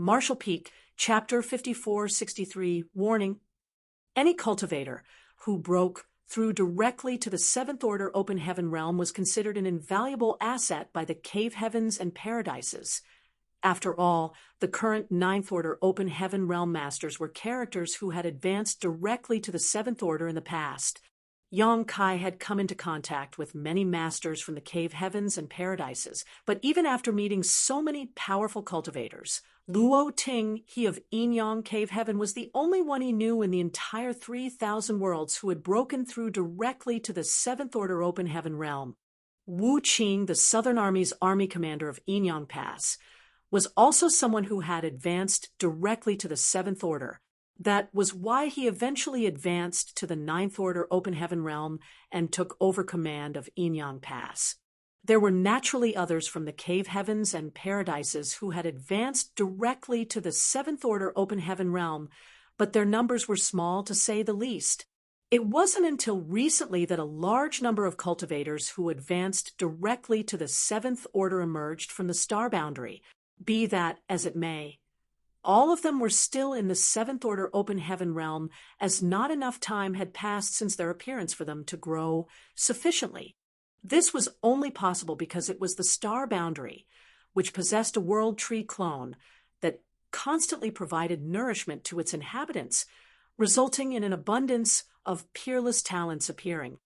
Marshall Peak, Chapter 5463, Warning. Any cultivator who broke through directly to the seventh order open heaven realm was considered an invaluable asset by the cave heavens and paradises. After all, the current ninth order open heaven realm masters were characters who had advanced directly to the seventh order in the past. Yang Kai had come into contact with many masters from the cave heavens and paradises, but even after meeting so many powerful cultivators, Luo Ting, he of Yin Yang Cave Heaven, was the only one he knew in the entire 3,000 worlds who had broken through directly to the seventh order open heaven realm. Wu Qing, the Southern Army's army commander of Yin Yang Pass, was also someone who had advanced directly to the seventh order. That was why he eventually advanced to the ninth order open heaven realm and took over command of Yin Yang Pass. There were naturally others from the cave heavens and paradises who had advanced directly to the seventh order open heaven realm, but their numbers were small to say the least. It wasn't until recently that a large number of cultivators who advanced directly to the seventh order emerged from the star boundary. Be that as it may, all of them were still in the seventh order open heaven realm, as not enough time had passed since their appearance for them to grow sufficiently. This was only possible because it was the star boundary, which possessed a world tree clone that constantly provided nourishment to its inhabitants, resulting in an abundance of peerless talents appearing.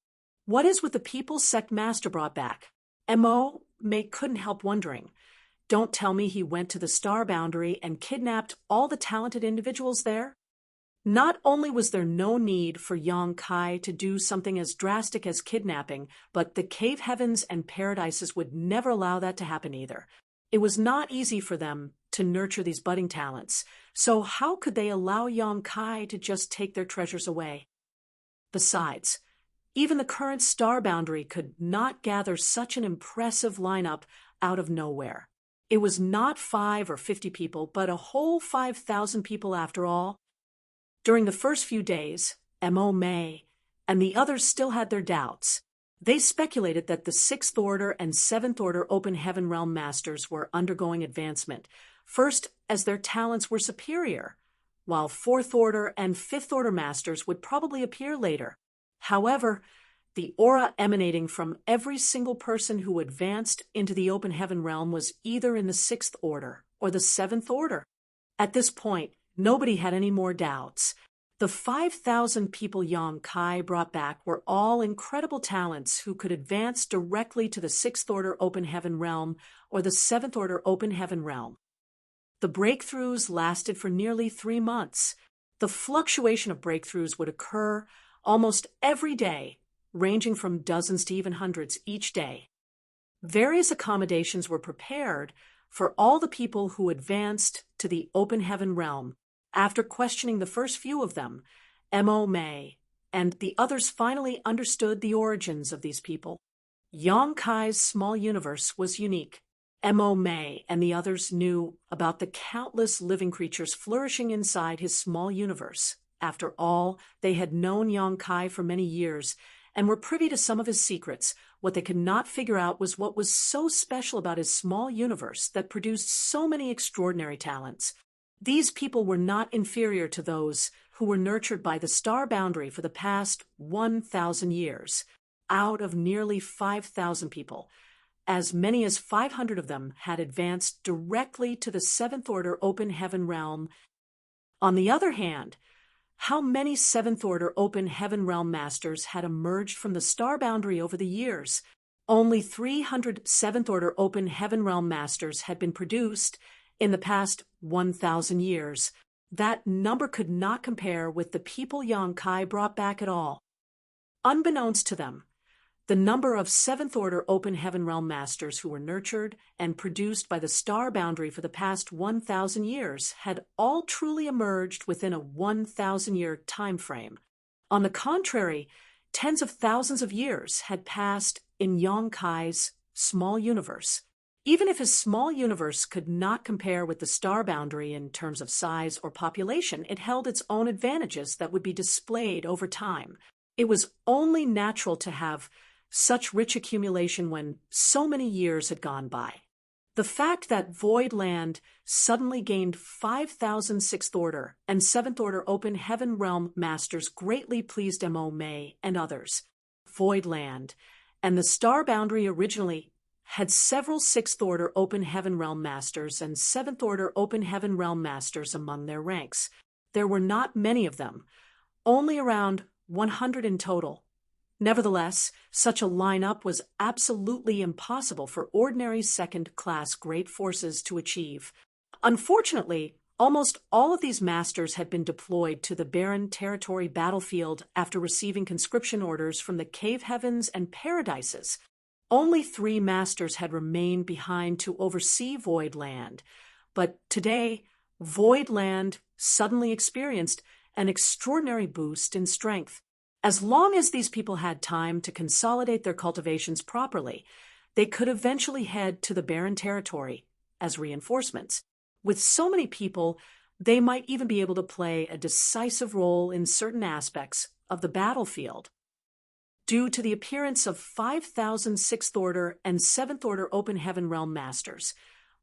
What is with the People's Sect Master brought back? M.O. May couldn't help wondering. Don't tell me he went to the star boundary and kidnapped all the talented individuals there? Not only was there no need for Yang Kai to do something as drastic as kidnapping, but the cave heavens and paradises would never allow that to happen either. It was not easy for them to nurture these budding talents, so how could they allow Yang Kai to just take their treasures away? Besides, even the current star boundary could not gather such an impressive lineup out of nowhere. It was not 5 or 50 people, but a whole 5,000 people after all. During the first few days, M.O. May and the others still had their doubts. They speculated that the sixth order and seventh order open heaven realm masters were undergoing advancement, first as their talents were superior, while fourth order and fifth order masters would probably appear later. However, the aura emanating from every single person who advanced into the open heaven realm was either in the sixth order or the seventh order. At this point, nobody had any more doubts. The 5,000 people Yang Kai brought back were all incredible talents who could advance directly to the sixth order open heaven realm or the seventh order open heaven realm. The breakthroughs lasted for nearly 3 months. The fluctuation of breakthroughs would occur almost every day, ranging from dozens to even hundreds each day. Various accommodations were prepared for all the people who advanced to the open heaven realm. After questioning the first few of them, M.O. May and the others finally understood the origins of these people. Yang Kai's small universe was unique. M.O. May and the others knew about the countless living creatures flourishing inside his small universe. After all, they had known Yang Kai for many years and were privy to some of his secrets. What they could not figure out was what was so special about his small universe that produced so many extraordinary talents. These people were not inferior to those who were nurtured by the star boundary for the past 1,000 years. Out of nearly 5,000 people, as many as 500 of them had advanced directly to the seventh order open heaven realm. On the other hand, how many seventh order open heaven realm masters had emerged from the star boundary over the years? Only 300 seventh order open heaven realm masters had been produced in the past 1,000 years. That number could not compare with the people Yang Kai brought back at all. Unbeknownst to them, the number of seventh order open heaven realm masters who were nurtured and produced by the star boundary for the past 1,000 years had all truly emerged within a 1,000-year time frame. On the contrary, tens of thousands of years had passed in Yang Kai's small universe. Even if his small universe could not compare with the star boundary in terms of size or population, it held its own advantages that would be displayed over time. It was only natural to have such rich accumulation when so many years had gone by. The fact that Void Land suddenly gained 5,000 Sixth Order and Seventh Order Open Heaven Realm Masters greatly pleased Mo May and others. Void Land and the Star Boundary originally had several Sixth Order Open Heaven Realm Masters and Seventh Order Open Heaven Realm Masters among their ranks. There were not many of them, only around 100 in total. Nevertheless, such a lineup was absolutely impossible for ordinary second-class great forces to achieve. Unfortunately, almost all of these masters had been deployed to the barren territory battlefield after receiving conscription orders from the Cave Heavens and Paradises. Only 3 masters had remained behind to oversee Void Land, but today, Void Land suddenly experienced an extraordinary boost in strength. As long as these people had time to consolidate their cultivations properly, they could eventually head to the barren territory as reinforcements. With so many people, they might even be able to play a decisive role in certain aspects of the battlefield. Due to the appearance of 5,000 Sixth Order and Seventh Order Open Heaven Realm Masters,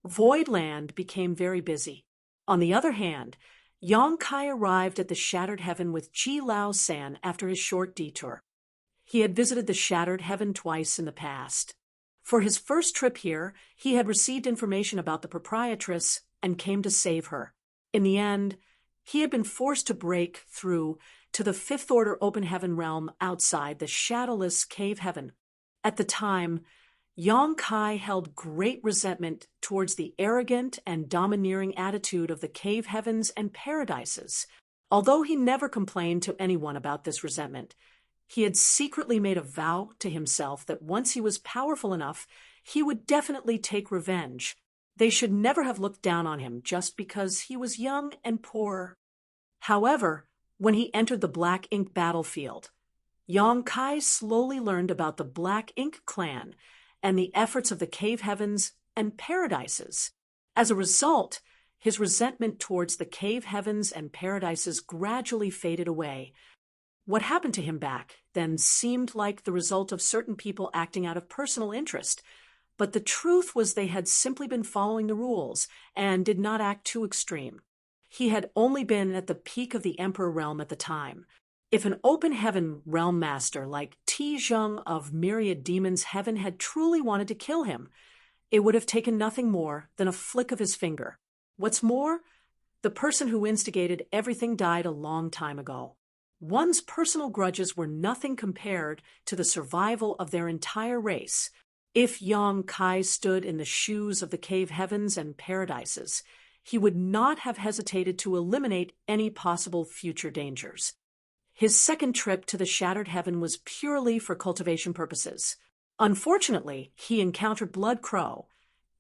Void Land became very busy. On the other hand, Yang Kai arrived at the Shattered Heaven with Ji Lao San after his short detour. He had visited the Shattered Heaven twice in the past. For his first trip here, he had received information about the proprietress and came to save her. In the end, he had been forced to break through to the Fifth Order Open Heaven realm outside the shadowless Cave Heaven. At the time, Yang Kai held great resentment towards the arrogant and domineering attitude of the Cave Heavens and Paradises. Although he never complained to anyone about this resentment, he had secretly made a vow to himself that once he was powerful enough, he would definitely take revenge. They should never have looked down on him just because he was young and poor. However, when he entered the Black Ink battlefield, Yang Kai slowly learned about the Black Ink clan and the efforts of the Cave Heavens and Paradises. As a result, his resentment towards the Cave Heavens and Paradises gradually faded away. What happened to him back then seemed like the result of certain people acting out of personal interest, but the truth was they had simply been following the rules and did not act too extreme. He had only been at the peak of the Emperor realm at the time. If an Open Heaven realm master like Ti Zheng of Myriad Demons Heaven had truly wanted to kill him, it would have taken nothing more than a flick of his finger. What's more, the person who instigated everything died a long time ago. One's personal grudges were nothing compared to the survival of their entire race. If Yang Kai stood in the shoes of the Cave Heavens and Paradises, he would not have hesitated to eliminate any possible future dangers. His second trip to the Shattered Heaven was purely for cultivation purposes. Unfortunately, he encountered Blood Crow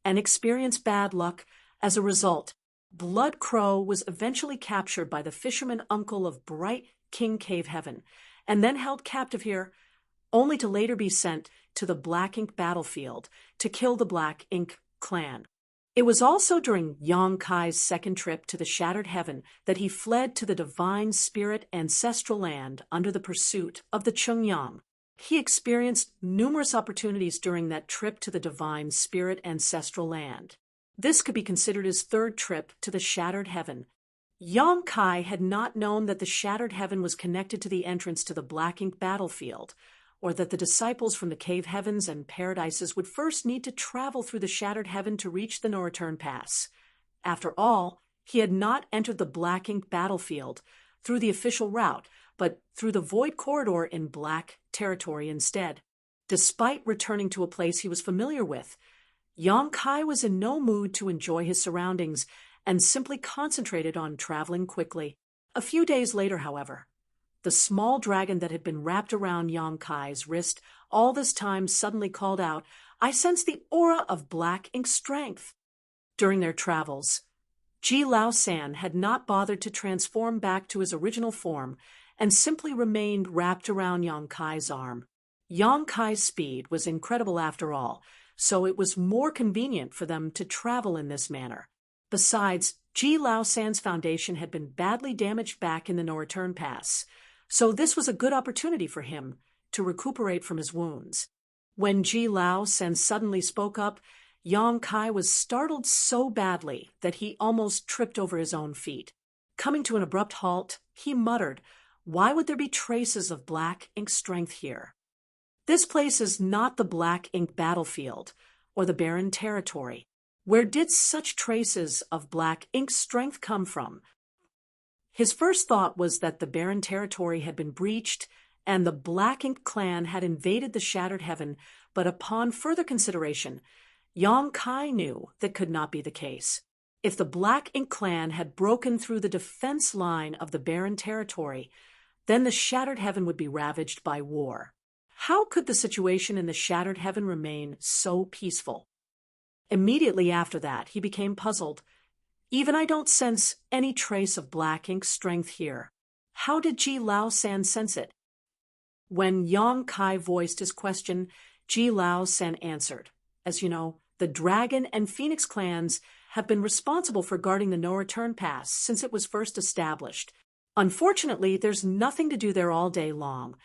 and experienced bad luck. As a result, Blood Crow was eventually captured by the fisherman uncle of Bright King Cave Heaven and then held captive here, only to later be sent to the Black Ink battlefield to kill the Black Ink clan. It was also during Yang Kai's second trip to the Shattered Heaven that he fled to the Divine Spirit Ancestral Land under the pursuit of the Chungyang. He experienced numerous opportunities during that trip to the Divine Spirit Ancestral Land. This could be considered his third trip to the Shattered Heaven. Yang Kai had not known that the Shattered Heaven was connected to the entrance to the Black Ink battlefield, or that the disciples from the Cave Heavens and Paradises would first need to travel through the Shattered Heaven to reach the no-return pass. After all, he had not entered the Black Ink battlefield through the official route, but through the Void Corridor in Black territory instead. Despite returning to a place he was familiar with, Yang Kai was in no mood to enjoy his surroundings and simply concentrated on traveling quickly. A few days later, however, the small dragon that had been wrapped around Yang Kai's wrist all this time suddenly called out, "I sense the aura of Black Ink strength." During their travels, Ji Lao San had not bothered to transform back to his original form and simply remained wrapped around Yang Kai's arm. Yang Kai's speed was incredible after all, so it was more convenient for them to travel in this manner. Besides, Ji Lao San's foundation had been badly damaged back in the no-return pass, so this was a good opportunity for him to recuperate from his wounds. When Ji Lao San suddenly spoke up, Yang Kai was startled so badly that he almost tripped over his own feet. Coming to an abrupt halt, he muttered, "Why would there be traces of black ink strength here? This place is not the black ink battlefield or the barren territory. Where did such traces of black ink strength come from?" His first thought was that the barren territory had been breached and the Black Ink clan had invaded the Shattered Heaven, but upon further consideration, Yang Kai knew that could not be the case. If the Black Ink clan had broken through the defense line of the barren territory, then the Shattered Heaven would be ravaged by war. How could the situation in the Shattered Heaven remain so peaceful? Immediately after that, he became puzzled. "Even I don't sense any trace of black ink strength here. How did Ji Lao San sense it?" When Yang Kai voiced his question, Ji Lao San answered, "As you know, the Dragon and Phoenix clans have been responsible for guarding the no-return pass since it was first established. Unfortunately, there's nothing to do there all day long,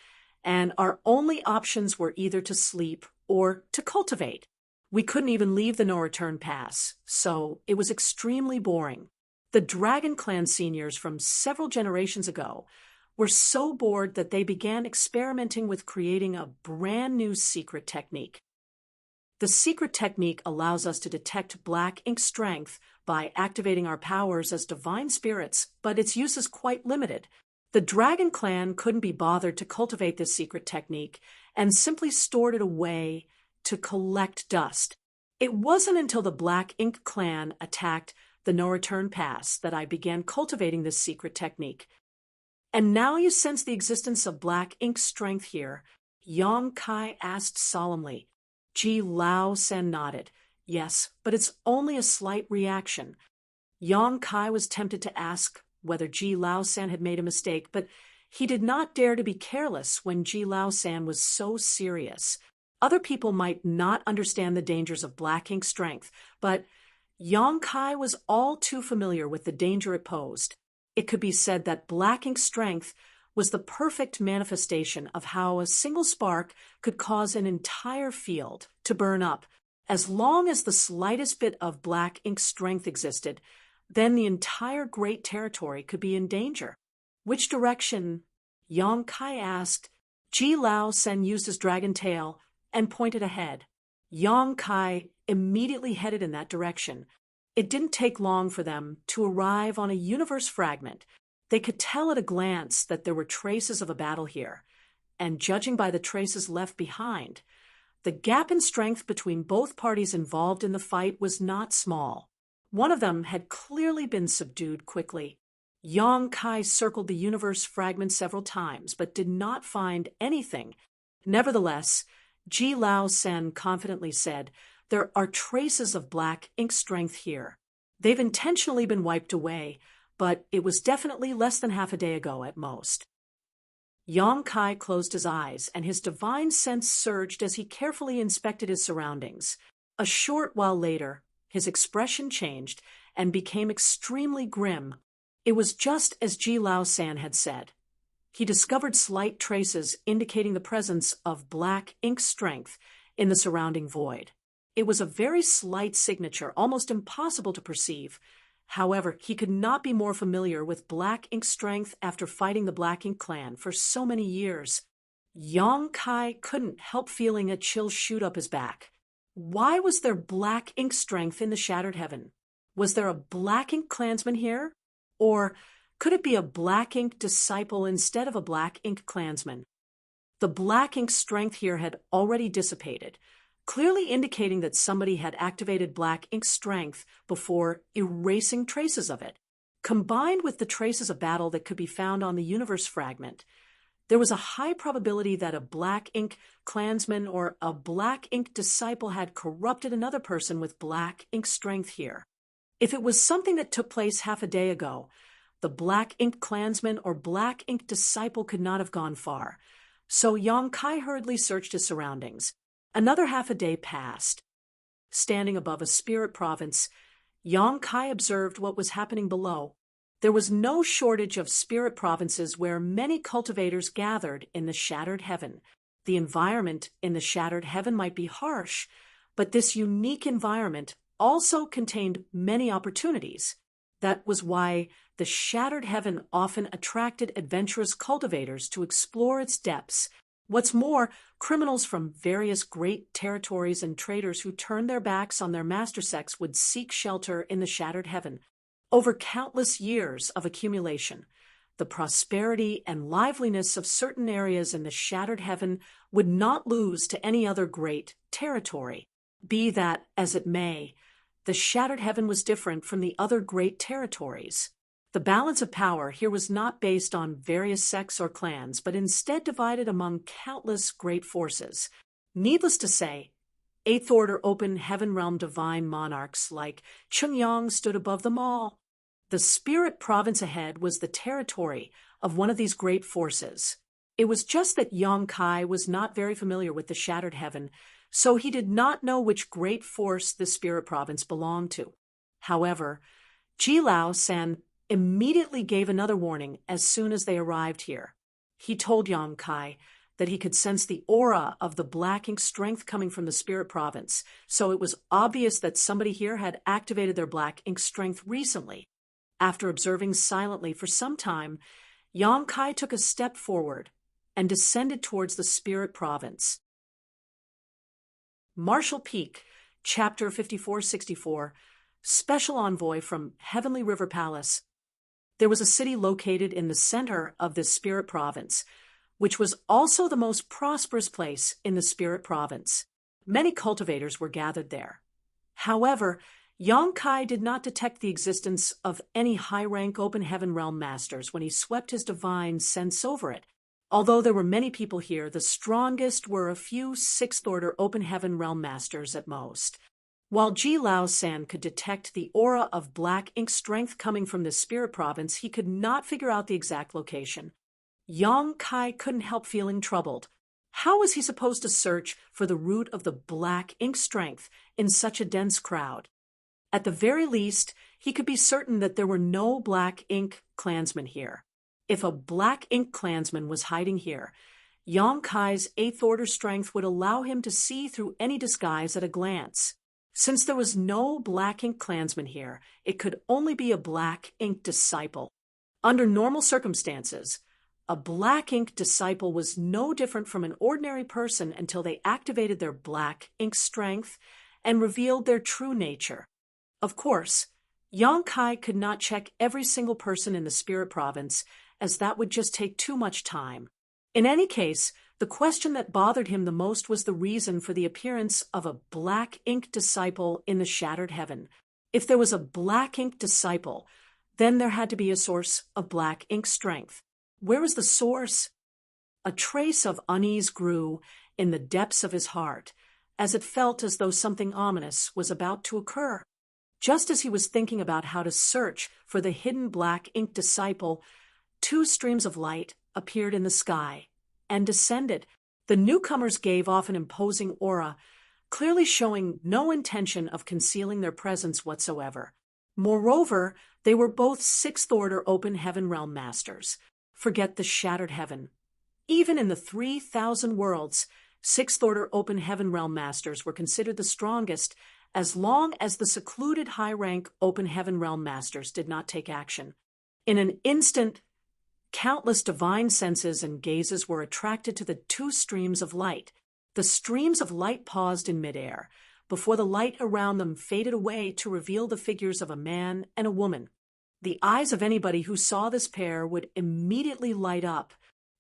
and our only options were either to sleep or to cultivate. We couldn't even leave the no-return pass, so it was extremely boring. The Dragon Clan seniors from several generations ago were so bored that they began experimenting with creating a brand new secret technique. The secret technique allows us to detect black ink strength by activating our powers as divine spirits, but its use is quite limited. The Dragon Clan couldn't be bothered to cultivate this secret technique and simply stored it away to collect dust. It wasn't until the Black Ink clan attacked the no-return pass that I began cultivating this secret technique. And now you sense the existence of black ink strength here?" Yang Kai asked solemnly. Ji Lao San nodded. "Yes, but it's only a slight reaction." Yang Kai was tempted to ask whether Ji Lao San had made a mistake, but he did not dare to be careless when Ji Lao San was so serious. Other people might not understand the dangers of black ink strength, but Yang Kai was all too familiar with the danger it posed. It could be said that black ink strength was the perfect manifestation of how a single spark could cause an entire field to burn up. As long as the slightest bit of black ink strength existed, then the entire great territory could be in danger. "Which direction?" Yang Kai asked. Ji Lao San used his dragon tail and pointed ahead. Yang Kai immediately headed in that direction. It didn't take long for them to arrive on a universe fragment. They could tell at a glance that there were traces of a battle here, and judging by the traces left behind, the gap in strength between both parties involved in the fight was not small. One of them had clearly been subdued quickly. Yang Kai circled the universe fragment several times, but did not find anything. Nevertheless, Ji Lao San confidently said, "There are traces of black ink strength here. They've intentionally been wiped away, but it was definitely less than half a day ago at most." Yang Kai closed his eyes, and his divine sense surged as he carefully inspected his surroundings. A short while later, his expression changed and became extremely grim. It was just as Ji Lao San had said. He discovered slight traces indicating the presence of black ink strength in the surrounding void. It was a very slight signature, almost impossible to perceive. However, he could not be more familiar with black ink strength after fighting the Black Ink clan for so many years. Yang Kai couldn't help feeling a chill shoot up his back. Why was there black ink strength in the Shattered Heaven? Was there a Black Ink clansman here? Or could it be a Black Ink disciple instead of a Black Ink clansman? The black ink strength here had already dissipated, clearly indicating that somebody had activated black ink strength before erasing traces of it. Combined with the traces of battle that could be found on the universe fragment, there was a high probability that a black ink clansman or a black ink disciple had corrupted another person with black ink strength here. If it was something that took place half a day ago, the black ink clansman or black ink disciple could not have gone far. So Yang Kai hurriedly searched his surroundings. Another half a day passed. Standing above a spirit province, Yang Kai observed what was happening below. There was no shortage of spirit provinces where many cultivators gathered in the Shattered Heaven. The environment in the Shattered Heaven might be harsh, But this unique environment also contained many opportunities. That was why the shattered heaven often attracted adventurous cultivators to explore its depths. What's more, criminals from various great territories and traders who turned their backs on their master sects would seek shelter in the shattered heaven. Over countless years of accumulation, the prosperity and liveliness of certain areas in the shattered heaven would not lose to any other great territory. Be that as it may, the shattered heaven was different from the other great territories. The balance of power here was not based on various sects or clans, but instead divided among countless great forces. Needless to say, Eighth Order Open Heaven Realm divine monarchs like Chungyang stood above them all. The spirit province ahead was the territory of one of these great forces. It was just that Yang Kai was not very familiar with the shattered heaven, so he did not know which great force the spirit province belonged to. However, Jilao San immediately gave another warning as soon as they arrived here. He told Yang Kai that he could sense the aura of the black ink strength coming from the spirit province, so it was obvious that somebody here had activated their black ink strength recently. After observing silently for some time, Yang Kai took a step forward and descended towards the spirit province. Marshall Peak, Chapter 5464, Special Envoy from Heavenly River Palace. There was a city located in the center of this spirit province, which was also the most prosperous place in the spirit province. Many cultivators were gathered there. However, Yang Kai did not detect the existence of any high-rank open heaven realm masters when he swept his divine sense over it. Although there were many people here, the strongest were a few sixth-order open heaven realm masters at most. While Ji Lao San could detect the aura of black ink strength coming from the spirit province, he could not figure out the exact location. Yang Kai couldn't help feeling troubled. How was he supposed to search for the root of the black ink strength in such a dense crowd? At the very least, he could be certain that there were no black ink clansmen here. If a black ink clansman was hiding here, Yang Kai's eighth order strength would allow him to see through any disguise at a glance. Since there was no black ink clansman here, it could only be a black ink disciple. Under normal circumstances, a black ink disciple was no different from an ordinary person until they activated their black ink strength and revealed their true nature. Of course, Yang Kai could not check every single person in the spirit province, as that would just take too much time. In any case, the question that bothered him the most was the reason for the appearance of a black ink disciple in the shattered heaven. If there was a black ink disciple, then there had to be a source of black ink strength. Where was the source? A trace of unease grew in the depths of his heart, as it felt as though something ominous was about to occur. Just as he was thinking about how to search for the hidden black ink disciple, two streams of light appeared in the sky and descended. The newcomers gave off an imposing aura, clearly showing no intention of concealing their presence whatsoever. Moreover, they were both sixth-order open heaven realm masters. Forget the shattered heaven. Even in the 3,000 worlds, sixth-order open heaven realm masters were considered the strongest as long as the secluded high-rank open heaven realm masters did not take action. In an instant, countless divine senses and gazes were attracted to the two streams of light. The streams of light paused in midair, before the light around them faded away to reveal the figures of a man and a woman. The eyes of anybody who saw this pair would immediately light up.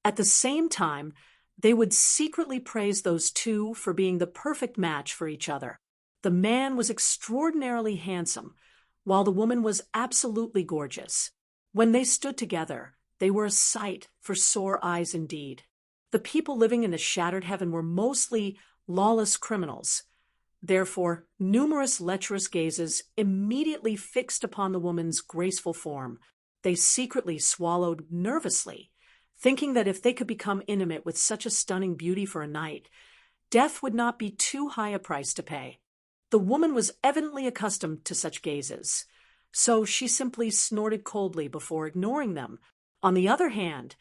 At the same time, they would secretly praise those two for being the perfect match for each other. The man was extraordinarily handsome, while the woman was absolutely gorgeous. When they stood together, they were a sight for sore eyes indeed. The people living in the shattered heaven were mostly lawless criminals. Therefore, numerous lecherous gazes immediately fixed upon the woman's graceful form. They secretly swallowed nervously, thinking that if they could become intimate with such a stunning beauty for a night, death would not be too high a price to pay. The woman was evidently accustomed to such gazes, so she simply snorted coldly before ignoring them. On the other hand,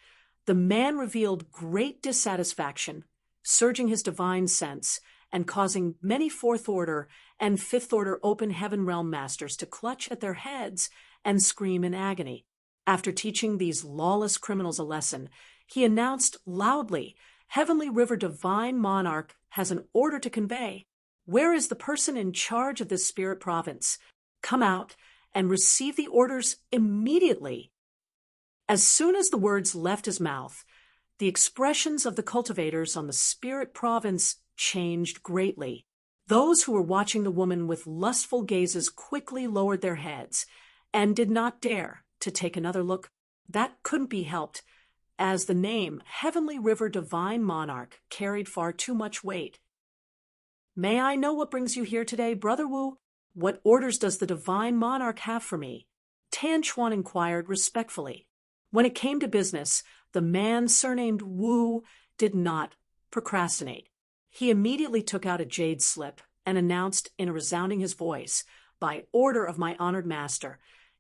the man revealed great dissatisfaction, surging his divine sense and causing many Fourth Order and Fifth Order Open Heaven Realm Masters to clutch at their heads and scream in agony. After teaching these lawless criminals a lesson, he announced loudly, "Heavenly River Divine Monarch has an order to convey. Where is the person in charge of this spirit province? Come out and receive the orders immediately." As soon as the words left his mouth, the expressions of the cultivators on the spirit province changed greatly. Those who were watching the woman with lustful gazes quickly lowered their heads and did not dare to take another look. That couldn't be helped, as the name Heavenly River Divine Monarch carried far too much weight. "May I know what brings you here today, Brother Wu? What orders does the Divine Monarch have for me?" Tan Chuan inquired respectfully. When it came to business, the man surnamed Wu did not procrastinate. He immediately took out a jade slip and announced in a resounding his voice, "By order of my honored master,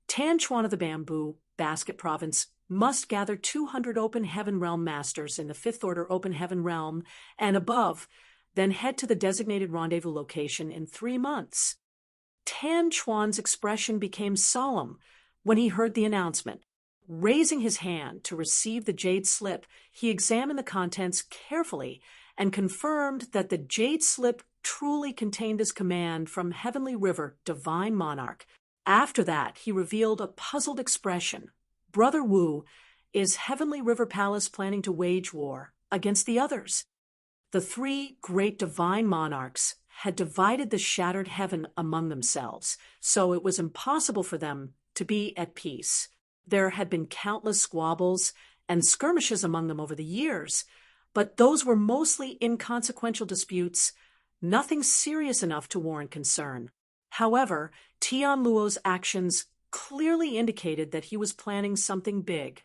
Tan Chuan of the Bamboo Basket Province must gather 200 Open Heaven Realm Masters in the Fifth Order Open Heaven Realm and above, then head to the designated rendezvous location in 3 months." Tan Chuan's expression became solemn when he heard the announcement. Raising his hand to receive the jade slip, he examined the contents carefully and confirmed that the jade slip truly contained his command from Heavenly River Divine Monarch. After that, he revealed a puzzled expression. "Brother Wu, is Heavenly River Palace planning to wage war against the others?" The 3 great divine monarchs had divided the shattered heaven among themselves, so it was impossible for them to be at peace. There had been countless squabbles and skirmishes among them over the years, but those were mostly inconsequential disputes, nothing serious enough to warrant concern. However, Tian Luo's actions clearly indicated that he was planning something big.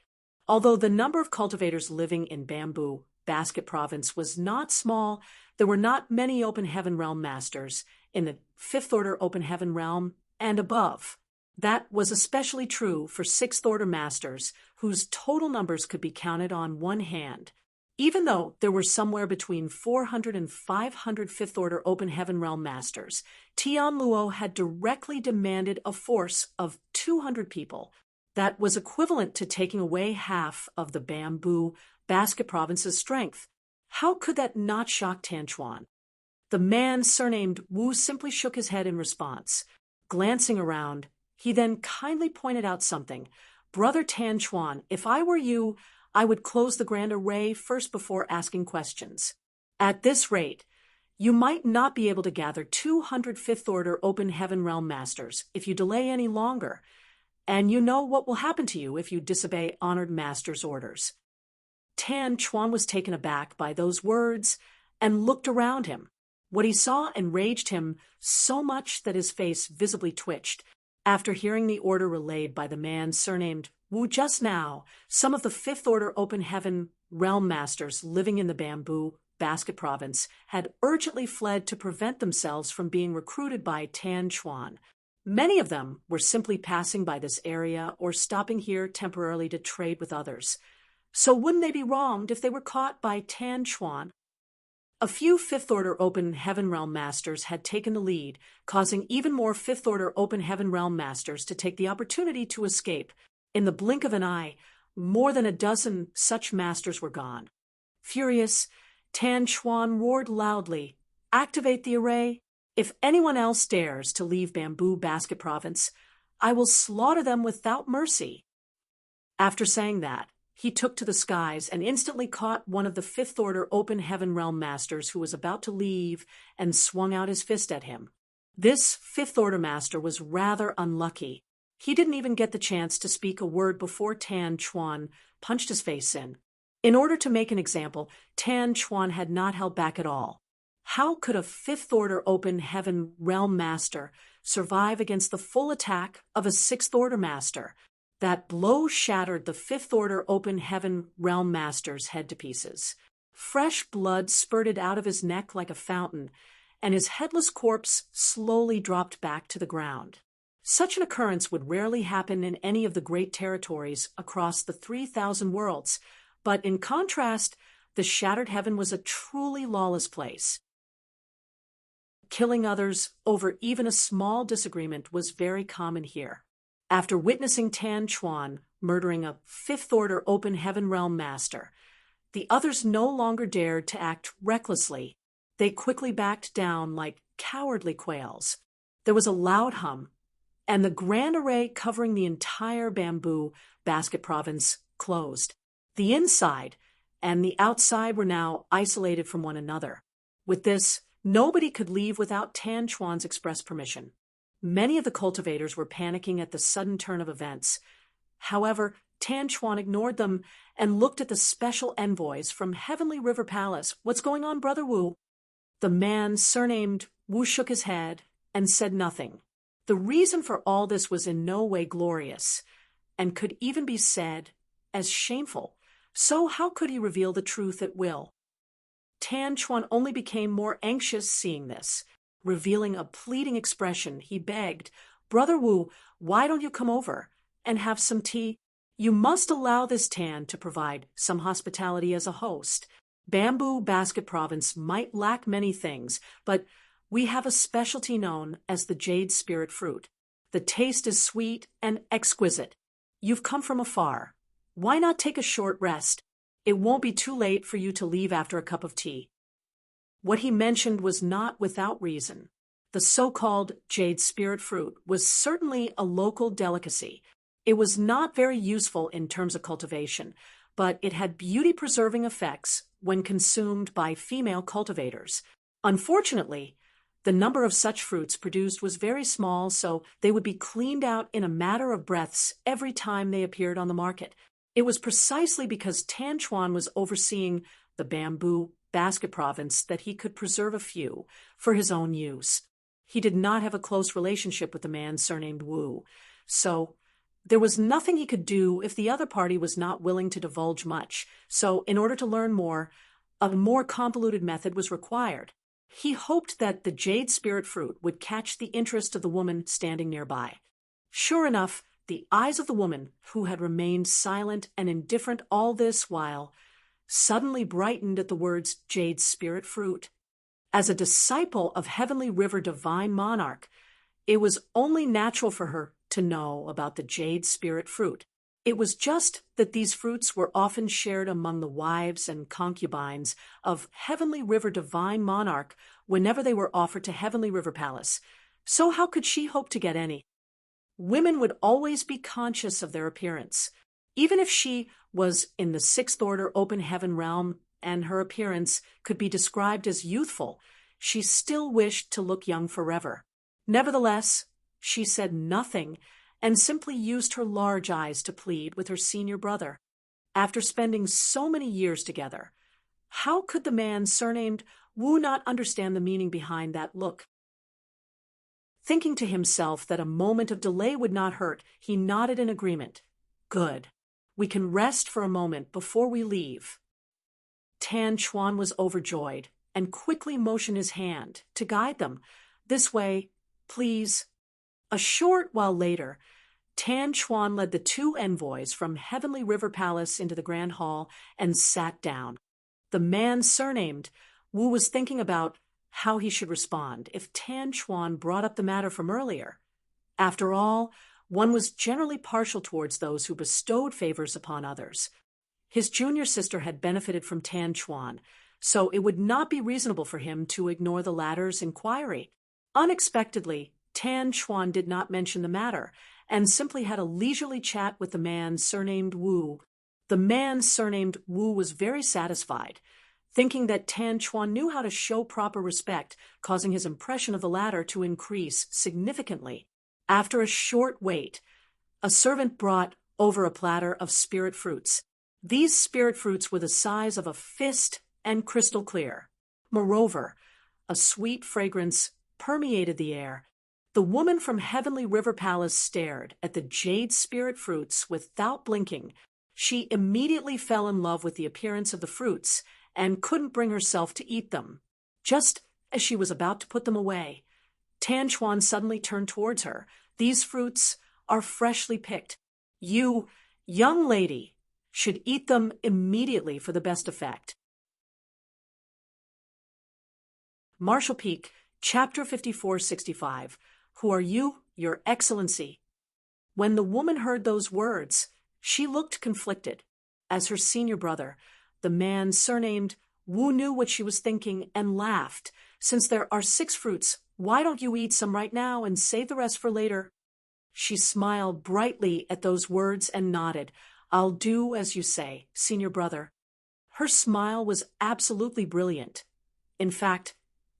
Although the number of cultivators living in Bamboo Basket Province was not small, there were not many Open Heaven Realm Masters in the Fifth Order Open Heaven Realm and above. That was especially true for Sixth Order Masters, whose total numbers could be counted on one hand. Even though there were somewhere between 400 and 500 Fifth Order Open Heaven Realm Masters, Tian Luo had directly demanded a force of 200 people. That was equivalent to taking away half of the Bamboo Basket Province's strength. How could that not shock Tan Chuan? The man surnamed Wu simply shook his head in response. Glancing around, he then kindly pointed out something. "Brother Tan Chuan, if I were you, I would close the grand array first before asking questions. At this rate, you might not be able to gather 200 Fifth Order Open Heaven Realm Masters if you delay any longer, and you know what will happen to you if you disobey honored master's orders." Tan Chuan was taken aback by those words and looked around him. What he saw enraged him so much that his face visibly twitched. After hearing the order relayed by the man surnamed Wu just now, some of the Fifth Order Open Heaven Realm Masters living in the Bamboo Basket Province had urgently fled to prevent themselves from being recruited by Tan Chuan. Many of them were simply passing by this area or stopping here temporarily to trade with others. So wouldn't they be wronged if they were caught by Tan Chuan? A few Fifth Order Open Heaven Realm Masters had taken the lead, causing even more Fifth Order Open Heaven Realm Masters to take the opportunity to escape. In the blink of an eye, more than a dozen such masters were gone. Furious, Tan Chuan roared loudly, "Activate the array! If anyone else dares to leave Bamboo Basket Province, I will slaughter them without mercy." After saying that, he took to the skies and instantly caught one of the Fifth Order Open Heaven Realm Masters who was about to leave and swung out his fist at him. This Fifth Order Master was rather unlucky. He didn't even get the chance to speak a word before Tan Chuan punched his face in. In order to make an example, Tan Chuan had not held back at all. How could a Fifth Order Open Heaven Realm Master survive against the full attack of a Sixth Order Master? That blow shattered the Fifth Order Open Heaven Realm Master's head to pieces. Fresh blood spurted out of his neck like a fountain, and his headless corpse slowly dropped back to the ground. Such an occurrence would rarely happen in any of the great territories across the 3,000 worlds, but in contrast, the shattered heaven was a truly lawless place. killing others over even a small disagreement was very common here. After witnessing Tan Chuan murdering a fifth-order open heaven realm master, the others no longer dared to act recklessly. They quickly backed down like cowardly quails. There was a loud hum, and the grand array covering the entire bamboo basket province closed. The inside and the outside were now isolated from one another. With this, nobody could leave without Tan Chuan's express permission. Many of the cultivators were panicking at the sudden turn of events. However, Tan Chuan ignored them and looked at the special envoys from Heavenly River Palace. "What's going on, Brother Wu?" The man surnamed Wu shook his head and said nothing. The reason for all this was in no way glorious, and could even be said as shameful. So how could he reveal the truth at will? Tan Chuan only became more anxious seeing this. Revealing a pleading expression, he begged, "Brother Wu, why don't you come over and have some tea? You must allow this Tan to provide some hospitality as a host. Bamboo Basket Province might lack many things, but we have a specialty known as the jade spirit fruit. The taste is sweet and exquisite. You've come from afar. Why not take a short rest? It won't be too late for you to leave after a cup of tea." What he mentioned was not without reason. The so-called jade spirit fruit was certainly a local delicacy. It was not very useful in terms of cultivation, but it had beauty-preserving effects when consumed by female cultivators. Unfortunately, the number of such fruits produced was very small, so they would be cleaned out in a matter of breaths every time they appeared on the market. It was precisely because Tan Chuan was overseeing the bamboo basket province that he could preserve a few for his own use. He did not have a close relationship with the man surnamed Wu, so there was nothing he could do if the other party was not willing to divulge much. So in order to learn more, a more convoluted method was required. He hoped that the jade spirit fruit would catch the interest of the woman standing nearby. Sure enough, the eyes of the woman, who had remained silent and indifferent all this while, suddenly brightened at the words jade spirit fruit. As a disciple of Heavenly River Divine Monarch, it was only natural for her to know about the jade spirit fruit. It was just that these fruits were often shared among the wives and concubines of Heavenly River Divine Monarch whenever they were offered to Heavenly River Palace. So how could she hope to get any? Women would always be conscious of their appearance. Even if she was in the sixth order open heaven realm and her appearance could be described as youthful, she still wished to look young forever. Nevertheless, she said nothing and simply used her large eyes to plead with her senior brother. After spending so many years together, how could the man surnamed Wu not understand the meaning behind that look? Thinking to himself that a moment of delay would not hurt, he nodded in agreement. "Good. We can rest for a moment before we leave." Tan Chuan was overjoyed and quickly motioned his hand to guide them. "This way, please." A short while later, Tan Chuan led the two envoys from Heavenly River Palace into the Grand Hall and sat down. The man surnamed Wu was thinking about how he should respond if Tan Chuan brought up the matter from earlier. After all, one was generally partial towards those who bestowed favors upon others. His junior sister had benefited from Tan Chuan, so it would not be reasonable for him to ignore the latter's inquiry. Unexpectedly, Tan Chuan did not mention the matter, and simply had a leisurely chat with the man surnamed Wu. The man surnamed Wu was very satisfied, thinking that Tan Chuan knew how to show proper respect, causing his impression of the latter to increase significantly. After a short wait, a servant brought over a platter of spirit fruits. These spirit fruits were the size of a fist and crystal clear. Moreover, a sweet fragrance permeated the air. The woman from Heavenly River Palace stared at the jade spirit fruits without blinking. She immediately fell in love with the appearance of the fruits and couldn't bring herself to eat them. Just as she was about to put them away, Tan Chuan suddenly turned towards her. "These fruits are freshly picked. You, young lady, should eat them immediately for the best effect." Marshall Peak Chapter 5465. Who are you, Your Excellency? When the woman heard those words, she looked conflicted. As her senior brother, the man surnamed Wu knew what she was thinking and laughed. Since there are 6 fruits, why don't you eat some right now and save the rest for later? She smiled brightly at those words and nodded. I'll do as you say, senior brother. Her smile was absolutely brilliant. In fact,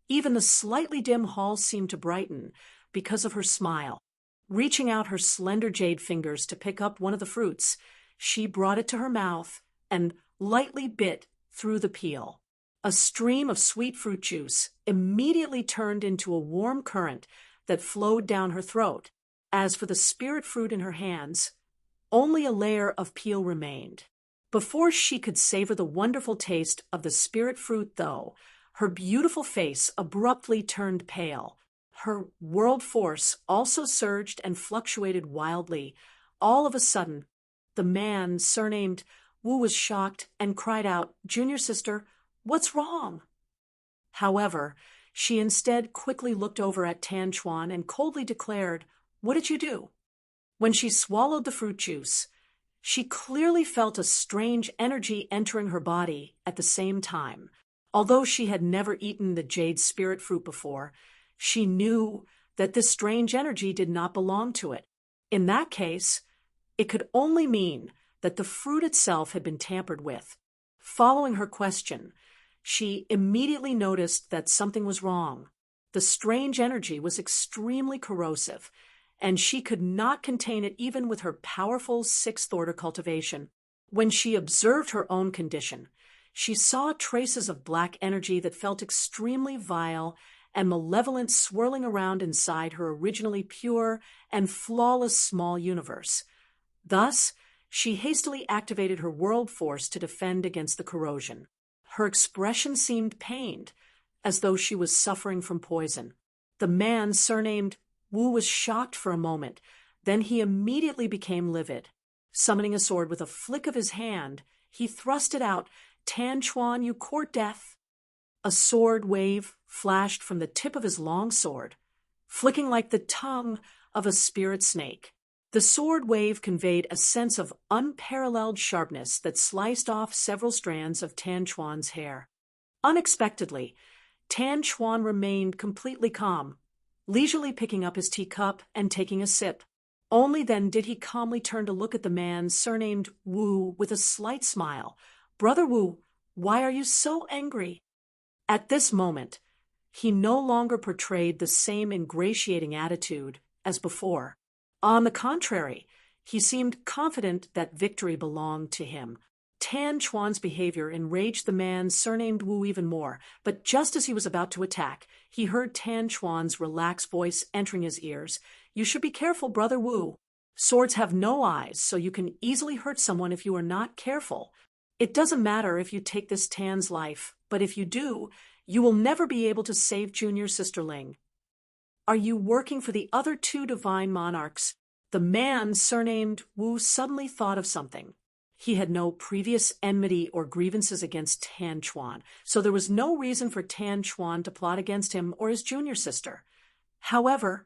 even the slightly dim hall seemed to brighten because of her smile. Reaching out her slender jade fingers to pick up one of the fruits, she brought it to her mouth and lightly bit through the peel. A stream of sweet fruit juice immediately turned into a warm current that flowed down her throat. As for the spirit fruit in her hands, only a layer of peel remained. Before she could savor the wonderful taste of the spirit fruit, though, her beautiful face abruptly turned pale. Her world force also surged and fluctuated wildly. All of a sudden, the man surnamed Wu was shocked and cried out, Junior sister, what's wrong? However, she instead quickly looked over at Tan Chuan and coldly declared, What did you do? When she swallowed the fruit juice, she clearly felt a strange energy entering her body at the same time. Although she had never eaten the jade spirit fruit before, she knew that this strange energy did not belong to it. In that case, it could only mean that the fruit itself had been tampered with. Following her question, she immediately noticed that something was wrong. The strange energy was extremely corrosive, and she could not contain it even with her powerful 6th-order cultivation. When she observed her own condition, she saw traces of black energy that felt extremely vile and malevolent swirling around inside her originally pure and flawless small universe. Thus, she hastily activated her world force to defend against the corrosion. Her expression seemed pained, as though she was suffering from poison. The man surnamed Wu was shocked for a moment, then he immediately became livid. Summoning a sword with a flick of his hand, he thrust it out. Tan Chuan, you court death. A sword wave flashed from the tip of his long sword, flicking like the tongue of a spirit snake. The sword wave conveyed a sense of unparalleled sharpness that sliced off several strands of Tan Chuan's hair. Unexpectedly, Tan Chuan remained completely calm, leisurely picking up his teacup and taking a sip. Only then did he calmly turn to look at the man surnamed Wu with a slight smile. Brother Wu, why are you so angry? At this moment, he no longer portrayed the same ingratiating attitude as before. On the contrary, he seemed confident that victory belonged to him. Tan Chuan's behavior enraged the man surnamed Wu even more, but just as he was about to attack, he heard Tan Chuan's relaxed voice entering his ears. You should be careful, Brother Wu. Swords have no eyes, so you can easily hurt someone if you are not careful. It doesn't matter if you take this Tan's life, but if you do, you will never be able to save Junior Sister Ling. Are you working for the other 2 divine monarchs? The man surnamed Wu suddenly thought of something. He had no previous enmity or grievances against Tan Chuan, so there was no reason for Tan Chuan to plot against him or his junior sister. However,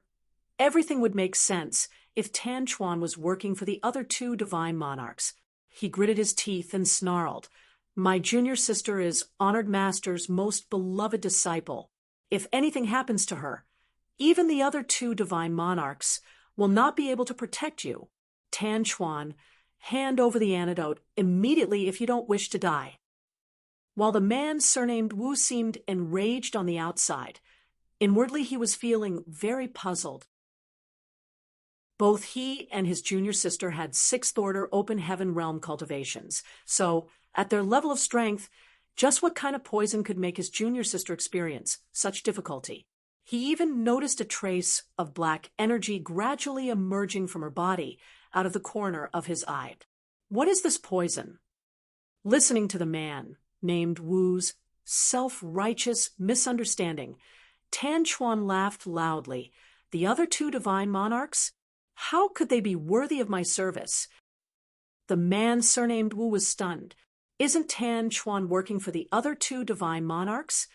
everything would make sense if Tan Chuan was working for the other 2 divine monarchs. He gritted his teeth and snarled, My junior sister is Honored Master's most beloved disciple. If anything happens to her, even the other 2 divine monarchs will not be able to protect you. Tan Chuan, hand over the antidote immediately if you don't wish to die. While the man surnamed Wu seemed enraged on the outside, inwardly he was feeling very puzzled. Both he and his junior sister had 6th-order open heaven realm cultivations, so, at their level of strength, just what kind of poison could make his junior sister experience such difficulty? He even noticed a trace of black energy gradually emerging from her body out of the corner of his eye. What is this poison? Listening to the man named Wu's self-righteous misunderstanding, Tan Chuan laughed loudly. The other 2 divine monarchs? How could they be worthy of my service? The man surnamed Wu was stunned. Isn't Tan Chuan working for the other 2 divine monarchs?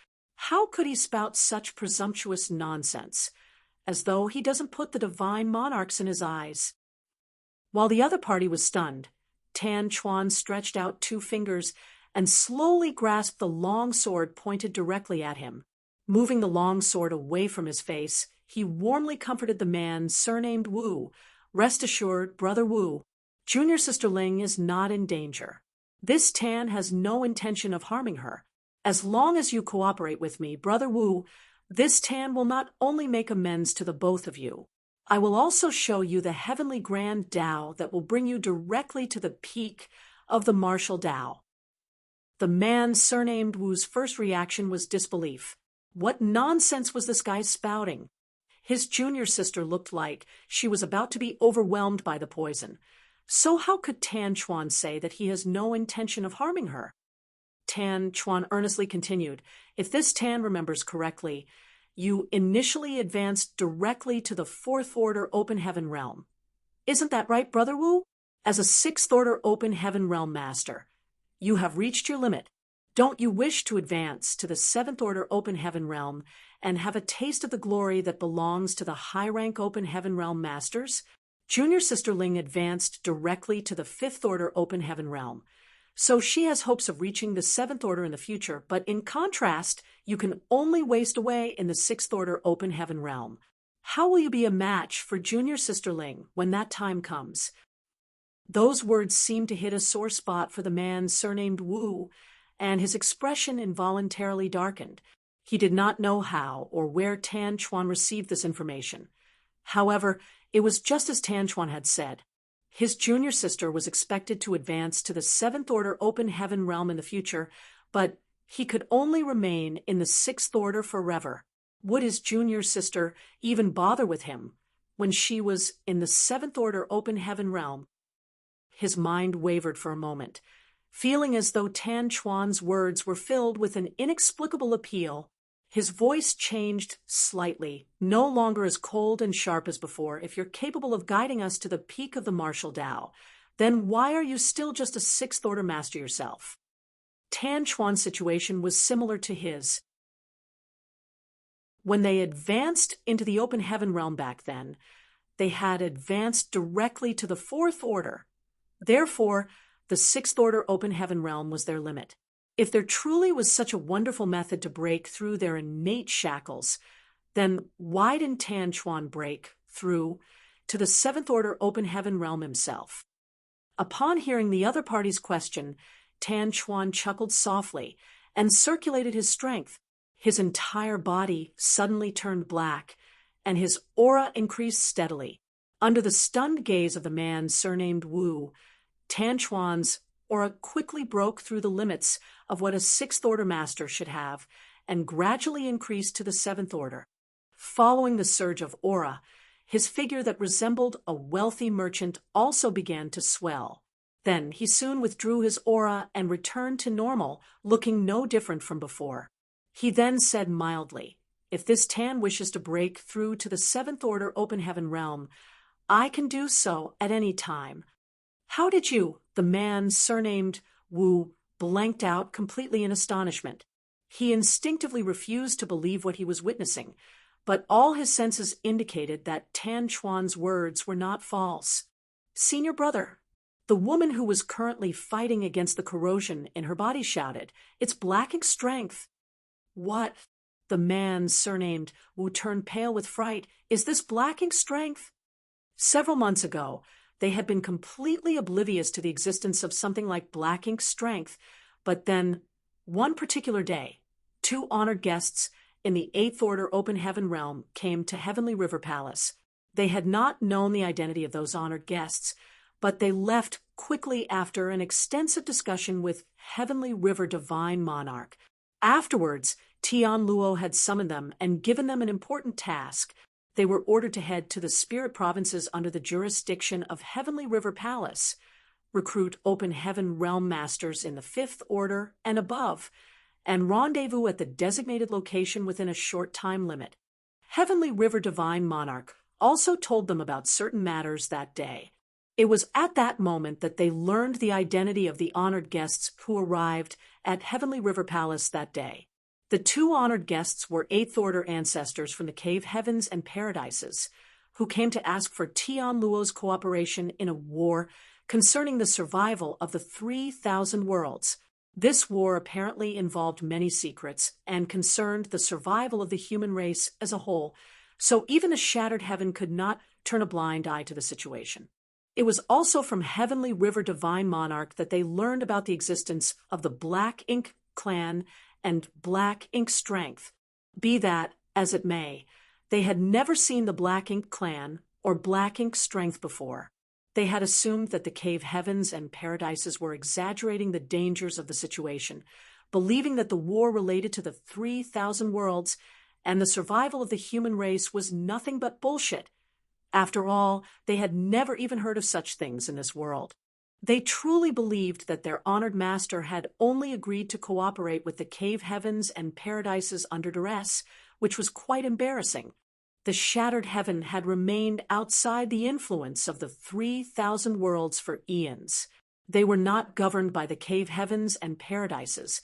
How could he spout such presumptuous nonsense? As though he doesn't put the divine monarchs in his eyes. While the other party was stunned, Tan Chuan stretched out 2 fingers and slowly grasped the long sword pointed directly at him. Moving the long sword away from his face, he warmly comforted the man surnamed Wu. Rest assured, Brother Wu, junior sister Ling is not in danger. This Tan has no intention of harming her. As long as you cooperate with me, Brother Wu, this Tan will not only make amends to the both of you, I will also show you the heavenly grand Tao that will bring you directly to the peak of the martial Tao. The man surnamed Wu's first reaction was disbelief. What nonsense was this guy spouting? His junior sister looked like she was about to be overwhelmed by the poison. So how could Tan Chuan say that he has no intention of harming her? Tan Chuan earnestly continued, if this Tan remembers correctly, you initially advanced directly to the 4th Order Open Heaven Realm. Isn't that right, Brother Wu? As a 6th Order Open Heaven Realm Master, you have reached your limit. Don't you wish to advance to the 7th Order Open Heaven Realm and have a taste of the glory that belongs to the high-rank Open Heaven Realm Masters? Junior Sister Ling advanced directly to the 5th Order Open Heaven Realm, so she has hopes of reaching the 7th Order in the future, but in contrast, you can only waste away in the 6th Order Open Heaven Realm. How will you be a match for Junior Sister Ling when that time comes? Those words seemed to hit a sore spot for the man surnamed Wu, and his expression involuntarily darkened. He did not know how or where Tan Chuan received this information. However, it was just as Tan Chuan had said. His junior sister was expected to advance to the 7th Order Open Heaven Realm in the future, but he could only remain in the 6th Order forever. Would his junior sister even bother with him when she was in the 7th Order Open Heaven Realm? His mind wavered for a moment, feeling as though Tan Chuan's words were filled with an inexplicable appeal. His voice changed slightly, no longer as cold and sharp as before. If you're capable of guiding us to the peak of the martial Tao, then why are you still just a 6th Order master yourself? Tan Chuan's situation was similar to his. When they advanced into the Open Heaven Realm back then, they had advanced directly to the 4th Order. Therefore, the 6th Order Open Heaven Realm was their limit. If there truly was such a wonderful method to break through their innate shackles, then why didn't Tan Chuan break through to the 7th Order Open Heaven Realm himself? Upon hearing the other party's question, Tan Chuan chuckled softly and circulated his strength. His entire body suddenly turned black, and his aura increased steadily. Under the stunned gaze of the man surnamed Wu, Tan Chuan's aura quickly broke through the limits of what a 6th Order master should have and gradually increased to the 7th Order. Following the surge of aura, his figure that resembled a wealthy merchant also began to swell. Then he soon withdrew his aura and returned to normal, looking no different from before. He then said mildly, if this Tan wishes to break through to the 7th Order Open Heaven Realm, I can do so at any time. How did you? The man surnamed Wu blanked out completely in astonishment. He instinctively refused to believe what he was witnessing, but all his senses indicated that Tan Chuan's words were not false. Senior brother, the woman who was currently fighting against the corrosion in her body shouted, it's blacking strength. What? The man surnamed Wu turned pale with fright. Is this blacking strength? Several months ago, they had been completely oblivious to the existence of something like black ink strength, but then, one particular day, 2 honored guests in the 8th Order Open Heaven Realm came to Heavenly River Palace. They had not known the identity of those honored guests, but they left quickly after an extensive discussion with Heavenly River Divine Monarch. Afterwards, Tian Luo had summoned them and given them an important task. They were ordered to head to the spirit provinces under the jurisdiction of Heavenly River Palace, recruit Open Heaven Realm Masters in the 5th Order and above, and rendezvous at the designated location within a short time limit. Heavenly River Divine Monarch also told them about certain matters that day. It was at that moment that they learned the identity of the honored guests who arrived at Heavenly River Palace that day. The two honored guests were Eighth Order ancestors from the cave heavens and paradises, who came to ask for Tian Luo's cooperation in a war concerning the survival of the 3,000 worlds. This war apparently involved many secrets and concerned the survival of the human race as a whole, so even the Shattered Heaven could not turn a blind eye to the situation. It was also from Heavenly River Divine Monarch that they learned about the existence of the Black Ink Clan and Black Ink Strength. Be that as it may, they had never seen the Black Ink Clan or Black Ink Strength before. They had assumed that the cave heavens and paradises were exaggerating the dangers of the situation, believing that the war related to the 3,000 worlds and the survival of the human race was nothing but bullshit. After all, they had never even heard of such things in this world. They truly believed that their honored master had only agreed to cooperate with the cave heavens and paradises under duress, which was quite embarrassing. The Shattered Heaven had remained outside the influence of the 3,000 worlds for eons. They were not governed by the cave heavens and paradises,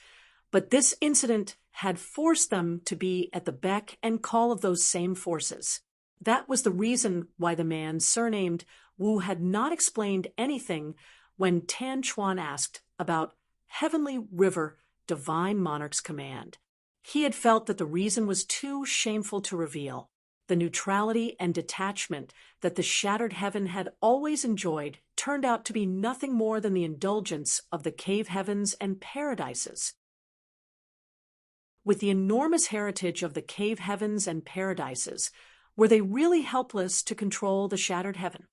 but this incident had forced them to be at the beck and call of those same forces. That was the reason why the man surnamed Wu had not explained anything when Tan Chuan asked about Heavenly River Divine Monarch's command. He had felt that the reason was too shameful to reveal. The neutrality and detachment that the Shattered Heaven had always enjoyed turned out to be nothing more than the indulgence of the cave heavens and paradises. With the enormous heritage of the cave heavens and paradises, were they really helpless to control the Shattered Heaven?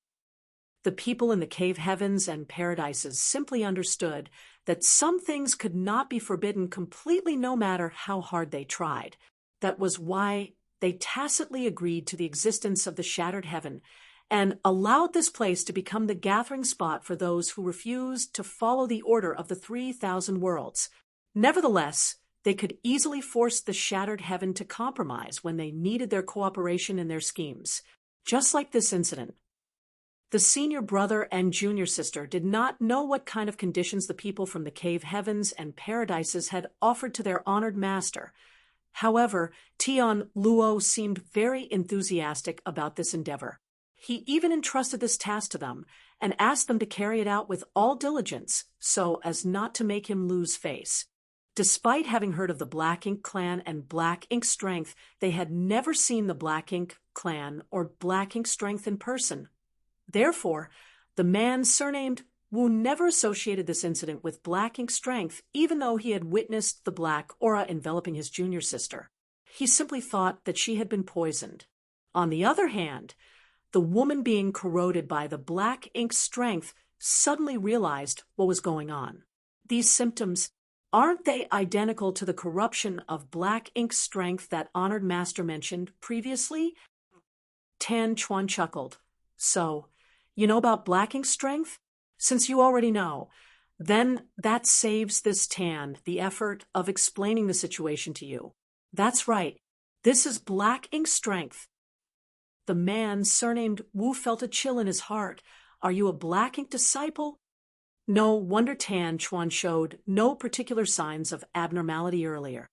The people in the cave heavens and paradises simply understood that some things could not be forbidden completely no matter how hard they tried. That was why they tacitly agreed to the existence of the Shattered Heaven and allowed this place to become the gathering spot for those who refused to follow the order of the 3,000 worlds. Nevertheless, they could easily force the Shattered Heaven to compromise when they needed their cooperation in their schemes. Just like this incident. The senior brother and junior sister did not know what kind of conditions the people from the cave heavens and paradises had offered to their honored master. However, Tian Luo seemed very enthusiastic about this endeavor. He even entrusted this task to them and asked them to carry it out with all diligence so as not to make him lose face. Despite having heard of the Black Ink Clan and Black Ink Strength, they had never seen the Black Ink Clan or Black Ink Strength in person. Therefore, the man surnamed Wu never associated this incident with Black Ink Strength, even though he had witnessed the black aura enveloping his junior sister. He simply thought that she had been poisoned. On the other hand, the woman being corroded by the Black Ink Strength suddenly realized what was going on. These symptoms, aren't they identical to the corruption of Black Ink Strength that honored master mentioned previously? Tan Chuan chuckled. So, you know about Black Ink Strength? Since you already know, then that saves this Tan the effort of explaining the situation to you. That's right. This is Black Ink Strength. The man surnamed Wu felt a chill in his heart. Are you a Black Ink disciple? No wonder Tan Chuan showed no particular signs of abnormality earlier.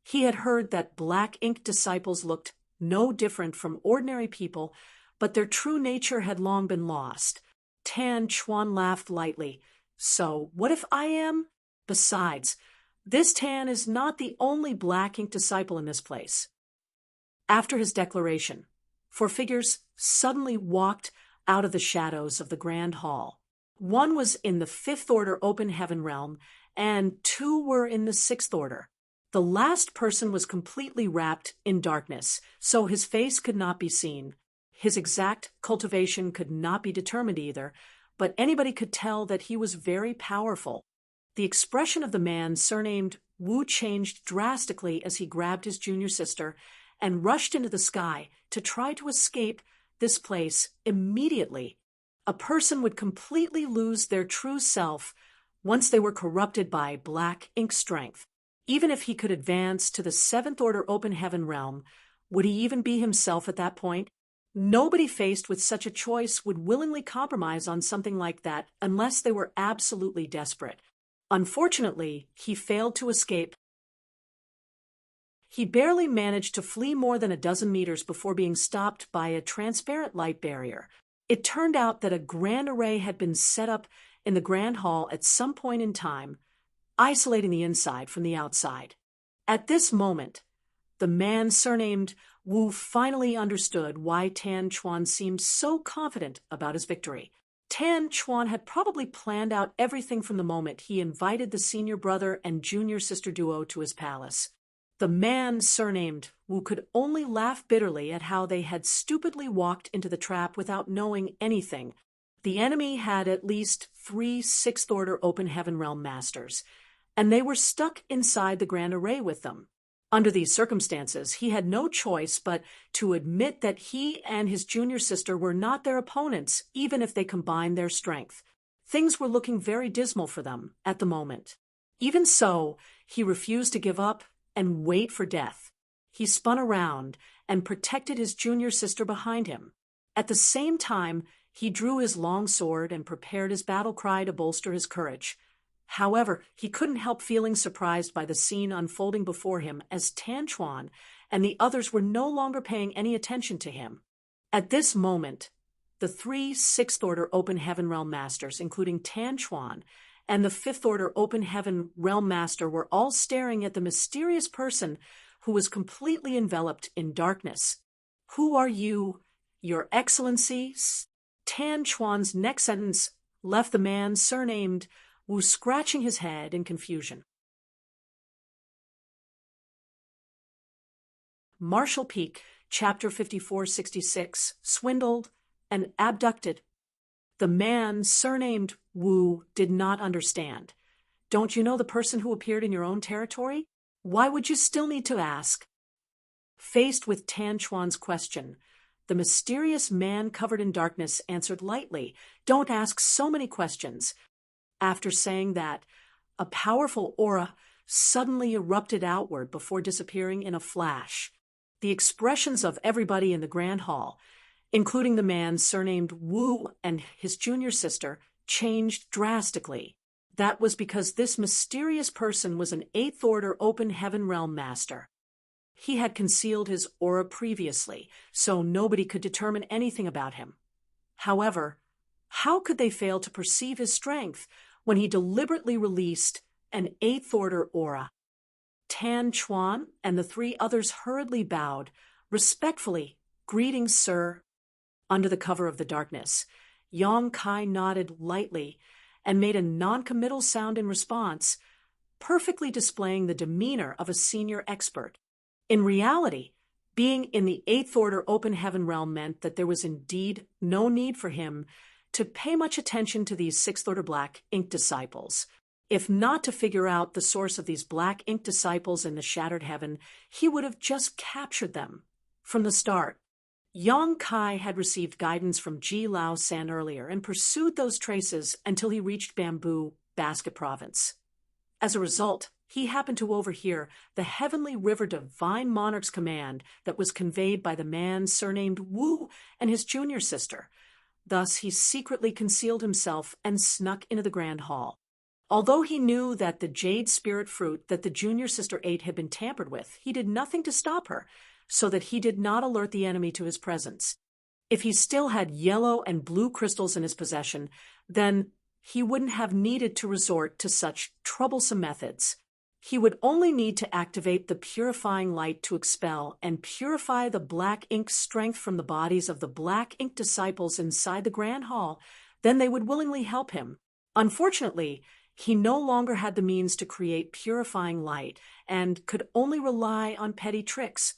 He had heard that Black Ink disciples looked no different from ordinary people, but their true nature had long been lost. Tan Chuan laughed lightly. So, what if I am? Besides, this Tan is not the only Black Ink disciple in this place. After his declaration, 4 figures suddenly walked out of the shadows of the Grand Hall. One was in the 5th Order Open Heaven realm, and 2 were in the 6th Order. The last person was completely wrapped in darkness, so his face could not be seen. His exact cultivation could not be determined either, but anybody could tell that he was very powerful. The expression of the man surnamed Wu changed drastically as he grabbed his junior sister and rushed into the sky to try to escape this place immediately. A person would completely lose their true self once they were corrupted by Black Ink Strength. Even if he could advance to the 7th Order Open Heaven realm, would he even be himself at that point? Nobody faced with such a choice would willingly compromise on something like that unless they were absolutely desperate. Unfortunately, he failed to escape He barely managed to flee more than a dozen meters before being stopped by a transparent light barrier. It turned out that a grand array had been set up in the Grand Hall at some point in time, isolating the inside from the outside. At this moment, the man surnamed Wu finally understood why Tan Chuan seemed so confident about his victory. Tan Chuan had probably planned out everything from the moment he invited the senior brother and junior sister duo to his palace. The man surnamed Wu could only laugh bitterly at how they had stupidly walked into the trap without knowing anything. The enemy had at least 3 sixth-order open heaven realm masters, and they were stuck inside the grand array with them. Under these circumstances, he had no choice but to admit that he and his junior sister were not their opponents, even if they combined their strength. Things were looking very dismal for them at the moment. Even so, he refused to give up and wait for death. He spun around and protected his junior sister behind him. At the same time, he drew his long sword and prepared his battle cry to bolster his courage. However, he couldn't help feeling surprised by the scene unfolding before him as Tan Chuan and the others were no longer paying any attention to him. At this moment, the 3 sixth-order open heaven realm masters, including Tan Chuan, and the 5th-order open heaven realm master were all staring at the mysterious person who was completely enveloped in darkness. "Who are you, Your Excellency?" Tan Chuan's next sentence left the man surnamed Wu scratching his head in confusion. Marshall Peak, Chapter 5466, Swindled and Abducted. The man surnamed Wu did not understand. Don't you know the person who appeared in your own territory? Why would you still need to ask? Faced with Tan Chuan's question, the mysterious man covered in darkness answered lightly, "Don't ask so many questions." After saying that, a powerful aura suddenly erupted outward before disappearing in a flash. The expressions of everybody in the Grand Hall, including the man surnamed Wu and his junior sister, changed drastically. That was because this mysterious person was an 8th-order open heaven realm master. He had concealed his aura previously, so nobody could determine anything about him. However, how could they fail to perceive his strength when he deliberately released an 8th-order aura? Tan Chuan and the 3 others hurriedly bowed, respectfully, "Greetings, sir." Under the cover of the darkness, Yang Kai nodded lightly and made a non-committal sound in response, perfectly displaying the demeanor of a senior expert. In reality, being in the 8th-order open heaven realm meant that there was indeed no need for him to pay much attention to these 6th-order black ink disciples. If not to figure out the source of these black ink disciples in the shattered heaven, he would have just captured them from the start. Yang Kai had received guidance from Ji Lao San earlier and pursued those traces until he reached Bamboo Basket Province. As a result, he happened to overhear the Heavenly River Divine Monarch's command that was conveyed by the man surnamed Wu and his junior sister. Thus, he secretly concealed himself and snuck into the Grand Hall. Although he knew that the jade spirit fruit that the junior sister ate had been tampered with, he did nothing to stop her, so that he did not alert the enemy to his presence. If he still had yellow and blue crystals in his possession, then he wouldn't have needed to resort to such troublesome methods. He would only need to activate the purifying light to expel and purify the black ink strength from the bodies of the black ink disciples inside the Grand Hall. Then they would willingly help him. Unfortunately, he no longer had the means to create purifying light and could only rely on petty tricks.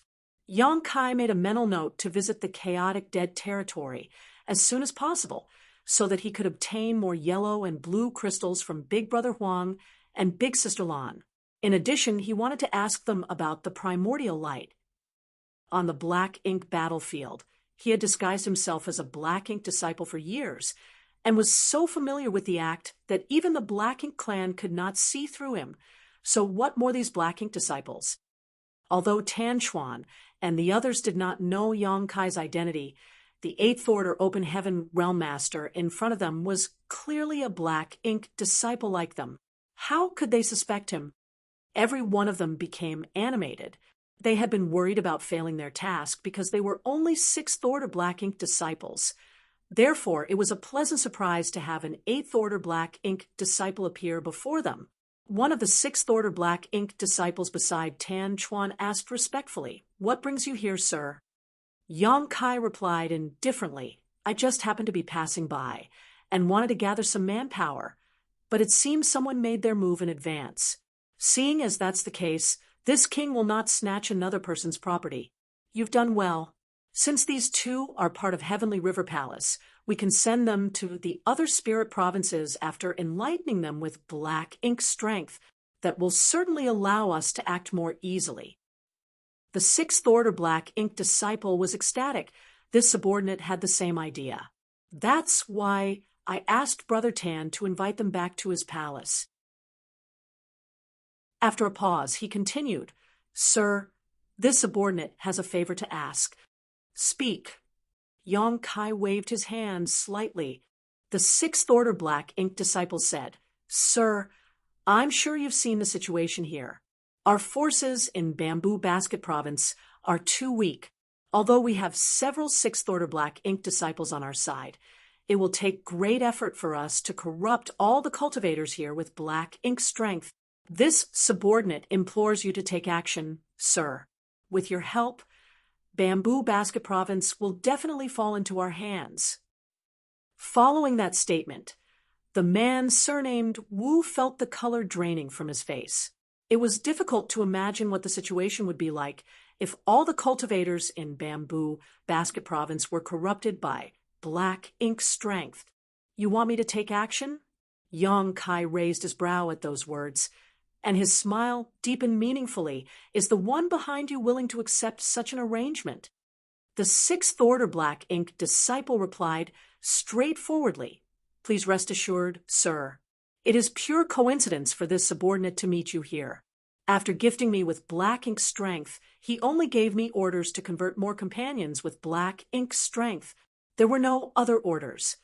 Yang Kai made a mental note to visit the chaotic dead territory as soon as possible so that he could obtain more yellow and blue crystals from Big Brother Huang and Big Sister Lan. In addition, he wanted to ask them about the primordial light. On the black ink battlefield, he had disguised himself as a black ink disciple for years and was so familiar with the act that even the black ink clan could not see through him. So what more these black ink disciples? Although Tan Chuan and the others did not know Yang Kai's identity, the 8th-order open heaven realm master in front of them was clearly a black ink disciple like them. How could they suspect him? Every one of them became animated They had been worried about failing their task because they were only sixth-order black ink disciples. Therefore, it was a pleasant surprise to have an eighth-order black ink disciple appear before them. One of the sixth-order black ink disciples beside Tan Chuan asked respectfully, "What brings you here, sir?" Yang Kai replied indifferently, "I just happened to be passing by and wanted to gather some manpower, but it seems someone made their move in advance. Seeing as that's the case, this king will not snatch another person's property. You've done well. Since these two are part of Heavenly River Palace, we can send them to the other spirit provinces after enlightening them with black ink strength that will certainly allow us to act more easily." The sixth-order black ink disciple was ecstatic. This subordinate had the same idea. "That's why I asked Brother Tan to invite them back to his palace." After a pause, he continued, "Sir, this subordinate has a favor to ask." "Speak." Yang Kai waved his hand slightly. The sixth-order black ink disciple said, "Sir, I'm sure you've seen the situation here. Our forces in Bamboo Basket Province are too weak. Although we have several sixth-order black ink disciples on our side, it will take great effort for us to corrupt all the cultivators here with black ink strength. This subordinate implores you to take action, sir. With your help, Bamboo Basket Province will definitely fall into our hands." Following that statement, the man surnamed Wu felt the color draining from his face. It was difficult to imagine what the situation would be like if all the cultivators in Bamboo Basket Province were corrupted by black ink strength. "You want me to take action?" Yang Kai raised his brow at those words, and his smile deepened meaningfully. "Is the one behind you willing to accept such an arrangement?" The sixth-order black ink disciple replied straightforwardly, "Please rest assured, sir. It is pure coincidence for this subordinate to meet you here. After gifting me with black ink strength, he only gave me orders to convert more companions with black ink strength. There were no other orders."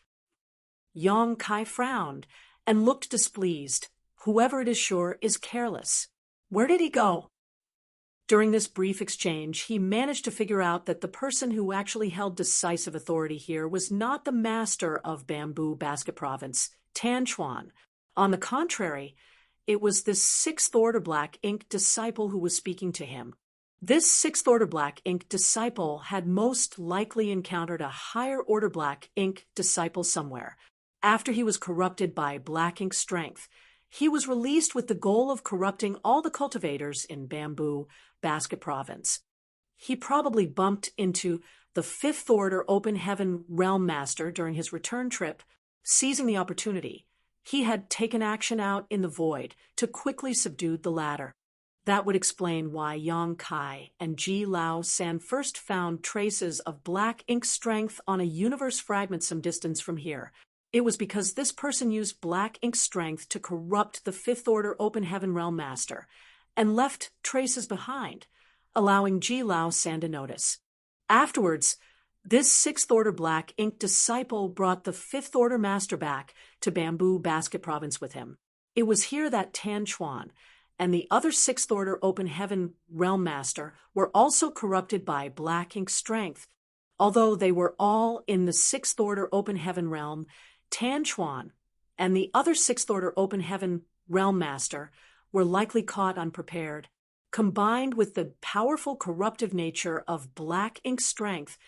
Yang Kai frowned and looked displeased. "Whoever it is sure is careless. Where did he go?" During this brief exchange, he managed to figure out that the person who actually held decisive authority here was not the master of Bamboo Basket Province, Tan Chuan. On the contrary, it was this sixth-order black ink disciple who was speaking to him. This sixth-order black ink disciple had most likely encountered a higher-order black ink disciple somewhere. After he was corrupted by black ink strength, he was released with the goal of corrupting all the cultivators in Bamboo Basket Province. He probably bumped into the fifth-order Open Heaven Realm Master during his return trip. Seizing the opportunity, he had taken action out in the void to quickly subdue the latter. That would explain why Yang Kai and Ji Lao San first found traces of black ink strength on a universe fragment some distance from here. It was because this person used black ink strength to corrupt the fifth-order Open Heaven Realm Master and left traces behind, allowing Ji Lao San to notice. Afterwards, this sixth-order black ink disciple brought the fifth-order master back to Bamboo Basket Province with him. It was here that Tan Chuan and the other sixth-order Open Heaven Realm Master were also corrupted by black ink strength. Although they were all in the sixth-order Open Heaven Realm, Tan Chuan and the other sixth-order Open Heaven Realm Master were likely caught unprepared. Combined with the powerful corruptive nature of black ink strength,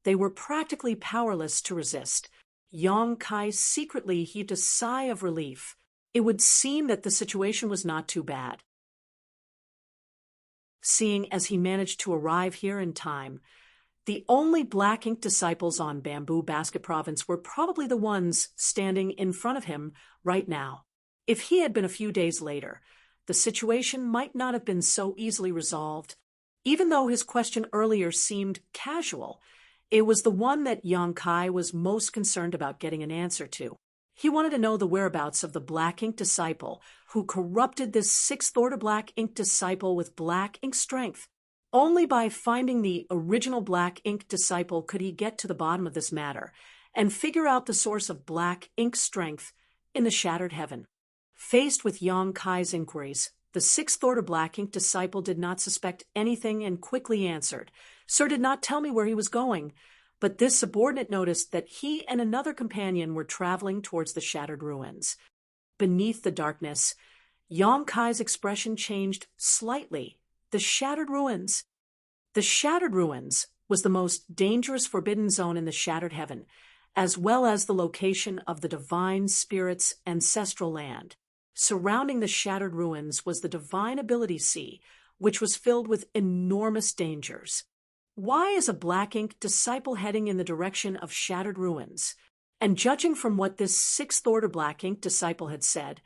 they were practically powerless to resist. Yang Kai secretly heaved a sigh of relief. It would seem that the situation was not too bad. Seeing as he managed to arrive here in time, the only black ink disciples on Bamboo Basket Province were probably the ones standing in front of him right now. If he had been a few days later, the situation might not have been so easily resolved. Even though his question earlier seemed casual, it was the one that Yang Kai was most concerned about getting an answer to. He wanted to know the whereabouts of the black ink disciple who corrupted this sixth-order black ink disciple with black ink strength. Only by finding the original black ink disciple could he get to the bottom of this matter and figure out the source of black ink strength in the shattered heaven. Faced with Yang Kai's inquiries, The sixth order black ink disciple did not suspect anything and quickly answered, "Sir did not tell me where he was going." But this subordinate noticed that he and another companion were traveling towards the shattered ruins. Beneath the darkness, Yang Kai's expression changed slightly. The shattered ruins. The shattered ruins was the most dangerous forbidden zone in the shattered heaven, as well as the location of the divine spirit's ancestral land. Surrounding the shattered ruins was the divine ability sea, which was filled with enormous dangers. Why is a black ink disciple heading in the direction of shattered ruins? And judging from what this sixth order black ink disciple had said,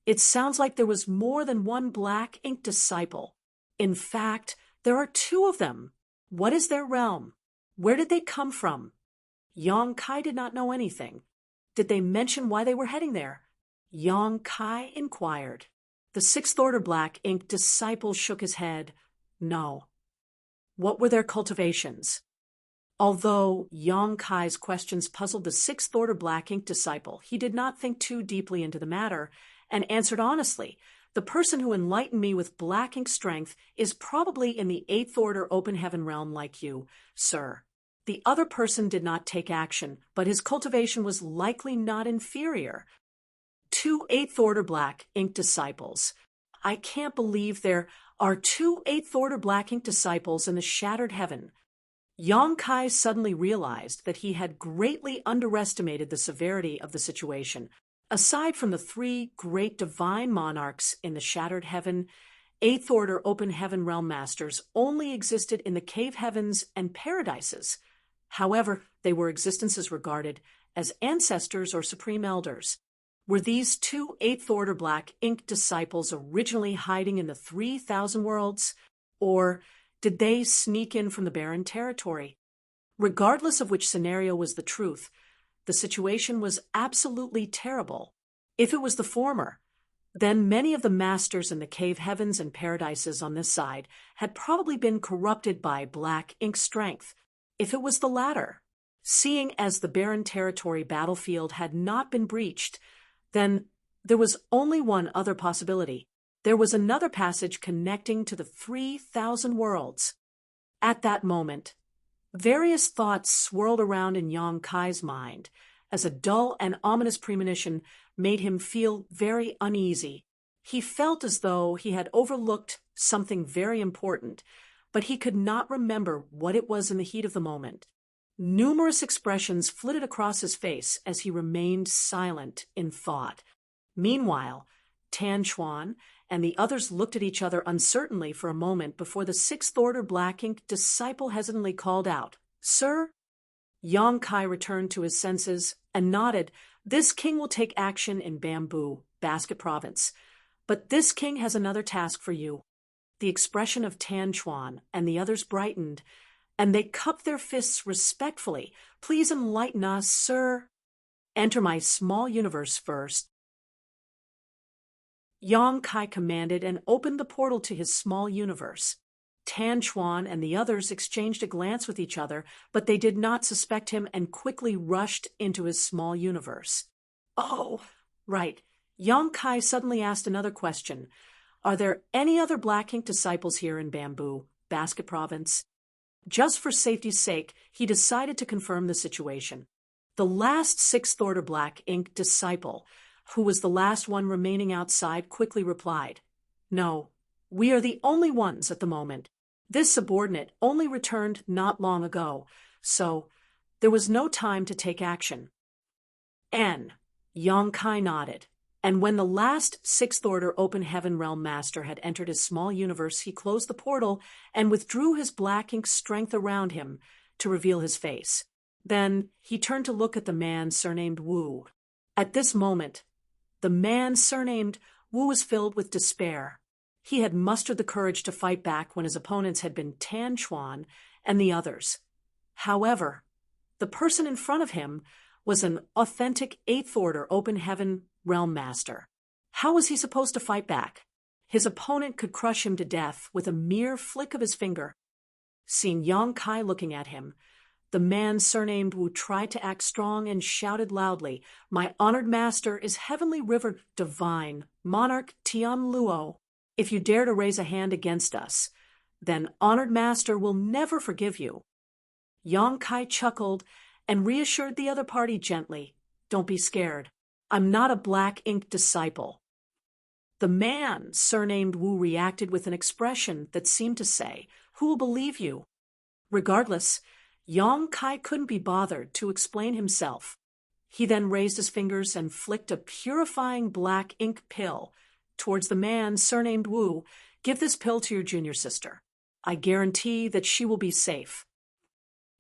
it sounds like there was more than one black ink disciple. In fact, there are two of them. What is their realm? Where did they come from? Yang Kai did not know anything. Did they mention why they were heading there? Yang Kai inquired. The sixth order black ink disciple shook his head. No. What were their cultivations? Although Yang Kai's questions puzzled the sixth order black ink disciple, he did not think too deeply into the matter and answered honestly, "The person who enlightened me with black ink strength is probably in the eighth order open heaven realm like you, sir." The other person did not take action, but his cultivation was likely not inferior. Two eighth order black ink disciples. I can't believe there are two eighth order black ink disciples in the shattered heaven. Yang Kai suddenly realized that he had greatly underestimated the severity of the situation. Aside from the three great divine monarchs in the shattered heaven, eighth order open heaven realm masters only existed in the cave heavens and paradises. However, they were existences regarded as ancestors or supreme elders. Were these two eighth order black ink disciples originally hiding in the 3,000 worlds? Or did they sneak in from the barren territory? Regardless of which scenario was the truth, the situation was absolutely terrible. If it was the former, then many of the masters in the cave heavens and paradises on this side had probably been corrupted by black ink strength. If it was the latter, seeing as the barren territory battlefield had not been breached, then there was only one other possibility. There was another passage connecting to the 3,000 worlds. At that moment, various thoughts swirled around in Yang Kai's mind as a dull and ominous premonition made him feel very uneasy. He felt as though he had overlooked something very important, but he could not remember what it was in the heat of the moment. Numerous expressions flitted across his face as he remained silent in thought. Meanwhile, Tan Chuan and the others looked at each other uncertainly for a moment before the sixth order black ink disciple hesitantly called out, "Sir?" Yang Kai returned to his senses and nodded. "This king will take action in Bamboo, Basket Province. But this king has another task for you." The expression of Tan Chuan and the others brightened, and they cupped their fists respectfully. "Please enlighten us, sir." "Enter my small universe first." Yang Kai commanded and opened the portal to his small universe. Tan Chuan and the others exchanged a glance with each other, but they did not suspect him and quickly rushed into his small universe. "Oh, right." Yang Kai suddenly asked another question. "Are there any other black ink disciples here in Bamboo, Basket Province?" Just for safety's sake, he decided to confirm the situation. The last sixth order black ink disciple, who was the last one remaining outside, quickly replied, "No, we are the only ones at the moment. This subordinate only returned not long ago, so there was no time to take action." Yang Kai nodded, and when the last sixth order open heaven realm master had entered his small universe, he closed the portal and withdrew his black ink strength around him to reveal his face. Then he turned to look at the man surnamed Wu. At this moment, the man surnamed Wu was filled with despair. He had mustered the courage to fight back when his opponents had been Tan Chuan and the others. However, the person in front of him was an authentic eighth order open heaven realm master. How was he supposed to fight back? His opponent could crush him to death with a mere flick of his finger. Seeing Yang Kai looking at him, the man surnamed Wu tried to act strong and shouted loudly, "My honored master is Heavenly River Divine, Monarch Tian Luo." If you dare to raise a hand against us, then Honored Master will never forgive you." Yang Kai chuckled and reassured the other party gently, "Don't be scared. I'm not a black ink disciple." The man, surnamed Wu, reacted with an expression that seemed to say, "Who will believe you?" Regardless, Yang Kai couldn't be bothered to explain himself. He then raised his fingers and flicked a purifying black ink pill towards the man, surnamed Wu. "Give this pill to your junior sister. I guarantee that she will be safe."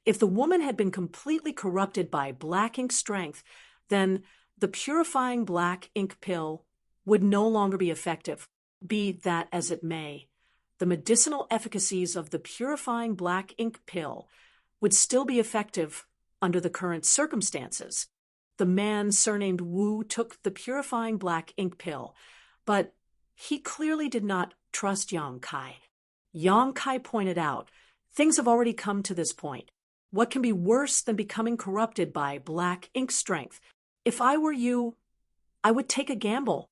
If the woman had been completely corrupted by black ink strength, then the purifying black ink pill would no longer be effective. Be that as it may, the medicinal efficacies of the purifying black ink pill would still be effective under the current circumstances. The man, surnamed Wu, took the purifying black ink pill, but he clearly did not trust Yang Kai. Yang Kai pointed out, "Things have already come to this point. What can be worse than becoming corrupted by black ink strength? If I were you, I would take a gamble."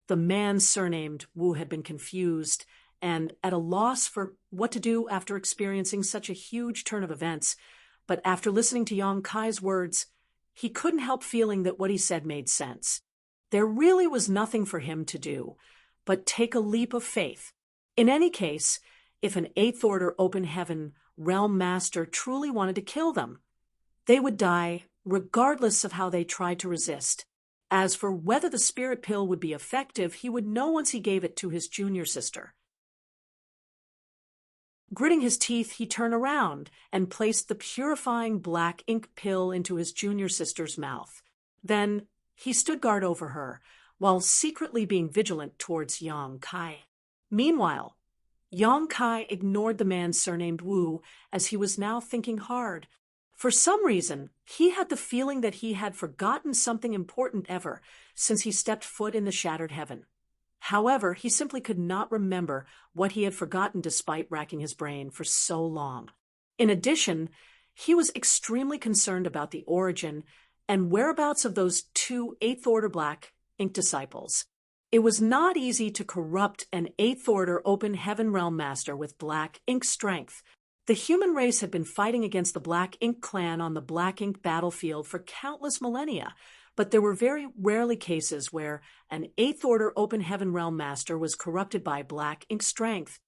The man, surnamed Wu, had been confused and at a loss for what to do after experiencing such a huge turn of events, but after listening to Yang Kai's words, he couldn't help feeling that what he said made sense. There really was nothing for him to do but take a leap of faith. In any case, if an Eighth Order Open Heaven Realm Master truly wanted to kill them, they would die regardless of how they tried to resist. As for whether the spirit pill would be effective, he would know once he gave it to his junior sister. Gritting his teeth, he turned around and placed the purifying black ink pill into his junior sister's mouth. Then he stood guard over her, while secretly being vigilant towards Yang Kai. Meanwhile, Yang Kai ignored the man surnamed Wu, as he was now thinking hard. For some reason, he had the feeling that he had forgotten something important ever since he stepped foot in the shattered heaven. However, he simply could not remember what he had forgotten despite racking his brain for so long. In addition, he was extremely concerned about the origin and whereabouts of those two Eighth Order black ink disciples. It was not easy to corrupt an Eighth Order Open Heaven Realm Master with black ink strength. The human race had been fighting against the Black Ink clan on the Black Ink battlefield for countless millennia, but there were very rarely cases where an Eighth Order Open Heaven Realm Master was corrupted by black ink strength.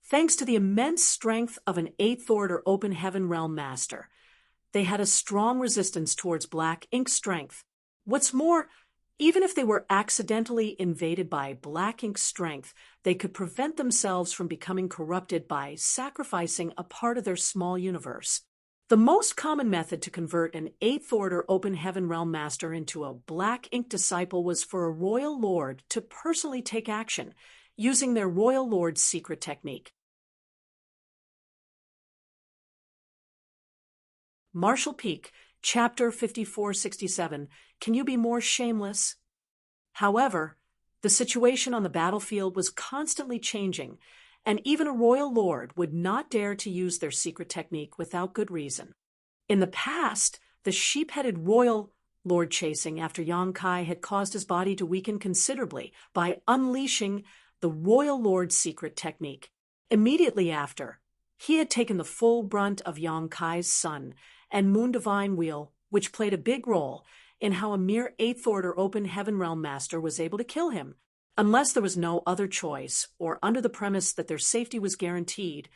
Thanks to the immense strength of an Eighth Order Open Heaven Realm Master, they had a strong resistance towards black ink strength. What's more, even if they were accidentally invaded by black ink strength, they could prevent themselves from becoming corrupted by sacrificing a part of their small universe. The most common method to convert an Eighth Order Open Heaven Realm Master into a black ink disciple was for a royal lord to personally take action, using their royal lord's secret technique. Marshall Peak, Chapter 5467. Can you be more shameless? However, the situation on the battlefield was constantly changing, and even a royal lord would not dare to use their secret technique without good reason. In the past, the sheep-headed royal lord chasing after Yang Kai had caused his body to weaken considerably by unleashing the royal lord's secret technique. Immediately after, he had taken the full brunt of Yang Kai's sun and Moon Divine Wheel, which played a big role in how a mere Eighth Order Open Heaven Realm Master was able to kill him. Unless there was no other choice, or under the premise that their safety was guaranteed,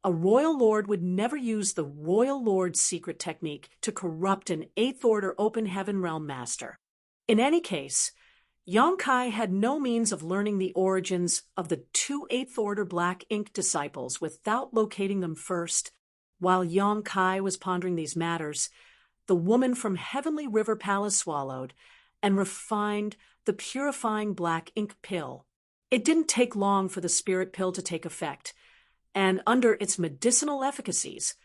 a royal lord would never use the royal lord's secret technique to corrupt an Eighth Order Open Heaven Realm Master. In any case, Yang Kai had no means of learning the origins of the two Eighth Order Black Ink disciples without locating them first. While Yang Kai was pondering these matters, the woman from Heavenly River Palace swallowed and refined the purifying black ink pill. It didn't take long for the spirit pill to take effect, and under its medicinal efficacies,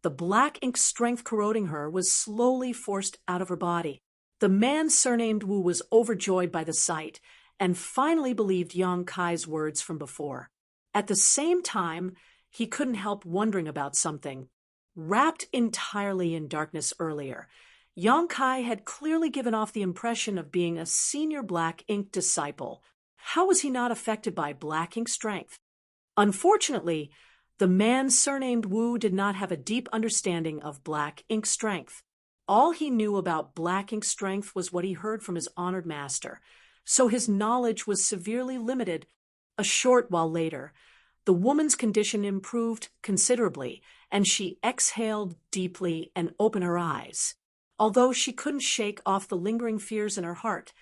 the black ink strength corroding her was slowly forced out of her body. The man surnamed Wu was overjoyed by the sight and finally believed Yang Kai's words from before. At the same time, he couldn't help wondering about something. Wrapped entirely in darkness earlier, Yang Kai had clearly given off the impression of being a senior black ink disciple. How was he not affected by black ink strength? Unfortunately, the man surnamed Wu did not have a deep understanding of black ink strength. All he knew about black ink strength was what he heard from his honored master, so his knowledge was severely limited. A short while later, the woman's condition improved considerably, and she exhaled deeply and opened her eyes. Although she couldn't shake off the lingering fears in her heart,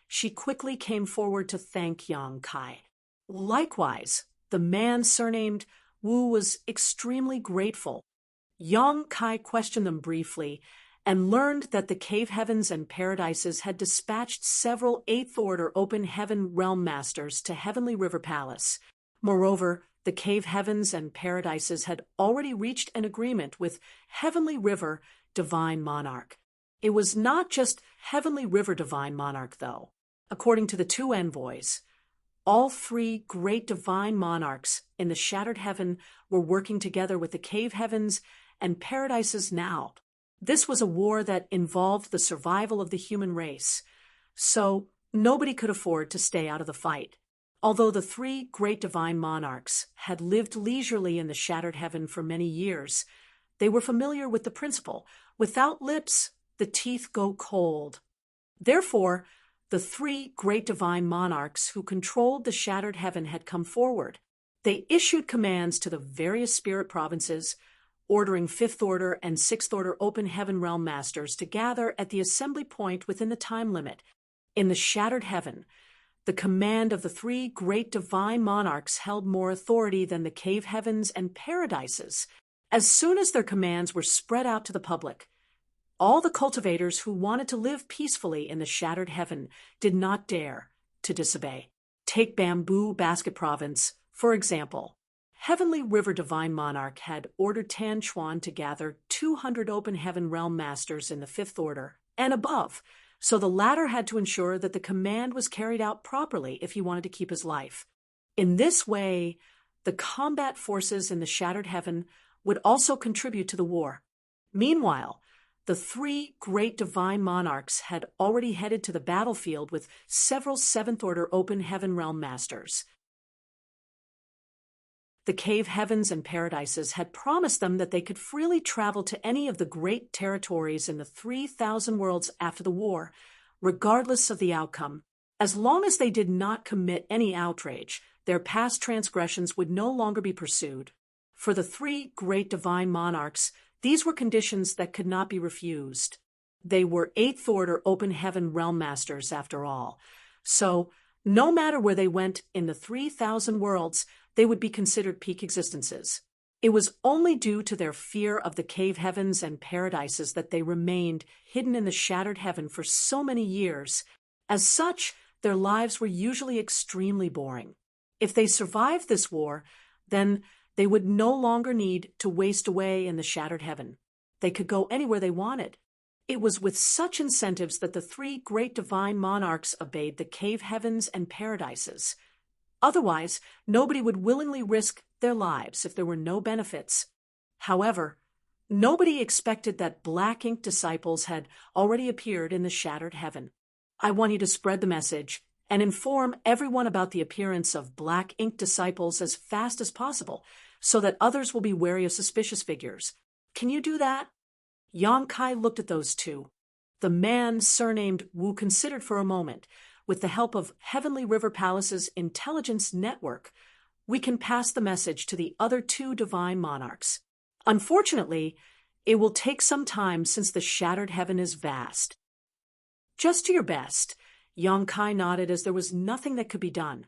she quickly came forward to thank Yang Kai. Likewise, the man surnamed Wu was extremely grateful. Yang Kai questioned them briefly and learned that the cave heavens and paradises had dispatched several eighth-order open heaven realm masters to Heavenly River Palace. Moreover, the cave heavens and paradises had already reached an agreement with Heavenly River Divine Monarch. It was not just Heavenly River Divine Monarch, though. According to the two envoys, all three great divine monarchs in the shattered heaven were working together with the cave heavens and paradises now. This was a war that involved the survival of the human race, so nobody could afford to stay out of the fight. Although the three great divine monarchs had lived leisurely in the shattered heaven for many years, they were familiar with the principle: without lips, the teeth go cold. Therefore, the three great divine monarchs who controlled the shattered heaven had come forward. They issued commands to the various spirit provinces, ordering fifth order and sixth order open heaven realm masters to gather at the assembly point within the time limit. In the shattered heaven, the command of the three great divine monarchs held more authority than the cave heavens and paradises. As soon as their commands were spread out to the public, all the cultivators who wanted to live peacefully in the shattered heaven did not dare to disobey. Take Bamboo Basket Province, for example. Heavenly River Divine Monarch had ordered Tan Chuan to gather 200 open heaven realm masters in the fifth order and above, so the latter had to ensure that the command was carried out properly if he wanted to keep his life. In this way, the combat forces in the shattered heaven would also contribute to the war. Meanwhile, the three great divine monarchs had already headed to the battlefield with several seventh-order open heaven realm masters. The cave heavens and paradises had promised them that they could freely travel to any of the great territories in the 3,000 worlds after the war, regardless of the outcome. As long as they did not commit any outrage, their past transgressions would no longer be pursued. For the three great divine monarchs, these were conditions that could not be refused. They were eighth-order open heaven realm masters, after all. So, no matter where they went in the 3,000 worlds, they would be considered peak existences. It was only due to their fear of the cave heavens and paradises that they remained hidden in the shattered heaven for so many years. As such, their lives were usually extremely boring. If they survived this war, then they would no longer need to waste away in the shattered heaven. They could go anywhere they wanted. It was with such incentives that the three great divine monarchs obeyed the cave heavens and paradises. Otherwise, nobody would willingly risk their lives if there were no benefits. However, nobody expected that black ink disciples had already appeared in the shattered heaven. I want you to spread the message and inform everyone about the appearance of black ink disciples as fast as possible, so that others will be wary of suspicious figures. Can you do that? Yang Kai looked at those two. The man surnamed Wu considered for a moment. With the help of Heavenly River Palace's intelligence network, we can pass the message to the other two divine monarchs. Unfortunately, it will take some time since the shattered heaven is vast. Just do your best. Yang Kai nodded as there was nothing that could be done.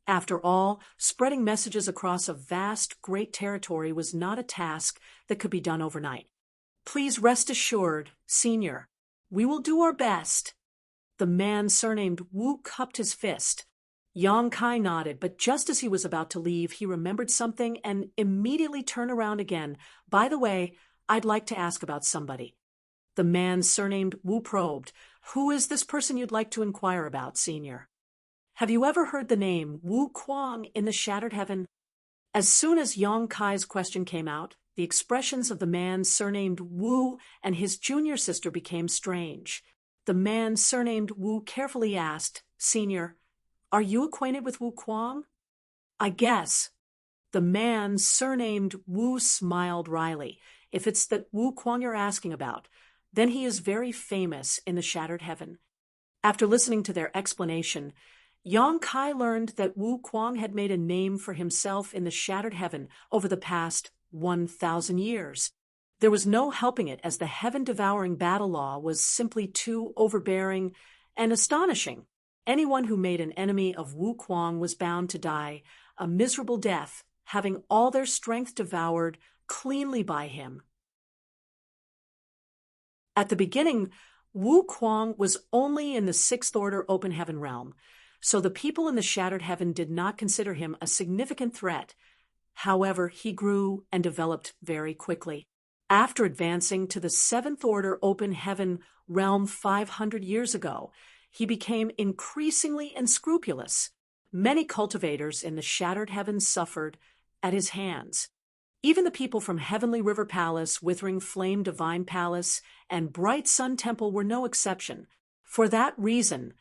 After all, spreading messages across a vast, great territory was not a task that could be done overnight. Please rest assured, Senior, we will do our best. The man surnamed Wu cupped his fist. Yang Kai nodded, but just as he was about to leave, he remembered something and immediately turned around again. By the way, I'd like to ask about somebody. The man surnamed Wu probed. Who is this person you'd like to inquire about, Senior? Have you ever heard the name Wu Kuang in the shattered heaven? As soon as Yang Kai's question came out, the expressions of the man surnamed Wu and his junior sister became strange. The man surnamed Wu carefully asked, Senior, Are you acquainted with Wu Kuang? I guess. The man surnamed Wu smiled wryly. If it's that Wu Kuang you're asking about, then he is very famous in the Shattered Heaven. After listening to their explanation, Yang Kai learned that Wu Kuang had made a name for himself in the Shattered Heaven over the past 1,000 years. There was no helping it, as the heaven-devouring battle law was simply too overbearing and astonishing. Anyone who made an enemy of Wu Kuang was bound to die a miserable death, having all their strength devoured cleanly by him. At the beginning, Wu Kuang was only in the Sixth Order Open Heaven realm, so the people in the Shattered Heaven did not consider him a significant threat. However, he grew and developed very quickly. After advancing to the Seventh Order Open Heaven realm 500 years ago, he became increasingly unscrupulous. Many cultivators in the Shattered Heaven suffered at his hands. Even the people from Heavenly River Palace, Withering Flame Divine Palace, and Bright Sun Temple were no exception. For that reason,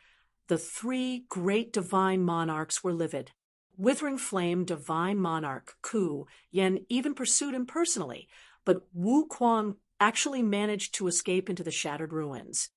the three great divine monarchs were livid. Withering Flame Divine Monarch Ku Yen even pursued him personally, but Wu Kuang actually managed to escape into the Shattered Ruins.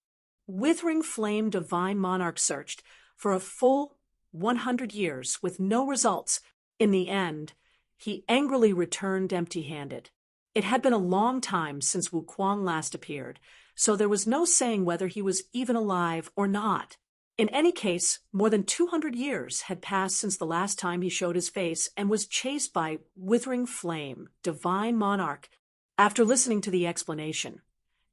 Withering Flame Divine Monarch searched for a full 100 years with no results. In the end, he angrily returned empty-handed. It had been a long time since Wu Kuang last appeared, so there was no saying whether he was even alive or not. In any case, more than 200 years had passed since the last time he showed his face and was chased by Withering Flame, Divine Monarch. After listening to the explanation,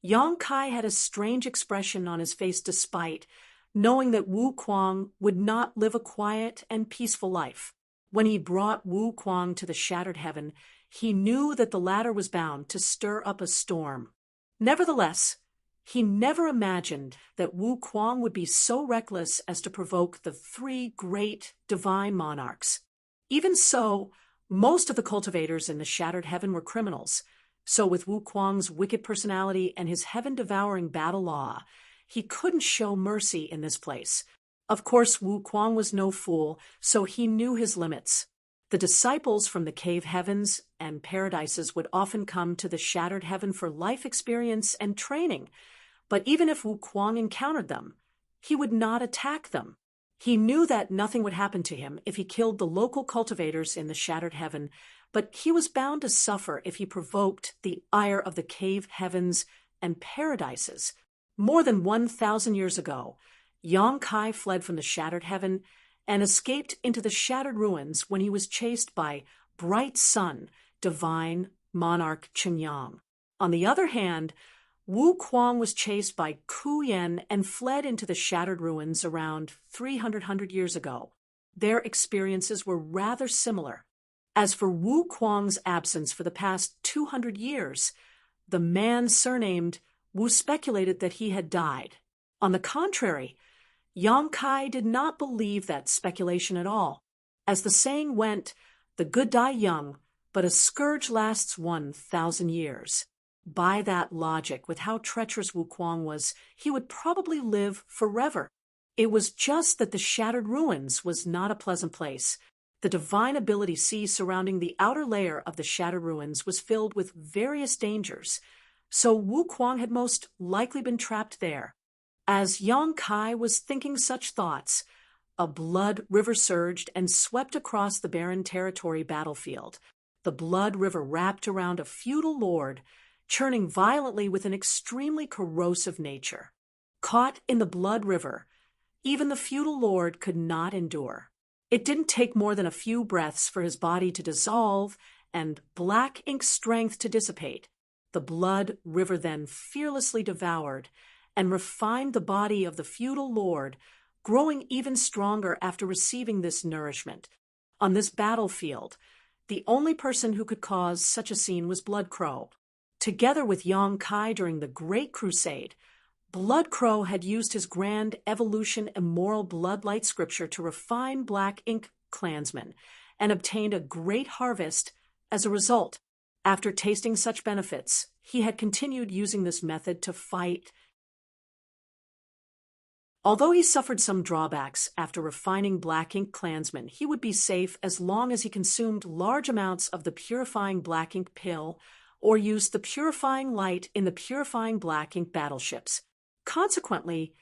Yang Kai had a strange expression on his face despite knowing that Wu Kuang would not live a quiet and peaceful life. When he brought Wu Kuang to the Shattered Heaven, he knew that the latter was bound to stir up a storm. Nevertheless, he never imagined that Wu Kuang would be so reckless as to provoke the three great divine monarchs. Even so, most of the cultivators in the Shattered Heaven were criminals. So with Wu Kuang's wicked personality and his heaven-devouring battle law, he couldn't show mercy in this place. Of course, Wu Kuang was no fool, so he knew his limits. The disciples from the cave heavens and paradises would often come to the Shattered Heaven for life experience and training, but even if Wu Kuang encountered them, he would not attack them. He knew that nothing would happen to him if he killed the local cultivators in the Shattered Heaven, but he was bound to suffer if he provoked the ire of the cave heavens and paradises. More than 1,000 years ago, Yang Kai fled from the Shattered Heaven and escaped into the Shattered Ruins when he was chased by Bright Sun, Divine Monarch Qinyang. On the other hand, Wu Kuang was chased by Ku Yen and fled into the Shattered Ruins around 300 years ago. Their experiences were rather similar. As for Wu Kuang's absence for the past 200 years, the man surnamed Wu speculated that he had died. On the contrary, Yang Kai did not believe that speculation at all. As the saying went, the good die young, but a scourge lasts 1,000 years. By that logic, with how treacherous Wu Kuang was, he would probably live forever. It was just that the Shattered Ruins was not a pleasant place. The divine ability sea surrounding the outer layer of the Shattered Ruins was filled with various dangers, so Wu Kuang had most likely been trapped there. As Yang Kai was thinking such thoughts, a blood river surged and swept across the barren territory battlefield. The blood river wrapped around a feudal lord, churning violently with an extremely corrosive nature. Caught in the blood river, even the feudal lord could not endure. It didn't take more than a few breaths for his body to dissolve and black ink strength to dissipate. The blood river then fearlessly devoured and refined the body of the feudal lord, growing even stronger after receiving this nourishment. On this battlefield, the only person who could cause such a scene was Blood Crow. Together with Yang Kai during the Great Crusade, Blood Crow had used his grand evolution immoral bloodlight scripture to refine black ink clansmen and obtained a great harvest as a result. After tasting such benefits, he had continued using this method to fight. Although he suffered some drawbacks after refining Black Ink Klansmen, he would be safe as long as he consumed large amounts of the purifying Black Ink pill or used the purifying light in the purifying Black Ink battleships. Consequently,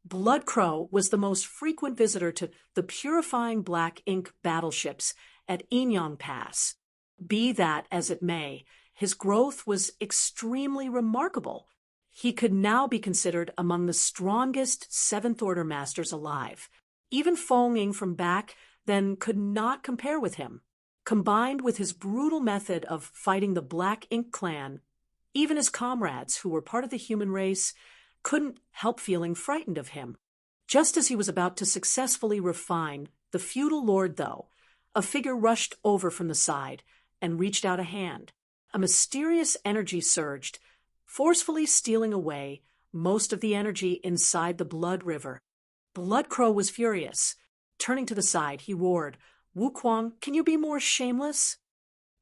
Blood Crow was the most frequent visitor to the purifying Black Ink battleships at Enyang Pass. Be that as it may, his growth was extremely remarkable. He could now be considered among the strongest Seventh Order Masters alive. Even Feng Ying from back then could not compare with him. Combined with his brutal method of fighting the Black Ink Clan, even his comrades, who were part of the human race, couldn't help feeling frightened of him. Just as he was about to successfully refine the feudal lord, though, a figure rushed over from the side and reached out a hand. A mysterious energy surged, forcefully stealing away most of the energy inside the Blood River. Blood Crow was furious. Turning to the side, he roared, "Wu Kuang, can you be more shameless?"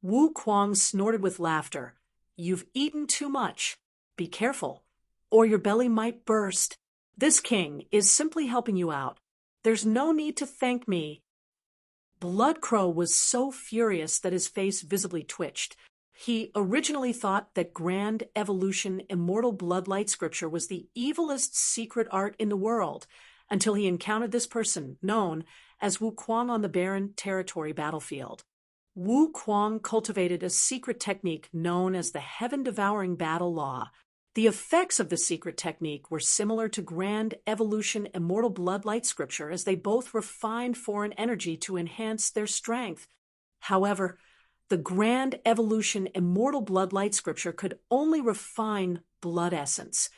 Wu Kuang snorted with laughter. "You've eaten too much. Be careful, or your belly might burst. This king is simply helping you out. There's no need to thank me." Blood Crow was so furious that his face visibly twitched. He originally thought that Grand Evolution Immortal Bloodlight Scripture was the evilest secret art in the world, until he encountered this person, known as Wu Kuang on the barren territory battlefield. Wu Kuang cultivated a secret technique known as the Heaven-Devouring Battle Law. The effects of the secret technique were similar to Grand Evolution Immortal Bloodlight Scripture, as they both refined foreign energy to enhance their strength. However, the Grand Evolution Immortal Bloodlight Scripture could only refine blood essence,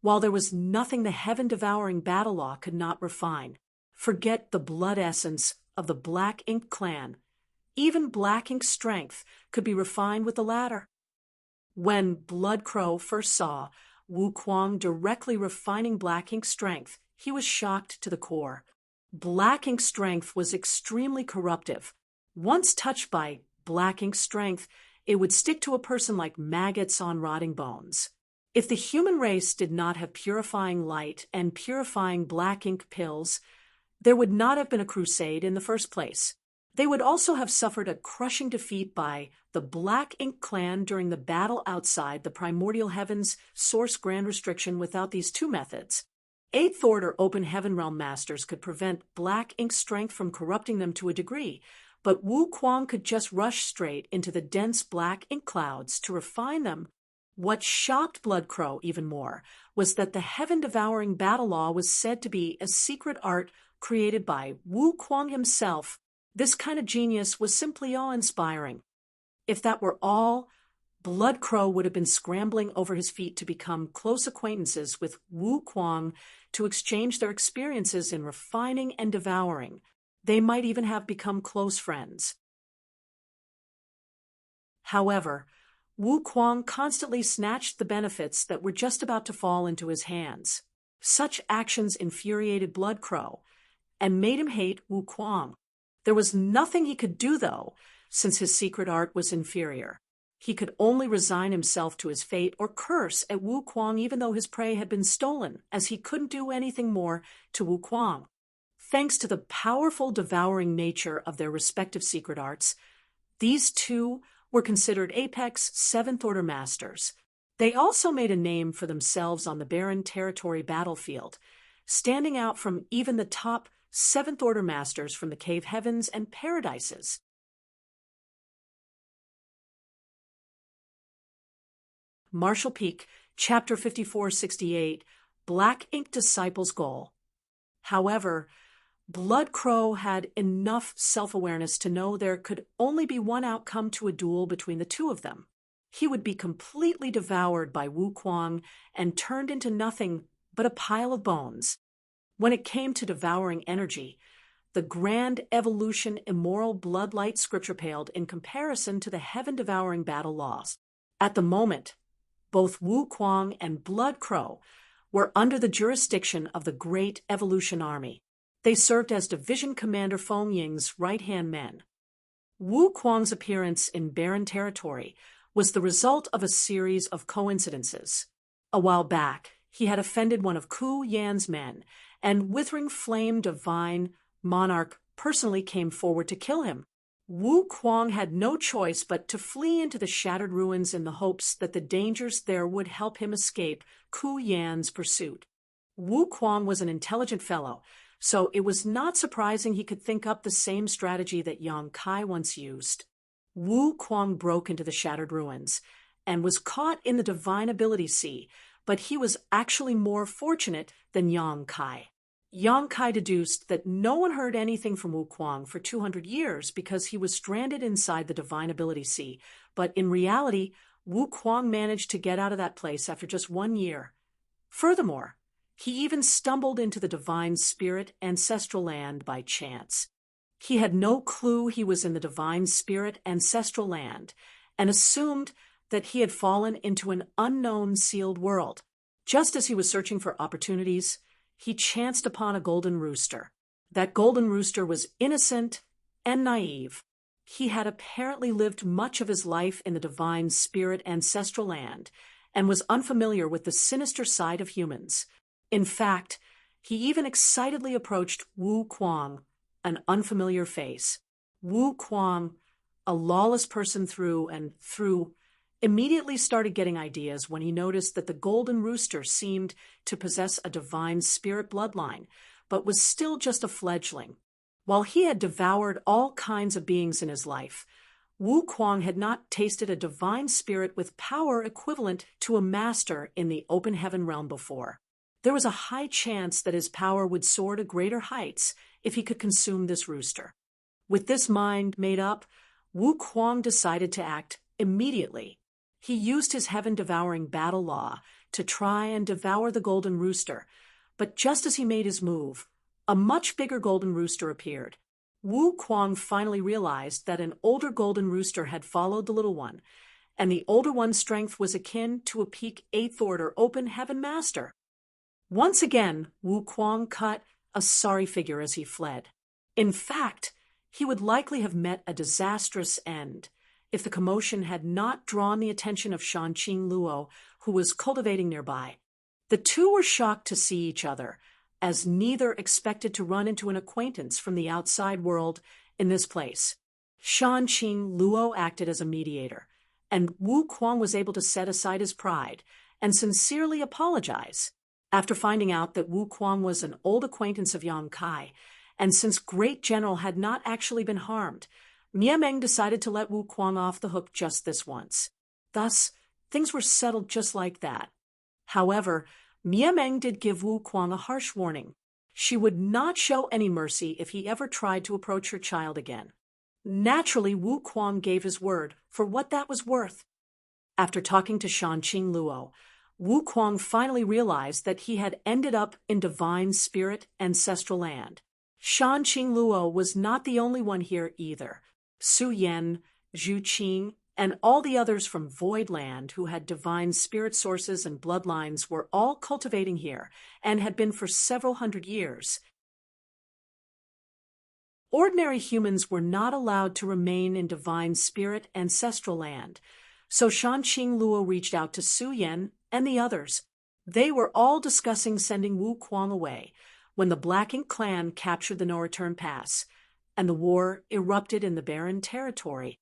while there was nothing the Heaven-Devouring Battle Law could not refine. Forget the blood essence of the Black Ink Clan. Even Black Ink strength could be refined with the latter. When Blood Crow first saw Wu Kuang directly refining Black Ink strength, he was shocked to the core. Black Ink strength was extremely corruptive. Once touched by Black Ink strength, it would stick to a person like maggots on rotting bones. If the human race did not have purifying light and purifying Black Ink pills, there would not have been a crusade in the first place. They would also have suffered a crushing defeat by the Black Ink Clan during the battle outside the Primordial Heavens Source Grand Restriction. Without these two methods, Eighth Order Open Heaven Realm Masters could prevent Black Ink strength from corrupting them to a degree, but Wu Kuang could just rush straight into the dense Black Ink clouds to refine them. What shocked Blood Crow even more was that the Heaven-Devouring Battle Law was said to be a secret art created by Wu Kuang himself. This kind of genius was simply awe-inspiring. If that were all, Blood Crow would have been scrambling over his feet to become close acquaintances with Wu Kuang to exchange their experiences in refining and devouring. They might even have become close friends. However, Wu Kuang constantly snatched the benefits that were just about to fall into his hands. Such actions infuriated Blood Crow and made him hate Wu Kuang. There was nothing he could do, though, since his secret art was inferior. He could only resign himself to his fate or curse at Wu Kuang even though his prey had been stolen, as he couldn't do anything more to Wu Kuang. Thanks to the powerful devouring nature of their respective secret arts, these two were considered apex Seventh Order Masters. They also made a name for themselves on the barren territory battlefield, standing out from even the top Seventh Order Masters from the Cave Heavens and Paradises. Marshall Peak, Chapter 5468, Black Ink Disciples' Goal. However, Blood Crow had enough self-awareness to know there could only be one outcome to a duel between the two of them. He would be completely devoured by Wu Kuang and turned into nothing but a pile of bones. When it came to devouring energy, the Grand Evolution Immoral Bloodlight Scripture paled in comparison to the Heaven-Devouring Battle Laws. At the moment, both Wu Kuang and Blood Crow were under the jurisdiction of the Great Evolution Army. They served as Division Commander Feng Ying's right-hand men. Wu Kuang's appearance in barren territory was the result of a series of coincidences. A while back, He had offended one of Ku Yan's men, and withering flame divine monarch personally came forward to kill him. Wu Kuang had no choice but to flee into the shattered ruins in the hopes that the dangers there would help him escape Ku Yan's pursuit. Wu Kuang was an intelligent fellow, so it was not surprising he could think up the same strategy that Yang Kai once used. Wu Kuang broke into the shattered ruins and was caught in the divine ability sea, but he was actually more fortunate than Yang Kai. Yang Kai deduced that no one heard anything from Wu Kuang for 200 years because he was stranded inside the divine ability sea, but in reality, Wu Kuang managed to get out of that place after just 1 year. Furthermore, he even stumbled into the divine spirit ancestral land by chance. He had no clue he was in the divine spirit ancestral land and assumed that he had fallen into an unknown sealed world. Just as he was searching for opportunities, he chanced upon a golden rooster. That golden rooster was innocent and naive. He had apparently lived much of his life in the divine spirit ancestral land and was unfamiliar with the sinister side of humans. In fact, he even excitedly approached Wu Kuang, an unfamiliar face. Wu Kuang, a lawless person through and through, immediately started getting ideas when he noticed that the golden rooster seemed to possess a divine spirit bloodline, but was still just a fledgling. While he had devoured all kinds of beings in his life, Wu Kuang had not tasted a divine spirit with power equivalent to a master in the open heaven realm before. There was a high chance that his power would soar to greater heights if he could consume this rooster. With this mind made up, Wu Kuang decided to act immediately. He used his heaven-devouring battle law to try and devour the golden rooster, but just as he made his move, a much bigger golden rooster appeared. Wu Kuang finally realized that an older golden rooster had followed the little one, and the older one's strength was akin to a peak 8th Order open heaven master. Once again, Wu Kuang cut a sorry figure as he fled. In fact, he would likely have met a disastrous end if the commotion had not drawn the attention of Shanqing Luo, who was cultivating nearby. The two were shocked to see each other, as neither expected to run into an acquaintance from the outside world in this place. Shanqing Luo acted as a mediator, and Wu Kuang was able to set aside his pride and sincerely apologize. After finding out that Wu Kuang was an old acquaintance of Yang Kai, and since Great General had not actually been harmed, Mia Meng decided to let Wu Kuang off the hook just this once. Thus, things were settled just like that. However, Mia Meng did give Wu Kuang a harsh warning. She would not show any mercy if he ever tried to approach her child again. Naturally, Wu Kuang gave his word for what that was worth. After talking to Shanqing Luo, Wu Kuang finally realized that he had ended up in divine spirit ancestral land. Shanqing Luo was not the only one here either. Su Yan, Zhu Qing, and all the others from Void Land who had divine spirit sources and bloodlines were all cultivating here and had been for several hundred years. Ordinary humans were not allowed to remain in divine spirit ancestral land, so Shanqing Luo reached out to Su Yan and the others. They were all discussing sending Wu Kuang away when the Black Ink clan captured the No-Return Pass, and the war erupted in the barren territory.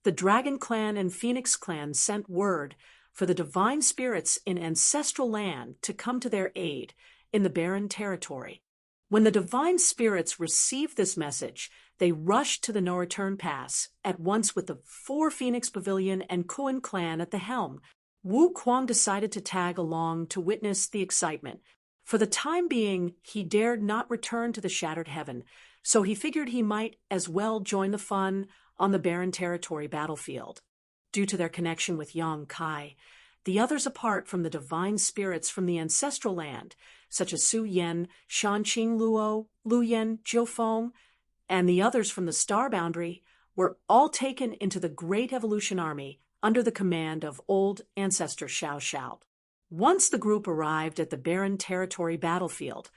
The Dragon Clan and Phoenix Clan sent word for the divine spirits in ancestral land to come to their aid in the barren territory. When the divine spirits received this message, they rushed to the No-Return Pass, at once with the 4 Phoenix Pavilion and Kuan clan at the helm. Wu Kuang decided to tag along to witness the excitement. For the time being, he dared not return to the shattered heaven, so he figured he might as well join the fun on the barren territory battlefield. Due to their connection with Yang Kai, the others apart from the divine spirits from the ancestral land, such as Su Yan, Shanqing Luo, Lu Yan, Jiu Feng, and the others from the star boundary, were all taken into the Great Evolution Army under the command of old ancestor Xiao Xiao. Once the group arrived at the barren territory battlefield,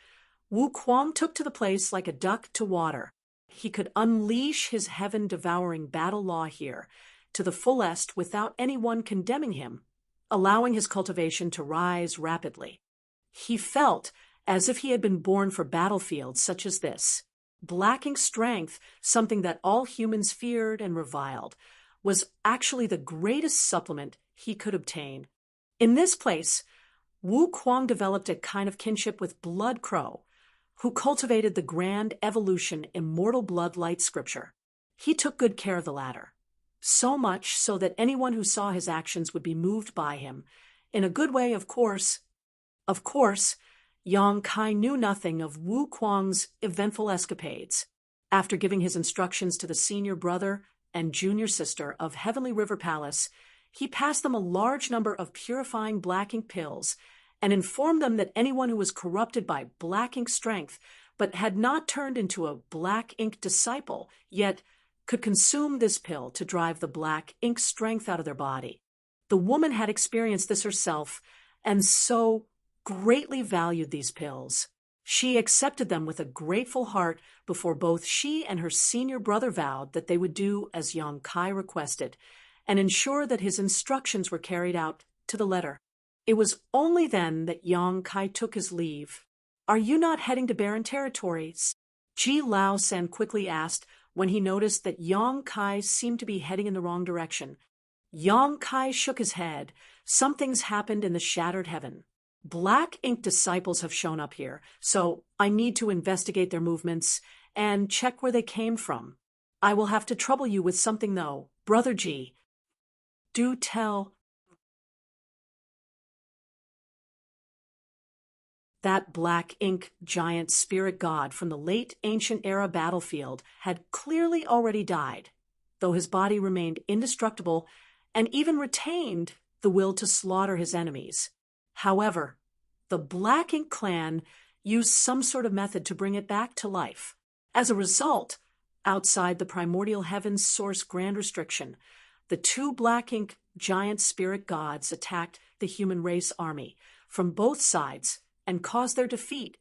Wu Kuang took to the place like a duck to water. He could unleash his heaven-devouring battle law here to the fullest without anyone condemning him, allowing his cultivation to rise rapidly. He felt as if he had been born for battlefields such as this. Black ink strength, something that all humans feared and reviled, was actually the greatest supplement he could obtain. In this place, Wu Kuang developed a kind of kinship with Blood Crow, who cultivated the grand evolution immortal blood light scripture. He took good care of the latter, so much so that anyone who saw his actions would be moved by him. In a good way, of course. Of course, Yang Kai knew nothing of Wu Kuang's eventful escapades. After giving his instructions to the senior brother and junior sister of Heavenly River Palace, he passed them a large number of purifying black ink pills and informed them that anyone who was corrupted by black ink strength but had not turned into a black ink disciple yet could consume this pill to drive the black ink strength out of their body. The woman had experienced this herself and so greatly valued these pills. She accepted them with a grateful heart before both she and her senior brother vowed that they would do as Yang Kai requested and ensure that his instructions were carried out to the letter. It was only then that Yang Kai took his leave. "Are you not heading to barren territories?" Ji Lao San quickly asked when he noticed that Yang Kai seemed to be heading in the wrong direction. Yang Kai shook his head. "Something's happened in the shattered heaven. Black ink disciples have shown up here, so I need to investigate their movements and check where they came from. I will have to trouble you with something, though, Brother Ji. Do tell." That black ink giant spirit god from the late ancient era battlefield had clearly already died, though his body remained indestructible and even retained the will to slaughter his enemies. However, the Black Ink clan used some sort of method to bring it back to life. As a result, outside the primordial heavens source grand restriction, the two Black Ink giant spirit gods attacked the human race army from both sides and caused their defeat.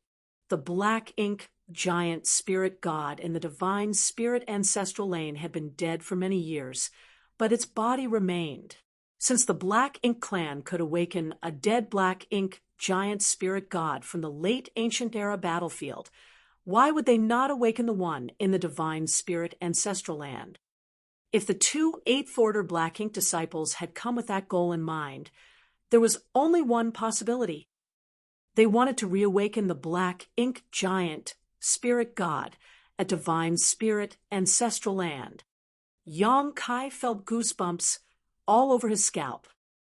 The Black Ink giant spirit god in the divine spirit ancestral lane had been dead for many years, but its body remained. Since the Black Ink clan could awaken a dead Black Ink giant spirit god from the late ancient era battlefield, why would they not awaken the one in the divine spirit ancestral land? If the two 8th Order Black Ink disciples had come with that goal in mind, there was only one possibility. They wanted to reawaken the Black Ink giant spirit god at divine spirit ancestral land. Yang Kai felt goosebumps all over his scalp.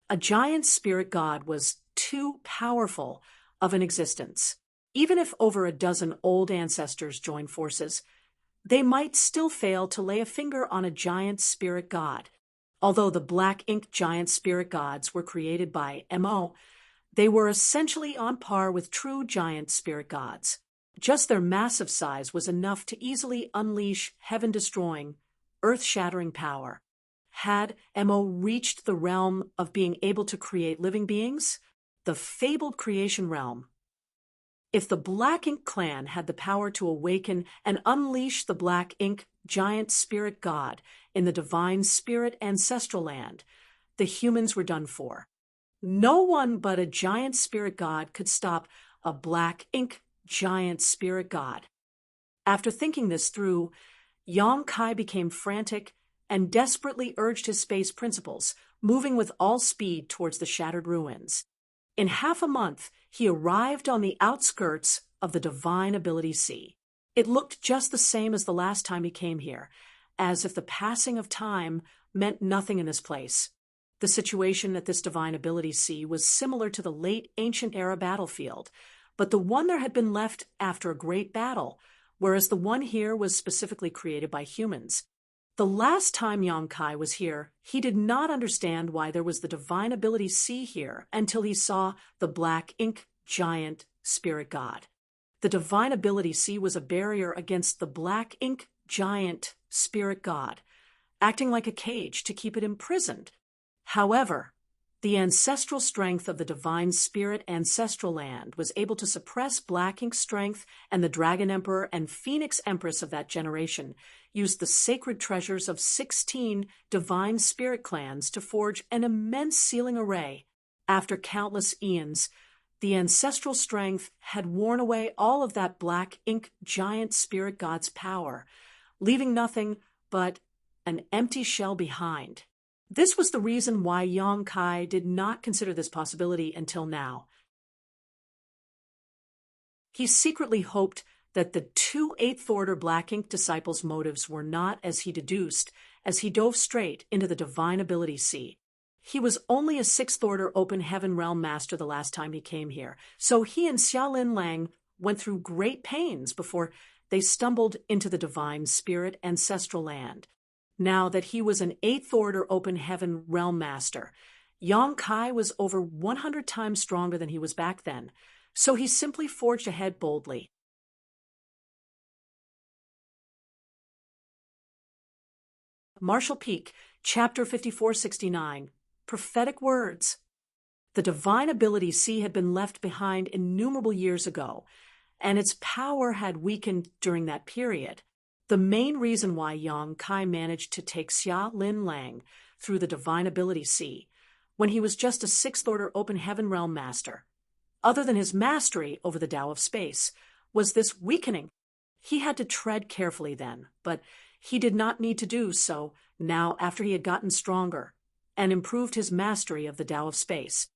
A giant spirit god was too powerful of an existence. Even if over a dozen old ancestors joined forces, they might still fail to lay a finger on a giant spirit god. Although the Black Ink giant spirit gods were created by Mo, they were essentially on par with true giant spirit gods. Just their massive size was enough to easily unleash heaven-destroying, earth-shattering power. Had Mo reached the realm of being able to create living beings? The fabled creation realm. If the Black Ink clan had the power to awaken and unleash the Black Ink giant spirit god in the divine spirit ancestral land, the humans were done for. No one but a giant spirit god could stop a Black Ink giant spirit god. After thinking this through, Yang Kai became frantic and desperately urged his space principles, moving with all speed towards the shattered ruins. In half a month, he arrived on the outskirts of the Divine Ability Sea. It looked just the same as the last time he came here, as if the passing of time meant nothing in this place. The situation at this Divine Ability Sea was similar to the late ancient era battlefield, but the one there had been left after a great battle, whereas the one here was specifically created by humans. The last time Yang Kai was here, he did not understand why there was the Divine Ability Sea here until he saw the Black Ink giant spirit god. The Divine Ability Sea was a barrier against the Black Ink giant spirit god, acting like a cage to keep it imprisoned. However, the ancestral strength of the divine spirit ancestral land was able to suppress Black Ink strength, and the Dragon Emperor and Phoenix Empress of that generation used the sacred treasures of 16 divine spirit clans to forge an immense sealing array. After countless eons, the ancestral strength had worn away all of that black ink giant spirit god's power, leaving nothing but an empty shell behind. This was the reason why Yang Kai did not consider this possibility until now. He secretly hoped that the two Eighth-Order Black Ink disciples' motives were not as he deduced as he dove straight into the Divine Ability Sea. He was only a Sixth-Order Open Heaven Realm Master the last time he came here, so he and Xiaolin Lang went through great pains before they stumbled into the Divine Spirit Ancestral Land. Now that he was an Eighth-Order Open Heaven Realm Master, Yang Kai was over 100 times stronger than he was back then, so he simply forged ahead boldly. Martial Peak, Chapter 5469, Prophetic Words. The Divine Ability Sea had been left behind innumerable years ago, and its power had weakened during that period. The main reason why Yang Kai managed to take Xiaolin Lang through the Divine Ability Sea when he was just a Sixth-Order Open Heaven Realm Master, other than his mastery over the Tao of Space, was this weakening. He had to tread carefully then, but he did not need to do so now after he had gotten stronger and improved his mastery of the Tao of Space.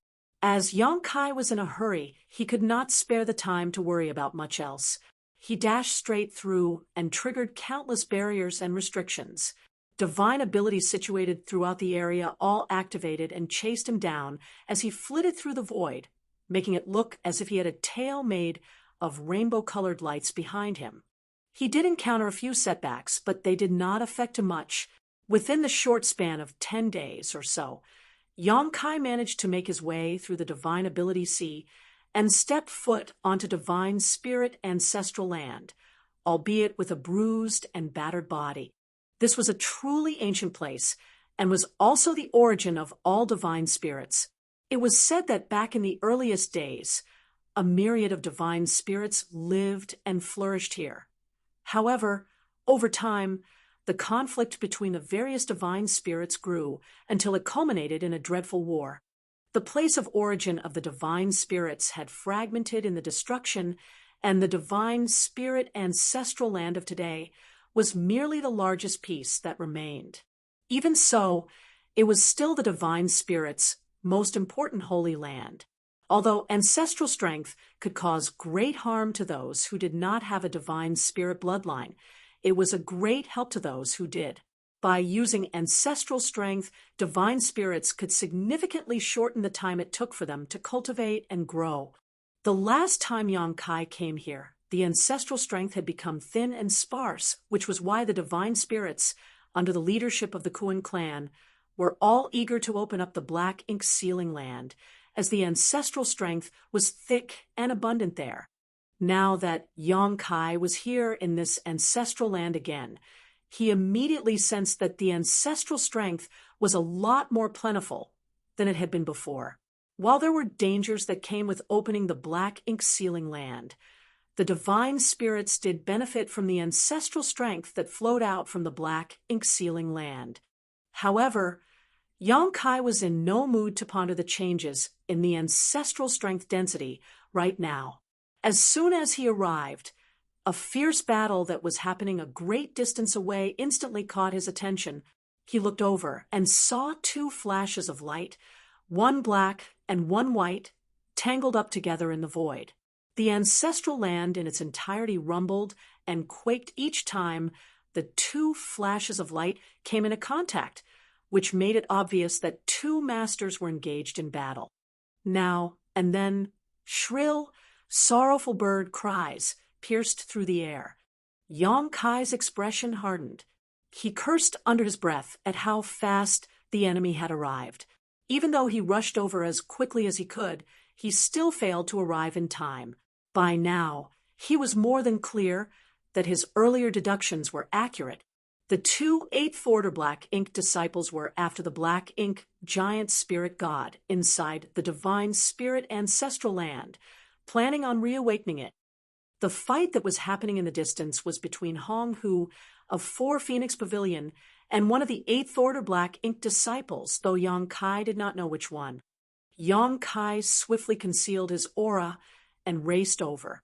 As Yang Kai was in a hurry, he could not spare the time to worry about much else. He dashed straight through and triggered countless barriers and restrictions. Divine abilities situated throughout the area all activated and chased him down as he flitted through the void, making it look as if he had a tail made of rainbow-colored lights behind him. He did encounter a few setbacks, but they did not affect him much. Within the short span of 10 days or so, Yang Kai managed to make his way through the Divine Ability Sea and step foot onto Divine Spirit Ancestral Land, albeit with a bruised and battered body. This was a truly ancient place and was also the origin of all divine spirits. It was said that back in the earliest days, a myriad of divine spirits lived and flourished here. However, over time, the conflict between the various divine spirits grew until it culminated in a dreadful war. The place of origin of the divine spirits had fragmented in the destruction, and the divine spirit ancestral land of today was merely the largest piece that remained. Even so, it was still the divine spirits' most important holy land. Although ancestral strength could cause great harm to those who did not have a divine spirit bloodline, it was a great help to those who did. By using ancestral strength, divine spirits could significantly shorten the time it took for them to cultivate and grow. The last time Yang Kai came here, the ancestral strength had become thin and sparse, which was why the divine spirits, under the leadership of the Kuan clan, were all eager to open up the Black Ink Sealing Land, as the ancestral strength was thick and abundant there. Now that Yang Kai was here in this ancestral land again, he immediately sensed that the ancestral strength was a lot more plentiful than it had been before. While there were dangers that came with opening the Black Ink Sealing Land, the divine spirits did benefit from the ancestral strength that flowed out from the Black Ink Sealing Land. However, Yang Kai was in no mood to ponder the changes in the ancestral strength density right now. As soon as he arrived, a fierce battle that was happening a great distance away instantly caught his attention. He looked over and saw two flashes of light, one black and one white, tangled up together in the void. The ancestral land in its entirety rumbled and quaked each time the two flashes of light came into contact, which made it obvious that two masters were engaged in battle. Now and then, shrill, sorrowful bird cries pierced through the air. Yang Kai's expression hardened. He cursed under his breath at how fast the enemy had arrived. Even though he rushed over as quickly as he could, he still failed to arrive in time. By now, he was more than clear that his earlier deductions were accurate. The two Eighth-Order Black Ink disciples were after the Black Ink giant spirit god inside the divine spirit ancestral land, planning on reawakening it. The fight that was happening in the distance was between Hong Hu of Four Phoenix Pavilion and one of the Eighth-Order Black Ink disciples, though Yang Kai did not know which one. Yang Kai swiftly concealed his aura and raced over.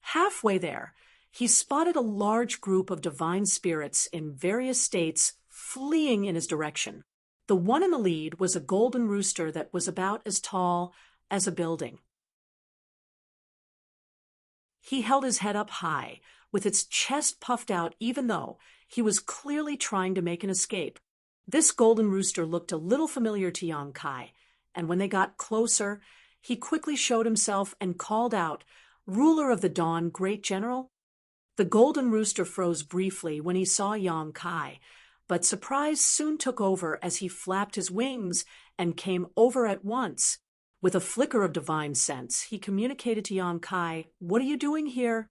Halfway there, he spotted a large group of divine spirits in various states fleeing in his direction. The one in the lead was a golden rooster that was about as tall as a building. He held his head up high, with its chest puffed out even though he was clearly trying to make an escape. This golden rooster looked a little familiar to Yang Kai, and when they got closer, he quickly showed himself and called out, "Ruler of the Dawn, great general." The golden rooster froze briefly when he saw Yang Kai, but surprise soon took over as he flapped his wings and came over at once. With a flicker of divine sense, he communicated to Yang Kai, "What are you doing here?"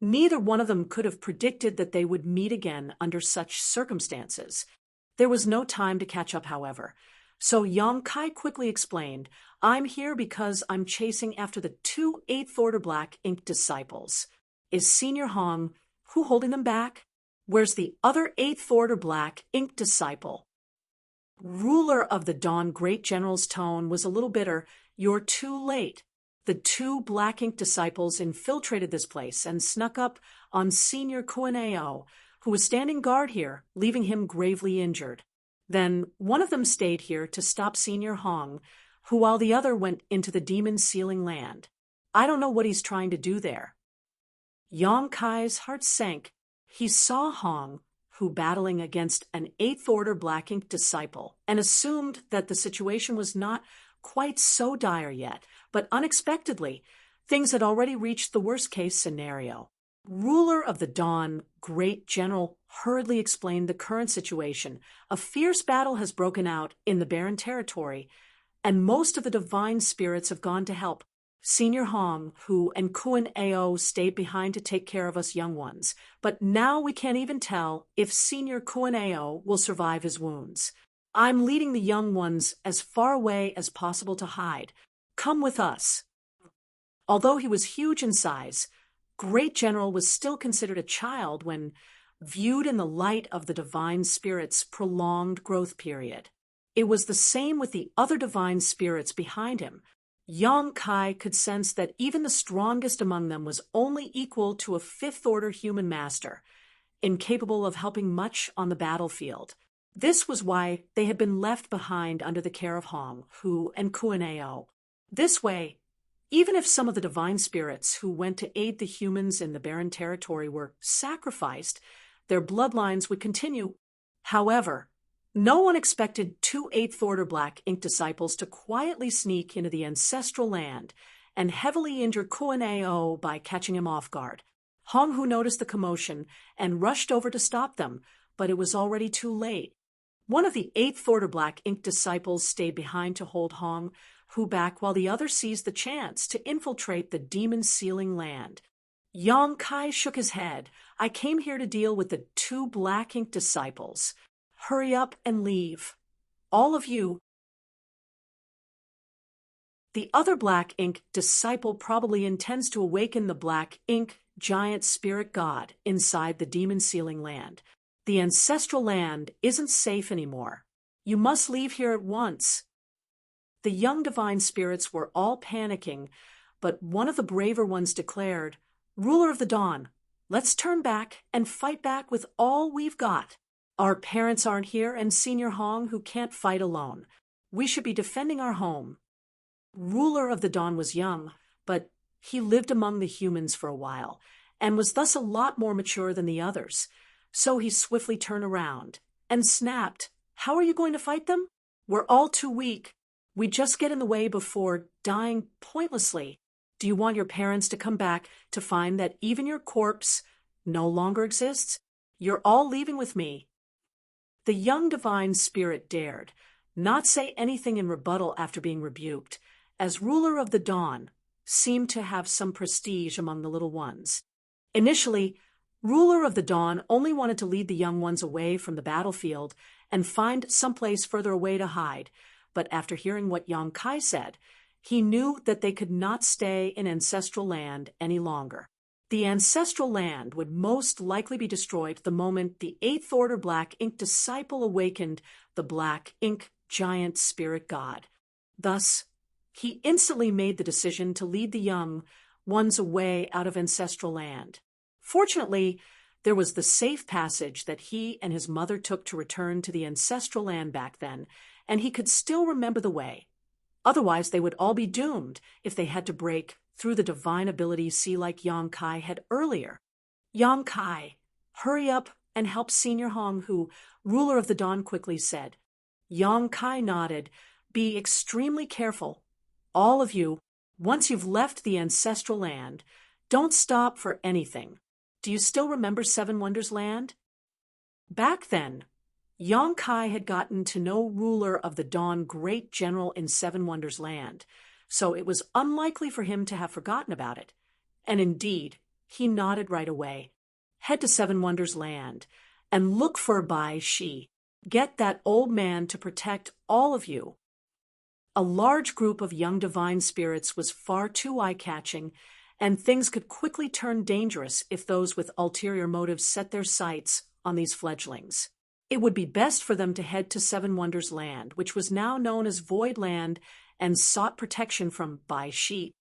Neither one of them could have predicted that they would meet again under such circumstances. There was no time to catch up, however. So Yang Kai quickly explained, "I'm here because I'm chasing after the 2 8th Order Black Ink disciples. Is Senior Hong, who holding them back? Where's the other 8th Order Black Ink disciple?" Ruler of the Dawn Great General's tone was a little bitter. "You're too late. The 2 Black Ink disciples infiltrated this place and snuck up on Senior Kuaneo, who was standing guard here, leaving him gravely injured. Then one of them stayed here to stop Senior Hong, while the other went into the demon sealing land. I don't know what he's trying to do there." Yang Kai's heart sank. He saw Hong, who battling against an 8th Order Black Ink disciple, and assumed that the situation was not quite so dire yet, but unexpectedly, things had already reached the worst-case scenario. Ruler of the Dawn, Great General hurriedly explained the current situation. A fierce battle has broken out in the barren territory, and most of the divine spirits have gone to help. Senior Hong, who and Kuan Ao stayed behind to take care of us young ones, but now we can't even tell if Senior Kuan Ao will survive his wounds. I'm leading the young ones as far away as possible to hide. Come with us." Although he was huge in size, Great General was still considered a child when viewed in the light of the divine spirit's prolonged growth period. It was the same with the other divine spirits behind him. Yang Kai could sense that even the strongest among them was only equal to a 5th Order human master, incapable of helping much on the battlefield. This was why they had been left behind under the care of Hong, Hu, and Kuan Ao. This way, even if some of the divine spirits who went to aid the humans in the barren territory were sacrificed, their bloodlines would continue. However, no one expected 2 8th Order Black Ink disciples to quietly sneak into the ancestral land and heavily injure Kuan Ao by catching him off guard. Hong Hu noticed the commotion and rushed over to stop them, but it was already too late. One of the 8th Order Black Ink disciples stayed behind to hold Hong Hu back while the other seized the chance to infiltrate the demon sealing land. Yang Kai shook his head. "I came here to deal with the 2 Black Ink disciples. Hurry up and leave. All of you." The other Black Ink disciple probably intends to awaken the Black Ink giant spirit god inside the demon sealing land. The ancestral land isn't safe anymore. You must leave here at once. The young divine spirits were all panicking, but one of the braver ones declared, "Ruler of the Dawn, let's turn back and fight back with all we've got. Our parents aren't here and Senior Hong who can't fight alone. We should be defending our home." Ruler of the Dawn was young, but he lived among the humans for a while, and was thus a lot more mature than the others. So he swiftly turned around and snapped, "How are you going to fight them? We're all too weak. We just get in the way before dying pointlessly. Do you want your parents to come back to find that even your corpse no longer exists? You're all leaving with me." The young divine spirit dared not say anything in rebuttal after being rebuked, as Ruler of the Dawn seemed to have some prestige among the little ones. Initially, Ruler of the Dawn only wanted to lead the young ones away from the battlefield and find someplace further away to hide, but after hearing what Yang Kai said, he knew that they could not stay in ancestral land any longer. The ancestral land would most likely be destroyed the moment the 8th Order Black Ink disciple awakened the Black Ink giant spirit god. Thus, He instantly made the decision to lead the young ones away out of ancestral land. Fortunately, there was the safe passage that he and his mother took to return to the ancestral land back then, and he could still remember the way. Otherwise, they would all be doomed if they had to break through the divine abilities see like Yang Kai had earlier. Yang Kai, hurry up and help Senior Hong, who, ruler of the Dawn, quickly said. Yang Kai nodded. Be extremely careful. All of you, once you've left the ancestral land, don't stop for anything. Do you still remember Seven Wonders Land? Back then, Yang Kai had gotten to know ruler of the Dawn great general in Seven Wonders Land, so it was unlikely for him to have forgotten about it. And indeed, he nodded right away. Head to Seven Wonders Land and look for Bai Shi. Get that old man to protect all of you. A large group of young divine spirits was far too eye-catching, and things could quickly turn dangerous if those with ulterior motives set their sights on these fledglings. It would be best for them to head to Seven Wonders Land, which was now known as Void Land, and sought protection from Bai Shi.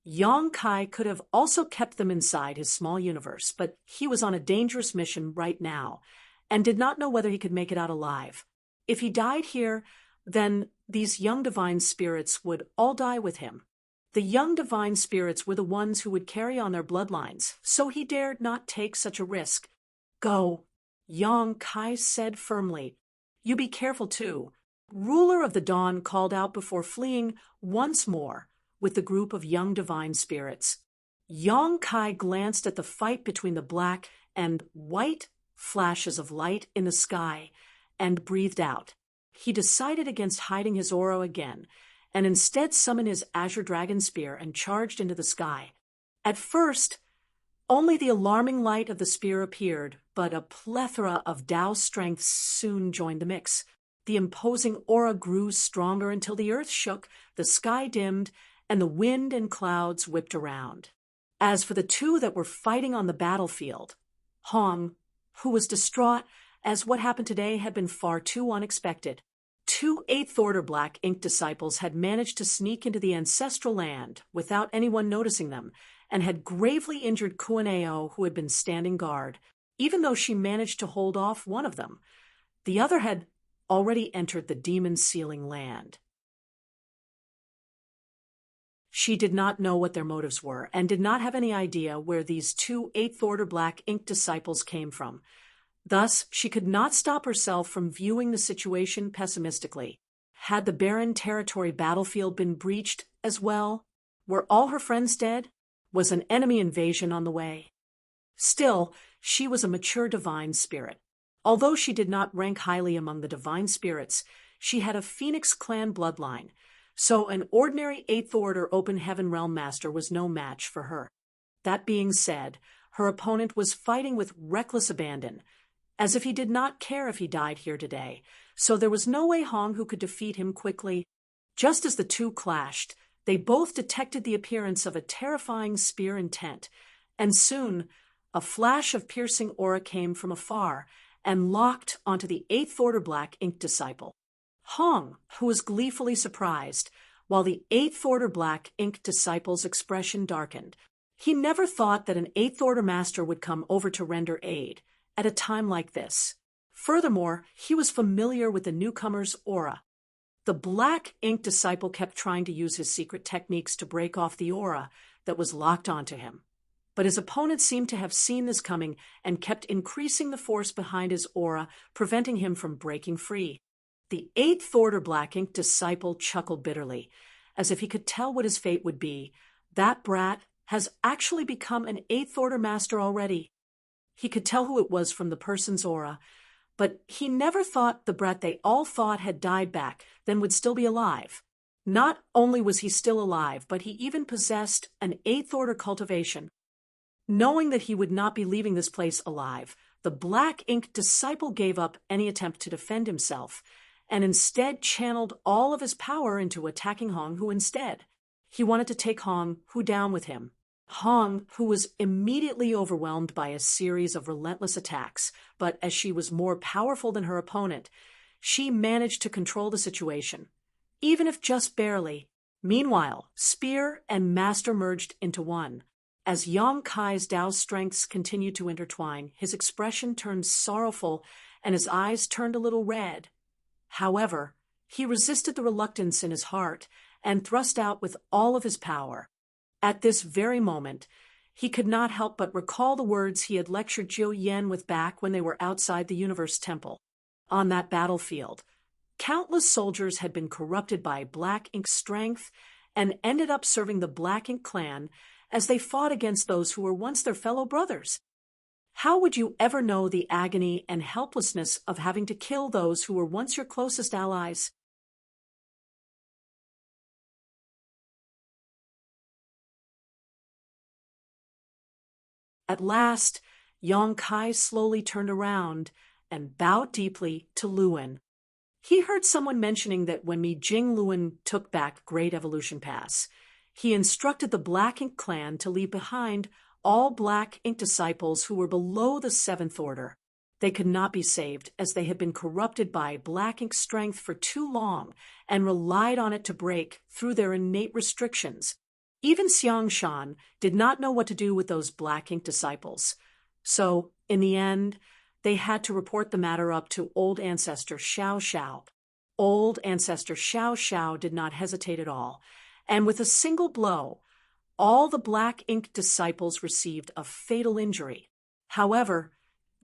Yang Kai could have also kept them inside his small universe, but he was on a dangerous mission right now, and did not know whether he could make it out alive. If he died here, then these young divine spirits would all die with him. The young divine spirits were the ones who would carry on their bloodlines, so he dared not take such a risk. Go, Yang Kai said firmly. You be careful too. Ruler of the Dawn called out before fleeing once more with the group of young divine spirits. Yang Kai glanced at the fight between the black and white flashes of light in the sky and breathed out. He decided against hiding his aura again, and instead summoned his azure dragon spear and charged into the sky. At first, only the alarming light of the spear appeared, but a plethora of Tao strength soon joined the mix. The imposing aura grew stronger until the earth shook, the sky dimmed, and the wind and clouds whipped around. As for the two that were fighting on the battlefield, Hong, who was distraught as what happened today had been far too unexpected. 2 Eighth Order Black Ink disciples had managed to sneak into the ancestral land without anyone noticing them, and had gravely injured Kuaneo, who had been standing guard, even though she managed to hold off one of them. The other had already entered the demon sealing land. She did not know what their motives were, and did not have any idea where these 2 Eighth Order Black Ink disciples came from. Thus, she could not stop herself from viewing the situation pessimistically. Had the barren territory battlefield been breached as well? Were all her friends dead? Was an enemy invasion on the way? Still, she was a mature divine spirit. Although she did not rank highly among the divine spirits, she had a Phoenix clan bloodline, so an ordinary Eighth Order Open Heaven Realm Master was no match for her. That being said, her opponent was fighting with reckless abandon, as if he did not care if he died here today, so there was no way Hong who could defeat him quickly. Just as the two clashed, they both detected the appearance of a terrifying spear intent, and soon a flash of piercing aura came from afar and locked onto the Eighth Order Black Ink disciple. Hong, who was gleefully surprised, while the Eighth Order Black Ink disciple's expression darkened. He never thought that an Eighth Order master would come over to render aid at a time like this. Furthermore, he was familiar with the newcomer's aura. The Black Ink disciple kept trying to use his secret techniques to break off the aura that was locked onto him. But his opponent seemed to have seen this coming and kept increasing the force behind his aura, preventing him from breaking free. The Eighth Order Black Ink disciple chuckled bitterly, as if he could tell what his fate would be. That brat has actually become an Eighth Order master already. He could tell who it was from the person's aura, but he never thought the brat they all thought had died back then would still be alive. Not only was he still alive, but he even possessed an Eighth Order cultivation. Knowing that he would not be leaving this place alive, the Black Ink disciple gave up any attempt to defend himself, and instead channeled all of his power into attacking Hong, who instead, he wanted to take Hong, who down with him. Hong, who was immediately overwhelmed by a series of relentless attacks, but as she was more powerful than her opponent, she managed to control the situation. Even if just barely, Meanwhile, spear and master merged into one. As Yang Kai's Tao strengths continued to intertwine, his expression turned sorrowful and his eyes turned a little red. However, he resisted the reluctance in his heart and thrust out with all of his power. At this very moment, he could not help but recall the words he had lectured Jiu Yen with back when they were outside the Universe Temple. On that battlefield, countless soldiers had been corrupted by Black Ink strength and ended up serving the Black Ink clan as they fought against those who were once their fellow brothers. How would you ever know the agony and helplessness of having to kill those who were once your closest allies? At last, Yang Kai slowly turned around and bowed deeply to Luan. He heard someone mentioning that when Mi Jing Luan took back Great Evolution Pass, he instructed the Black Ink clan to leave behind all Black Ink disciples who were below the Seventh Order. They could not be saved as they had been corrupted by Black Ink strength for too long and relied on it to break through their innate restrictions. Even Xiang Shan did not know what to do with those Black Ink disciples. So, in the end, they had to report the matter up to Old Ancestor Xiao Xiao. Old Ancestor Xiao Xiao did not hesitate at all, and with a single blow, all the Black Ink disciples received a fatal injury. However,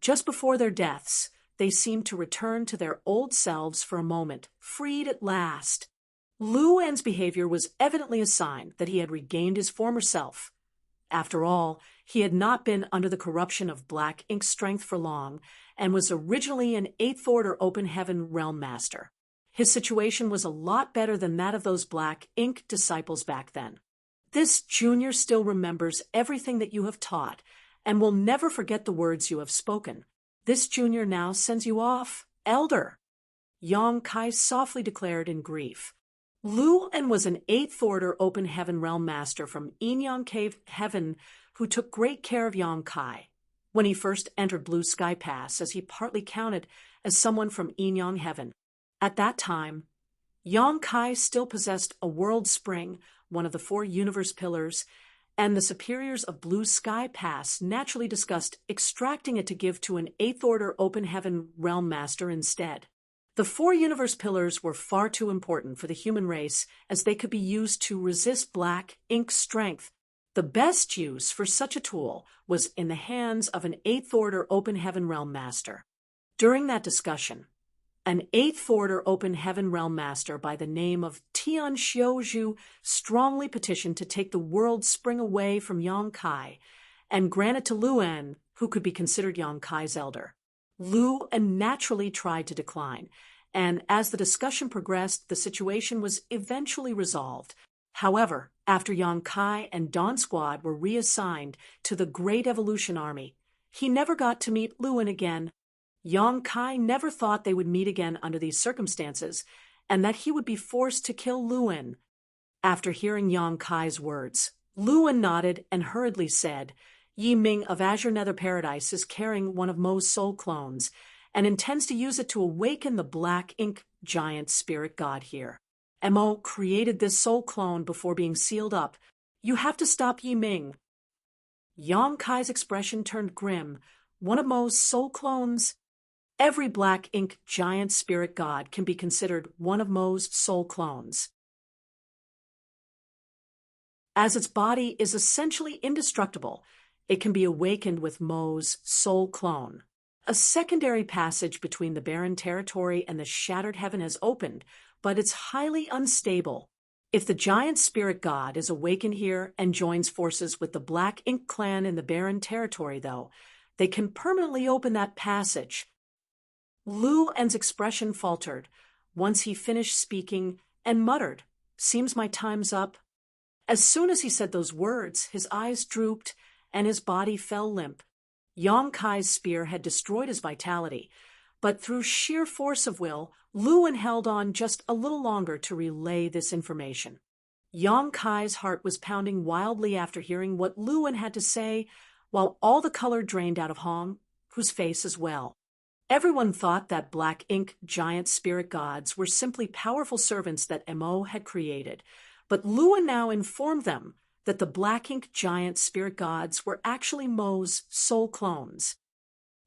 just before their deaths, they seemed to return to their old selves for a moment, freed at last. Luan's behavior was evidently a sign that he had regained his former self. After all, he had not been under the corruption of Black Ink strength for long and was originally an Eighth Order Open Heaven Realm Master. His situation was a lot better than that of those Black Ink disciples back then. This junior still remembers everything that you have taught and will never forget the words you have spoken. This junior now sends you off, elder, Yang Kai softly declared in grief. Luan was an Eighth Order Open Heaven Realm Master from Enyang Cave Heaven who took great care of Yang Kai. When he first entered Blue Sky Pass, as he partly counted as someone from Enyang Heaven. At that time, Yang Kai still possessed a world spring, one of the 4 universe pillars, and the superiors of Blue Sky Pass naturally discussed extracting it to give to an Eighth Order Open Heaven Realm Master instead. The 4 universe pillars were far too important for the human race as they could be used to resist Black Ink strength. The best use for such a tool was in the hands of an Eighth Order Open Heaven Realm Master. During that discussion, an Eighth Order Open Heaven Realm Master by the name of Tian Xiaozhu strongly petitioned to take the world spring away from Yang Kai and grant it to Luan, who could be considered Yang Kai's elder. Luan naturally tried to decline, and as the discussion progressed, the situation was eventually resolved. However, after Yang Kai and Dawn Squad were reassigned to the Great Evolution Army, he never got to meet Luan again. Yang Kai never thought they would meet again under these circumstances, and that he would be forced to kill Luan. After hearing Yang Kai's words, Luan nodded and hurriedly said, Yi Ming of Azure Nether Paradise is carrying one of Mo's soul clones and intends to use it to awaken the Black Ink giant spirit god here. Mo created this soul clone before being sealed up. You have to stop Yi Ming. Yang Kai's expression turned grim. One of Mo's soul clones? Every Black Ink giant spirit god can be considered one of Mo's soul clones, as its body is essentially indestructible. It can be awakened with Mo's soul clone. A secondary passage between the barren territory and the shattered heaven has opened, but it's highly unstable. If the giant spirit god is awakened here and joins forces with the Black Ink clan in the barren territory, though, they can permanently open that passage. Luan's expression faltered once he finished speaking and muttered, Seems my time's up. As soon as he said those words, his eyes drooped and his body fell limp. Yang Kai's spear had destroyed his vitality, but through sheer force of will, Luan held on just a little longer to relay this information. Yang Kai's heart was pounding wildly after hearing what Luan had to say, while all the color drained out of Hong, whose face as well. Everyone thought that Black Ink giant spirit gods were simply powerful servants that Mo had created, But Luan now informed them that the black ink giant spirit gods were actually Mo's soul clones.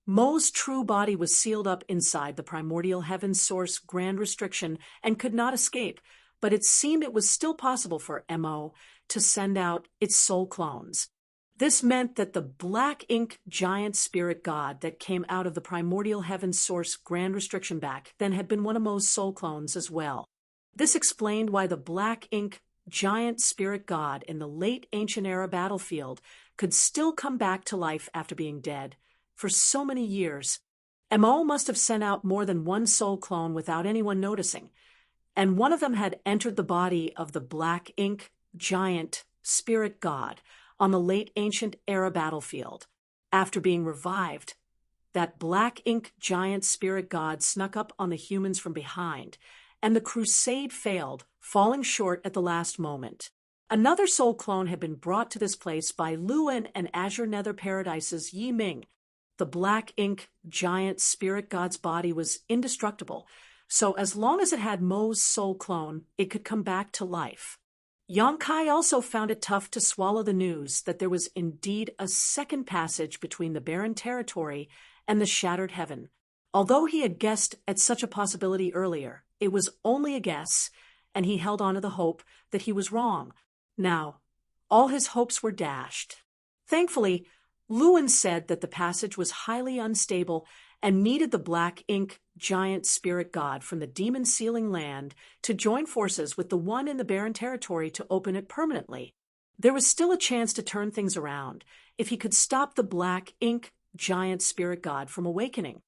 Mo's true body was sealed up inside the primordial heaven source grand restriction and could not escape, but it seemed it was still possible for Mo to send out its soul clones. This meant that the black ink giant spirit god that came out of the primordial heaven source grand restriction back then had been one of Mo's soul clones as well. This explained why the black ink giant spirit god in the late ancient era battlefield could still come back to life after being dead for so many years. Mo must have sent out more than one soul clone without anyone noticing, and one of them had entered the body of the black ink giant spirit god on the late ancient era battlefield. After being revived, that black ink giant spirit god snuck up on the humans from behind, and the crusade failed, falling short at the last moment. Another soul clone had been brought to this place by Luan and Azure Nether Paradise's Yi Ming. The black ink giant spirit god's body was indestructible, so as long as it had Mo's soul clone, it could come back to life. Yongkai also found it tough to swallow the news that there was indeed a second passage between the barren territory and the shattered heaven. Although he had guessed at such a possibility earlier, it was only a guess, and he held on to the hope that he was wrong. Now, all his hopes were dashed. Thankfully, Luan said that the passage was highly unstable and needed the black ink giant spirit god from the demon sealing land to join forces with the one in the barren territory to open it permanently. There was still a chance to turn things around if he could stop the black ink giant spirit god from awakening.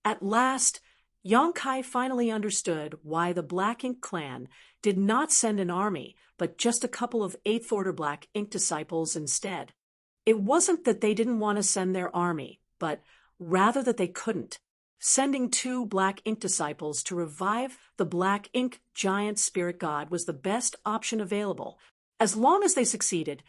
At last, Yongkai finally understood why the Black Ink clan did not send an army, but just a couple of 8th Order Black Ink disciples instead. It wasn't that they didn't want to send their army, but rather that they couldn't. Sending 2 Black Ink disciples to revive the Black Ink giant spirit god was the best option available. As long as they succeeded,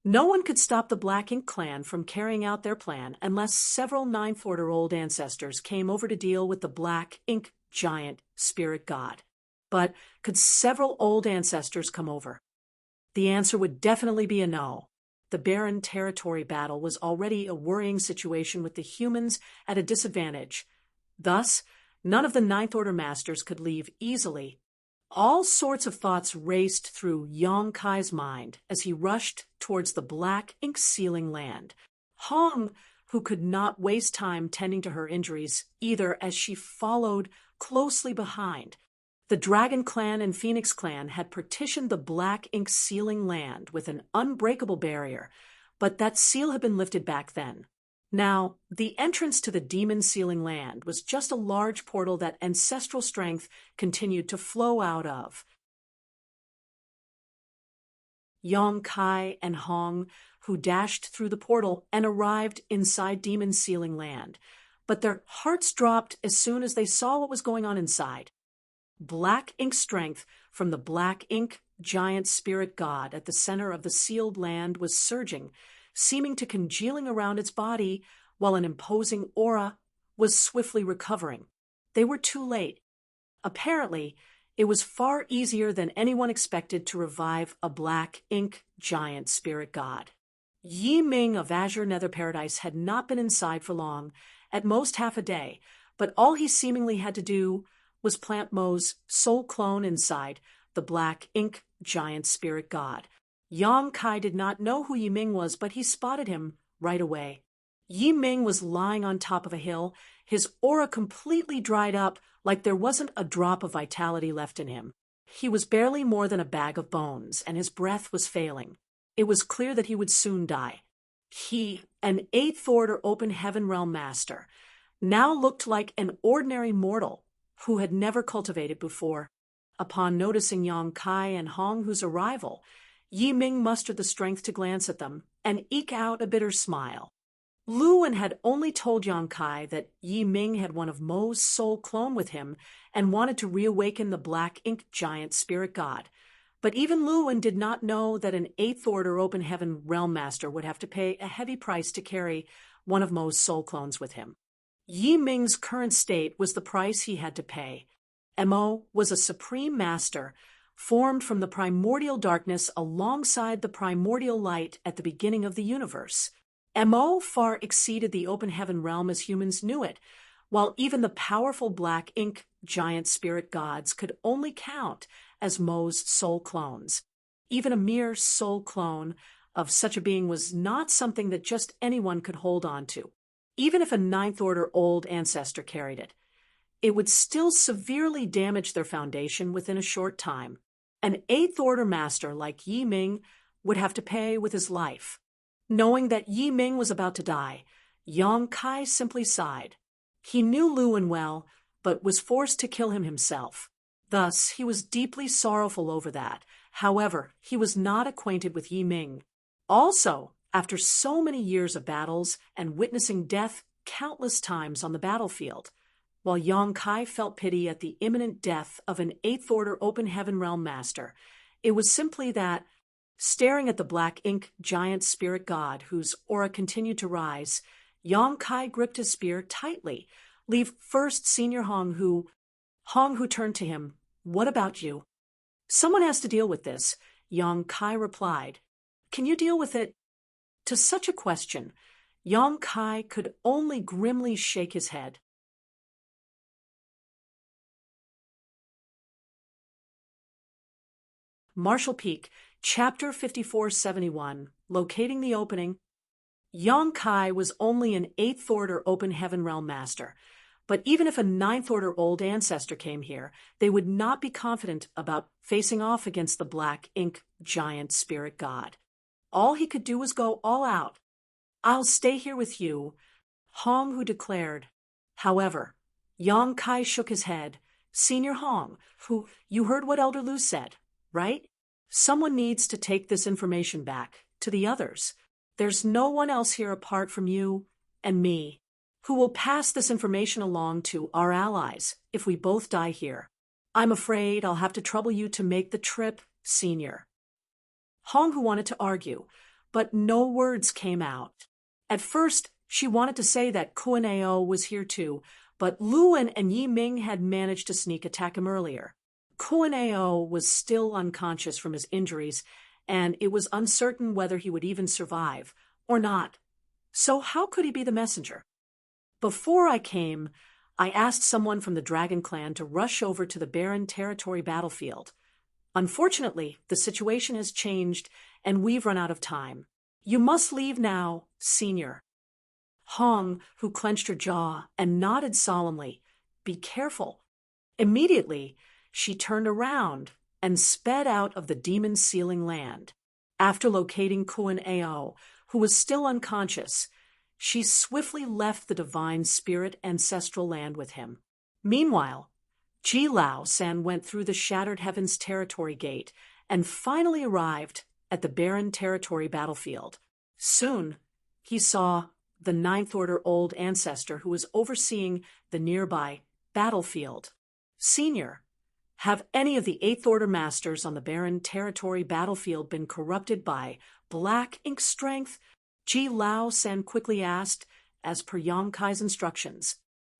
no one could stop the Black Ink clan from carrying out their plan unless several 9th Order old ancestors came over to deal with the Black Ink giant spirit god. But could several old ancestors come over? The answer would definitely be a no. The barren territory battle was already a worrying situation with the humans at a disadvantage. Thus, none of the 9th Order masters could leave easily. All sorts of thoughts raced through Yongkai's mind as he rushed towards the Black Ink sealing land. Hong, who could not waste time tending to her injuries either, as she followed closely behind. The Dragon Clan and Phoenix Clan had partitioned the Black Ink sealing land with an unbreakable barrier, but that seal had been lifted back then. Now, the entrance to the demon sealing land was just a large portal that ancestral strength continued to flow out of. Yongkai and Hong, who dashed through the portal and arrived inside demon sealing land, but their hearts dropped as soon as they saw what was going on inside. Black ink strength from the Black Ink giant spirit god at the center of the sealed land was surging, seeming to congealing around its body, while an imposing aura was swiftly recovering. They were too late. Apparently, it was far easier than anyone expected to revive a Black Ink giant spirit god. Yi Ming of Azure Nether Paradise had not been inside for long, at most half a day, but all he seemingly had to do was plant Mo's soul clone inside the Black Ink giant spirit god. Yongkai did not know who Yi Ming was, but he spotted him right away. Yi Ming was lying on top of a hill, his aura completely dried up like there wasn't a drop of vitality left in him. He was barely more than a bag of bones, and his breath was failing. It was clear that he would soon die. He, an 8th Order Open Heaven Realm Master, now looked like an ordinary mortal who had never cultivated before. Upon noticing Yongkai and Honghu's arrival, Yi Ming mustered the strength to glance at them and eke out a bitter smile. Luan had only told Yongkai that Yi Ming had one of Mo's soul clone with him and wanted to reawaken the Black Ink giant spirit god. But even Luan did not know that an 8th Order Open Heaven Realm Master would have to pay a heavy price to carry one of Mo's soul clones with him. Yi Ming's current state was the price he had to pay. Mo was a supreme master formed from the primordial darkness alongside the primordial light at the beginning of the universe. Mo far exceeded the open heaven realm as humans knew it, while even the powerful black ink giant spirit gods could only count as Mo's soul clones. Even a mere soul clone of such a being was not something that just anyone could hold on to. Even if a Ninth Order old ancestor carried it, it would still severely damage their foundation within a short time. An Eighth Order master like Yi Ming would have to pay with his life. Knowing that Yi Ming was about to die, Yang Kai simply sighed. He knew Luan well, but was forced to kill him himself. Thus, he was deeply sorrowful over that. However, he was not acquainted with Yi Ming. Also, after so many years of battles and witnessing death countless times on the battlefield, while Yang Kai felt pity at the imminent death of an Eighth Order Open Heaven Realm Master, it was simply that, staring at the black ink giant spirit god whose aura continued to rise, Yang Kai gripped his spear tightly, leave first Senior Hong who turned to him. What about you? Someone has to deal with this, Yang Kai replied. Can you deal with it? To such a question, Yang Kai could only grimly shake his head. Marshall Peak, Chapter 5471, Locating the Opening. Yang Kai was only an Eighth Order Open Heaven Realm Master, but even if a Ninth Order old ancestor came here, they would not be confident about facing off against the black ink giant spirit god. All he could do was go all out. I'll stay here with you, Hong Hu declared. However, Yang Kai shook his head. Senior Hong, who, you heard what Elder Lu said, right? Someone needs to take this information back to the others. There's no one else here apart from you and me who will pass this information along to our allies if we both die here. I'm afraid I'll have to trouble you to make the trip, Senior. Hong Hu wanted to argue, but no words came out. At first, she wanted to say that Kuan Ao was here too, but Luan and Yi Ming had managed to sneak attack him earlier. Kuan Ao was still unconscious from his injuries, and it was uncertain whether he would even survive or not. So how could he be the messenger? Before I came, I asked someone from the Dragon Clan to rush over to the barren territory battlefield. Unfortunately, the situation has changed, and we've run out of time. You must leave now, Senior. Hong, who clenched her jaw and nodded solemnly, be careful. Immediately, she turned around and sped out of the demon sealing land. After locating Kuan Ao, who was still unconscious, she swiftly left the divine spirit ancestral land with him. Meanwhile, Ji Lao San went through the Shattered Heavens territory gate and finally arrived at the barren territory battlefield. Soon, he saw the Ninth Order old ancestor who was overseeing the nearby battlefield. Senior, have any of the Eighth Order masters on the barren territory battlefield been corrupted by black ink strength? Ji Lao San quickly asked, as per Yang Kai's instructions.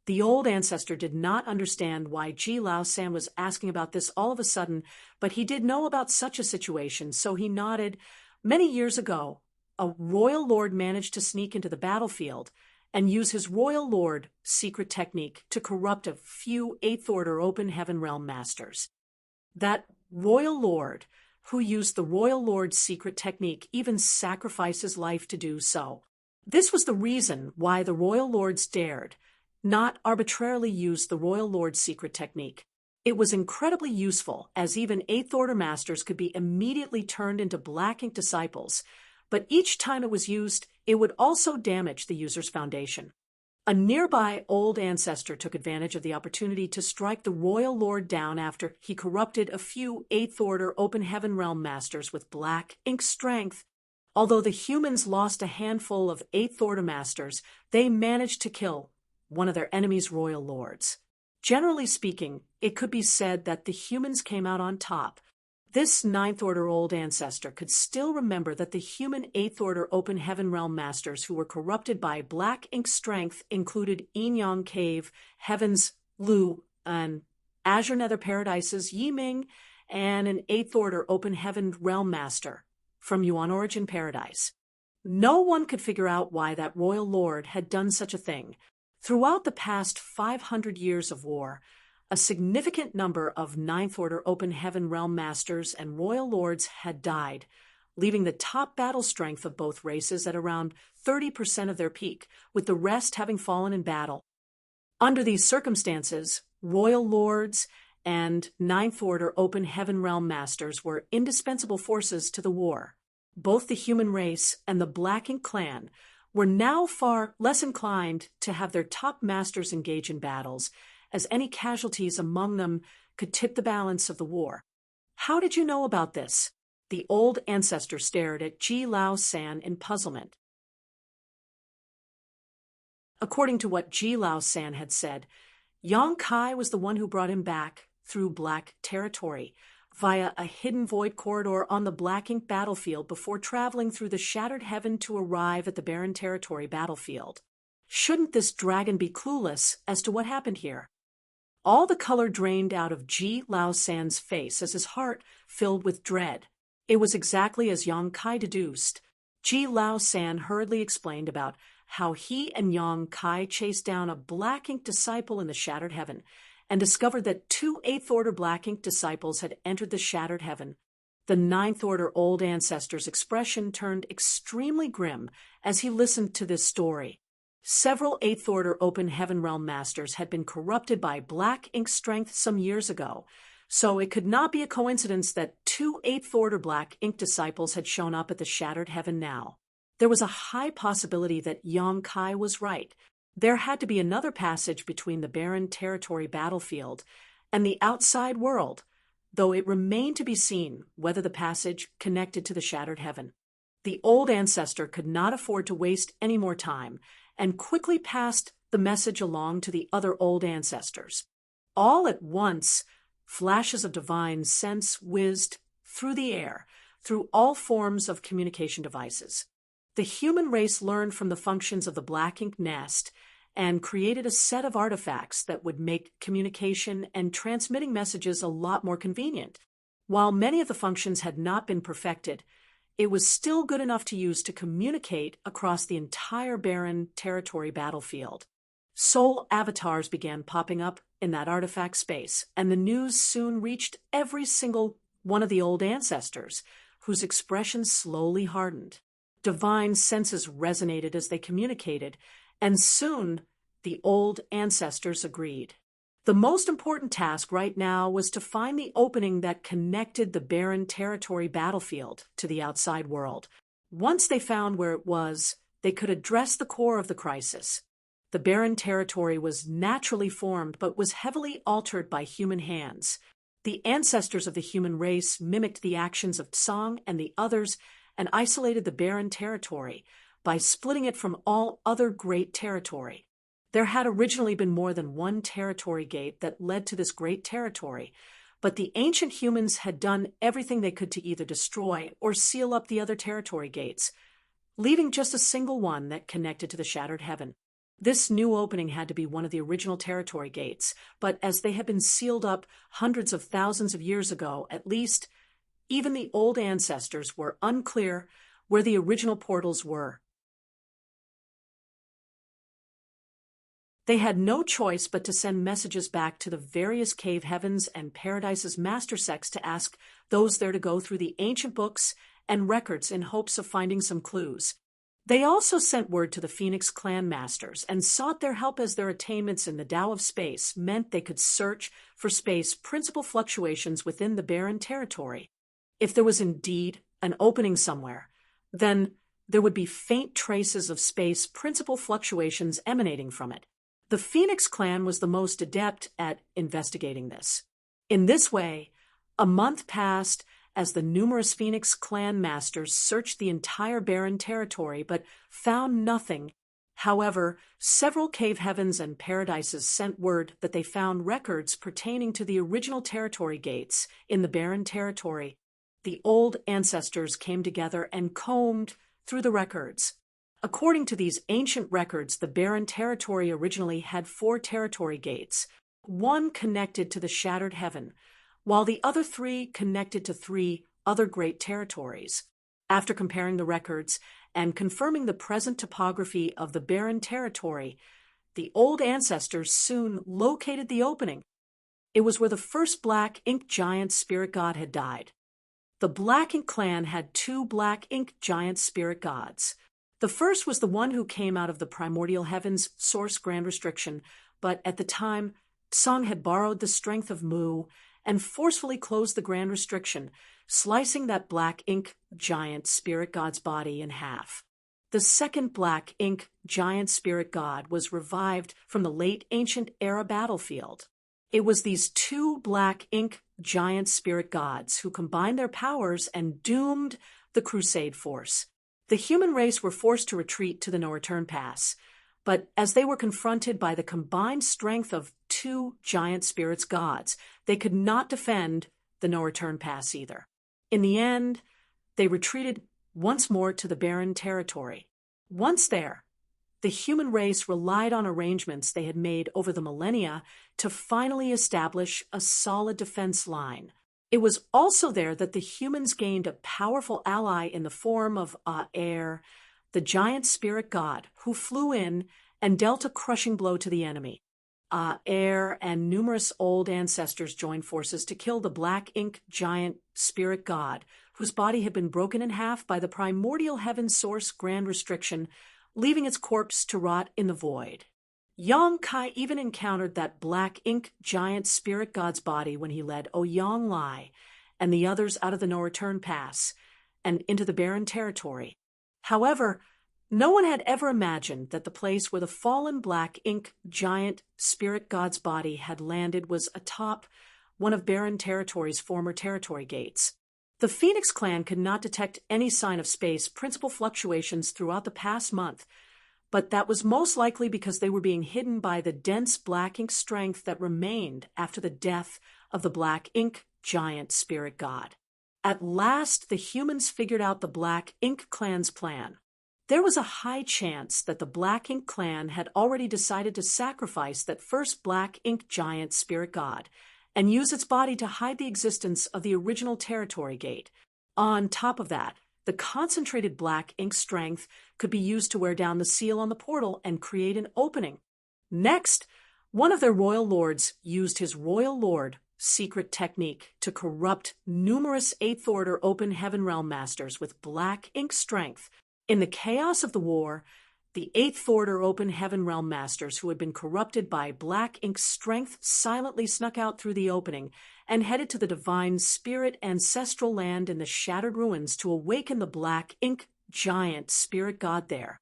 The old ancestor did not understand why Ji Lao San was asking about this all of a sudden, but he did know about such a situation, so he nodded. Many years ago, a royal lord managed to sneak into the battlefield and use his royal lord secret technique to corrupt a few Eighth Order Open Heaven Realm masters. That royal lord, who used the royal lord's secret technique, even sacrificed his life to do so. This was the reason why the royal lords dared not arbitrarily use the royal lord's secret technique. It was incredibly useful, as even Eighth Order masters could be immediately turned into black ink disciples, but each time it was used, it would also damage the user's foundation. A nearby old ancestor took advantage of the opportunity to strike the royal lord down after he corrupted a few Eighth Order Open Heaven Realm masters with black ink strength. Although the humans lost a handful of Eighth Order masters, they managed to kill one of their enemy's royal lords. Generally speaking, it could be said that the humans came out on top. This Ninth Order old ancestor could still remember that the human Eighth Order Open Heaven Realm masters who were corrupted by black ink strength included Yin Yang Cave, Heaven's Lu, and Azure Nether Paradise's Yi Ming, and an 8th Order Open Heaven Realm Master from Yuan Origin Paradise. No one could figure out why that royal lord had done such a thing. Throughout the past 500 years of war, a significant number of 9th Order Open Heaven Realm Masters and Royal Lords had died, leaving the top battle strength of both races at around 30% of their peak, with the rest having fallen in battle. Under these circumstances, Royal Lords and 9th Order Open Heaven Realm Masters were indispensable forces to the war. Both the human race and the Black Ink clan were now far less inclined to have their top masters engage in battles, as any casualties among them could tip the balance of the war. How did you know about this? The old ancestor stared at Ji Lao San in puzzlement. According to what Ji Lao San had said, Yang Kai was the one who brought him back through Black territory, via a hidden void corridor on the Black Ink battlefield before traveling through the Shattered Heaven to arrive at the Barren Territory battlefield. Shouldn't this dragon be clueless as to what happened here? All the color drained out of Ji Lao San's face as his heart filled with dread. It was exactly as Yang Kai deduced. Ji Lao San hurriedly explained about how he and Yang Kai chased down a Black Ink disciple in the Shattered Heaven, and discovered that 2 8th Order Black Ink disciples had entered the Shattered Heaven. The 9th Order Old Ancestor's expression turned extremely grim as he listened to this story. Several 8th Order Open Heaven Realm Masters had been corrupted by Black Ink strength some years ago, so it could not be a coincidence that 2 8th Order Black Ink disciples had shown up at the Shattered Heaven now. There was a high possibility that Yang Kai was right. There had to be another passage between the Barren Territory battlefield and the outside world, though it remained to be seen whether the passage connected to the Shattered Heaven. The old ancestor could not afford to waste any more time, and quickly passed the message along to the other old ancestors. All at once, flashes of divine sense whizzed through the air, through all forms of communication devices. The human race learned from the functions of the Black Ink nest and created a set of artifacts that would make communication and transmitting messages a lot more convenient. While many of the functions had not been perfected, it was still good enough to use to communicate across the entire Barren Territory battlefield. Soul avatars began popping up in that artifact space, and the news soon reached every single one of the old ancestors, whose expressions slowly hardened. Divine senses resonated as they communicated, and soon the old ancestors agreed. The most important task right now was to find the opening that connected the Barren Territory battlefield to the outside world. Once they found where it was, they could address the core of the crisis. The Barren Territory was naturally formed but was heavily altered by human hands. The ancestors of the human race mimicked the actions of Tsang and the others and isolated the Barren Territory by splitting it from all other great territory. There had originally been more than one territory gate that led to this great territory, but the ancient humans had done everything they could to either destroy or seal up the other territory gates, leaving just a single one that connected to the Shattered Heaven. This new opening had to be one of the original territory gates, but as they had been sealed up hundreds of thousands of years ago, at least, even the old ancestors were unclear where the original portals were. They had no choice but to send messages back to the various cave heavens and paradise's master sects to ask those there to go through the ancient books and records in hopes of finding some clues. They also sent word to the Phoenix clan masters and sought their help as their attainments in the Tao of Space meant they could search for space principal fluctuations within the Barren Territory. If there was indeed an opening somewhere, then there would be faint traces of space principal fluctuations emanating from it. The Phoenix clan was the most adept at investigating this. In this way, a month passed as the numerous Phoenix clan masters searched the entire Barren Territory but found nothing. However, several cave heavens and paradises sent word that they found records pertaining to the original territory gates in the Barren Territory. The old ancestors came together and combed through the records. According to these ancient records, the Barren Territory originally had 4 territory gates. One connected to the Shattered Heaven, while the other three connected to three other great territories. After comparing the records and confirming the present topography of the barren territory, the old ancestors soon located the opening. It was where the first black ink giant spirit god had died. The Black Ink clan had two black ink giant spirit gods. The first was the one who came out of the primordial heavens source grand restriction, but at the time, Tsung had borrowed the strength of Mu and forcefully closed the grand restriction, slicing that black ink giant spirit god's body in half. The second black ink giant spirit god was revived from the late ancient era battlefield. It was these two black ink giant spirit gods who combined their powers and doomed the Crusade force. The human race were forced to retreat to the no-return pass, but as they were confronted by the combined strength of two giant spirits gods, they could not defend the no-return pass either. In the end, they retreated once more to the barren territory. Once there, the human race relied on arrangements they had made over the millennia to finally establish a solid defense line. It was also there that the humans gained a powerful ally in the form of Aer, the giant spirit god, who flew in and dealt a crushing blow to the enemy. Aer and numerous old ancestors joined forces to kill the black ink giant spirit god, whose body had been broken in half by the primordial heaven source grand restriction, leaving its corpse to rot in the void. Yang Kai even encountered that black ink giant spirit god's body when he led Ouyang Lai and the others out of the no-return pass and into the barren territory. However, no one had ever imagined that the place where the fallen black ink giant spirit god's body had landed was atop one of barren territory's former territory gates. The Phoenix clan could not detect any sign of space principal fluctuations throughout the past month, but that was most likely because they were being hidden by the dense black ink strength that remained after the death of the black ink giant spirit god. At last, the humans figured out the Black Ink clan's plan. There was a high chance that the Black Ink clan had already decided to sacrifice that first black ink giant spirit god and use its body to hide the existence of the original territory gate. On top of that, the concentrated black ink strength could be used to wear down the seal on the portal and create an opening. Next, one of their royal lords used his royal lord secret technique to corrupt numerous Eighth Order open heaven realm masters with black ink strength. In the chaos of the war, the Eighth Order open heaven realm masters who had been corrupted by black ink strength silently snuck out through the opening and headed to the divine spirit ancestral land in the shattered ruins to awaken the black ink giant spirit god there.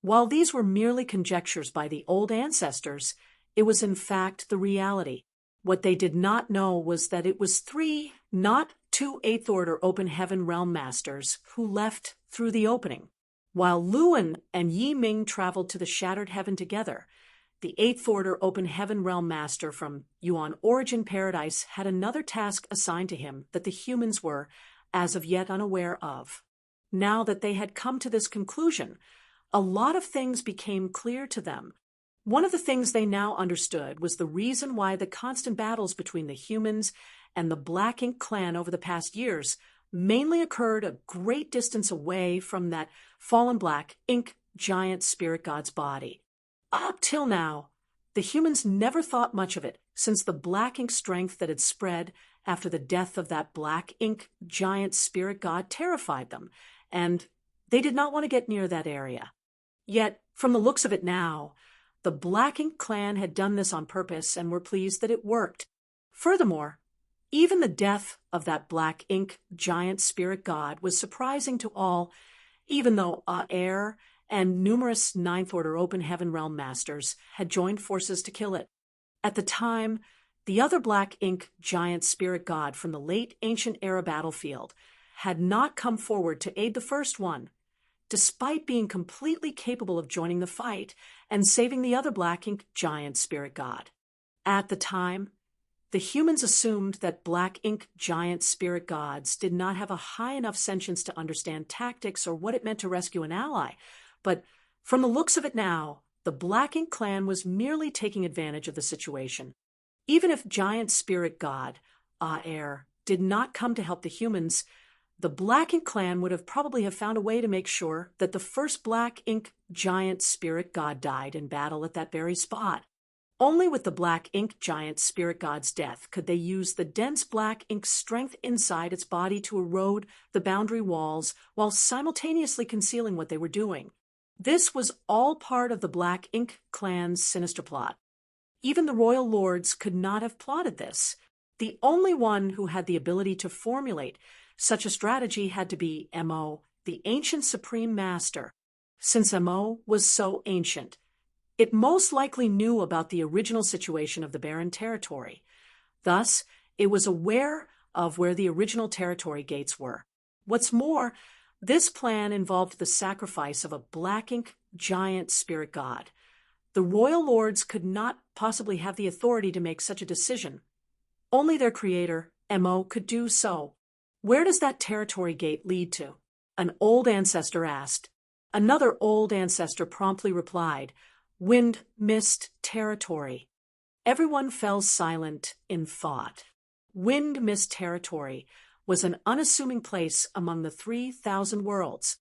While these were merely conjectures by the old ancestors, it was in fact the reality. What they did not know was that it was three, not two Eighth Order open heaven realm masters who left through the opening. While Luan and Yi Ming traveled to the shattered heaven together, the Eighth Order open heaven realm master from Yuan Origin Paradise had another task assigned to him that the humans were, as of yet, unaware of. Now that they had come to this conclusion, a lot of things became clear to them. One of the things they now understood was the reason why the constant battles between the humans and the Black Ink clan over the past years mainly occurred a great distance away from that fallen black ink giant spirit god's body. Up till now, the humans never thought much of it, since the black ink strength that had spread after the death of that black ink giant spirit god terrified them, and they did not want to get near that area. Yet, from the looks of it now, the Black Ink clan had done this on purpose and were pleased that it worked. Furthermore, even the death of that black ink giant spirit god was surprising to all, even though Aer and numerous Ninth Order open heaven realm masters had joined forces to kill it. At the time, the other black ink giant spirit god from the late ancient era battlefield had not come forward to aid the first one, despite being completely capable of joining the fight and saving the other black ink giant spirit god. At the time, the humans assumed that black ink giant spirit gods did not have a high enough sentience to understand tactics or what it meant to rescue an ally, but from the looks of it now, the Black Ink clan was merely taking advantage of the situation. Even if giant spirit god, Aer, did not come to help the humans, the Black Ink clan would have probably found a way to make sure that the first Black Ink giant spirit god died in battle at that very spot. Only with the Black Ink giant spirit god's death could they use the dense black ink strength inside its body to erode the boundary walls while simultaneously concealing what they were doing. This was all part of the Black Ink clan's sinister plot. Even the royal lords could not have plotted this. The only one who had the ability to formulate such a strategy had to be Mo, the ancient supreme master. Since Mo was so ancient, it most likely knew about the original situation of the barren territory. Thus, it was aware of where the original territory gates were. What's more, this plan involved the sacrifice of a Black Ink giant spirit god. The royal lords could not possibly have the authority to make such a decision. Only their creator, Mo, could do so. Where does that territory gate lead to? An old ancestor asked. Another old ancestor promptly replied, Wind Mist Territory. Everyone fell silent in thought. Wind Mist Territory was an unassuming place among the 3,000 worlds.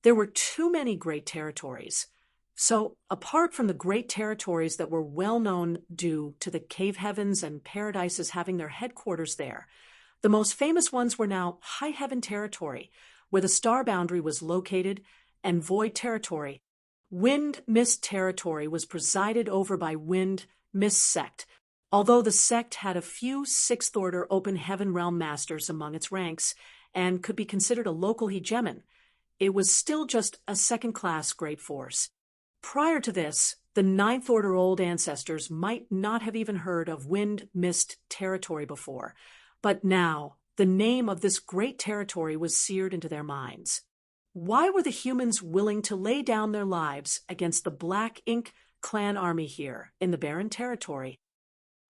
There were too many great territories. So, apart from the great territories that were well known due to the cave heavens and paradises having their headquarters there, the most famous ones were now High Heaven Territory, where the star boundary was located, and Void Territory. Wind Mist Territory was presided over by Wind Mist Sect, although the sect had a few sixth-order open heaven realm masters among its ranks and could be considered a local hegemon. It was still just a second-class great force. Prior to this, the Ninth Order Old Ancestors might not have even heard of Wind Mist Territory before, but now the name of this great territory was seared into their minds. Why were the humans willing to lay down their lives against the Black Ink clan army here in the barren territory?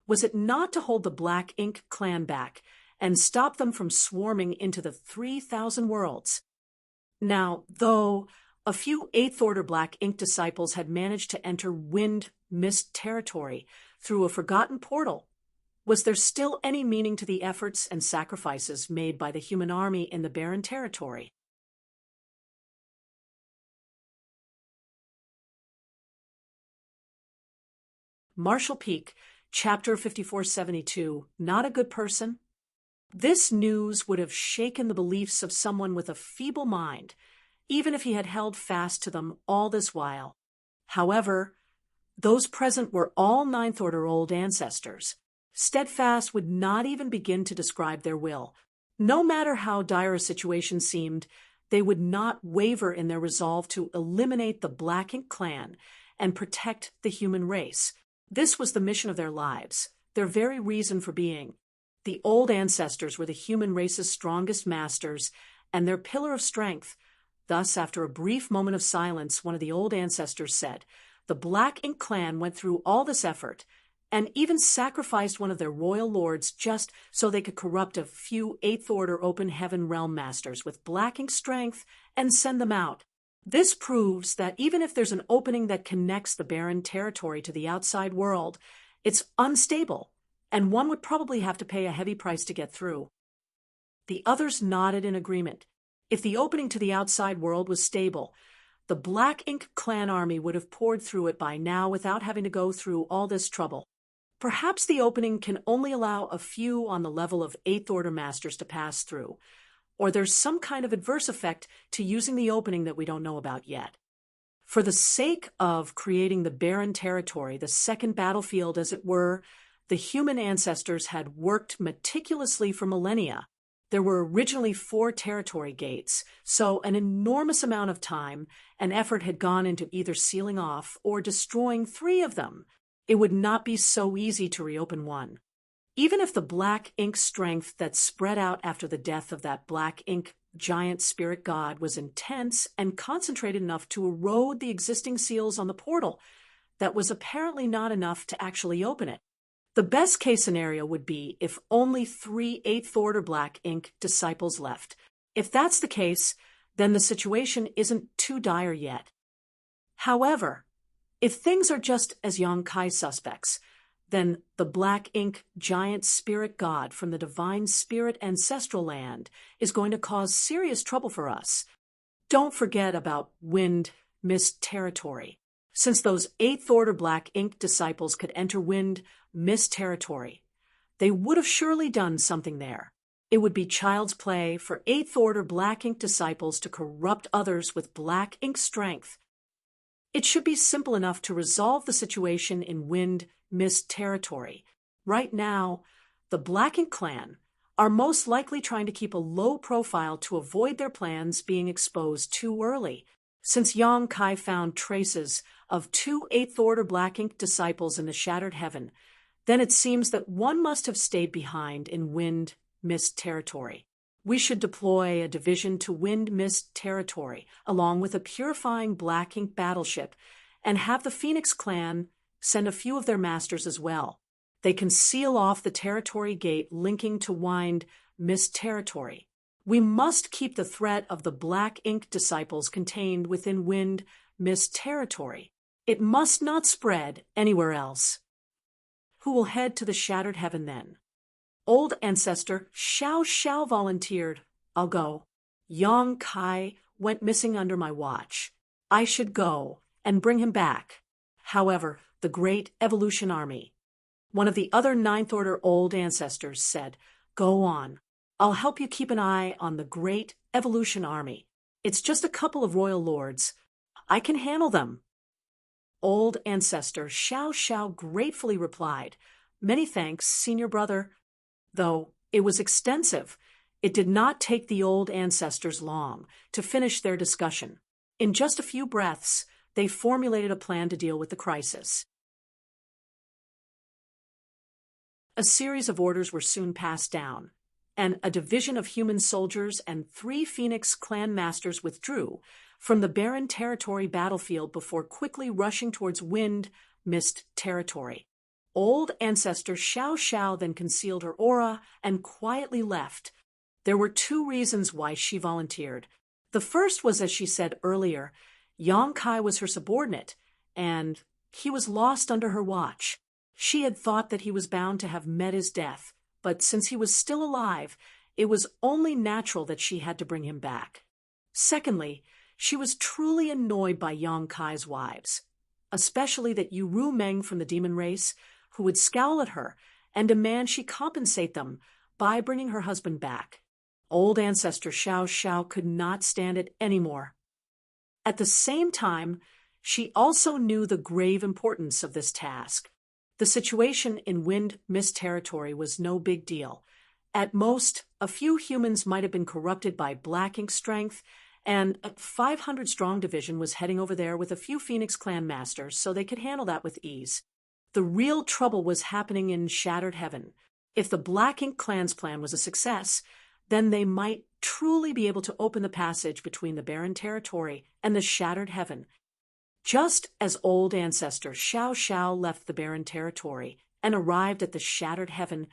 Was it not to hold the Black Ink clan back and stop them from swarming into the 3,000 worlds? Now, though a few Eighth Order Black Ink disciples had managed to enter Wind Mist Territory through a forgotten portal, was there still any meaning to the efforts and sacrifices made by the human army in the barren territory? Marshall Peak, Chapter 5472, Not a Good Person? This news would have shaken the beliefs of someone with a feeble mind, even if he had held fast to them all this while. However, those present were all Ninth Order Old Ancestors. Steadfast would not even begin to describe their will. No matter how dire a situation seemed, they would not waver in their resolve to eliminate the Black Ink clan and protect the human race. This was the mission of their lives, their very reason for being. The Old Ancestors were the human race's strongest masters and their pillar of strength. Thus, after a brief moment of silence, one of the Old Ancestors said, "The Black Ink clan went through all this effort and even sacrificed one of their royal lords just so they could corrupt a few Eighth Order Open Heaven realm masters with Black Ink strength and send them out. This proves that even if there's an opening that connects the barren territory to the outside world, it's unstable, and one would probably have to pay a heavy price to get through." The others nodded in agreement. If the opening to the outside world was stable, the Black Ink clan army would have poured through it by now without having to go through all this trouble. Perhaps the opening can only allow a few on the level of Eighth Order Masters to pass through, or there's some kind of adverse effect to using the opening that we don't know about yet. For the sake of creating the barren territory, the second battlefield as it were, the human ancestors had worked meticulously for millennia. There were originally 4 territory gates, so an enormous amount of time and effort had gone into either sealing off or destroying 3 of them. It would not be so easy to reopen one. Even if the Black Ink strength that spread out after the death of that Black Ink giant spirit god was intense and concentrated enough to erode the existing seals on the portal, that was apparently not enough to actually open it. The best case scenario would be if only 3 Eighth Order Black Ink disciples left. If that's the case, then the situation isn't too dire yet. However, if things are just as Yong-kai suspects, then the black ink giant spirit god from the divine spirit ancestral land is going to cause serious trouble for us. Don't forget about Wind Mist territory. Since those 8th Order black ink disciples could enter Wind Mist territory, they would have surely done something there. It would be child's play for 8th Order black ink disciples to corrupt others with black ink strength. It should be simple enough to resolve the situation in Wind Mist territory. Right now, the Black Ink clan are most likely trying to keep a low profile to avoid their plans being exposed too early. Since Yong-kai found traces of 2 8th Order Black Ink disciples in the Shattered Heaven, then it seems that one must have stayed behind in Wind Mist territory. We should deploy a division to Wind Mist territory, along with a purifying black ink battleship, and have the Phoenix clan send a few of their masters as well. They can seal off the territory gate linking to Wind Mist territory. We must keep the threat of the black ink disciples contained within Wind Mist territory. It must not spread anywhere else. Who will head to the Shattered Heaven then? Old Ancestor Xiao volunteered. I'll go. Yong-kai went missing under my watch. I should go and bring him back. However, the Great Evolution Army. One of the other 9th Order Old Ancestors said, "Go on. I'll help you keep an eye on the Great Evolution Army. It's just a couple of royal lords. I can handle them." Old Ancestor Xiao gratefully replied, "Many thanks, Senior Brother." Though it was extensive, it did not take the old ancestors long to finish their discussion. In just a few breaths, they formulated a plan to deal with the crisis. A series of orders were soon passed down, and a division of human soldiers and 3 Phoenix clan masters withdrew from the barren territory battlefield before quickly rushing towards Wind Mist territory. Old Ancestor Xiao then concealed her aura and quietly left. There were 2 reasons why she volunteered. The first was, as she said earlier, Yong-kai was her subordinate, and he was lost under her watch. She had thought that he was bound to have met his death, but since he was still alive, it was only natural that she had to bring him back. Secondly, she was truly annoyed by Yong-kai's wives, especially that Yu Meng from the demon race, who would scowl at her and demand she compensate them by bringing her husband back. Old Ancestor Xiao could not stand it anymore. At the same time, she also knew the grave importance of this task. The situation in Wind Mist territory was no big deal. At most, a few humans might have been corrupted by black ink strength, and a 500-strong division was heading over there with a few Phoenix clan masters, so they could handle that with ease. The real trouble was happening in Shattered Heaven. If the Black Ink clan's plan was a success, then they might truly be able to open the passage between the barren territory and the Shattered Heaven. Just as Old Ancestor Xiao left the barren territory and arrived at the Shattered Heaven,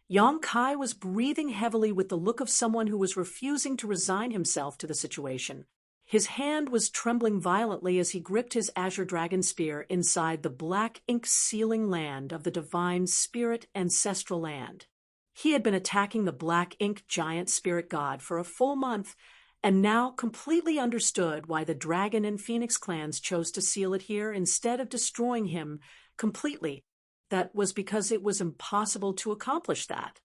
Yong-kai was breathing heavily with the look of someone who was refusing to resign himself to the situation. His hand was trembling violently as he gripped his azure dragon spear inside the black ink sealing land of the divine spirit ancestral land. He had been attacking the black ink giant spirit god for a full month, and now completely understood why the dragon and Phoenix clans chose to seal it here instead of destroying him completely. That was because it was impossible to accomplish that.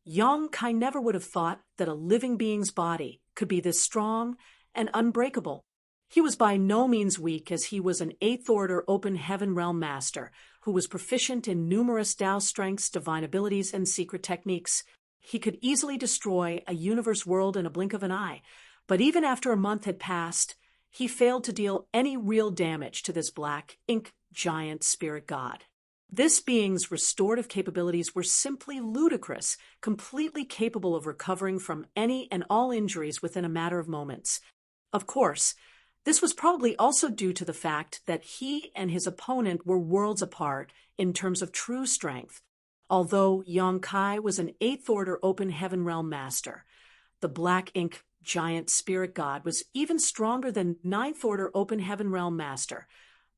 Yong-kai never would have thought that a living being's body could be this strong and unbreakable. He was by no means weak, as he was an 8th Order Open Heaven Realm Master who was proficient in numerous Tao strengths, divine abilities, and secret techniques. He could easily destroy a universe world in a blink of an eye, but even after a month had passed, he failed to deal any real damage to this black ink giant spirit god. This being's restorative capabilities were simply ludicrous, completely capable of recovering from any and all injuries within a matter of moments. Of course, this was probably also due to the fact that he and his opponent were worlds apart in terms of true strength. Although Yong-kai was an 8th Order Open Heaven Realm Master, the Black Ink giant spirit god was even stronger than Ninth Order Open Heaven Realm Master.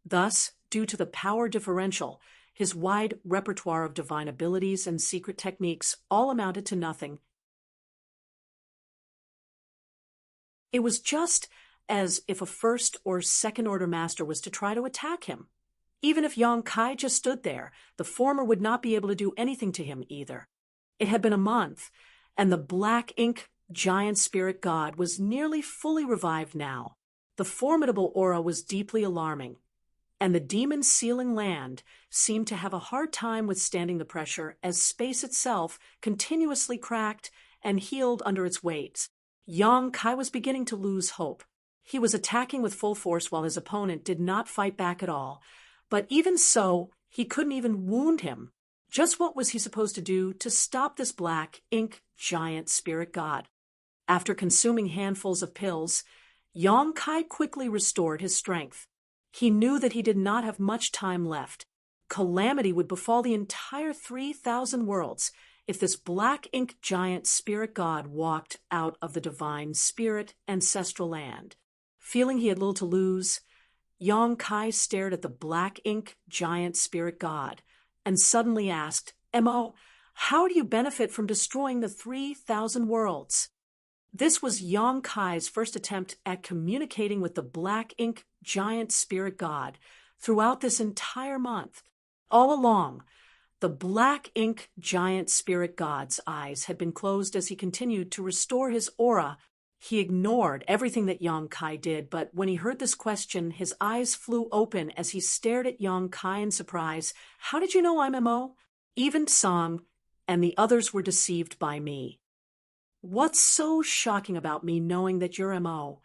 Thus, due to the power differential, his wide repertoire of divine abilities and secret techniques all amounted to nothing. It was just as if a first or second order master was to try to attack him. Even if Yang Kai just stood there, the former would not be able to do anything to him either. It had been a month, and the black ink giant spirit god was nearly fully revived now. The formidable aura was deeply alarming, and the demon sealing land seemed to have a hard time withstanding the pressure as space itself continuously cracked and healed under its weight. Yang Kai was beginning to lose hope. He was attacking with full force while his opponent did not fight back at all. But even so, he couldn't even wound him. Just what was he supposed to do to stop this black ink giant spirit god? After consuming handfuls of pills, Yang Kai quickly restored his strength. He knew that he did not have much time left. Calamity would befall the entire 3,000 worlds if this black ink giant spirit god walked out of the divine spirit ancestral land. Feeling he had little to lose, Yang Kai stared at the black ink giant spirit god and suddenly asked, "Mo, how do you benefit from destroying the 3,000 worlds?" This was Yang Kai's first attempt at communicating with the black ink giant spirit god throughout this entire month. All along, the black ink giant spirit god's eyes had been closed as he continued to restore his aura. He ignored everything that Yang Kai did, but when he heard this question, his eyes flew open as he stared at Yang Kai in surprise. "How did you know I'm Mo? Even Song and the others were deceived by me." "What's so shocking about me knowing that you're Mo?"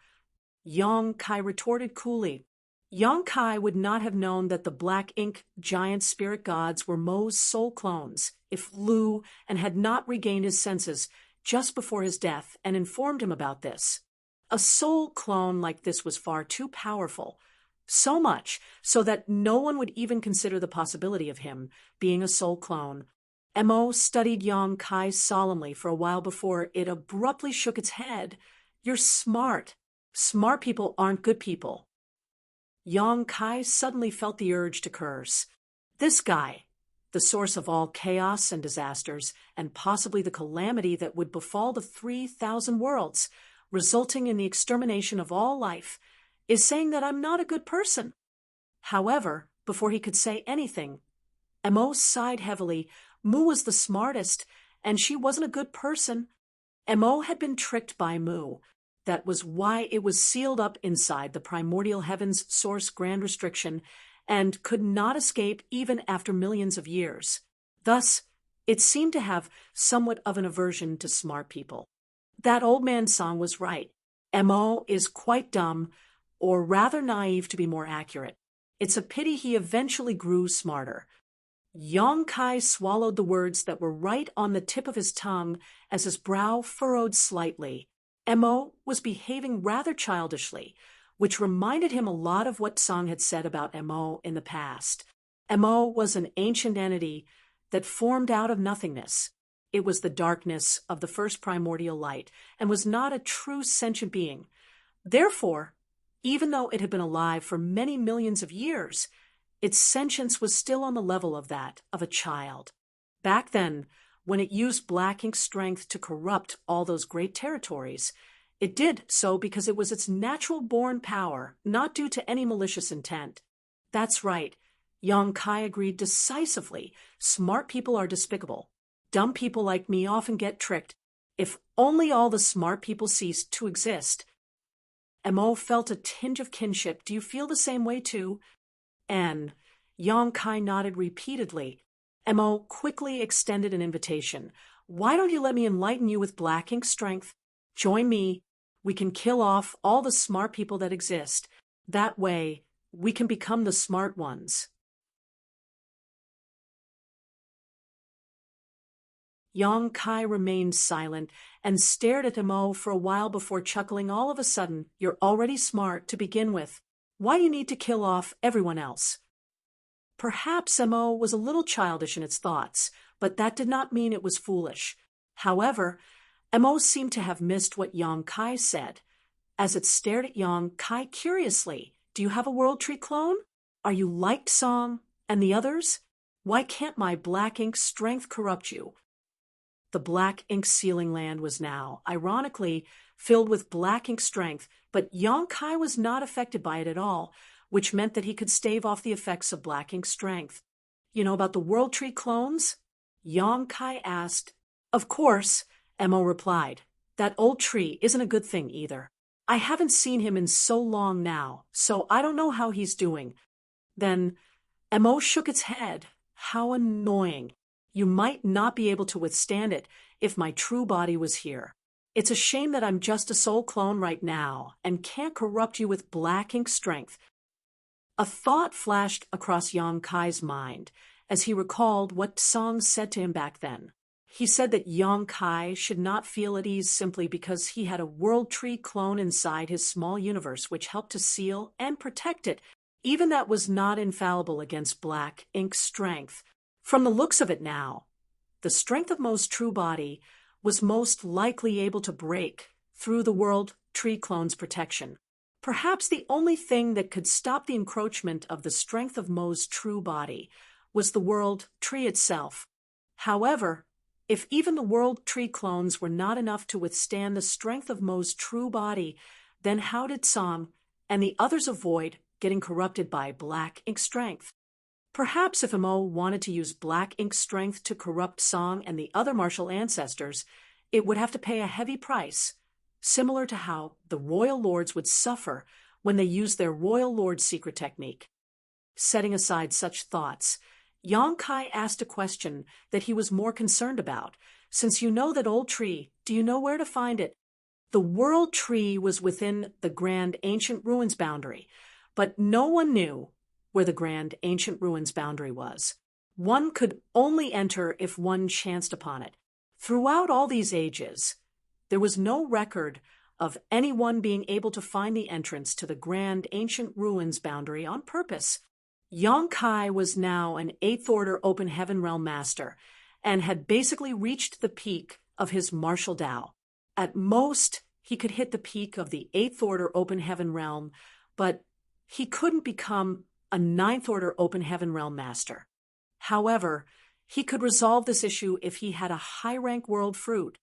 Yang Kai retorted coolly. Yang Kai would not have known that the black ink giant spirit gods were Mo's soul clones if Lu and had not regained his senses just before his death and informed him about this. A soul clone like this was far too powerful, so much so that no one would even consider the possibility of him being a soul clone. Mo studied Yang Kai solemnly for a while before it abruptly shook its head. "You're smart. Smart people aren't good people." Yang Kai suddenly felt the urge to curse. This guy, the source of all chaos and disasters, and possibly the calamity that would befall the 3,000 worlds, resulting in the extermination of all life, is saying that I'm not a good person. However, before he could say anything, Mo sighed heavily. Mu was the smartest, and she wasn't a good person. Mo had been tricked by Mu. That was why it was sealed up inside the primordial heaven's source grand restriction and could not escape even after millions of years. Thus, it seemed to have somewhat of an aversion to smart people. That old man Song was right. Mo is quite dumb, or rather naive to be more accurate. It's a pity he eventually grew smarter. Yang Kai swallowed the words that were right on the tip of his tongue as his brow furrowed slightly. Mo was behaving rather childishly, which reminded him a lot of what Song had said about Mo in the past. Mo was an ancient entity that formed out of nothingness. It was the darkness of the first primordial light and was not a true sentient being. Therefore, even though it had been alive for many millions of years, its sentience was still on the level of that of a child. Back then, when it used black ink strength to corrupt all those great territories, it did so because it was its natural-born power, not due to any malicious intent. That's right. Yang Kai agreed decisively. Smart people are despicable. Dumb people like me often get tricked. If only all the smart people ceased to exist. Mo felt a tinge of kinship. Do you feel the same way too? And Yang Kai nodded repeatedly. Mo quickly extended an invitation. "Why don't you let me enlighten you with black ink strength? Join me. We can kill off all the smart people that exist. That way, we can become the smart ones." Yang Kai remained silent and stared at Mo for a while before chuckling. "All of a sudden, you're already smart to begin with. Why do you need to kill off everyone else?" Perhaps Mo was a little childish in its thoughts, but that did not mean it was foolish. However, Mo seemed to have missed what Yang Kai said. As it stared at Yang Kai curiously, "Do you have a World Tree clone? Are you like Song and the others? Why can't my black ink strength corrupt you?" The black ink sealing land was now, ironically, filled with black ink strength, but Yang Kai was not affected by it at all, which meant that he could stave off the effects of black ink strength. "You know about the World Tree clones?" Yang Kai asked. "Of course," Mo replied. "That old tree isn't a good thing either. I haven't seen him in so long now, so I don't know how he's doing." Then Mo shook its head. "How annoying. You might not be able to withstand it if my true body was here. It's a shame that I'm just a soul clone right now and can't corrupt you with black ink strength." A thought flashed across Yang Kai's mind as he recalled what Song said to him back then. He said that Yang Kai should not feel at ease simply because he had a World Tree clone inside his small universe which helped to seal and protect it, even that was not infallible against black ink strength. From the looks of it now, the strength of Mo's true body was most likely able to break through the World Tree clone's protection. Perhaps the only thing that could stop the encroachment of the strength of Mo's true body was the World Tree itself. However, if even the World Tree clones were not enough to withstand the strength of Mo's true body, then how did Song and the others avoid getting corrupted by black ink strength? Perhaps if Mo wanted to use black ink strength to corrupt Song and the other martial ancestors, it would have to pay a heavy price, similar to how the royal lords would suffer when they used their royal lord secret technique. Setting aside such thoughts, Yang Kai asked a question that he was more concerned about. "Since you know that old tree, do you know where to find it?" The World Tree was within the Grand Ancient Ruins boundary, but no one knew where the Grand Ancient Ruins boundary was. One could only enter if one chanced upon it. Throughout all these ages, there was no record of anyone being able to find the entrance to the Grand Ancient Ruins boundary on purpose. Yang Kai was now an 8th Order Open Heaven Realm Master and had basically reached the peak of his martial Tao. At most, he could hit the peak of the 8th Order Open Heaven Realm, but he couldn't become a 9th Order Open Heaven Realm Master. However, he could resolve this issue if he had a high-rank world fruit.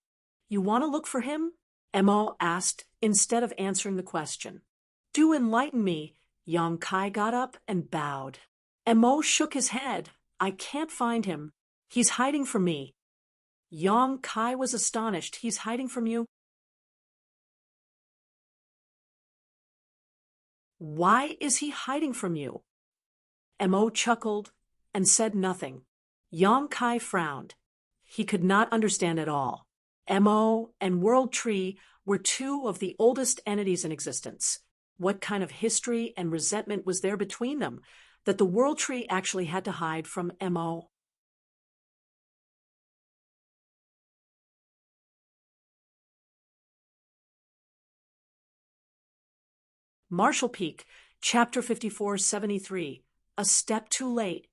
"You want to look for him?" Mo asked instead of answering the question. "Do enlighten me." Yang Kai got up and bowed. Mo shook his head. "I can't find him. He's hiding from me." Yang Kai was astonished. "He's hiding from you? Why is he hiding from you?" Mo chuckled and said nothing. Yang Kai frowned. He could not understand at all. Mo and World Tree were two of the oldest entities in existence. What kind of history and resentment was there between them that the World Tree actually had to hide from Mo? Marshall Peak, Chapter 5473, A Step Too Late.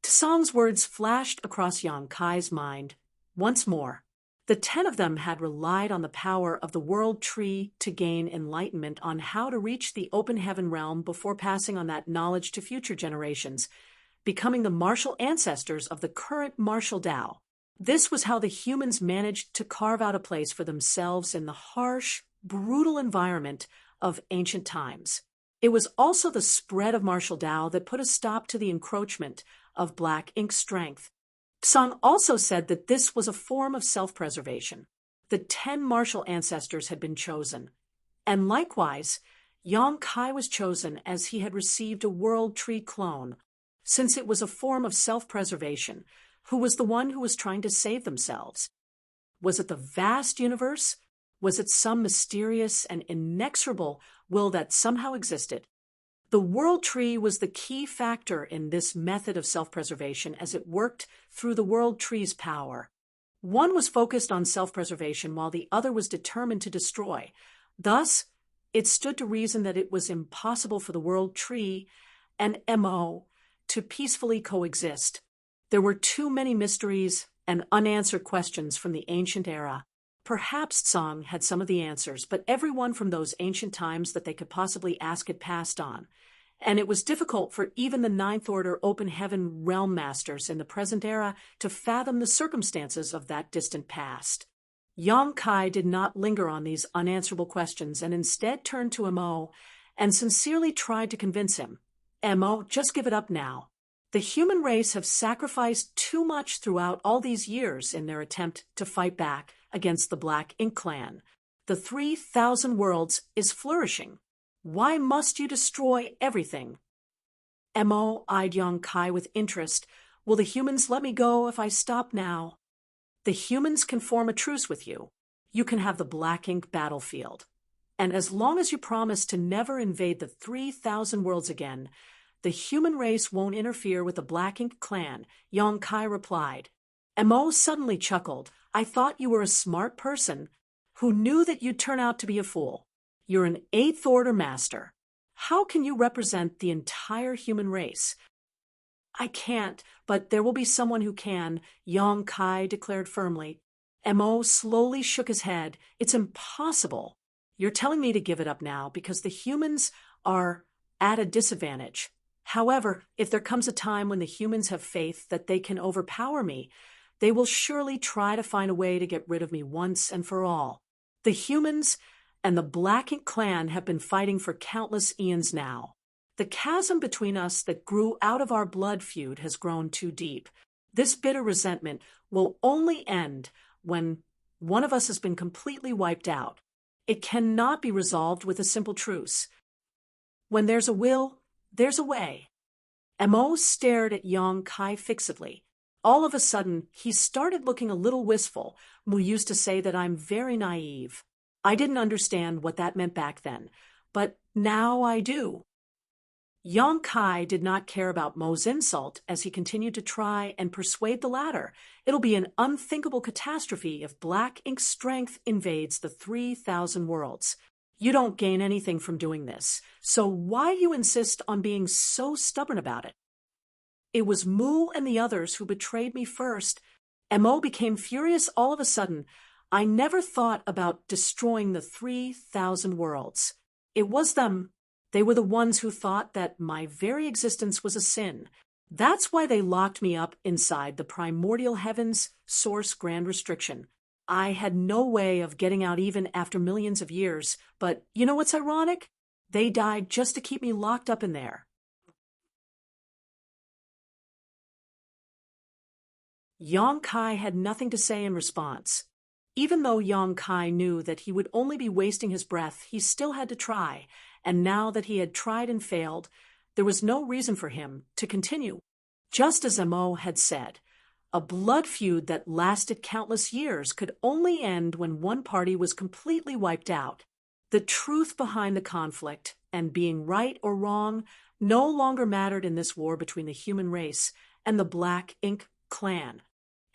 Tsong's words flashed across Yang Kai's mind once more. The 10 of them had relied on the power of the World Tree to gain enlightenment on how to reach the open heaven realm before passing on that knowledge to future generations, becoming the martial ancestors of the current martial Tao. This was how the humans managed to carve out a place for themselves in the harsh, brutal environment of ancient times. It was also the spread of martial Tao that put a stop to the encroachment of black ink strength. Song also said that this was a form of self-preservation. The 10 martial ancestors had been chosen, and likewise, Yang Kai was chosen as he had received a World Tree clone, since it was a form of self-preservation. Who was the one who was trying to save themselves? Was it the vast universe? Was it some mysterious and inexorable will that somehow existed? The World Tree was the key factor in this method of self-preservation as it worked through the World Tree's power. One was focused on self-preservation while the other was determined to destroy. Thus, it stood to reason that it was impossible for the World Tree and Mo to peacefully coexist. There were too many mysteries and unanswered questions from the ancient era. Perhaps Tsang had some of the answers, but everyone from those ancient times that they could possibly ask had passed on, and it was difficult for even the Ninth Order Open Heaven Realm Masters in the present era to fathom the circumstances of that distant past. Yang Kai did not linger on these unanswerable questions and instead turned to Mo and sincerely tried to convince him. Mo, just give it up now. The human race have sacrificed too much throughout all these years in their attempt to fight back against the Black Ink Clan. The 3,000 worlds is flourishing. Why must you destroy everything? Mo eyed Yang Kai with interest. Will the humans let me go if I stop now? The humans can form a truce with you. You can have the Black Ink battlefield. And as long as you promise to never invade the 3,000 worlds again, the human race won't interfere with the Black Ink Clan, Yang Kai replied. Mo suddenly chuckled. I thought you were a smart person who knew that you'd turn out to be a fool. You're an Eighth Order master. How can you represent the entire human race? I can't, but there will be someone who can, Yang Kai declared firmly. Mo slowly shook his head. It's impossible. You're telling me to give it up now because the humans are at a disadvantage. However, if there comes a time when the humans have faith that they can overpower me, they will surely try to find a way to get rid of me once and for all. The humans and the Black Ink Clan have been fighting for countless eons now. The chasm between us that grew out of our blood feud has grown too deep. This bitter resentment will only end when one of us has been completely wiped out. It cannot be resolved with a simple truce. When there's a will, there's a way. Mo stared at Yang Kai fixedly. All of a sudden, he started looking a little wistful. Mu used to say that I'm very naive. I didn't understand what that meant back then, but now I do. Yang Kai did not care about Mo's insult as he continued to try and persuade the latter. It'll be an unthinkable catastrophe if Black Ink's strength invades the 3,000 worlds. You don't gain anything from doing this, so why you insist on being so stubborn about it? It was Mu and the others who betrayed me first. Mo became furious all of a sudden. I never thought about destroying the 3,000 worlds. It was them. They were the ones who thought that my very existence was a sin. That's why they locked me up inside the primordial heavens source grand restriction. I had no way of getting out even after millions of years, but you know what's ironic? They died just to keep me locked up in there. Yang Kai had nothing to say in response. Even though Yang Kai knew that he would only be wasting his breath, he still had to try, and now that he had tried and failed, there was no reason for him to continue. Just as Mo had said, a blood feud that lasted countless years could only end when one party was completely wiped out. The truth behind the conflict, and being right or wrong, no longer mattered in this war between the human race and the Black Ink Clan.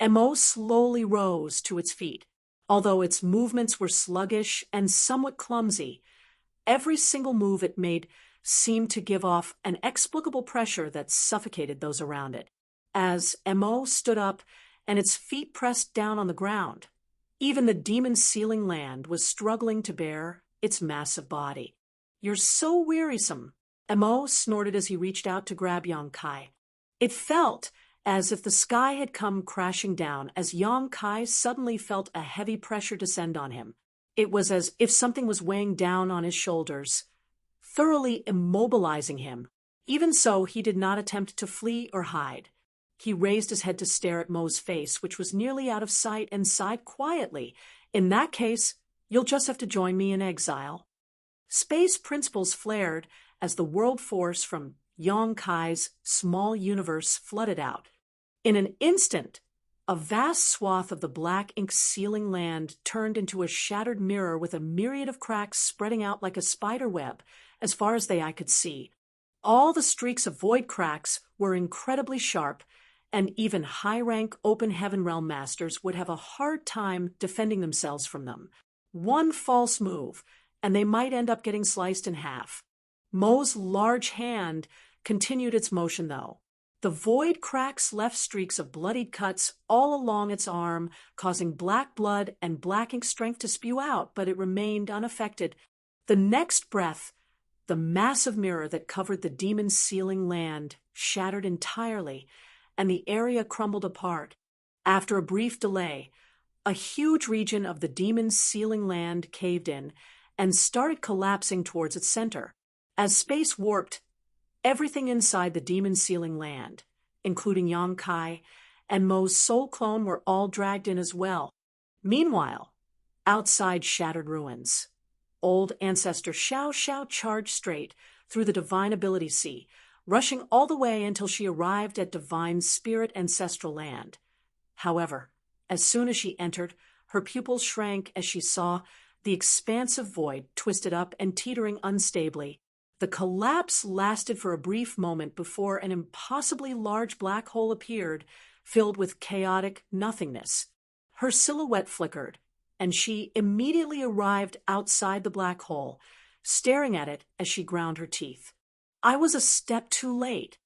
Mo slowly rose to its feet. Although its movements were sluggish and somewhat clumsy, every single move it made seemed to give off an inexplicable pressure that suffocated those around it. As Mo stood up and its feet pressed down on the ground, even the demon sealing land was struggling to bear its massive body. You're so wearisome, Mo snorted as he reached out to grab Yang Kai. It felt as if the sky had come crashing down as Yang Kai suddenly felt a heavy pressure descend on him. It was as if something was weighing down on his shoulders, thoroughly immobilizing him. Even so, he did not attempt to flee or hide. He raised his head to stare at Mo's face, which was nearly out of sight, and sighed quietly. In that case, you'll just have to join me in exile. Space principles flared as the world force from Yang Kai's small universe flooded out. In an instant, a vast swath of the Black Ink sealing land turned into a shattered mirror with a myriad of cracks spreading out like a spider web as far as the eye could see. All the streaks of void cracks were incredibly sharp, and even high-rank open heaven realm masters would have a hard time defending themselves from them. One false move, and they might end up getting sliced in half. Mo's large hand continued its motion, though. The void cracks left streaks of bloodied cuts all along its arm, causing black blood and black ink strength to spew out, but it remained unaffected. The next breath, the massive mirror that covered the demon's sealing land shattered entirely, and the area crumbled apart. After a brief delay, a huge region of the demon's sealing land caved in and started collapsing towards its center. As space warped, everything inside the demon's sealing land, including Yang Kai and Mo's soul clone, were all dragged in as well. Meanwhile, outside shattered ruins, old ancestor Xiao Xiao charged straight through the divine ability sea, rushing all the way until she arrived at divine spirit ancestral land. However, as soon as she entered, her pupils shrank as she saw the expansive void twisted up and teetering unstably. The collapse lasted for a brief moment before an impossibly large black hole appeared, filled with chaotic nothingness. Her silhouette flickered, and she immediately arrived outside the black hole, staring at it as she ground her teeth. I was a step too late.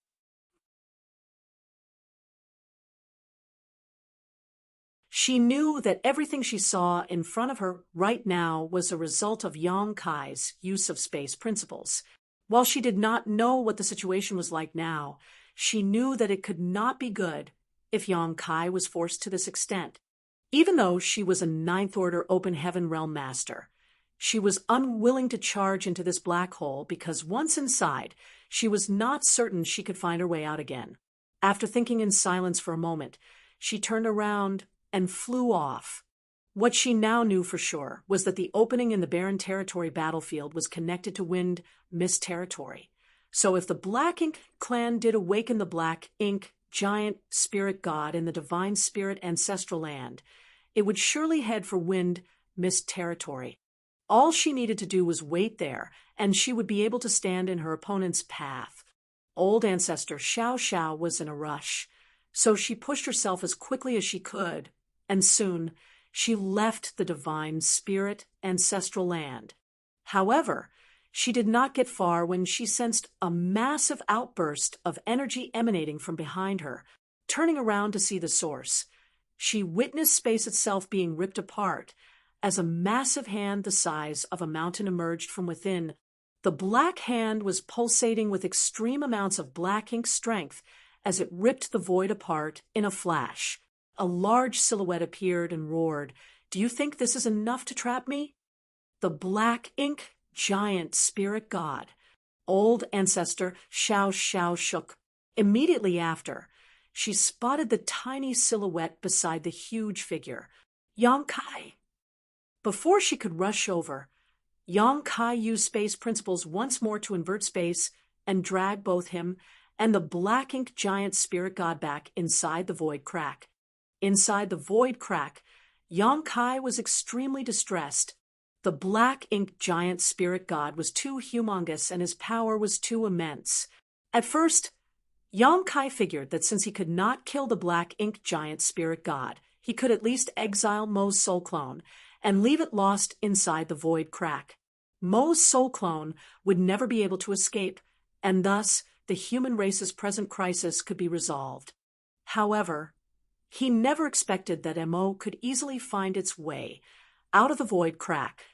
She knew that everything she saw in front of her right now was a result of Yang Kai's use of space principles. While she did not know what the situation was like now, she knew that it could not be good if Yang Kai was forced to this extent. Even though she was a Ninth Order Open Heaven Realm Master, she was unwilling to charge into this black hole because once inside, she was not certain she could find her way out again. After thinking in silence for a moment, she turned around and flew off. What she now knew for sure was that the opening in the Barren Territory battlefield was connected to Wind Mist Territory. So if the Black Ink clan did awaken the Black Ink giant spirit god in the divine spirit ancestral land, it would surely head for Wind Mist Territory. All she needed to do was wait there, and she would be able to stand in her opponent's path. Old ancestor Xiao Xiao was in a rush, so she pushed herself as quickly as she could, and soon she left the divine spirit ancestral land. However, she did not get far when she sensed a massive outburst of energy emanating from behind her. Turning around to see the source, she witnessed space itself being ripped apart as a massive hand the size of a mountain emerged from within. The black hand was pulsating with extreme amounts of black ink strength as it ripped the void apart in a flash. A large silhouette appeared and roared, "Do you think this is enough to trap me?" The black ink giant spirit god, old ancestor Xiao Xiao shook. Immediately after, she spotted the tiny silhouette beside the huge figure, Yang Kai. Before she could rush over, Yang Kai used space principles once more to invert space and drag both him and the black ink giant spirit god back inside the void crack. Inside the void crack, Yang Kai was extremely distressed. The black ink giant spirit god was too humongous and his power was too immense. At first, Yang Kai figured that since he could not kill the black ink giant spirit god, he could at least exile Mo's soul clone and leave it lost inside the void crack. Mo's soul clone would never be able to escape, and thus the human race's present crisis could be resolved. However, he never expected that Mo could easily find its way out of the void crack.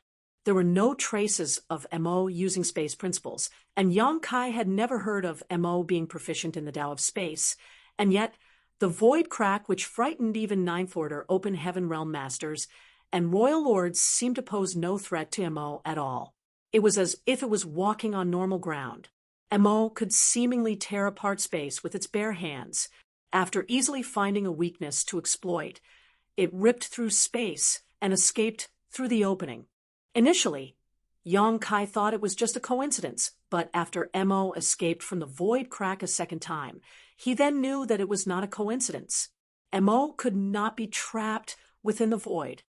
There were no traces of Mo using space principles, and Yang Kai had never heard of Mo being proficient in the Tao of space, and yet the void crack, which frightened even Ninth Order Open Heaven Realm Masters and Royal Lords, seemed to pose no threat to Mo at all. It was as if it was walking on normal ground. Mo could seemingly tear apart space with its bare hands. After easily finding a weakness to exploit, it ripped through space and escaped through the opening. Initially, Yang Kai thought it was just a coincidence, but after Mo escaped from the void crack a second time, he then knew that it was not a coincidence. Mo could not be trapped within the void.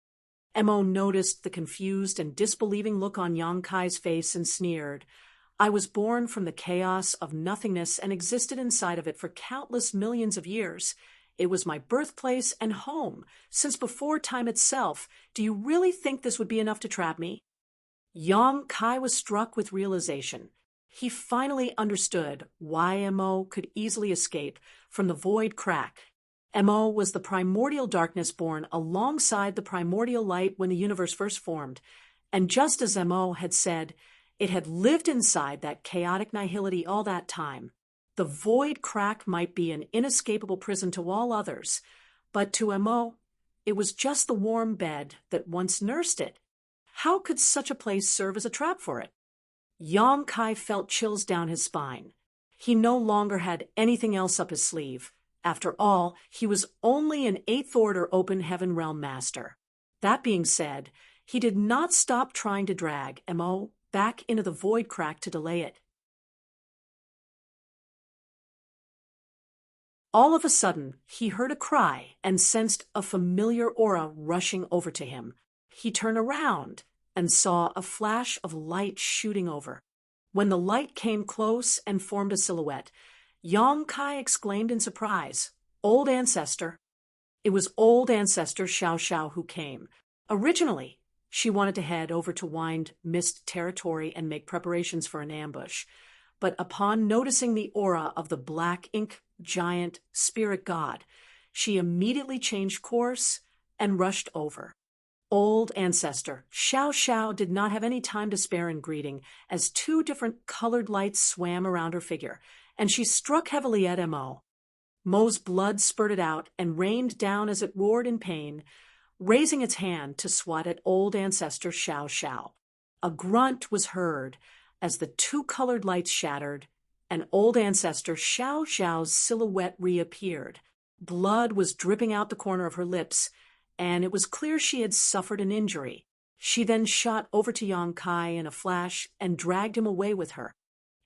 Mo noticed the confused and disbelieving look on Yang Kai's face and sneered, "I was born from the chaos of nothingness and existed inside of it for countless millions of years. It was my birthplace and home since before time itself. Do you really think this would be enough to trap me?" Yang Kai was struck with realization. He finally understood why Mo could easily escape from the void crack. Mo was the primordial darkness born alongside the primordial light when the universe first formed, and just as Mo had said, it had lived inside that chaotic nihility all that time. The void crack might be an inescapable prison to all others, but to Mo, it was just the warm bed that once nursed it. How could such a place serve as a trap for it? Yang Kai felt chills down his spine. He no longer had anything else up his sleeve. After all, he was only an 8th Order Open Heaven Realm Master. That being said, he did not stop trying to drag Mo back into the void crack to delay it. All of a sudden, he heard a cry and sensed a familiar aura rushing over to him. He turned around and saw a flash of light shooting over. When the light came close and formed a silhouette, Yang Kai exclaimed in surprise, "Old Ancestor." It was Old Ancestor Xiao Xiao who came. Originally, she wanted to head over to Wind Mist territory and make preparations for an ambush. But upon noticing the aura of the black ink giant spirit god, she immediately changed course and rushed over. Old Ancestor Xiao Xiao did not have any time to spare in greeting, as 2 different colored lights swam around her figure, and she struck heavily at Mo. Mo's blood spurted out and rained down as it roared in pain, raising its hand to swat at Old Ancestor Xiao Xiao. A grunt was heard as the 2 colored lights shattered, and Old Ancestor Xiao Xiao's silhouette reappeared. Blood was dripping out the corner of her lips, and it was clear she had suffered an injury. She then shot over to Yang Kai in a flash and dragged him away with her.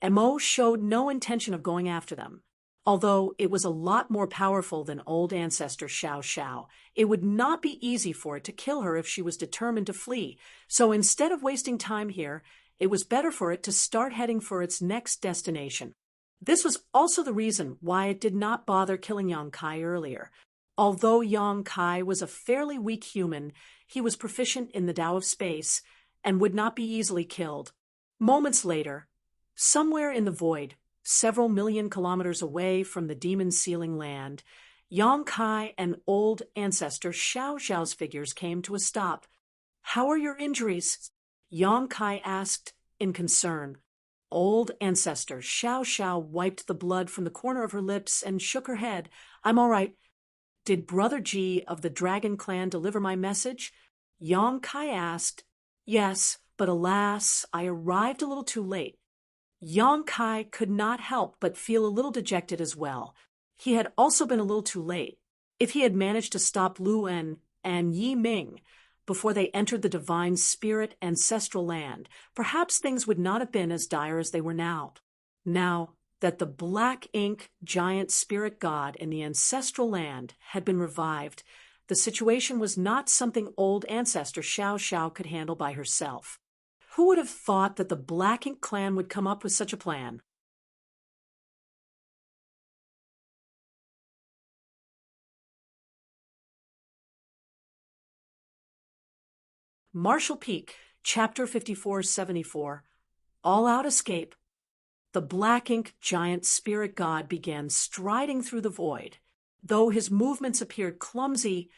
Mo showed no intention of going after them. Although it was a lot more powerful than Old Ancestor Xiao Xiao, it would not be easy for it to kill her if she was determined to flee. So instead of wasting time here, it was better for it to start heading for its next destination. This was also the reason why it did not bother killing Yang Kai earlier. Although Yang Kai was a fairly weak human, he was proficient in the Tao of Space and would not be easily killed. Moments later, somewhere in the void, several million kilometers away from the demon sealing land, Yang Kai and Old Ancestor Xiao Xiao's figures came to a stop. "How are your injuries?" Yang Kai asked in concern. Old Ancestor Xiao Xiao wiped the blood from the corner of her lips and shook her head. "I'm all right. Did Brother Ji of the Dragon Clan deliver my message?" Yang Kai asked. "Yes, but alas, I arrived a little too late." Yang Kai could not help but feel a little dejected as well. He had also been a little too late. If he had managed to stop Lu En and Yi Ming before they entered the divine spirit ancestral land, perhaps things would not have been as dire as they were now. Now that the black ink giant spirit god in the ancestral land had been revived, the situation was not something Old Ancestor Xiao Xiao could handle by herself. Who would have thought that the Black Ink clan would come up with such a plan? Marshall Peak, Chapter 5474, All-Out Escape. The black ink giant spirit god began striding through the void. Though his movements appeared clumsy,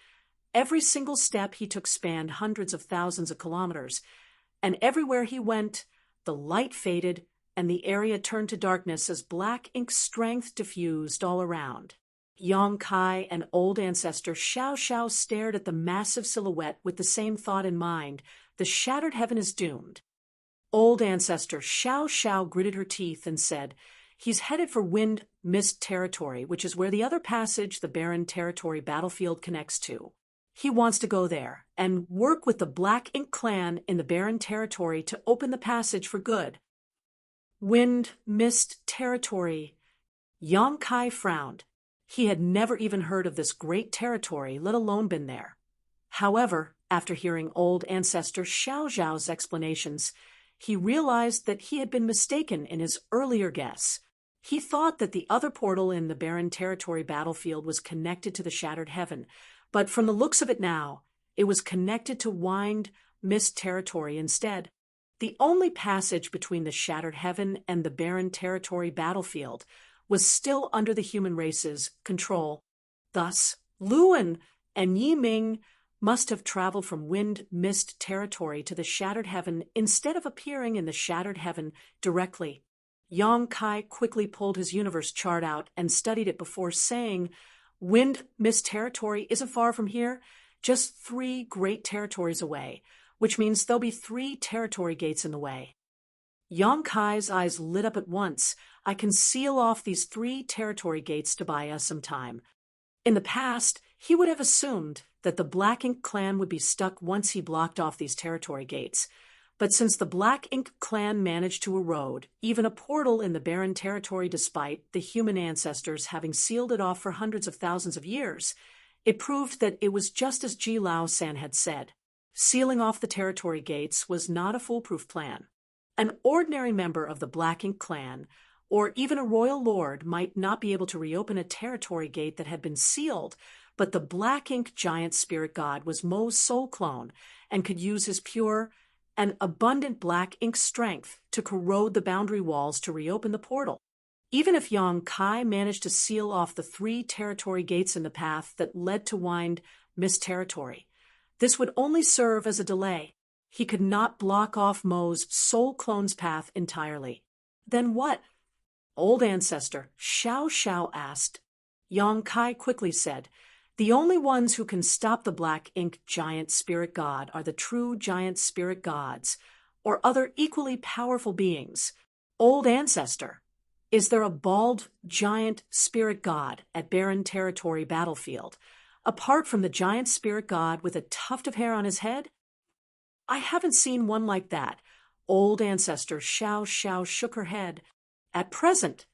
every single step he took spanned hundreds of thousands of kilometers, and everywhere he went, the light faded and the area turned to darkness as black ink strength diffused all around. Yang Kai and Old Ancestor Xiao Xiao stared at the massive silhouette with the same thought in mind: the shattered heaven is doomed. Old Ancestor Xiao Xiao gritted her teeth and said, "He's headed for Wind Mist territory, which is where the other passage the Barren territory battlefield connects to. He wants to go there and work with the Black Ink clan in the Barren territory to open the passage for good." Wind Mist territory. Yang Kai frowned. He had never even heard of this great territory, let alone been there. However, after hearing Old Ancestor Xiao Xiao's explanations, he realized that he had been mistaken in his earlier guess. He thought that the other portal in the Barren territory battlefield was connected to the Shattered Heaven, but from the looks of it now, it was connected to Wind Mist territory instead. The only passage between the shattered heaven and the barren territory battlefield was still under the human race's control. Thus, Luan and Yi Ming must have traveled from wind-mist territory to the shattered heaven instead of appearing in the shattered heaven directly. Yang Kai quickly pulled his universe chart out and studied it before saying, "Wind-mist territory isn't far from here, just 3 great territories away, which means there'll be 3 territory gates in the way." Yang Kai's eyes lit up at once. "I can seal off these 3 territory gates to buy us some time." In the past, he would have assumed that the Black Ink clan would be stuck once he blocked off these territory gates. But since the Black Ink clan managed to erode even a portal in the barren territory despite the human ancestors having sealed it off for hundreds of thousands of years, it proved that it was just as Ji Lao-san had said. Sealing off the territory gates was not a foolproof plan. An ordinary member of the Black Ink clan, or even a royal lord, might not be able to reopen a territory gate that had been sealed, but the Black Ink giant spirit god was Mo's soul clone and could use his pure and abundant black ink strength to corrode the boundary walls to reopen the portal. Even if Yang Kai managed to seal off the 3 territory gates in the path that led to wind-mist territory, this would only serve as a delay. He could not block off Mo's soul clone's path entirely. Then what? Old ancestor Xiao Xiao asked. Yang Kai quickly said, "The only ones who can stop the Black Ink giant spirit god are the true giant spirit gods, or other equally powerful beings. Old ancestor, is there a bald giant spirit god at barren territory battlefield, apart from the giant spirit god with a tuft of hair on his head?" "I haven't seen one like that." Old ancestor Xiao Xiao shook her head. At present,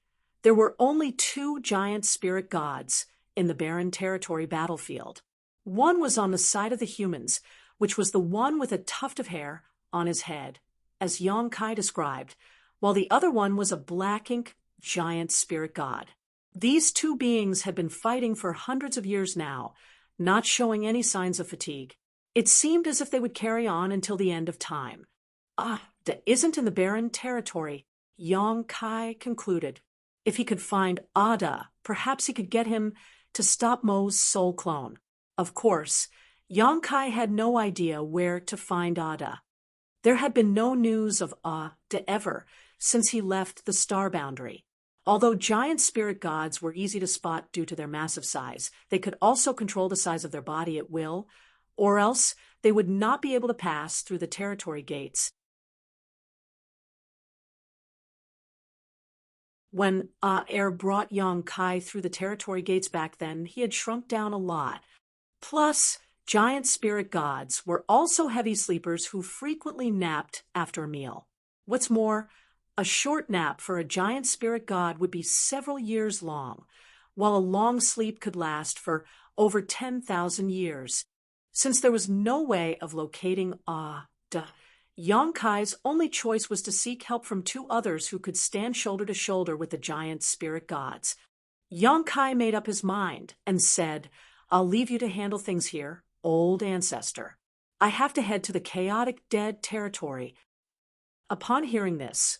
there were only 2 giant spirit gods in the barren territory battlefield. One was on the side of the humans, which was the one with a tuft of hair on his head, as Yang Kai described, while the other one was a Black Ink giant spirit god. These 2 beings had been fighting for hundreds of years now, not showing any signs of fatigue. It seemed as if they would carry on until the end of time. That isn't in the barren territory, Yang Kai concluded. If he could find Ada, perhaps he could get him to stop Mo's soul clone. Of course, Yang Kai had no idea where to find Ada. There had been no news of Ada ever since he left the star boundary. Although giant spirit gods were easy to spot due to their massive size, they could also control the size of their body at will, or else they would not be able to pass through the territory gates. When Air brought Yang Kai through the territory gates back then, he had shrunk down a lot. Plus, giant spirit gods were also heavy sleepers who frequently napped after a meal. What's more, a short nap for a giant spirit god would be several years long, while a long sleep could last for over 10,000 years. Since there was no way of locating Ada, Yang Kai's only choice was to seek help from 2 others who could stand shoulder to shoulder with the giant spirit gods. Yang Kai made up his mind and said, "I'll leave you to handle things here, old ancestor. I have to head to the chaotic dead territory." Upon hearing this,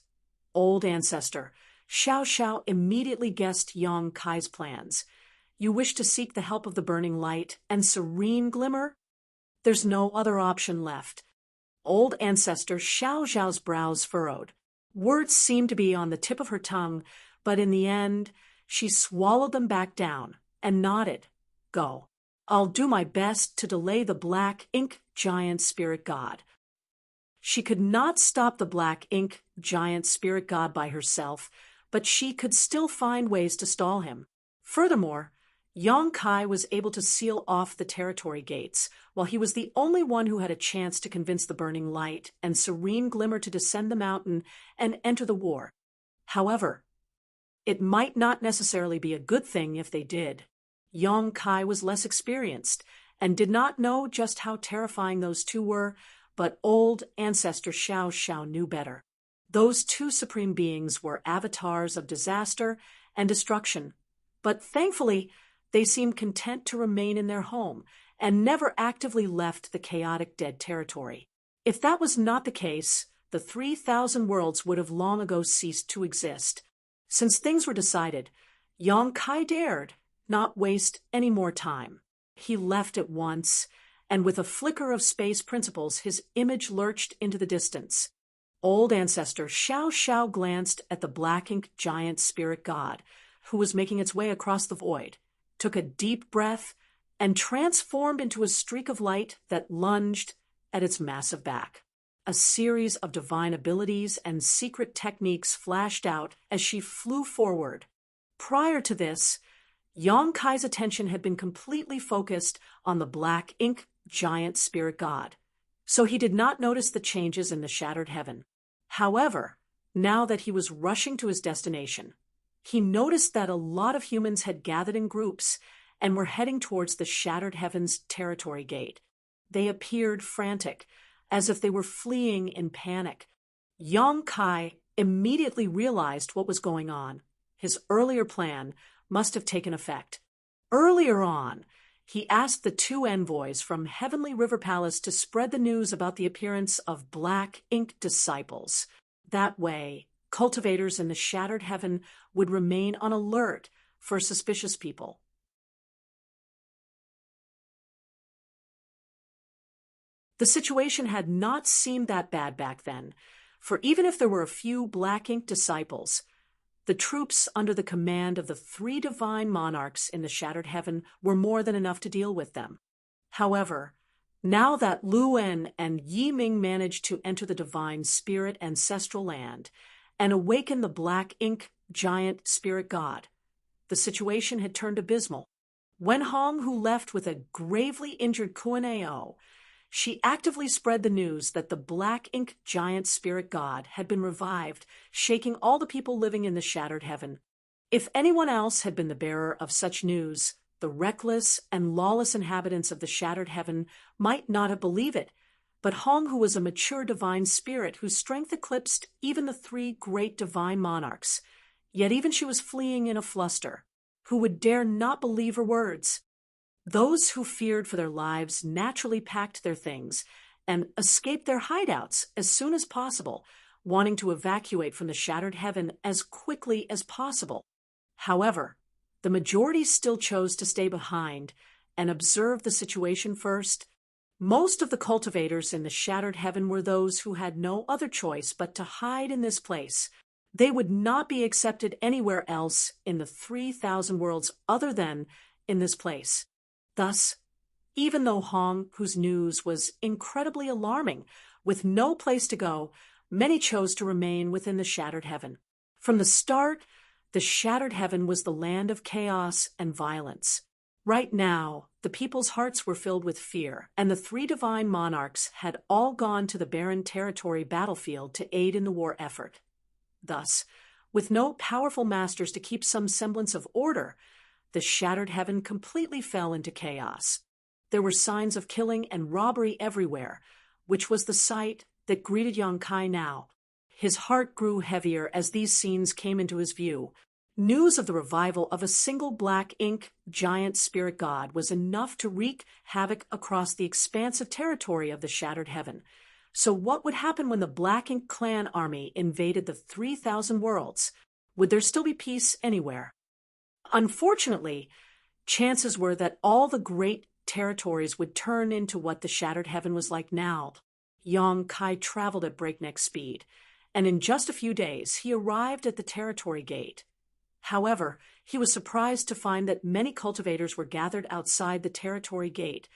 old ancestor Xiao Xiao immediately guessed Yang Kai's plans. "You wish to seek the help of the burning light and serene glimmer? There's no other option left." Old ancestor Xiao Xiao's brows furrowed. Words seemed to be on the tip of her tongue, but in the end, she swallowed them back down and nodded. "Go. I'll do my best to delay the Black Ink giant spirit god." She could not stop the Black Ink giant spirit god by herself, but she could still find ways to stall him. Furthermore, Yang Kai was able to seal off the territory gates, while he was the only one who had a chance to convince the burning light and serene glimmer to descend the mountain and enter the war. However, it might not necessarily be a good thing if they did. Yang Kai was less experienced and did not know just how terrifying those 2 were, but old ancestor Xiao Xiao knew better. Those 2 supreme beings were avatars of disaster and destruction, but thankfully, they seemed content to remain in their home and never actively left the chaotic dead territory. If that was not the case, the 3,000 worlds would have long ago ceased to exist. Since things were decided, Yang Kai dared not waste any more time. He left at once, and with a flicker of space principles, his image lurched into the distance. Old ancestor Xiao Xiao glanced at the black ink giant spirit god, who was making its way across the void, took a deep breath, and transformed into a streak of light that lunged at its massive back. A series of divine abilities and secret techniques flashed out as she flew forward. Prior to this, Yang Kai's attention had been completely focused on the black ink giant spirit god, so he did not notice the changes in the shattered heaven. However, now that he was rushing to his destination, he noticed that a lot of humans had gathered in groups and were heading towards the shattered heaven's territory gate. They appeared frantic, as if they were fleeing in panic. Yang Kai immediately realized what was going on. His earlier plan must have taken effect. Earlier on, he asked the 2 envoys from Heavenly River Palace to spread the news about the appearance of black ink disciples. That way, cultivators in the shattered heaven would remain on alert for suspicious people. The situation had not seemed that bad back then, for even if there were a few black ink disciples, the troops under the command of the 3 divine monarchs in the shattered heaven were more than enough to deal with them. However, now that Lu En and Yi Ming managed to enter the divine spirit ancestral land and awaken the black ink giant spirit god, the situation had turned abysmal. Wen Hong, who left with a gravely injured Kuan-Ao, she actively spread the news that the black ink giant spirit god had been revived, shaking all the people living in the shattered heaven. If anyone else had been the bearer of such news, the reckless and lawless inhabitants of the shattered heaven might not have believed it, but Hong, who was a mature divine spirit whose strength eclipsed even the 3 great divine monarchs, yet even she was fleeing in a fluster, who would dare not believe her words. Those who feared for their lives naturally packed their things and escaped their hideouts as soon as possible, wanting to evacuate from the shattered heaven as quickly as possible. However, the majority still chose to stay behind and observe the situation first. Most of the cultivators in the shattered heaven were those who had no other choice but to hide in this place. They would not be accepted anywhere else in the 3,000 worlds other than in this place. Thus, even though Hong, whose news was incredibly alarming, with no place to go, many chose to remain within the shattered heaven. From the start, the shattered heaven was the land of chaos and violence. Right now, the people's hearts were filled with fear, and the 3 divine monarchs had all gone to the barren territory battlefield to aid in the war effort. Thus, with no powerful masters to keep some semblance of order, the shattered heaven completely fell into chaos. There were signs of killing and robbery everywhere, which was the sight that greeted Yang Kai now. His heart grew heavier as these scenes came into his view. News of the revival of a single black ink giant spirit god was enough to wreak havoc across the expansive territory of the shattered heaven. So what would happen when the black ink clan army invaded the 3,000 worlds? Would there still be peace anywhere? Unfortunately, chances were that all the great territories would turn into what the shattered heaven was like now. Yang Kai traveled at breakneck speed, and in just a few days he arrived at the territory gate. However, he was surprised to find that many cultivators were gathered outside the territory gate,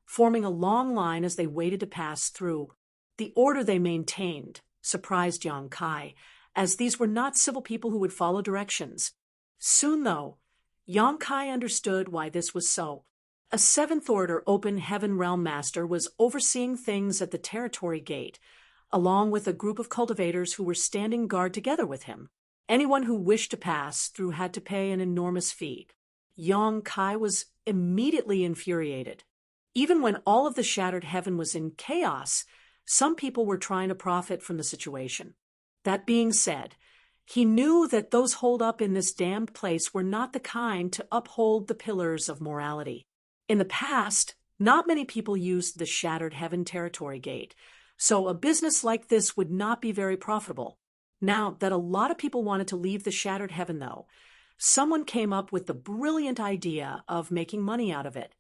forming a long line as they waited to pass through. The order they maintained surprised Yang Kai, as these were not civil people who would follow directions. Soon, though, Yang Kai understood why this was so. A 7th Order Open Heaven Realm Master was overseeing things at the territory gate, along with a group of cultivators who were standing guard together with him. Anyone who wished to pass through had to pay an enormous fee. Yang Kai was immediately infuriated. Even when all of the shattered heaven was in chaos, some people were trying to profit from the situation. That being said, he knew that those holed up in this damned place were not the kind to uphold the pillars of morality. In the past, not many people used the shattered heaven territory gate, So a business like this would not be very profitable. Now that a lot of people wanted to leave the shattered heaven, though, someone came up with the brilliant idea of making money out of it.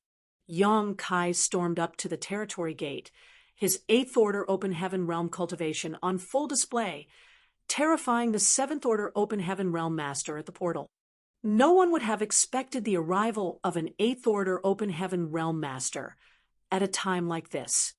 Young Kai stormed up to the territory gate, his eighth order open heaven realm cultivation on full display, terrifying the seventh order open heaven realm master at the portal. No one would have expected the arrival of an eighth order open heaven realm master at a time like this.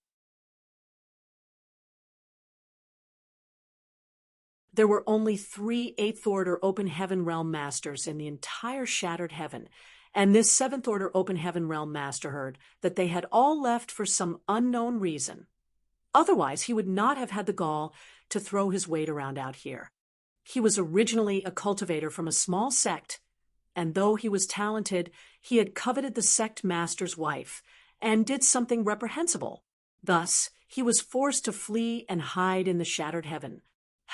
There were only 3 eighth order open heaven realm masters in the entire shattered heaven, and this seventh order open heaven realm master heard that they had all left for some unknown reason. Otherwise, he would not have had the gall to throw his weight around out here. He was originally a cultivator from a small sect, and though he was talented, he had coveted the sect master's wife and did something reprehensible. Thus, he was forced to flee and hide in the shattered heaven.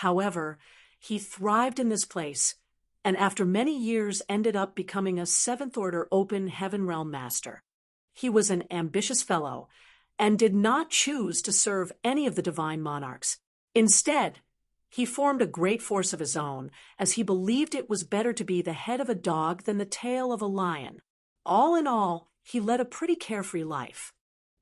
However, he thrived in this place, and after many years ended up becoming a seventh order open heaven realm master. He was an ambitious fellow, and did not choose to serve any of the divine monarchs. Instead, he formed a great force of his own, as he believed it was better to be the head of a dog than the tail of a lion. All in all, he led a pretty carefree life.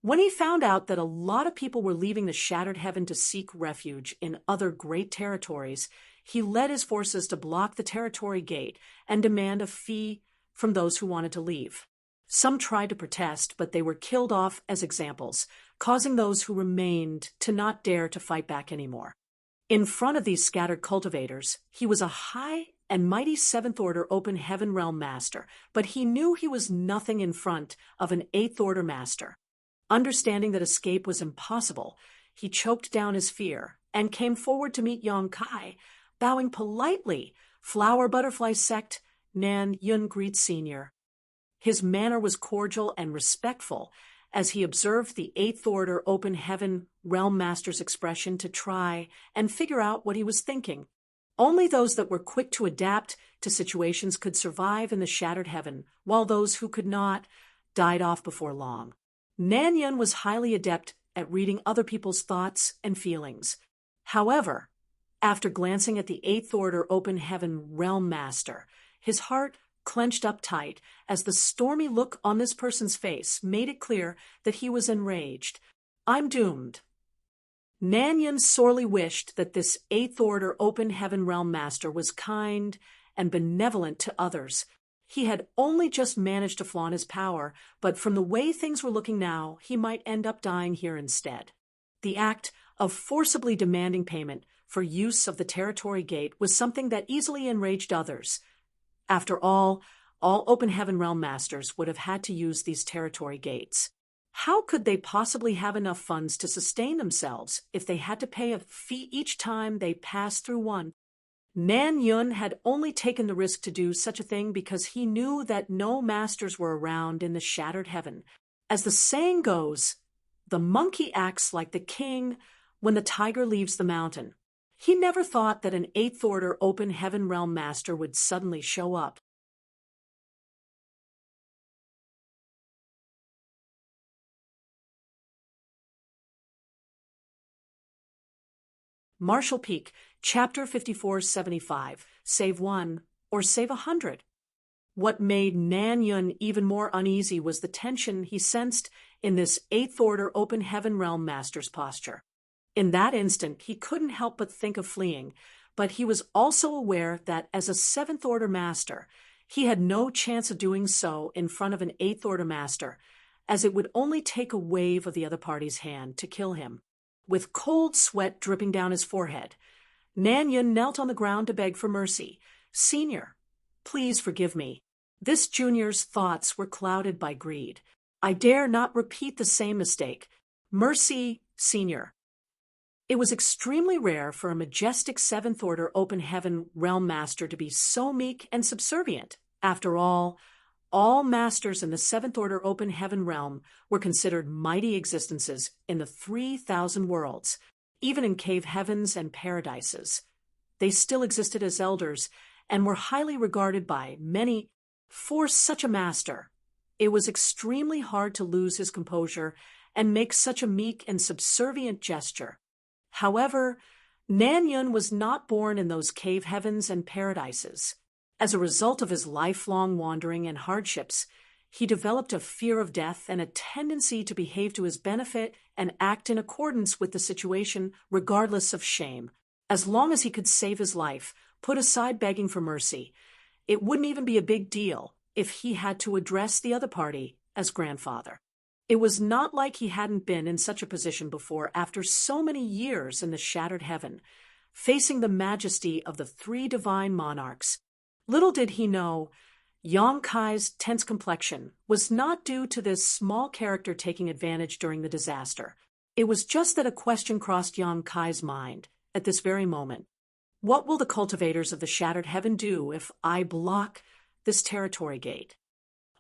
When he found out that a lot of people were leaving the shattered heaven to seek refuge in other great territories, he led his forces to block the territory gate and demand a fee from those who wanted to leave. Some tried to protest, but they were killed off as examples, causing those who remained to not dare to fight back anymore. In front of these scattered cultivators, he was a high and mighty seventh order open heaven realm master, but he knew he was nothing in front of an eighth order master. Understanding that escape was impossible, he choked down his fear and came forward to meet Yong Kai, bowing politely. Flower Butterfly Sect, Nan Yun greets Senior. His manner was cordial and respectful as he observed the eighth order open heaven realm master's expression to try and figure out what he was thinking. Only those that were quick to adapt to situations could survive in the shattered heaven, while those who could not died off before long. Nan Yun was highly adept at reading other people's thoughts and feelings. However, after glancing at the eighth order open heaven realm master, his heart clenched up tight as the stormy look on this person's face made it clear that he was enraged. "I'm doomed." Nan Yun sorely wished that this eighth order open heaven realm master was kind and benevolent to others. He had only just managed to flaunt his power, but from the way things were looking now, he might end up dying here instead. The act of forcibly demanding payment for use of the territory gate was something that easily enraged others. After all open heaven realm masters would have had to use these territory gates. How could they possibly have enough funds to sustain themselves if they had to pay a fee each time they passed through one? Nan Yun had only taken the risk to do such a thing because he knew that no masters were around in the shattered heaven. As the saying goes, the monkey acts like the king when the tiger leaves the mountain. He never thought that an eighth order open heaven realm master would suddenly show up. Marshall Peak, Chapter 5475, Save One or Save 100. What made Nan Yun even more uneasy was the tension he sensed in this eighth order open heaven realm master's posture. In that instant, he couldn't help but think of fleeing, but he was also aware that as a seventh order master, he had no chance of doing so in front of an eighth order master, as it would only take a wave of the other party's hand to kill him. With cold sweat dripping down his forehead, Nan Yun knelt on the ground to beg for mercy. "Senior, please forgive me." This junior's thoughts were clouded by greed. "I dare not repeat the same mistake. Mercy, Senior." It was extremely rare for a majestic seventh order open heaven realm master to be so meek and subservient. After all masters in the seventh order open heaven realm were considered mighty existences in the 3,000 worlds. Even in cave heavens and paradises, they still existed as elders and were highly regarded by many. For such a master, it was extremely hard to lose his composure and make such a meek and subservient gesture. However, Nan Yun was not born in those cave heavens and paradises. As a result of his lifelong wandering and hardships, he developed a fear of death and a tendency to behave to his benefit and act in accordance with the situation regardless of shame. As long as he could save his life, put aside begging for mercy, it wouldn't even be a big deal if he had to address the other party as grandfather. It was not like he hadn't been in such a position before after so many years in the shattered heaven, facing the majesty of the three divine monarchs. Little did he know, Yang Kai's tense complexion was not due to this small character taking advantage during the disaster. It was just that a question crossed Yang Kai's mind at this very moment. What will the cultivators of the shattered heaven do if I block this territory gate?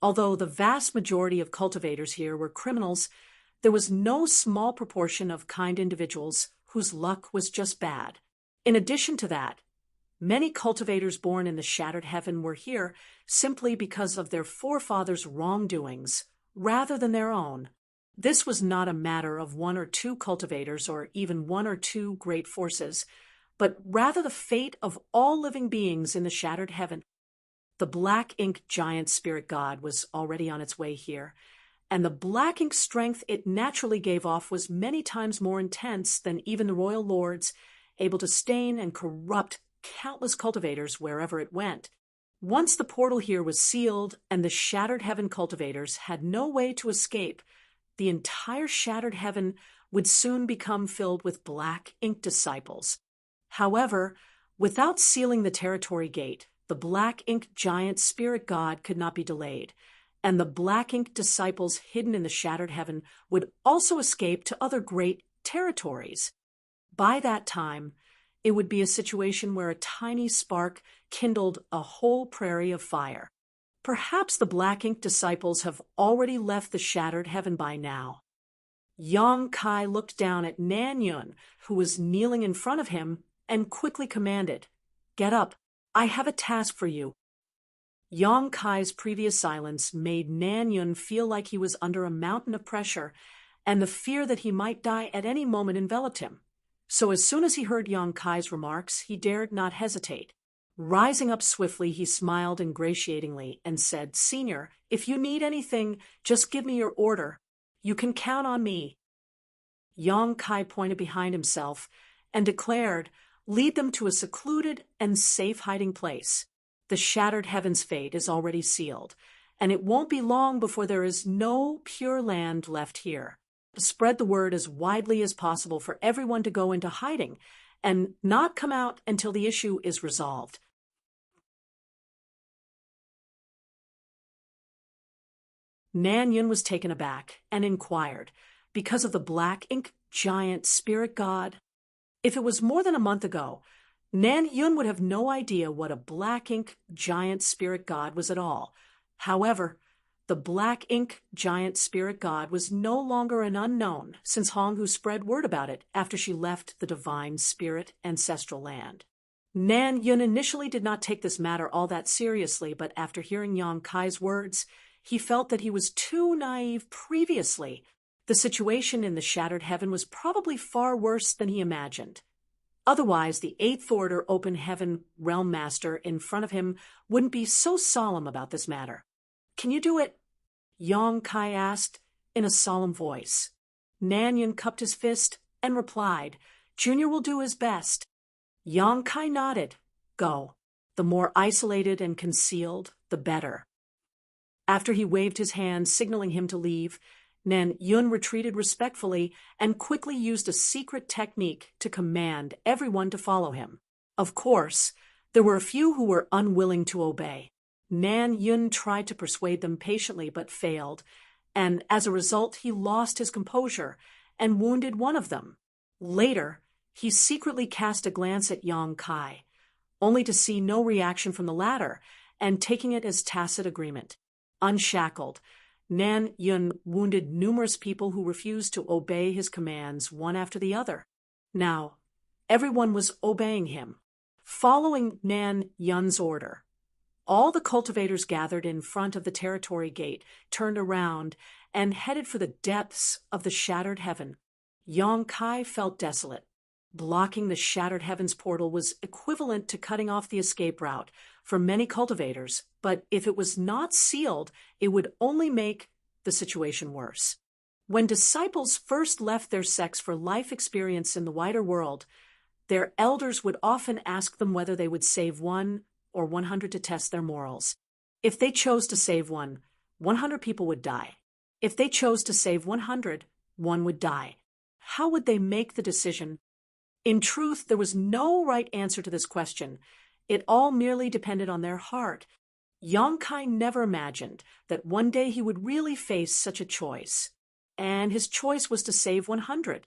Although the vast majority of cultivators here were criminals, there was no small proportion of kind individuals whose luck was just bad. In addition to that, many cultivators born in the shattered heaven were here simply because of their forefathers' wrongdoings rather than their own. This was not a matter of one or two cultivators or even one or two great forces, but rather the fate of all living beings in the shattered heaven. The black ink giant spirit god was already on its way here, and the black ink strength it naturally gave off was many times more intense than even the royal lords, able to stain and corrupt countless cultivators wherever it went. Once the portal here was sealed and the shattered heaven cultivators had no way to escape, the entire shattered heaven would soon become filled with black ink disciples. However, without sealing the territory gate, the black ink giant spirit god could not be delayed, and the black ink disciples hidden in the shattered heaven would also escape to other great territories. By that time, it would be a situation where a tiny spark kindled a whole prairie of fire. Perhaps the black ink disciples have already left the shattered heaven by now. Yang Kai looked down at Nan Yun, who was kneeling in front of him, and quickly commanded, "Get up. I have a task for you." Yang Kai's previous silence made Nan Yun feel like he was under a mountain of pressure, and the fear that he might die at any moment enveloped him. So as soon as he heard Yang Kai's remarks, he dared not hesitate. Rising up swiftly, he smiled ingratiatingly and said, "Senior, if you need anything, just give me your order. You can count on me." Yang Kai pointed behind himself and declared, "Lead them to a secluded and safe hiding place. The shattered heaven's fate is already sealed, and it won't be long before there is no pure land left here. Spread the word as widely as possible for everyone to go into hiding and not come out until the issue is resolved." Nan Yun was taken aback and inquired, because of the black ink giant spirit god? If it was more than a month ago, Nan Yun would have no idea what a black ink giant spirit god was at all. However, the black ink giant spirit god was no longer an unknown, since Hong Hu spread word about it after she left the divine spirit ancestral land. Nan Yun initially did not take this matter all that seriously, but after hearing Yang Kai's words, he felt that he was too naive previously. The situation in the shattered heaven was probably far worse than he imagined. Otherwise, the Eighth Order Open Heaven Realm Master in front of him wouldn't be so solemn about this matter. "Can you do it?" Yang Kai asked in a solemn voice. Nan Yun cupped his fist and replied, "Junior will do his best." Yang Kai nodded. "Go. The more isolated and concealed, the better." After he waved his hand, signaling him to leave, Nan Yun retreated respectfully and quickly used a secret technique to command everyone to follow him. Of course, there were a few who were unwilling to obey. Nan Yun tried to persuade them patiently but failed, and as a result he lost his composure and wounded one of them. Later, he secretly cast a glance at Yang Kai, only to see no reaction from the latter, and taking it as tacit agreement. Unshackled, Nan Yun wounded numerous people who refused to obey his commands one after the other. Now, everyone was obeying him, following Nan Yun's order. All the cultivators gathered in front of the territory gate turned around and headed for the depths of the shattered heaven. Yang Kai felt desolate. Blocking the Shattered Heavens portal was equivalent to cutting off the escape route for many cultivators, but if it was not sealed, it would only make the situation worse. When disciples first left their sects for life experience in the wider world, their elders would often ask them whether they would save 1 or 100 to test their morals. If they chose to save 100 people would die. If they chose to save 100, 1 would die. How would they make the decision? In truth, there was no right answer to this question. It all merely depended on their heart. Yang Kai never imagined that one day he would really face such a choice. And his choice was to save 100.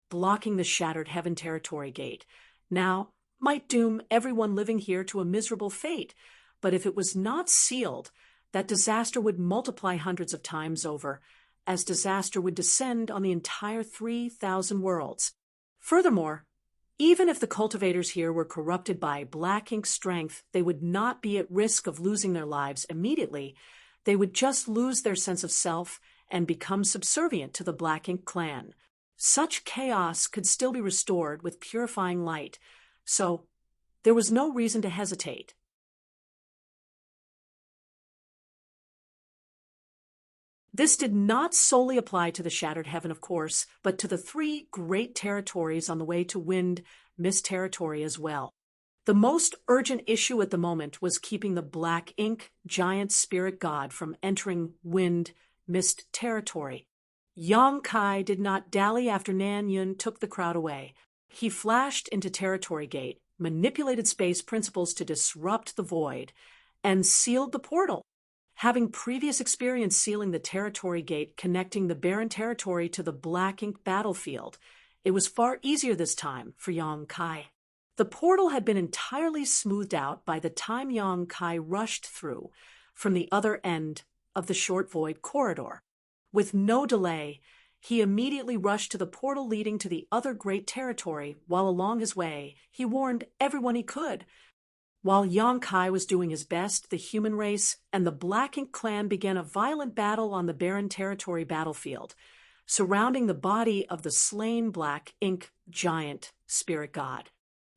Blocking the Shattered Heaven territory gate now might doom everyone living here to a miserable fate, but if it was not sealed, that disaster would multiply hundreds of times over, as disaster would descend on the entire 3,000 worlds. Furthermore, even if the cultivators here were corrupted by black ink strength, they would not be at risk of losing their lives immediately. They would just lose their sense of self and become subservient to the Black Ink clan. Such chaos could still be restored with purifying light, so there was no reason to hesitate. This did not solely apply to the Shattered Heaven, of course, but to the 3 great territories on the way to Wind Mist territory as well. The most urgent issue at the moment was keeping the Black Ink giant spirit god from entering Wind Mist territory. Yang Kai did not dally after Nan Yun took the crowd away. He flashed into Territory Gate, manipulated space principles to disrupt the void, and sealed the portal. Having previous experience sealing the Territory Gate connecting the barren territory to the Black Ink battlefield, it was far easier this time for Yang Kai. The portal had been entirely smoothed out by the time Yang Kai rushed through from the other end of the short void corridor. With no delay, he immediately rushed to the portal leading to the other great territory, while along his way, he warned everyone he could. While Yang Kai was doing his best, the human race and the Black Ink clan began a violent battle on the barren territory battlefield, surrounding the body of the slain Black Ink giant spirit god.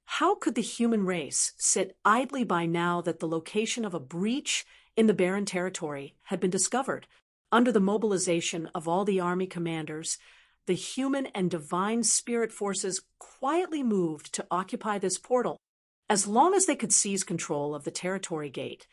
How could the human race sit idly by now that the location of a breach in the barren territory had been discovered? Under the mobilization of all the army commanders, the human and divine spirit forces quietly moved to occupy this portal. As long as they could seize control of the Territory Gate,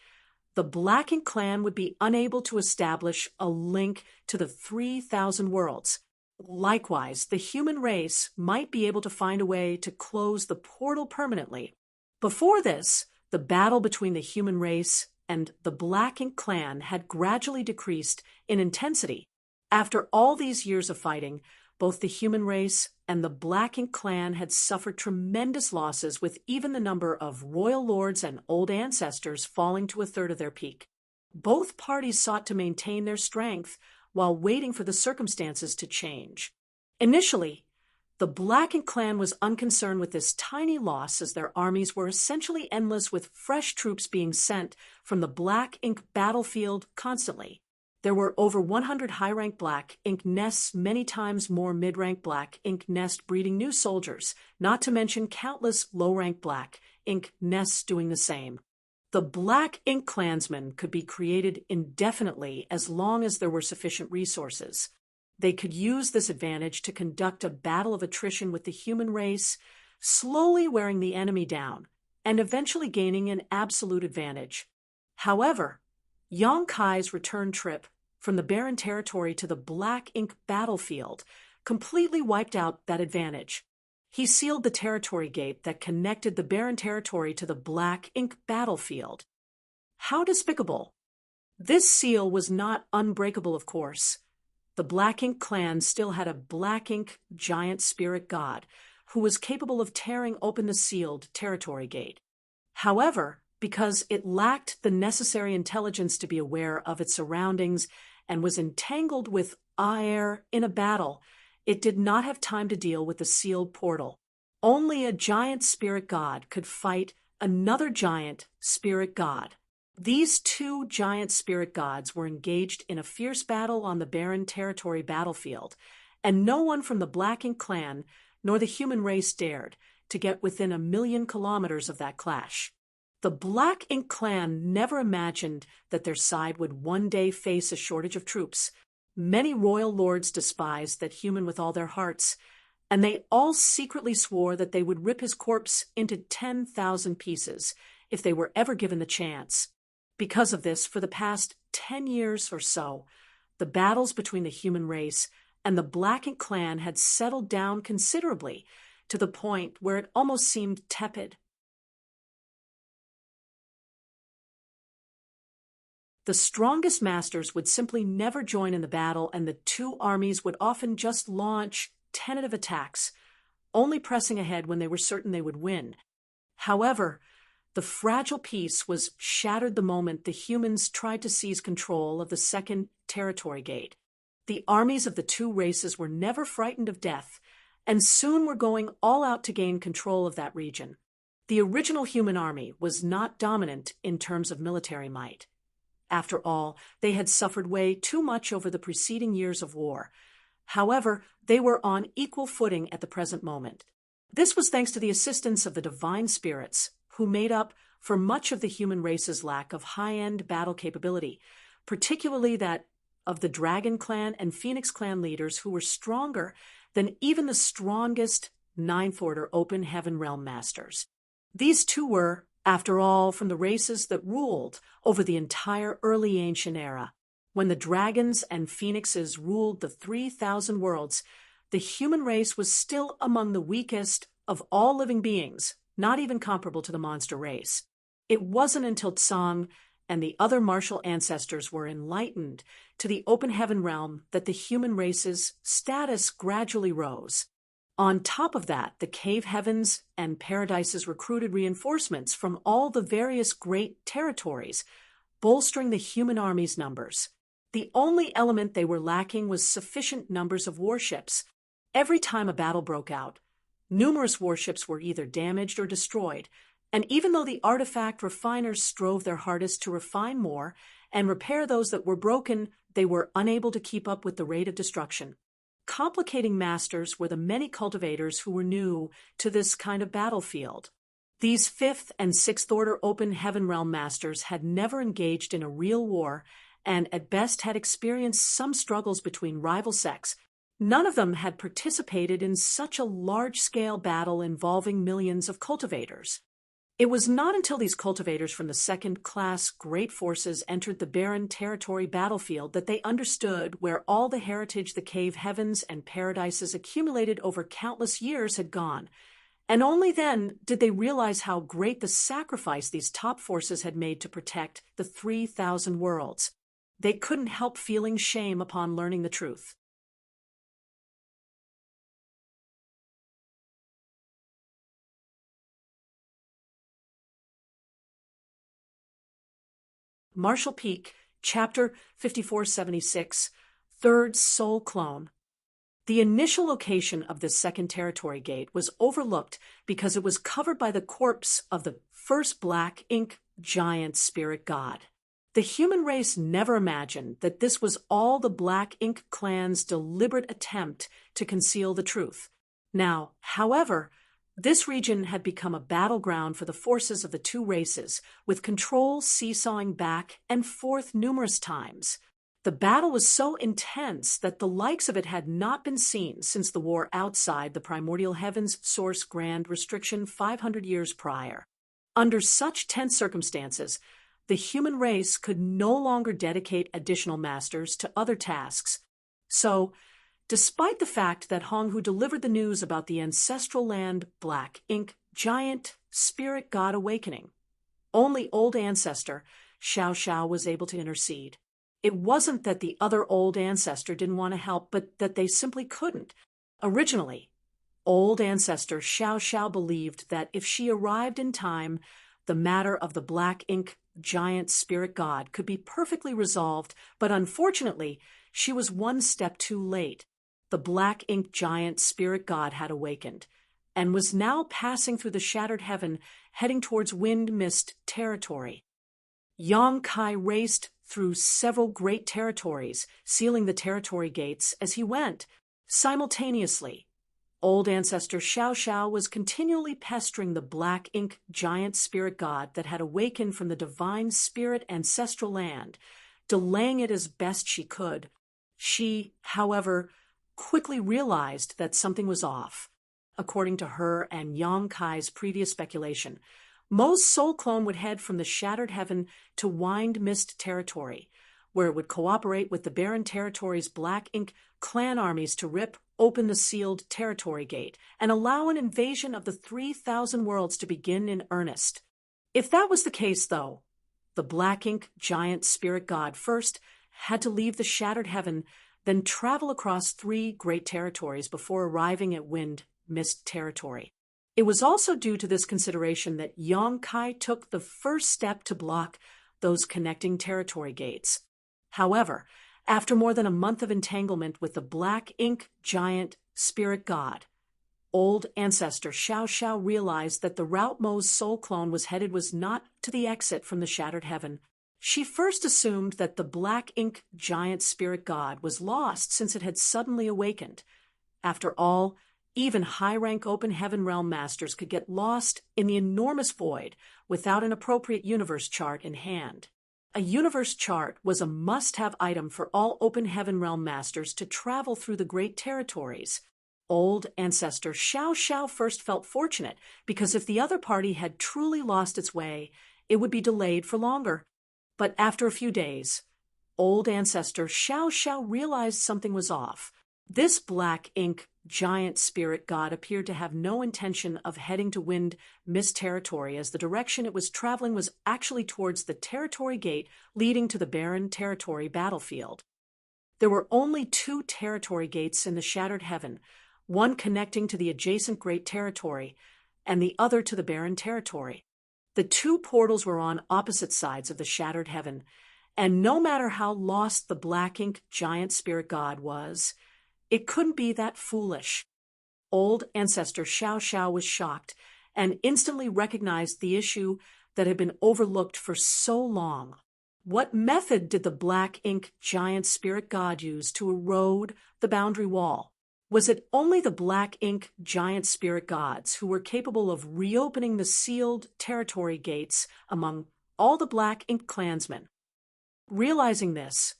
the Black Ink clan would be unable to establish a link to the 3,000 worlds. Likewise, the human race might be able to find a way to close the portal permanently. Before this, the battle between the human race and the Black Ink clan had gradually decreased in intensity. After all these years of fighting, both the human race and the Black Ink clan had suffered tremendous losses, with even the number of royal lords and old ancestors falling to a third of their peak. Both parties sought to maintain their strength while waiting for the circumstances to change. Initially, the Black Ink clan was unconcerned with this tiny loss, as their armies were essentially endless, with fresh troops being sent from the Black Ink battlefield constantly. There were over 100 high-rank Black Ink nests, many times more mid-rank Black Ink nests breeding new soldiers, not to mention countless low-rank Black Ink nests doing the same. The Black Ink clansmen could be created indefinitely as long as there were sufficient resources. They could use this advantage to conduct a battle of attrition with the human race, slowly wearing the enemy down, and eventually gaining an absolute advantage. However, Yang Kai's return trip from the barren territory to the Black Ink battlefield completely wiped out that advantage. He sealed the Territory Gate that connected the barren territory to the Black Ink battlefield. How despicable! This seal was not unbreakable, of course. The Black Ink clan still had a Black Ink giant spirit god who was capable of tearing open the sealed Territory Gate. However, because it lacked the necessary intelligence to be aware of its surroundings and was entangled with air in a battle, it did not have time to deal with the sealed portal. Only a giant spirit god could fight another giant spirit god. These 2 giant spirit gods were engaged in a fierce battle on the barren territory battlefield, and no one from the Black Ink clan nor the human race dared to get within 1,000,000 kilometers of that clash. The Black Ink clan never imagined that their side would one day face a shortage of troops. Many royal lords despised that human with all their hearts, and they all secretly swore that they would rip his corpse into 10,000 pieces if they were ever given the chance. Because of this, for the past 10 years or so, the battles between the human race and the Black Ink clan had settled down considerably, to the point where it almost seemed tepid. The strongest masters would simply never join in the battle, and the two armies would often just launch tentative attacks, only pressing ahead when they were certain they would win. However, the fragile peace was shattered the moment the humans tried to seize control of the second territory gate. The armies of the two races were never frightened of death, and soon were going all out to gain control of that region. The original human army was not dominant in terms of military might. After all, they had suffered way too much over the preceding years of war. However, they were on equal footing at the present moment. This was thanks to the assistance of the divine spirits, who made up for much of the human race's lack of high-end battle capability, particularly that of the Dragon Clan and Phoenix Clan leaders, who were stronger than even the strongest Ninth Order Open Heaven Realm masters. These two were, after all, from the races that ruled over the entire early ancient era. When the dragons and phoenixes ruled the 3,000 worlds, the human race was still among the weakest of all living beings, not even comparable to the monster race. It wasn't until Tsang and the other martial ancestors were enlightened to the open heaven realm that the human race's status gradually rose. On top of that, the cave heavens and paradises recruited reinforcements from all the various great territories, bolstering the human army's numbers. The only element they were lacking was sufficient numbers of warships. Every time a battle broke out, numerous warships were either damaged or destroyed, and even though the artifact refiners strove their hardest to refine more and repair those that were broken, they were unable to keep up with the rate of destruction. Complicating masters were the many cultivators who were new to this kind of battlefield. These 5th and 6th Order Open Heaven Realm masters had never engaged in a real war, and at best had experienced some struggles between rival sects. None of them had participated in such a large-scale battle involving millions of cultivators. It was not until these cultivators from the second-class great forces entered the barren territory battlefield that they understood where all the heritage the cave heavens and paradises accumulated over countless years had gone, and only then did they realize how great the sacrifice these top forces had made to protect the 3,000 worlds. They couldn't help feeling shame upon learning the truth. Marshall Peak, Chapter 5476, Third Soul Clone. The initial location of this second territory gate was overlooked because it was covered by the corpse of the first Black Ink giant spirit god. The human race never imagined that this was all the Black Ink clan's deliberate attempt to conceal the truth. Now, however, this region had become a battleground for the forces of the two races, with control seesawing back and forth numerous times. The battle was so intense that the likes of it had not been seen since the war outside the primordial heavens source grand restriction 500 years prior. Under such tense circumstances, the human race could no longer dedicate additional masters to other tasks. So, despite the fact that Honghu delivered the news about the ancestral land Black Ink giant spirit god awakening, only old ancestor Xiao Xiao was able to intercede. It wasn't that the other old ancestor didn't want to help, but that they simply couldn't. Originally, old ancestor Xiao Xiao believed that if she arrived in time, the matter of the Black Ink giant spirit god could be perfectly resolved, but unfortunately, she was one step too late. The Black Ink giant spirit god had awakened, and was now passing through the shattered heaven, heading towards Wind Mist territory. Yang Kai raced through several great territories, sealing the territory gates as he went. Simultaneously, Old ancestor Xiao Xiao was continually pestering the black ink giant spirit god that had awakened from the divine spirit ancestral land, delaying it as best she could. She, however, quickly realized that something was off. According to her and Yang Kai's previous speculation, Mo's soul clone would head from the Shattered Heaven to Wind Mist territory, where it would cooperate with the Barren Territory's Black Ink clan armies to rip open the sealed territory gate and allow an invasion of the 3,000 worlds to begin in earnest. If that was the case, though, the Black Ink giant spirit god first had to leave the Shattered Heaven, then travel across 3 great territories before arriving at Wind Mist territory. It was also due to this consideration that Yang Kai took the first step to block those connecting territory gates. However, after more than a month of entanglement with the Black Ink giant spirit god, old ancestor Xiao Xiao realized that the route Mo's soul clone was headed was not to the exit from the Shattered Heaven. She first assumed that the Black Ink giant spirit god was lost since it had suddenly awakened. After all, even high-rank open heaven realm masters could get lost in the enormous void without an appropriate universe chart in hand. A universe chart was a must-have item for all open heaven realm masters to travel through the great territories. Old ancestor Xiao Xiao first felt fortunate because if the other party had truly lost its way, it would be delayed for longer. But after a few days, old ancestor Xiao Xiao realized something was off. This Black Ink giant spirit god appeared to have no intention of heading to Wind Mist territory, as the direction it was traveling was actually towards the territory gate leading to the Barren Territory battlefield. There were only 2 territory gates in the Shattered Heaven, one connecting to the adjacent Great Territory and the other to the Barren Territory. The 2 portals were on opposite sides of the Shattered Heaven, and no matter how lost the Black Ink giant spirit god was, it couldn't be that foolish. Old ancestor Xiao Xiao was shocked and instantly recognized the issue that had been overlooked for so long. What method did the Black Ink giant spirit god use to erode the boundary wall? Was it only the Black Ink giant spirit gods who were capable of reopening the sealed territory gates among all the Black Ink clansmen? Realizing this,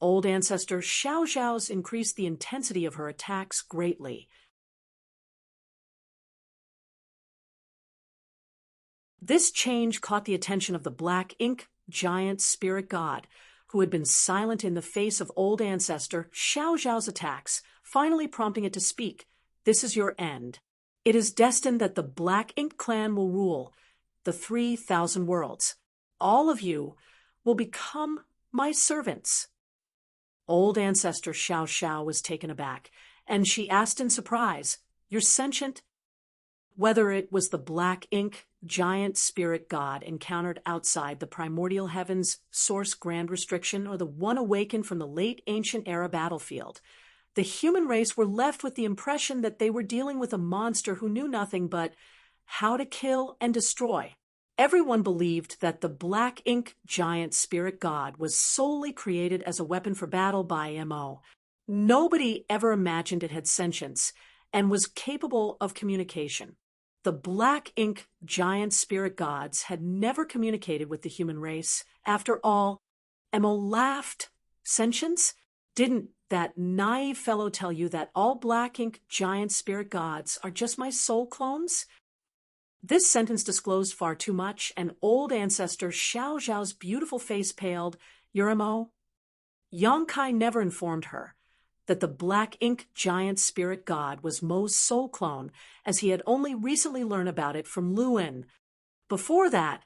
old ancestor Xiao Xiao's increased the intensity of her attacks greatly. This change caught the attention of the Black Ink giant spirit god, who had been silent in the face of old ancestor Xiao Xiao's attacks, finally prompting it to speak. This is your end. It is destined that the Black Ink clan will rule the 3,000 worlds. All of you will become my servants. Old ancestor Xiao Xiao was taken aback, and she asked in surprise, "You're sentient?" Whether it was the Black Ink giant spirit god encountered outside the primordial heaven's source grand restriction or the one awakened from the late ancient era battlefield, the human race were left with the impression that they were dealing with a monster who knew nothing but how to kill and destroy. Everyone believed that the Black Ink giant spirit god was solely created as a weapon for battle by Mo. Nobody ever imagined it had sentience and was capable of communication. The Black Ink giant spirit gods had never communicated with the human race. After all, Mo laughed. Sentience? Didn't that naive fellow tell you that all Black Ink giant spirit gods are just my soul clones? This sentence disclosed far too much, and old ancestor Xiao Xiao's beautiful face paled. Mo? Yang Kai never informed her that the Black Ink giant spirit god was Mo's soul clone, as he had only recently learned about it from Luin. Before that,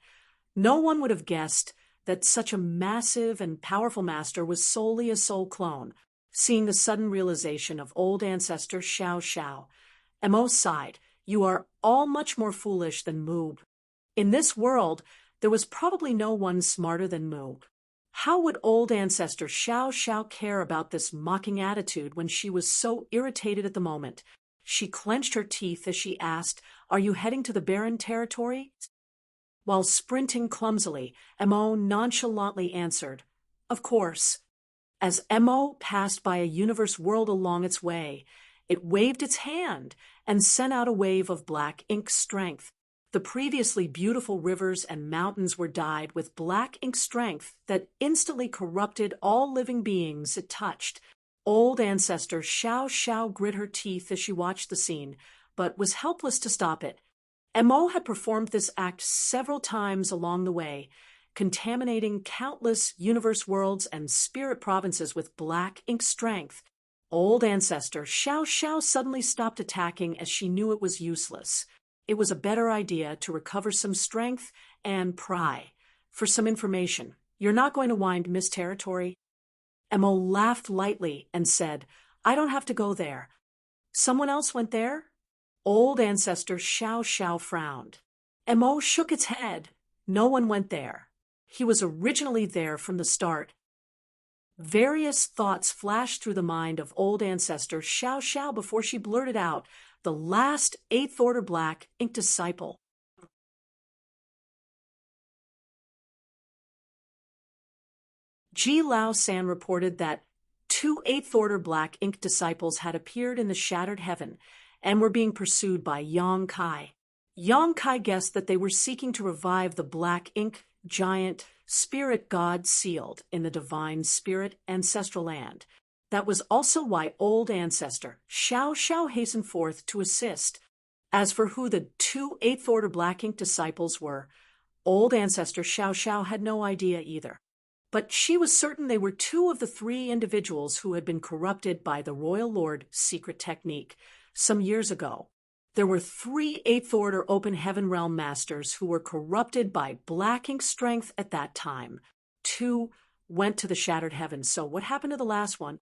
no one would have guessed that such a massive and powerful master was solely a soul clone. Seeing the sudden realization of old ancestor Xiao Xiao, Mo sighed. "You are all much more foolish than Moob. In this world, there was probably no one smarter than Moob. How would old ancestor Xiao Xiao care about this mocking attitude when she was so irritated at the moment? She clenched her teeth as she asked, "Are you heading to the Barren Territory?" While sprinting clumsily, Mo nonchalantly answered, "Of course." As Mo passed by a universe world along its way, It waved its hand and sent out a wave of black ink strength. The previously beautiful rivers and mountains were dyed with black ink strength that instantly corrupted all living beings it touched. Old ancestor Xiao Xiao grit her teeth as she watched the scene, but was helpless to stop it. Mo had performed this act several times along the way, contaminating countless universe worlds and spirit provinces with black ink strength. Old ancestor Xiao Xiao suddenly stopped attacking as she knew it was useless. It was a better idea to recover some strength and pry for some information. You're not going to wind Miss Territory? Mo laughed lightly and said, I don't have to go there. Someone else went there? Old ancestor Xiao Xiao frowned. Mo shook its head. No one went there. He was originally there from the start. Various thoughts flashed through the mind of old ancestor Xiao Xiao before she blurted out, the last 8th Order Black Ink disciple. Ji Lao San reported that 2 8th Order Black Ink disciples had appeared in the shattered heaven and were being pursued by Yang Kai. Yang Kai guessed that they were seeking to revive the black ink giant spirit god sealed in the divine spirit ancestral land. That was also why old ancestor Xiao Xiao hastened forth to assist. As for who the 2 8th Order Black Ink disciples were, old ancestor Xiao Xiao had no idea either. But she was certain they were 2 of the 3 individuals who had been corrupted by the Royal Lord's secret technique some years ago. There were 3 8th Order Open Heaven Realm Masters who were corrupted by black ink strength at that time. 2 went to the Shattered Heavens, so what happened to the last one?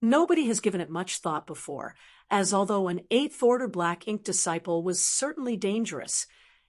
Nobody has given it much thought before, as although an 8th Order Black Ink disciple was certainly dangerous,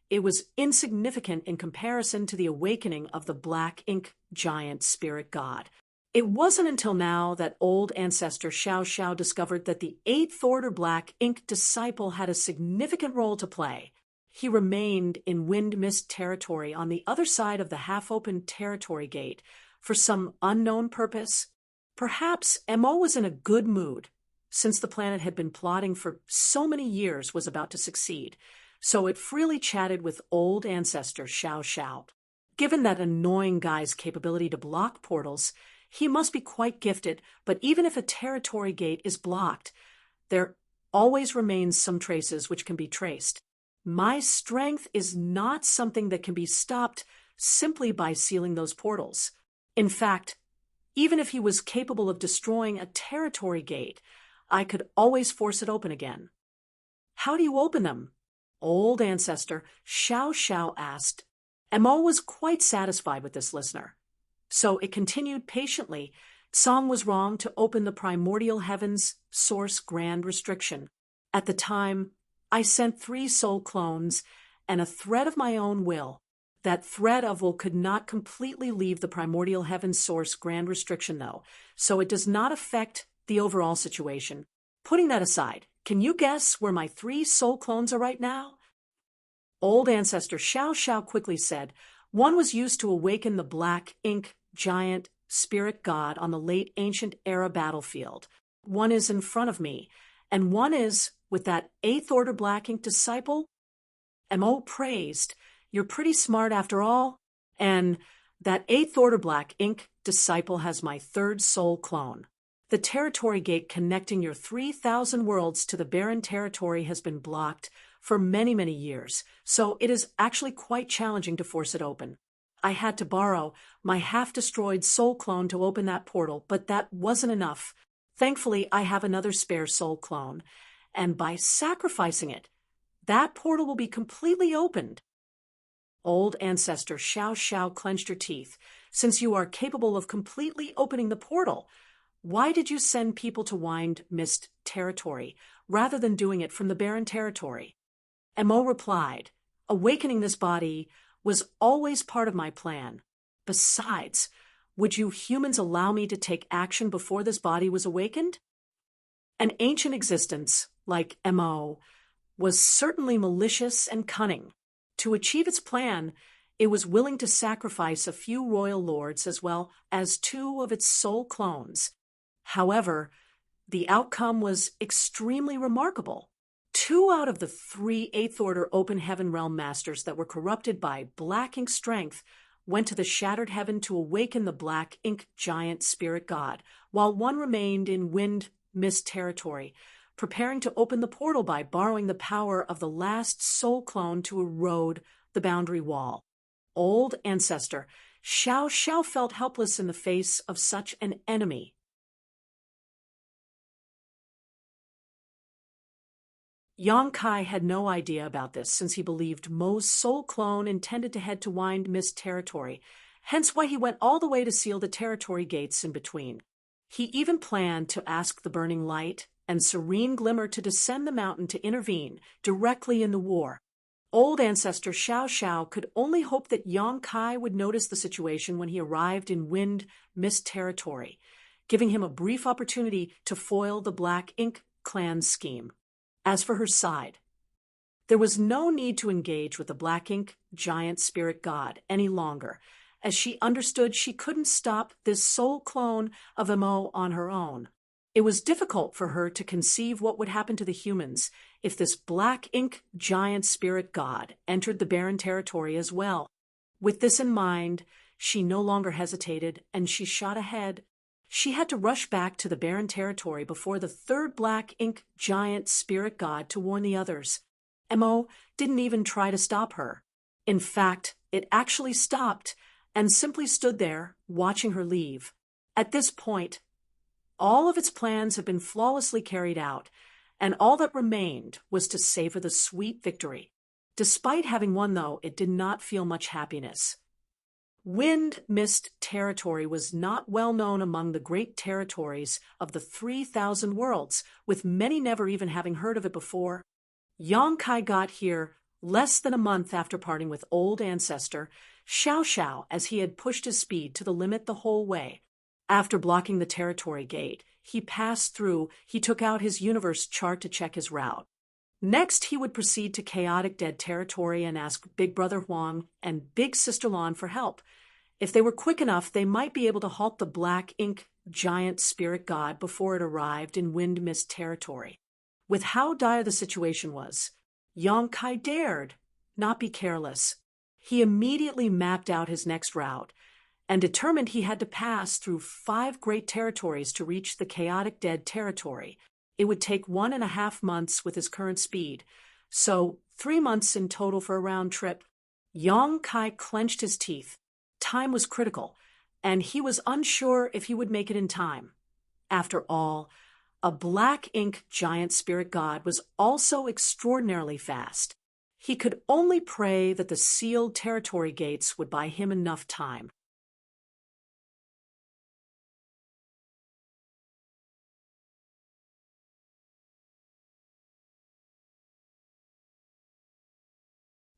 it was insignificant in comparison to the awakening of the black ink giant spirit god. It wasn't until now that old ancestor Xiao Xiao discovered that the 8th Order Black Ink disciple had a significant role to play. He remained in Wind Mist territory on the other side of the half-open territory gate for some unknown purpose. Perhaps Mo was in a good mood, since the planet had been plotting for so many years was about to succeed, so it freely chatted with old ancestor Xiao Xiao. Given that annoying guy's capability to block portals, he must be quite gifted, but even if a territory gate is blocked, there always remains some traces which can be traced. My strength is not something that can be stopped simply by sealing those portals. In fact, even if he was capable of destroying a territory gate, I could always force it open again. How do you open them? Old ancestor Xiao Xiao asked. Mo was quite satisfied with this listener. So it continued patiently. Song was wrong to open the primordial heavens source grand restriction. At the time, I sent 3 soul clones and a thread of my own will. That thread of will could not completely leave the primordial heavens source grand restriction, though, so it does not affect the overall situation. Putting that aside, can you guess where my 3 soul clones are right now? Old ancestor Xiao Xiao quickly said, one was used to awaken the black ink giant spirit god on the late ancient era battlefield. One is in front of me, and one is with that 8th Order Black Ink disciple. Mo praised, you're pretty smart after all, and that 8th Order Black Ink disciple has my 3rd soul clone. The territory gate connecting your 3,000 worlds to the barren territory has been blocked for many, many years, so it is actually quite challenging to force it open. I had to borrow my half-destroyed soul clone to open that portal, but that wasn't enough. Thankfully, I have another spare soul clone, and by sacrificing it, that portal will be completely opened. Old ancestor Xiao Xiao clenched her teeth. Since you are capable of completely opening the portal, why did you send people to Wind Mist territory rather than doing it from the barren territory? Mo replied, awakening this body was always part of my plan. Besides, would you humans allow me to take action before this body was awakened? An ancient existence, like Mo, was certainly malicious and cunning. To achieve its plan, it was willing to sacrifice a few royal lords as well as 2 of its soul clones. However, The outcome was extremely remarkable. 2 out of the 3 Eighth Order Open Heaven Realm Masters that were corrupted by black ink strength went to the Shattered Heaven to awaken the black ink giant spirit god, while 1 remained in Wind Mist territory, preparing to open the portal by borrowing the power of the last soul clone to erode the boundary wall. Old Ancestor Xiao Xiao felt helpless in the face of such an enemy. Yang Kai had no idea about this, since he believed Mo's soul clone intended to head to Wind Mist territory, hence why he went all the way to seal the territory gates in between. He even planned to ask the Burning Light and Serene Glimmer to descend the mountain to intervene directly in the war. Old Ancestor Xiao Xiao could only hope that Yang Kai would notice the situation when he arrived in Wind Mist territory, giving him a brief opportunity to foil the Black Ink clan's scheme. As for her side, there was no need to engage with the Black Ink giant spirit god any longer, as she understood she couldn't stop this soul clone of Mo on her own. It was difficult for her to conceive what would happen to the humans if this Black Ink giant spirit god entered the barren territory as well. With this in mind, she no longer hesitated, and she shot ahead. She had to rush back to the barren territory before the 3rd Black Ink giant spirit god to warn the others. Mo didn't even try to stop her. In fact, it actually stopped and simply stood there, watching her leave. At this point, all of its plans had been flawlessly carried out, and all that remained was to savor the sweet victory. Despite having won, though, it did not feel much happiness. Wind Mist territory was not well known among the great territories of the 3,000 worlds, with many never even having heard of it before. Yang Kai got here less than a month after parting with Old Ancestor Xiao Xiao, as he had pushed his speed to the limit the whole way. After blocking the territory gate he passed through, he took out his universe chart to check his route. Next, he would proceed to Chaotic Dead territory and ask Big Brother Huang and Big Sister Lan for help. If they were quick enough, they might be able to halt the Black Ink giant spirit god before it arrived in Wind Mist territory. With how dire the situation was, Yang Kai dared not be careless. He immediately mapped out his next route and determined he had to pass through 5 great territories to reach the Chaotic Dead territory. It would take 1.5 months with his current speed, so 3 months in total for a round trip. Yang Kai clenched his teeth. Time was critical, and he was unsure if he would make it in time. After all, a Black Ink giant spirit god was also extraordinarily fast. He could only pray that the sealed territory gates would buy him enough time.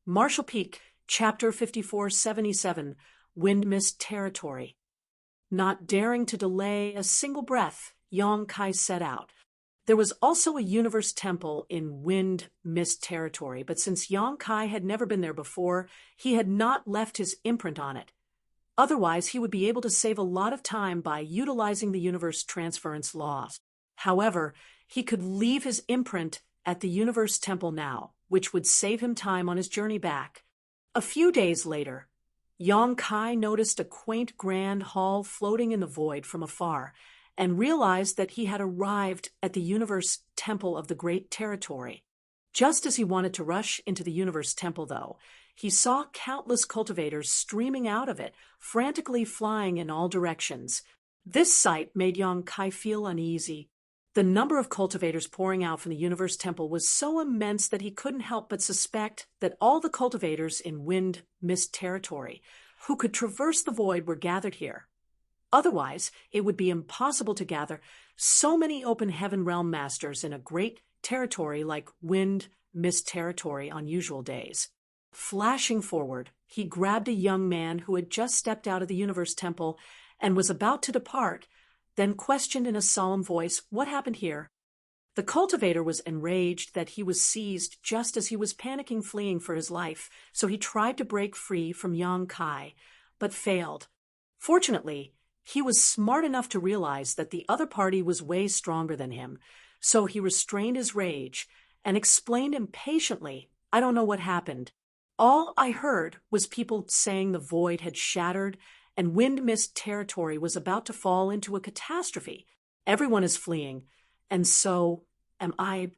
Marshall Peak, Chapter 5477, Wind Mist Territory. Not daring to delay a single breath, Yang Kai set out. There was also a universe temple in Wind Mist Territory, but since Yang Kai had never been there before, he had not left his imprint on it. Otherwise, he would be able to save a lot of time by utilizing the universe transference laws. However, he could leave his imprint at the universe temple now, which would save him time on his journey back. A few days later, Yang Kai noticed a quaint grand hall floating in the void from afar, and realized that he had arrived at the universe temple of the Great Territory. Just as he wanted to rush into the universe temple, though, he saw countless cultivators streaming out of it, frantically flying in all directions. This sight made Yang Kai feel uneasy. The number of cultivators pouring out from the universe temple was so immense that he couldn't help but suspect that all the cultivators in Wind Mist Territory who could traverse the void were gathered here. Otherwise, it would be impossible to gather so many open heaven realm masters in a great territory like Wind Mist Territory on usual days. Flashing forward, he grabbed a young man who had just stepped out of the universe temple and was about to depart, then questioned in a solemn voice what happened here. The cultivator was enraged that he was seized just as he was panicking, fleeing for his life, so he tried to break free from Yang Kai, but failed. Fortunately, He was smart enough to realize that the other party was way stronger than him, so he restrained his rage and explained impatiently, "I don't know what happened. All I heard was people saying the void had shattered and wind mist territory was about to fall into a catastrophe. Everyone is fleeing, and so am I."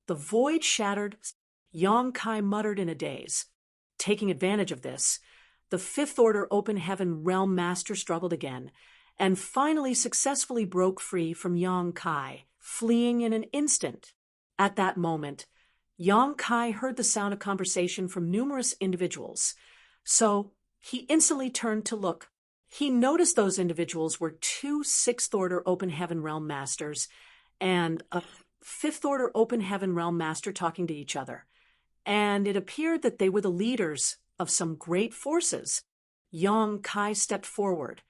The void shattered, Yang Kai muttered in a daze. Taking advantage of this, the Fifth Order Open Heaven Realm Master struggled again, and finally successfully broke free from Yang Kai, fleeing in an instant. At that moment, Yang Kai heard the sound of conversation from numerous individuals, so he instantly turned to look. He noticed those individuals were two Sixth Order Open Heaven Realm Masters and a Fifth Order Open Heaven Realm Master talking to each other, and it appeared that they were the leaders of some great forces. Yang Kai stepped forward,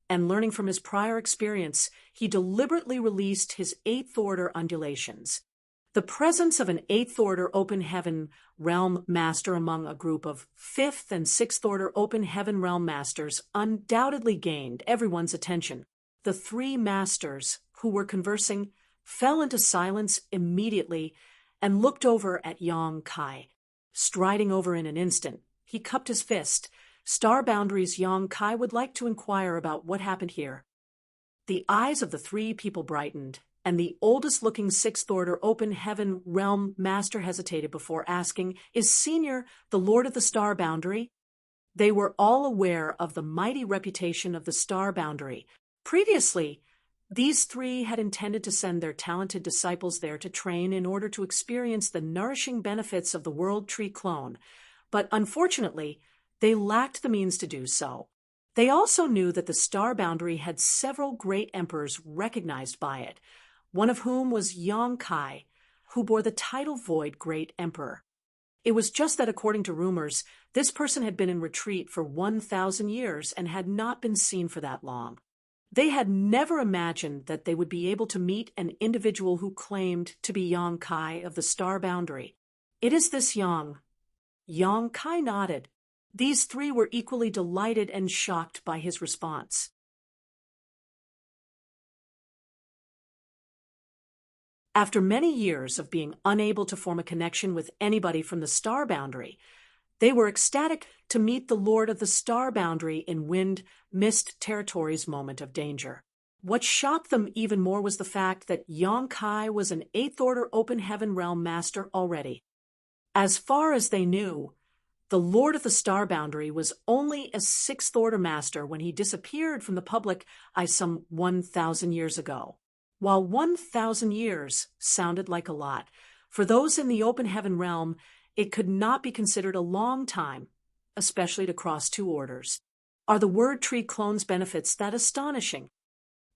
and learning from his prior experience, he deliberately released his Eighth Order undulations. The presence of an Eighth Order Open Heaven Realm Master among a group of Fifth and Sixth Order Open Heaven Realm Masters undoubtedly gained everyone's attention. The three masters who were conversing fell into silence immediately and looked over at Yang Kai. Striding over in an instant, he cupped his fist. "Star Boundaries, Yang Kai would like to inquire about what happened here." The eyes of the three people brightened, and the oldest-looking Sixth Order Open Heaven Realm Master hesitated before asking, "Is Senior the Lord of the Star Boundary?" They were all aware of the mighty reputation of the Star Boundary. Previously, these three had intended to send their talented disciples there to train in order to experience the nourishing benefits of the World Tree Clone, but unfortunately, they lacked the means to do so. They also knew that the Star Boundary had several great emperors recognized by it, one of whom was Yang Kai, who bore the title Void Great Emperor. It was just that, according to rumors, this person had been in retreat for 1,000 years and had not been seen for that long. They had never imagined that they would be able to meet an individual who claimed to be Yang Kai of the Star Boundary. "It is this Yang." Yang Kai nodded. These three were equally delighted and shocked by his response. After many years of being unable to form a connection with anybody from the Star Boundary, they were ecstatic to meet the Lord of the Star Boundary in Wind Mist Territory's moment of danger. What shocked them even more was the fact that Yang Kai was an Eighth Order Open Heaven Realm Master already. As far as they knew, the Lord of the Star Boundary was only a Sixth Order Master when he disappeared from the public some 1,000 years ago. While 1,000 years sounded like a lot, for those in the Open Heaven realm, it could not be considered a long time, especially to cross two orders. Are the Word Tree Clone's benefits that astonishing?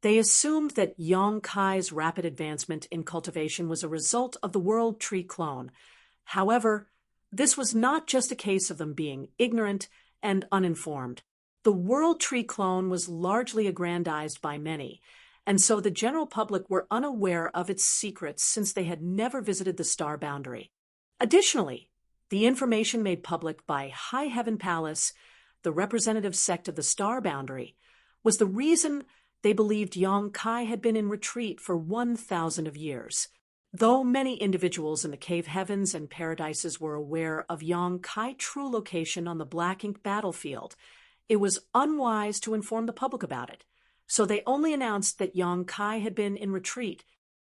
They assumed that Yang Kai's rapid advancement in cultivation was a result of the World Tree Clone. However, this was not just a case of them being ignorant and uninformed. The World Tree Clone was largely aggrandized by many, and so the general public were unaware of its secrets since they had never visited the Star Boundary. Additionally, the information made public by High Heaven Palace, the representative sect of the Star Boundary, was the reason they believed Yang Kai had been in retreat for 1,000 of years. Though many individuals in the cave heavens and paradises were aware of Yang Kai's true location on the Black Ink battlefield, it was unwise to inform the public about it, so they only announced that Yang Kai had been in retreat.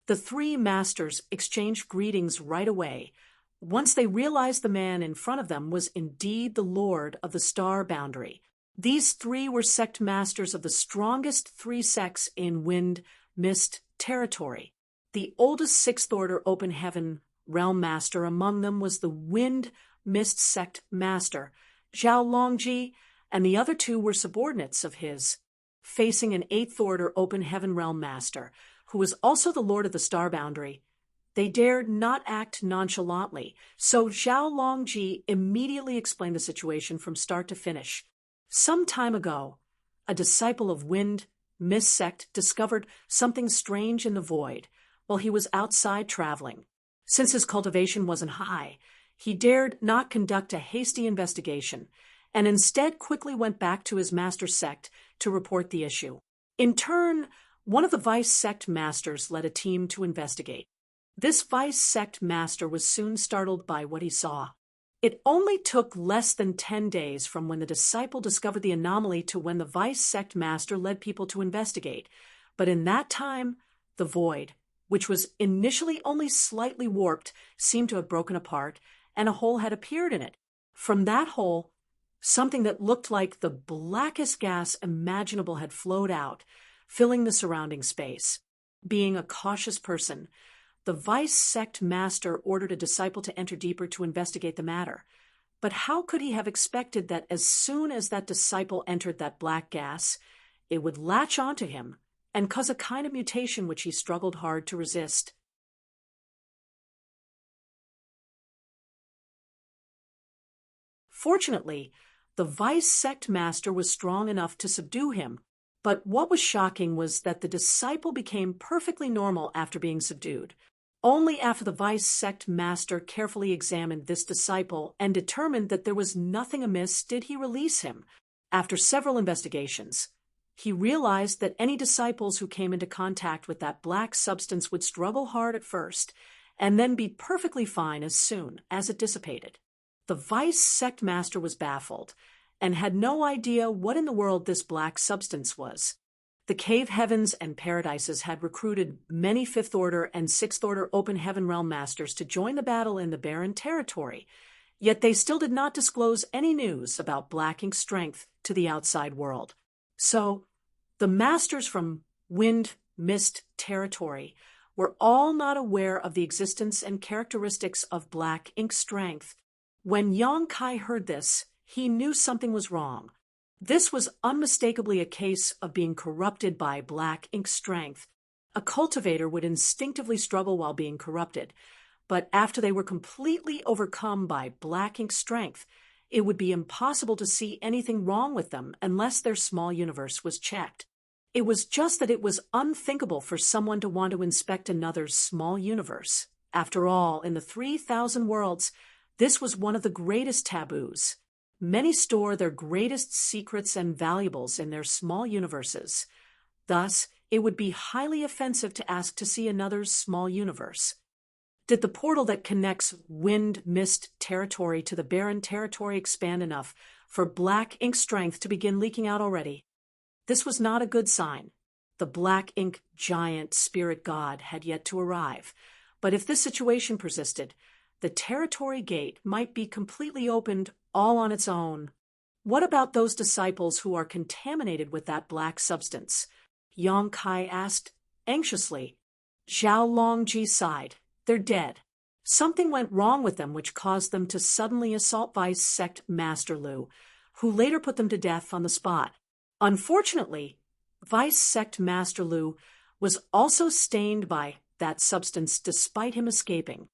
The three masters exchanged greetings right away, once they realized the man in front of them was indeed the Lord of the Star Boundary. These three were sect masters of the strongest three sects in Wind Mist Territory. The oldest Sixth Order Open Heaven Realm Master among them was the Wind Mist Sect Master, Zhao Longji, and the other two were subordinates of his, facing an Eighth Order Open Heaven Realm Master, who was also the Lord of the Star Boundary. They dared not act nonchalantly, so Zhao Longji immediately explained the situation from start to finish. Some time ago, a disciple of Wind Mist Sect discovered something strange in the void while he was outside traveling. Since his cultivation wasn't high, he dared not conduct a hasty investigation, and instead quickly went back to his master sect to report the issue. In turn, one of the vice sect masters led a team to investigate. This vice sect master was soon startled by what he saw. It only took less than 10 days from when the disciple discovered the anomaly to when the vice sect master led people to investigate. But in that time, the void, which was initially only slightly warped, seemed to have broken apart, and a hole had appeared in it. From that hole, something that looked like the blackest gas imaginable had flowed out, filling the surrounding space. Being a cautious person, the vice sect master ordered a disciple to enter deeper to investigate the matter. But how could he have expected that as soon as that disciple entered that black gas, it would latch onto him and cause a kind of mutation which he struggled hard to resist? Fortunately, the vice sect master was strong enough to subdue him, but what was shocking was that the disciple became perfectly normal after being subdued. Only after the vice sect master carefully examined this disciple and determined that there was nothing amiss did he release him. After several investigations, he realized that any disciples who came into contact with that black substance would struggle hard at first and then be perfectly fine as soon as it dissipated. The vice sect master was baffled and had no idea what in the world this black substance was. The cave heavens and paradises had recruited many Fifth Order and Sixth Order Open Heaven Realm Masters to join the battle in the barren territory, yet they still did not disclose any news about Black Ink's strength to the outside world. So, the Masters from Wind Mist territory were all not aware of the existence and characteristics of Black Ink's strength. When Yang Kai heard this, he knew something was wrong. This was unmistakably a case of being corrupted by Black Ink's strength. A cultivator would instinctively struggle while being corrupted, but after they were completely overcome by Black Ink's strength, it would be impossible to see anything wrong with them unless their small universe was checked. It was just that it was unthinkable for someone to want to inspect another's small universe. After all, in the 3,000 worlds, this was one of the greatest taboos. Many store their greatest secrets and valuables in their small universes. Thus, it would be highly offensive to ask to see another's small universe. Did the portal that connects Wind Mist territory to the barren territory expand enough for Black Ink strength to begin leaking out already? This was not a good sign. The Black Ink giant spirit god had yet to arrive, but if this situation persisted, the territory gate might be completely opened all on its own. What about those disciples who are contaminated with that black substance? Yang Kai asked anxiously. Zhao Longji sighed. They're dead. Something went wrong with them which caused them to suddenly assault Vice Sect Master Lu, who later put them to death on the spot. Unfortunately, Vice Sect Master Lu was also stained by that substance despite him escaping.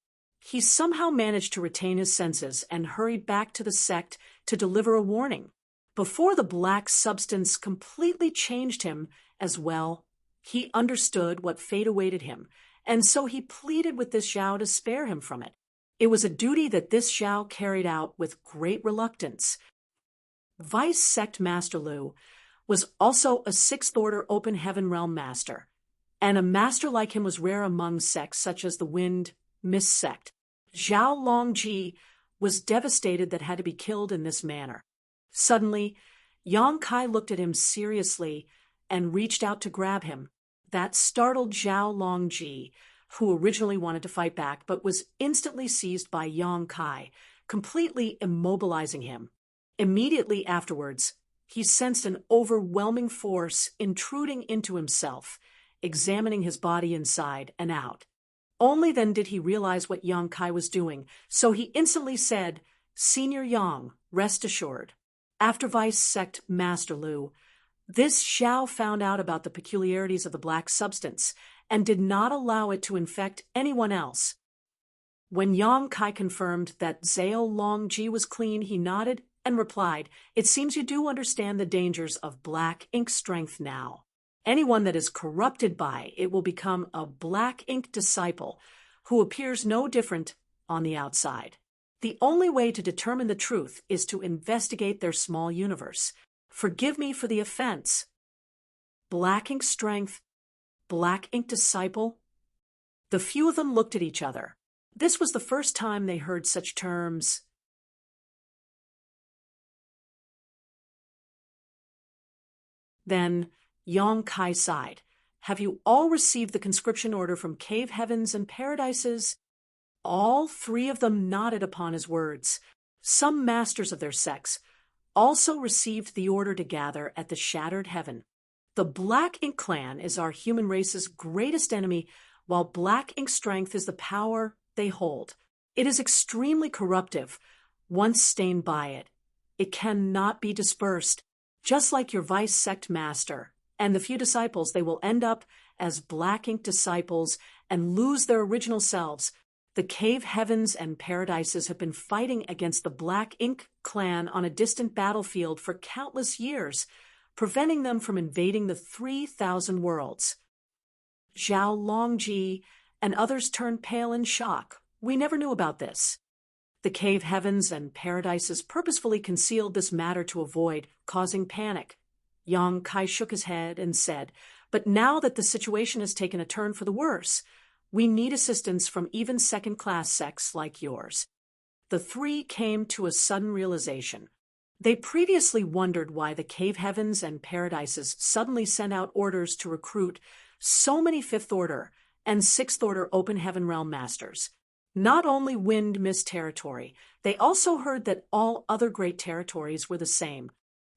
He somehow managed to retain his senses and hurried back to the sect to deliver a warning. Before the black substance completely changed him as well, he understood what fate awaited him, and so he pleaded with this Zhao to spare him from it. It was a duty that this Zhao carried out with great reluctance. Vice Sect Master Lu was also a Sixth Order Open Heaven Realm Master, and a master like him was rare among sects such as the Wind Mist sect. Zhao Longji was devastated that had to be killed in this manner. Suddenly, Yang Kai looked at him seriously and reached out to grab him. That startled Zhao Longji, who originally wanted to fight back but was instantly seized by Yang Kai, completely immobilizing him. Immediately afterwards, he sensed an overwhelming force intruding into himself, examining his body inside and out. Only then did he realize what Yang Kai was doing, so he instantly said, Senior Yang, rest assured. After Vice Sect Master Lu, this Zhao found out about the peculiarities of the black substance and did not allow it to infect anyone else. When Yang Kai confirmed that Zhao Longji was clean, he nodded and replied, It seems you do understand the dangers of Black Ink strength now. Anyone that is corrupted by it will become a Black Ink disciple who appears no different on the outside. The only way to determine the truth is to investigate their small universe. Forgive me for the offense. Black ink strength, black ink disciple. The few of them looked at each other. This was the first time they heard such terms. Then Yong Kai sighed. Have you all received the conscription order from Cave Heavens and Paradises? All three of them nodded upon his words. Some masters of their sex also received the order to gather at the Shattered Heaven. The Black Ink clan is our human race's greatest enemy, while black ink strength is the power they hold. It is extremely corruptive. Once stained by it, it cannot be dispersed. Just like your vice sect master and the few disciples, they will end up as black ink disciples and lose their original selves. The Cave Heavens and Paradises have been fighting against the Black Ink clan on a distant battlefield for countless years, preventing them from invading the 3,000 worlds. Zhao Longji and others turned pale in shock. We never knew about this. The Cave Heavens and Paradises purposefully concealed this matter to avoid causing panic. Yong Kai shook his head and said, but now that the situation has taken a turn for the worse, we need assistance from even second-class sects like yours. The three came to a sudden realization. They previously wondered why the Cave Heavens and Paradises suddenly sent out orders to recruit so many Fifth Order and Sixth Order Open Heaven Realm Masters. Not only Wind Mist territory, they also heard that all other great territories were the same.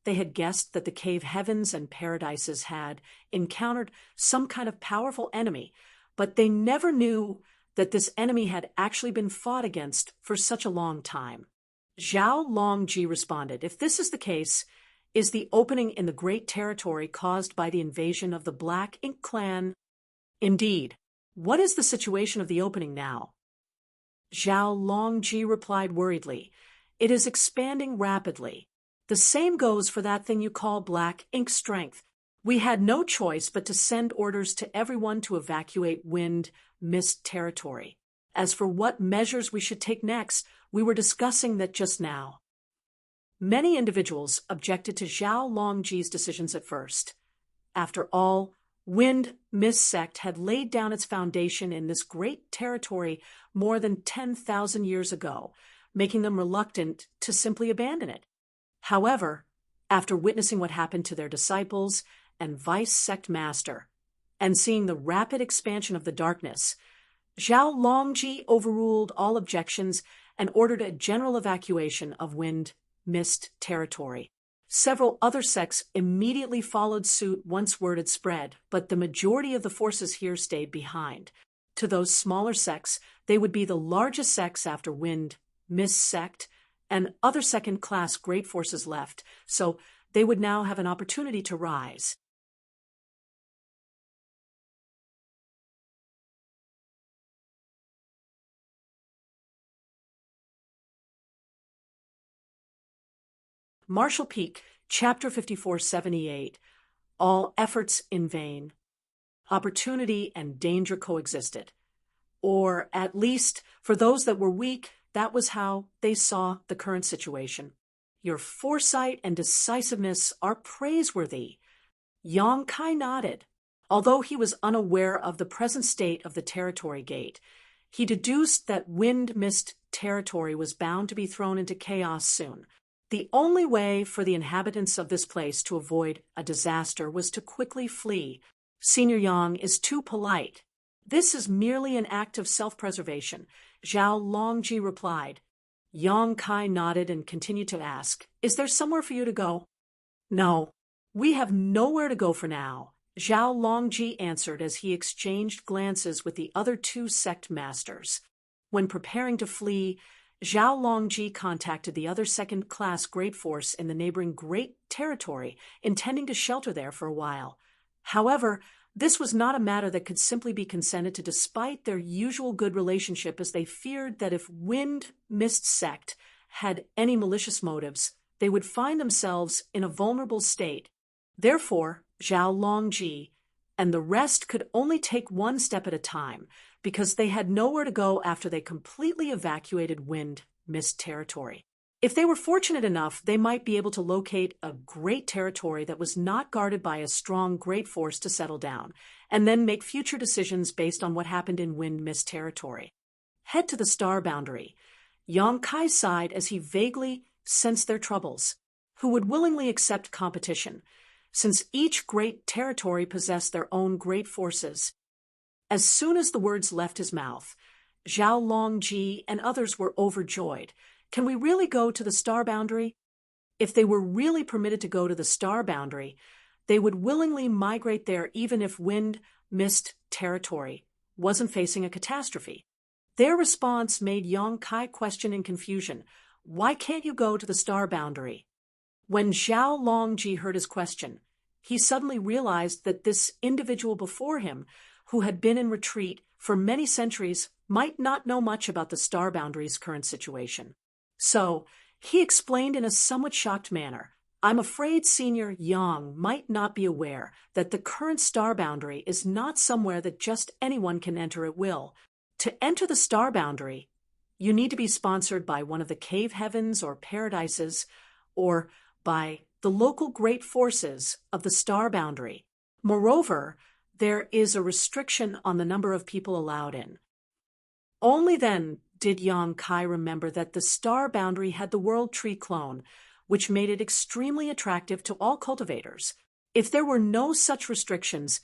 They had guessed that the Cave Heavens and Paradises had encountered some kind of powerful enemy, but they never knew that this enemy had actually been fought against for such a long time. Zhao Longji responded, if this is the case, is the opening in the great territory caused by the invasion of the Black Ink clan? Indeed. What is the situation of the opening now? Zhao Longji replied worriedly, it is expanding rapidly. The same goes for that thing you call Black Ink strength. We had no choice but to send orders to everyone to evacuate Wind Mist territory. As for what measures we should take next, we were discussing that just now. Many individuals objected to Zhao Longji's decisions at first. After all, Wind Mist sect had laid down its foundation in this great territory more than 10,000 years ago, making them reluctant to simply abandon it. However, after witnessing what happened to their disciples and vice sect master, and seeing the rapid expansion of the darkness, Zhao Longji overruled all objections and ordered a general evacuation of Wind Mist territory. Several other sects immediately followed suit once word had spread, but the majority of the forces here stayed behind. To those smaller sects, they would be the largest sects after Wind Mist sect, and other second-class great forces left, so they would now have an opportunity to rise. Marshall Peak, Chapter 5478. All efforts in vain. Opportunity and danger coexisted. Or, at least, for those that were weak, that was how they saw the current situation. Your foresight and decisiveness are praiseworthy. Yong Kai nodded. Although he was unaware of the present state of the territory gate, he deduced that Wind Mist territory was bound to be thrown into chaos soon. The only way for the inhabitants of this place to avoid a disaster was to quickly flee. Senior Yang is too polite. This is merely an act of self-preservation, Zhao Longji replied. Yong Kai nodded and continued to ask, is there somewhere for you to go? No, we have nowhere to go for now, Zhao Longji answered as he exchanged glances with the other two sect masters. When preparing to flee, Zhao Longji contacted the other second-class great force in the neighboring Great Territory, intending to shelter there for a while. However, this was not a matter that could simply be consented to despite their usual good relationship, as they feared that if Wind Mist sect had any malicious motives, they would find themselves in a vulnerable state. Therefore, Zhao Longji and the rest could only take one step at a time, because they had nowhere to go after they completely evacuated Wind Mist territory. If they were fortunate enough, they might be able to locate a great territory that was not guarded by a strong great force to settle down, and then make future decisions based on what happened in wind mist territory. Head to the star boundary. Yang Kai sighed as he vaguely sensed their troubles. Who would willingly accept competition, since each great territory possessed their own great forces? As soon as the words left his mouth, Zhao Longji and others were overjoyed. Can we really go to the star boundary? If they were really permitted to go to the star boundary, they would willingly migrate there even if wind mist territory wasn't facing a catastrophe. Their response made Yang Kai question in confusion. Why can't you go to the star boundary? When Zhao Longji heard his question, he suddenly realized that this individual before him, who had been in retreat for many centuries, might not know much about the star boundary's current situation. So, he explained in a somewhat shocked manner, I'm afraid Senior Yang might not be aware that the current star boundary is not somewhere that just anyone can enter at will. To enter the star boundary, you need to be sponsored by one of the cave heavens or paradises, or by the local great forces of the star boundary. Moreover, there is a restriction on the number of people allowed in. Only then did Yang Kai remember that the star boundary had the world tree clone, which made it extremely attractive to all cultivators. If there were no such restrictions,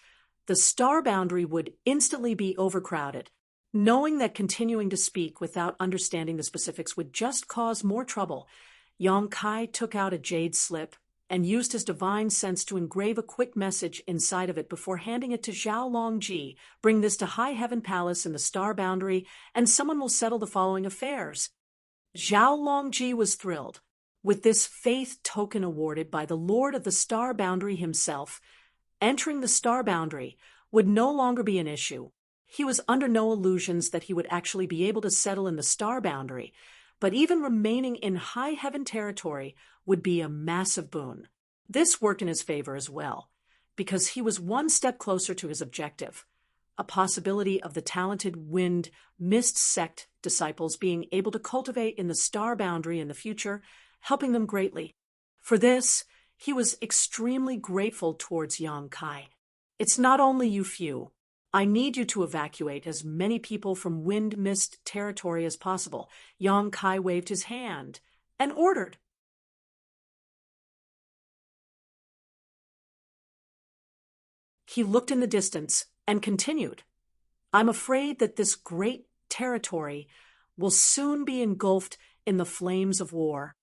the star boundary would instantly be overcrowded. Knowing that continuing to speak without understanding the specifics would just cause more trouble, Yang Kai took out a jade slip and used his divine sense to engrave a quick message inside of it before handing it to Zhao Longji. Bring this to High Heaven Palace in the star boundary, and someone will settle the following affairs. Zhao Longji was thrilled. With this faith token awarded by the Lord of the Star Boundary himself, entering the star boundary would no longer be an issue. He was under no illusions that he would actually be able to settle in the star boundary, but even remaining in High Heaven territory would be a massive boon. This worked in his favor as well, because he was one step closer to his objective, a possibility of the talented wind mist sect disciples being able to cultivate in the star boundary in the future, helping them greatly. For this, he was extremely grateful towards Yang Kai. It's not only you few. I need you to evacuate as many people from wind mist territory as possible. Yang Kai waved his hand and ordered. He looked in the distance and continued. I'm afraid that this great territory will soon be engulfed in the flames of war.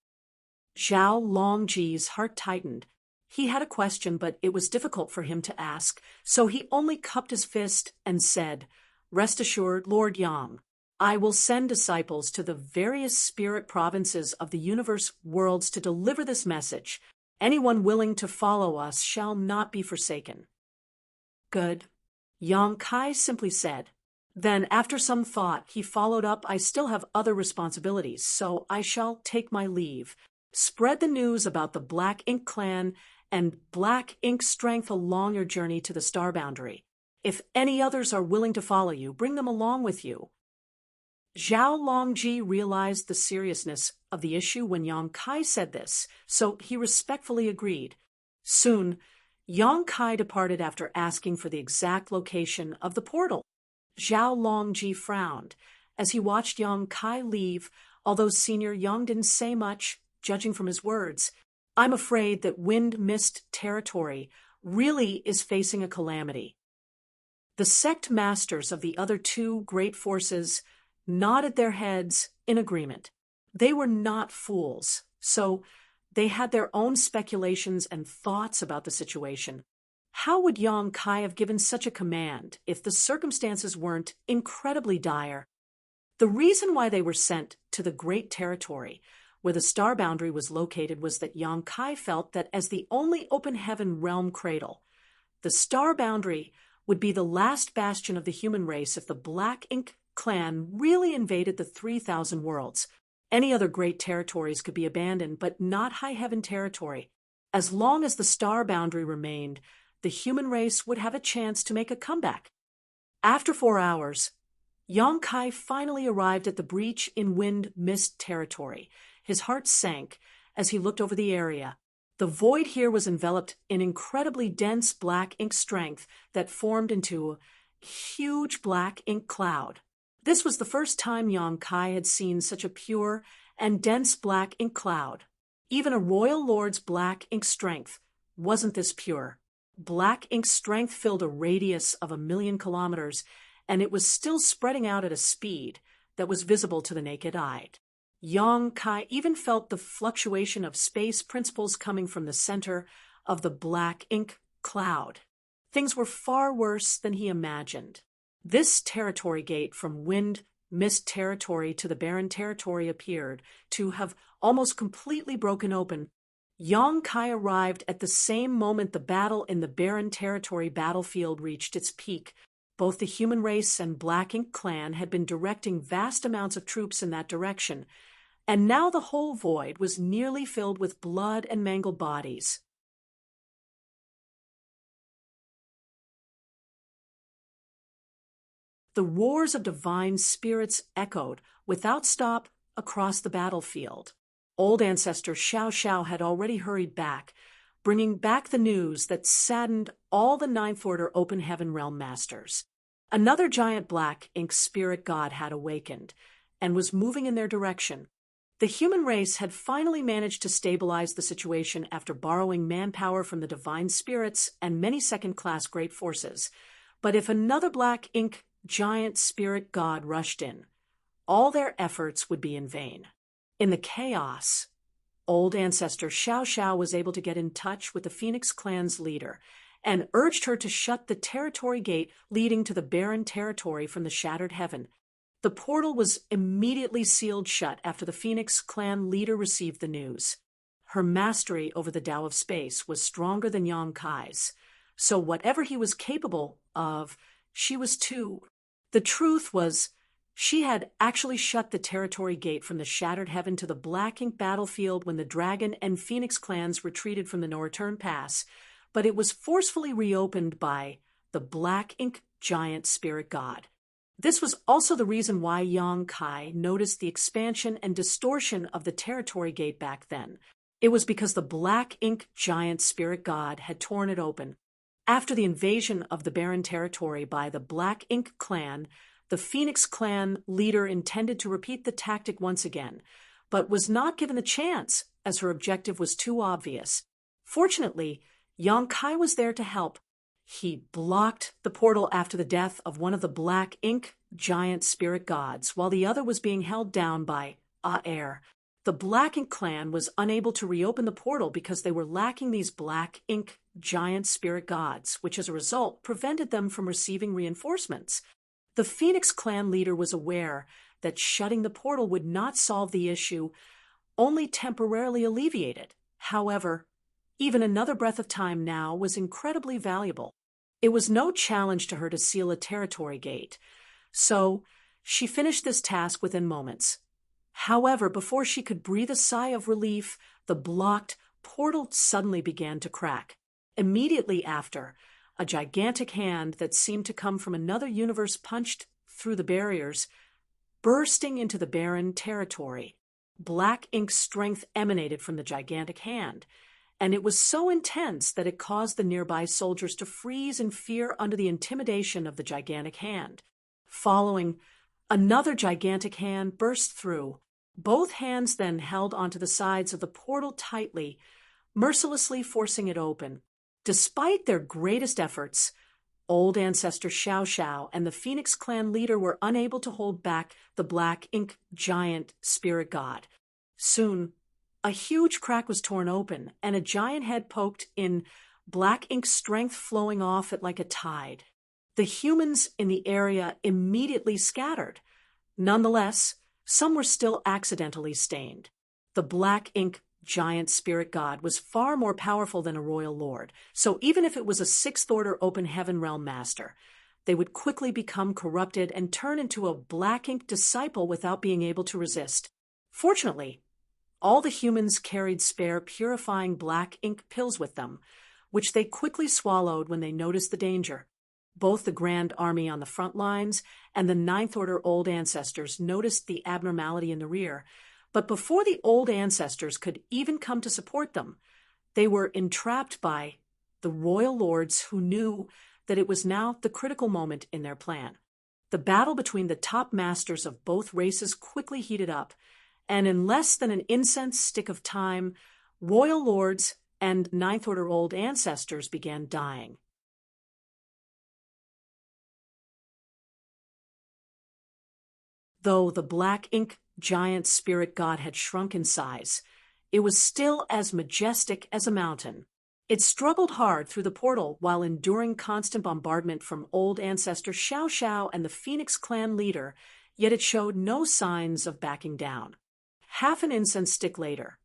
Zhao Longji's heart tightened. He had a question, but it was difficult for him to ask, so he only cupped his fist and said, Rest assured, Lord Yang, I will send disciples to the various spirit provinces of the universe worlds to deliver this message. Anyone willing to follow us shall not be forsaken. Good. Yang Kai simply said. Then, after some thought, he followed up, I still have other responsibilities, so I shall take my leave. Spread the news about the Black Ink clan and Black Ink strength along your journey to the star boundary. If any others are willing to follow you, bring them along with you. Zhao Longji realized the seriousness of the issue when Yang Kai said this, so he respectfully agreed. Soon, Yang Kai departed after asking for the exact location of the portal. Zhao Longji frowned as he watched Yang Kai leave, although Senior Yang didn't say much, judging from his words. I'm afraid that wind mist territory really is facing a calamity. The sect masters of the other two great forces nodded their heads in agreement. They were not fools, so they had their own speculations and thoughts about the situation. How would Yang Kai have given such a command if the circumstances weren't incredibly dire? The reason why they were sent to the great territory where the star boundary was located was that Yang Kai felt that as the only open heaven realm cradle, the star boundary would be the last bastion of the human race if the Black Ink clan really invaded the 3,000 worlds. Any other great territories could be abandoned, but not High Heaven territory. As long as the star boundary remained, the human race would have a chance to make a comeback. After 4 hours, Yang Kai finally arrived at the breach in wind mist territory. His heart sank as he looked over the area. The void here was enveloped in incredibly dense black ink strength that formed into a huge black ink cloud. This was the first time Yang Kai had seen such a pure and dense black ink cloud. Even a royal lord's black ink strength wasn't this pure. Black ink strength filled a radius of 1,000,000 kilometers, and it was still spreading out at a speed that was visible to the naked eye. Yang Kai even felt the fluctuation of space principles coming from the center of the black ink cloud. Things were far worse than he imagined. This territory gate from wind mist territory to the barren territory appeared to have almost completely broken open. Yang Kai arrived at the same moment the battle in the barren territory battlefield reached its peak. Both the human race and Black Ink clan had been directing vast amounts of troops in that direction, and now the whole void was nearly filled with blood and mangled bodies. The roars of divine spirits echoed without stop across the battlefield. Old ancestor Xiao Xiao had already hurried back, bringing back the news that saddened all the Ninth Order Open Heaven Realm Masters. Another giant black ink spirit god had awakened and was moving in their direction. The human race had finally managed to stabilize the situation after borrowing manpower from the divine spirits and many second-class great forces. But if another black ink giant spirit god rushed in, all their efforts would be in vain. In the chaos, old ancestor Xiao Xiao was able to get in touch with the Phoenix clan's leader and urged her to shut the territory gate leading to the barren territory from the shattered heaven. The portal was immediately sealed shut after the Phoenix clan leader received the news. Her mastery over the Tao of space was stronger than Yang Kai's, so whatever he was capable of, she was too. The truth was, she had actually shut the territory gate from the shattered heaven to the Black Ink battlefield when the Dragon and Phoenix clans retreated from the No Return Pass, but it was forcefully reopened by the Black Ink giant spirit god. This was also the reason why Yang Kai noticed the expansion and distortion of the territory gate back then. It was because the Black Ink giant spirit god had torn it open. After the invasion of the barren territory by the Black Ink clan, the Phoenix clan leader intended to repeat the tactic once again, but was not given the chance as her objective was too obvious. Fortunately, Yang Kai was there to help. He blocked the portal after the death of one of the Black Ink giant spirit gods, while the other was being held down by air. The Black Ink clan was unable to reopen the portal because they were lacking these Black Ink giant spirit gods, which as a result prevented them from receiving reinforcements. The Phoenix clan leader was aware that shutting the portal would not solve the issue, only temporarily alleviate it. However, even another breath of time now was incredibly valuable. It was no challenge to her to seal a territory gate, so she finished this task within moments. However, before she could breathe a sigh of relief, the blocked portal suddenly began to crack. Immediately after, a gigantic hand that seemed to come from another universe punched through the barriers, bursting into the barren territory. Black Ink strength emanated from the gigantic hand, and it was so intense that it caused the nearby soldiers to freeze in fear under the intimidation of the gigantic hand. Following, another gigantic hand burst through. Both hands then held onto the sides of the portal tightly, mercilessly forcing it open. Despite their greatest efforts, old ancestor Xiao Xiao and the Phoenix clan leader were unable to hold back the Black Ink giant spirit god. Soon, a huge crack was torn open, and a giant head poked in, Black Ink strength flowing off it like a tide. The humans in the area immediately scattered. Nonetheless, some were still accidentally stained. The Black Ink giant spirit god was far more powerful than a royal lord, so even if it was a Sixth Order Open Heaven Realm Master, they would quickly become corrupted and turn into a Black Ink disciple without being able to resist. Fortunately, all the humans carried spare purifying Black Ink pills with them, which they quickly swallowed when they noticed the danger. Both the Grand Army on the front lines and the Ninth Order Old Ancestors noticed the abnormality in the rear, but before the Old Ancestors could even come to support them, they were entrapped by the royal lords who knew that it was now the critical moment in their plan. The battle between the top masters of both races quickly heated up, and in less than an incense stick of time, royal lords and Ninth Order Old Ancestors began dying. Though the black ink giant spirit god had shrunk in size, it was still as majestic as a mountain. It struggled hard through the portal while enduring constant bombardment from Old Ancestor Xiao Xiao and the Phoenix clan leader, yet it showed no signs of backing down. Half an incense stick later,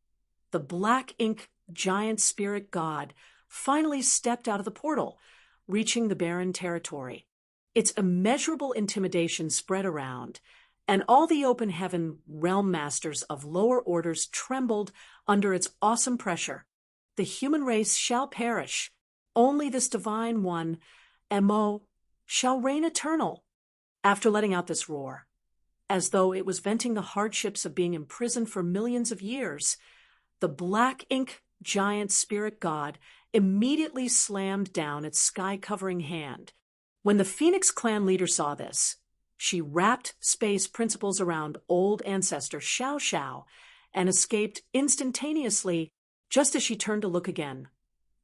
the black ink giant spirit god finally stepped out of the portal, reaching the barren territory. Its immeasurable intimidation spread around, and all the open heaven realm masters of lower orders trembled under its awesome pressure. The human race shall perish. Only this divine one, Mo, shall reign eternal. After letting out this roar, as though it was venting the hardships of being imprisoned for millions of years, the black ink giant spirit god immediately slammed down its sky-covering hand. When the Phoenix clan leader saw this, she wrapped space principles around Old Ancestor Xiao Xiao and escaped instantaneously just as she turned to look again.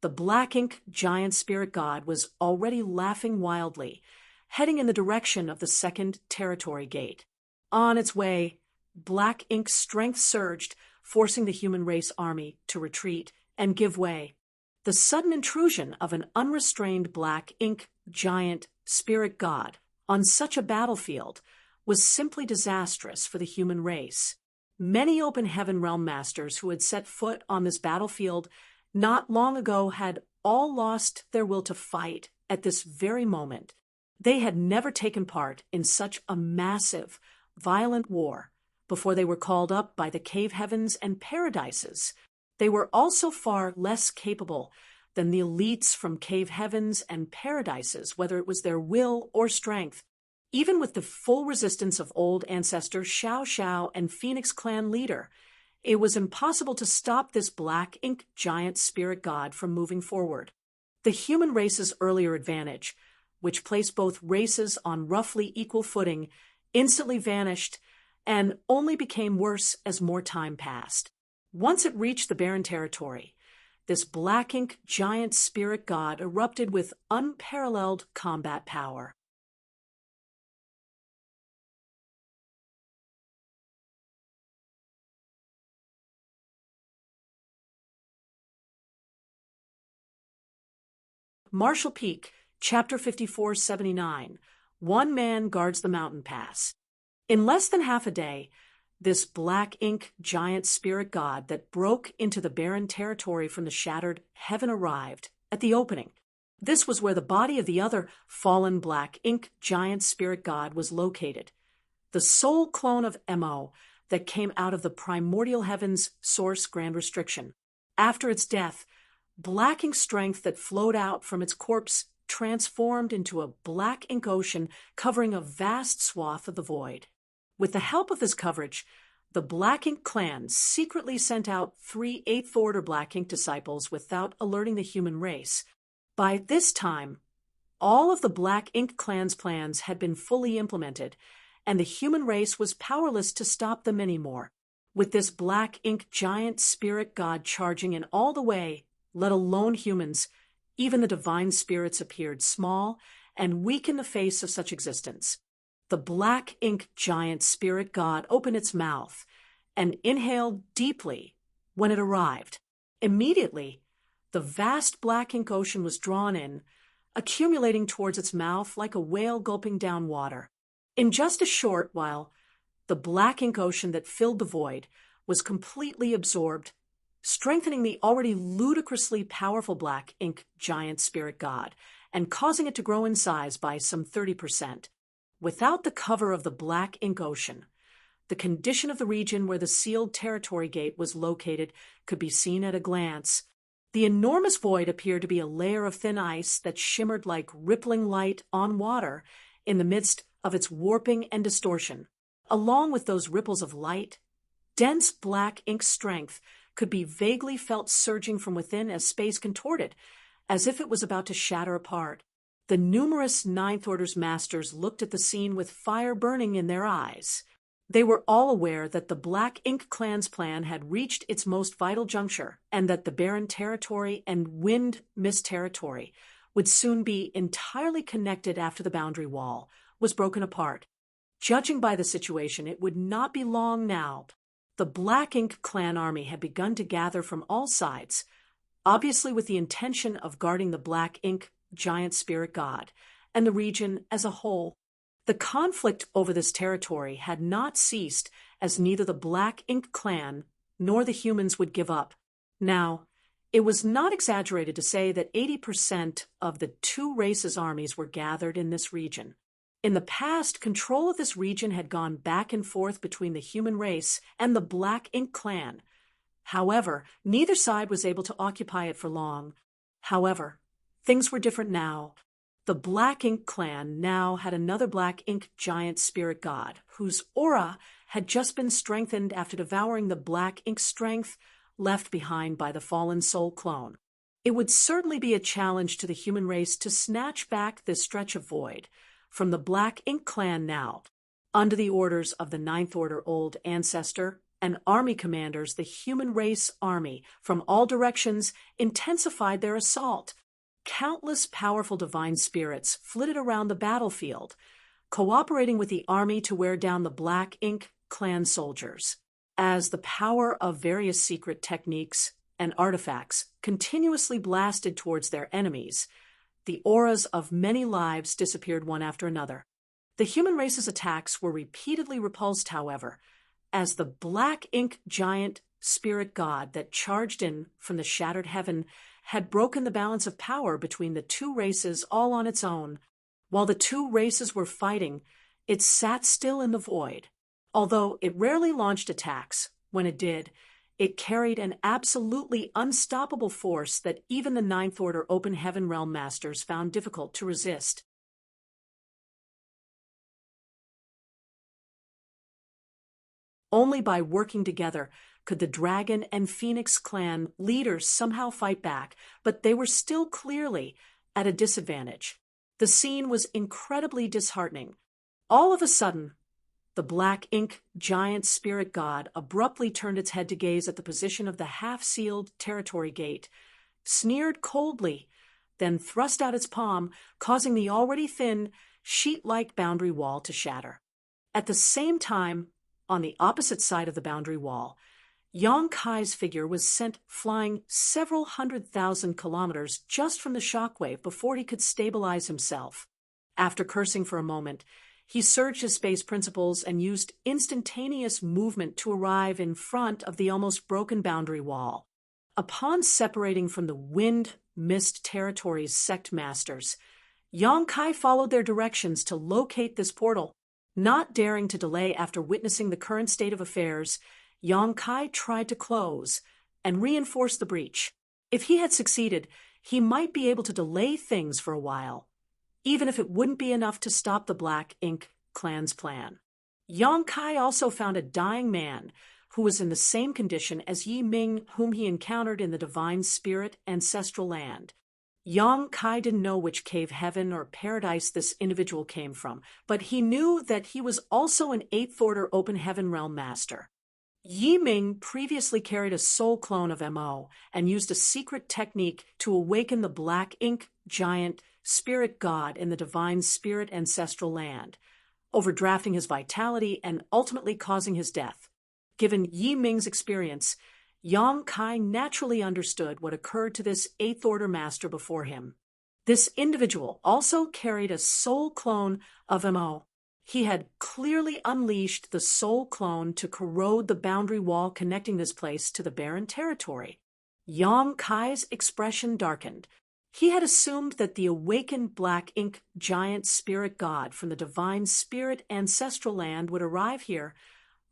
The black ink giant spirit god was already laughing wildly, heading in the direction of the second territory gate. On its way, black ink's strength surged, forcing the human race army to retreat and give way. The sudden intrusion of an unrestrained black ink giant spirit god on such a battlefield was simply disastrous for the human race. Many open heaven realm masters who had set foot on this battlefield not long ago had all lost their will to fight at this very moment. They had never taken part in such a massive, violent war before they were called up by the cave heavens and paradises. They were also far less capable than the elites from cave heavens and paradises, whether it was their will or strength. Even with the full resistance of Old Ancestor Xiao Xiao and Phoenix clan leader, it was impossible to stop this black ink giant spirit god from moving forward. The human race's earlier advantage, which placed both races on roughly equal footing, instantly vanished and only became worse as more time passed. Once it reached the barren territory, this black ink giant spirit god erupted with unparalleled combat power. Marshall Peak, Chapter 5479, One Man Guards the Mountain Pass. In less than half a day, this black ink giant spirit god that broke into the barren territory from the shattered heaven arrived at the opening. This was where the body of the other fallen black ink giant spirit god was located, the sole clone of Mo that came out of the primordial heaven's source grand restriction. After its death, black ink strength that flowed out from its corpse transformed into a black ink ocean covering a vast swath of the void. With the help of this coverage, the Black Ink clan secretly sent out 3 Eighth Order Black Ink disciples without alerting the human race. By this time, all of the Black Ink clan's plans had been fully implemented, and the human race was powerless to stop them anymore. With this Black Ink giant spirit god charging in all the way, let alone humans, even the divine spirits appeared small and weak in the face of such existence. The black ink giant spirit god opened its mouth and inhaled deeply when it arrived. Immediately, the vast black ink ocean was drawn in, accumulating towards its mouth like a whale gulping down water. In just a short while, the black ink ocean that filled the void was completely absorbed, strengthening the already ludicrously powerful black ink giant spirit god and causing it to grow in size by some 30%. Without the cover of the black ink ocean, the condition of the region where the sealed territory gate was located could be seen at a glance. The enormous void appeared to be a layer of thin ice that shimmered like rippling light on water in the midst of its warping and distortion. Along with those ripples of light, dense black ink strength could be vaguely felt surging from within as space contorted, as if it was about to shatter apart. The numerous Ninth Order's masters looked at the scene with fire burning in their eyes. They were all aware that the Black Ink Clan's plan had reached its most vital juncture, and that the barren territory and wind mist territory would soon be entirely connected after the boundary wall was broken apart. Judging by the situation, it would not be long now. The Black Ink Clan army had begun to gather from all sides, obviously with the intention of guarding the Black Ink giant spirit god and the region as a whole. The conflict over this territory had not ceased, as neither the Black Ink Clan nor the humans would give up. Now, it was not exaggerated to say that 80% of the two races' armies were gathered in this region. In the past, control of this region had gone back and forth between the human race and the Black Ink Clan. However, neither side was able to occupy it for long. However, things were different now. The Black Ink Clan now had another Black Ink giant spirit god, whose aura had just been strengthened after devouring the Black Ink strength left behind by the fallen soul clone. It would certainly be a challenge to the human race to snatch back this stretch of void from the Black Ink Clan now. Under the orders of the Ninth Order Old Ancestor and army commanders, the human race army from all directions intensified their assault. Countless powerful divine spirits flitted around the battlefield, cooperating with the army to wear down the Black Ink Clan soldiers. As the power of various secret techniques and artifacts continuously blasted towards their enemies, the auras of many lives disappeared one after another. The human race's attacks were repeatedly repulsed, however, as the Black Ink giant spirit god that charged in from the shattered heaven had broken the balance of power between the two races all on its own. While the two races were fighting, it sat still in the void. Although it rarely launched attacks, when it did, it carried an absolutely unstoppable force that even the Ninth Order Open Heaven Realm Masters found difficult to resist. Only by working together could the Dragon and Phoenix Clan leaders somehow fight back, but they were still clearly at a disadvantage. The scene was incredibly disheartening. All of a sudden, the Black Ink giant spirit god abruptly turned its head to gaze at the position of the half-sealed territory gate, sneered coldly, then thrust out its palm, causing the already thin, sheet-like boundary wall to shatter. At the same time, on the opposite side of the boundary wall, Yang Kai's figure was sent flying several 100,000 kilometers just from the shockwave before he could stabilize himself. After cursing for a moment, he surged his space principles and used instantaneous movement to arrive in front of the almost broken boundary wall. Upon separating from the Wind Mist Territory's sect masters, Yang Kai followed their directions to locate this portal. Not daring to delay after witnessing the current state of affairs, Yang Kai tried to close and reinforce the breach. If he had succeeded, he might be able to delay things for a while, even if it wouldn't be enough to stop the Black Ink Clan's plan. Yang Kai also found a dying man who was in the same condition as Yi Ming, whom he encountered in the Divine Spirit Ancestral Land. Yang Kai didn't know which cave heaven or paradise this individual came from, but he knew that he was also an Eighth Order Open Heaven Realm Master. Yi Ming previously carried a soul clone of MO and used a secret technique to awaken the Black Ink giant spirit god in the Divine Spirit Ancestral Land, overdrafting his vitality and ultimately causing his death. Given Yi Ming's experience, Yang Kai naturally understood what occurred to this Eighth Order Master before him. This individual also carried a soul clone of MO. He had clearly unleashed the soul clone to corrode the boundary wall connecting this place to the barren territory. Yang Kai's expression darkened. He had assumed that the awakened Black Ink giant spirit god from the Divine Spirit Ancestral Land would arrive here,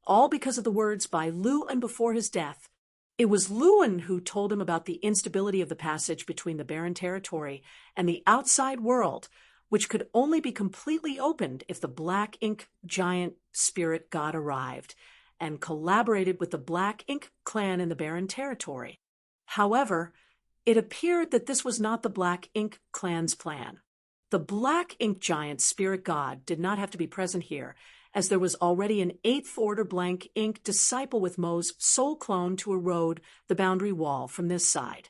all because of the words by Lu and before his death. It was Lewin who told him about the instability of the passage between the barren territory and the outside world, which could only be completely opened if the black ink giant spirit god arrived and collaborated with the black ink clan in the barren territory. However, it appeared that this was not the black ink clan's plan. The black ink giant spirit god did not have to be present here, as there was already an 8th order blank ink disciple with Mo's soul clone to erode the boundary wall from this side.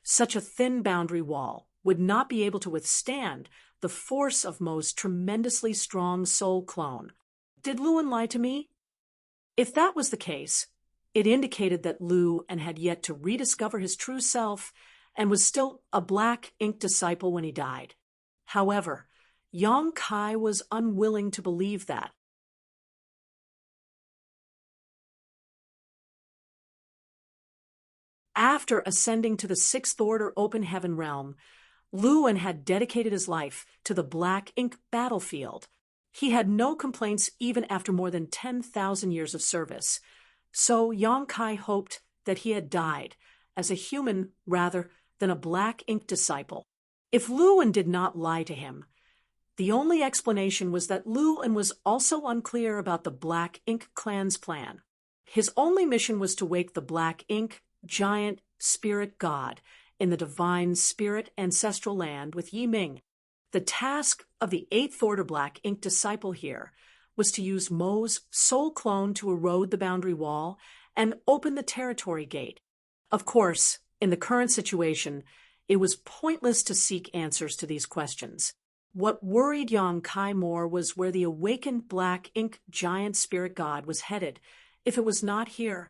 Such a thin boundary wall would not be able to withstand the force of Mo's tremendously strong soul clone. Did Lewin lie to me? If that was the case, it indicated that Lewin had yet to rediscover his true self and was still a black ink disciple when he died. However, Yang Kai was unwilling to believe that. After ascending to the 6th order open heaven realm, Lewin had dedicated his life to the black ink battlefield. He had no complaints even after more than 10,000 years of service. So Yang Kai hoped that he had died as a human rather than a black ink disciple. If Lewin did not lie to him, the only explanation was that Lewin was also unclear about the black ink clan's plan. His only mission was to wake the black ink giant spirit god in the divine spirit ancestral land with Yi Ming. The task of the 8th order black ink disciple here was to use Mo's soul clone to erode the boundary wall and open the territory gate. Of course, in the current situation, it was pointless to seek answers to these questions. What worried Yang Kai more was where the awakened black ink giant spirit god was headed, if it was not here.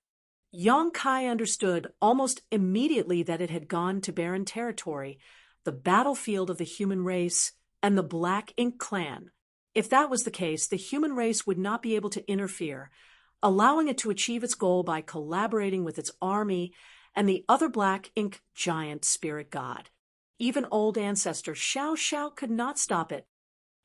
Yang Kai understood almost immediately that it had gone to barren territory, the battlefield of the human race, and the black ink clan. If that was the case, the human race would not be able to interfere, allowing it to achieve its goal by collaborating with its army and the other black ink giant spirit god. Even old ancestor Xiao Xiao could not stop it.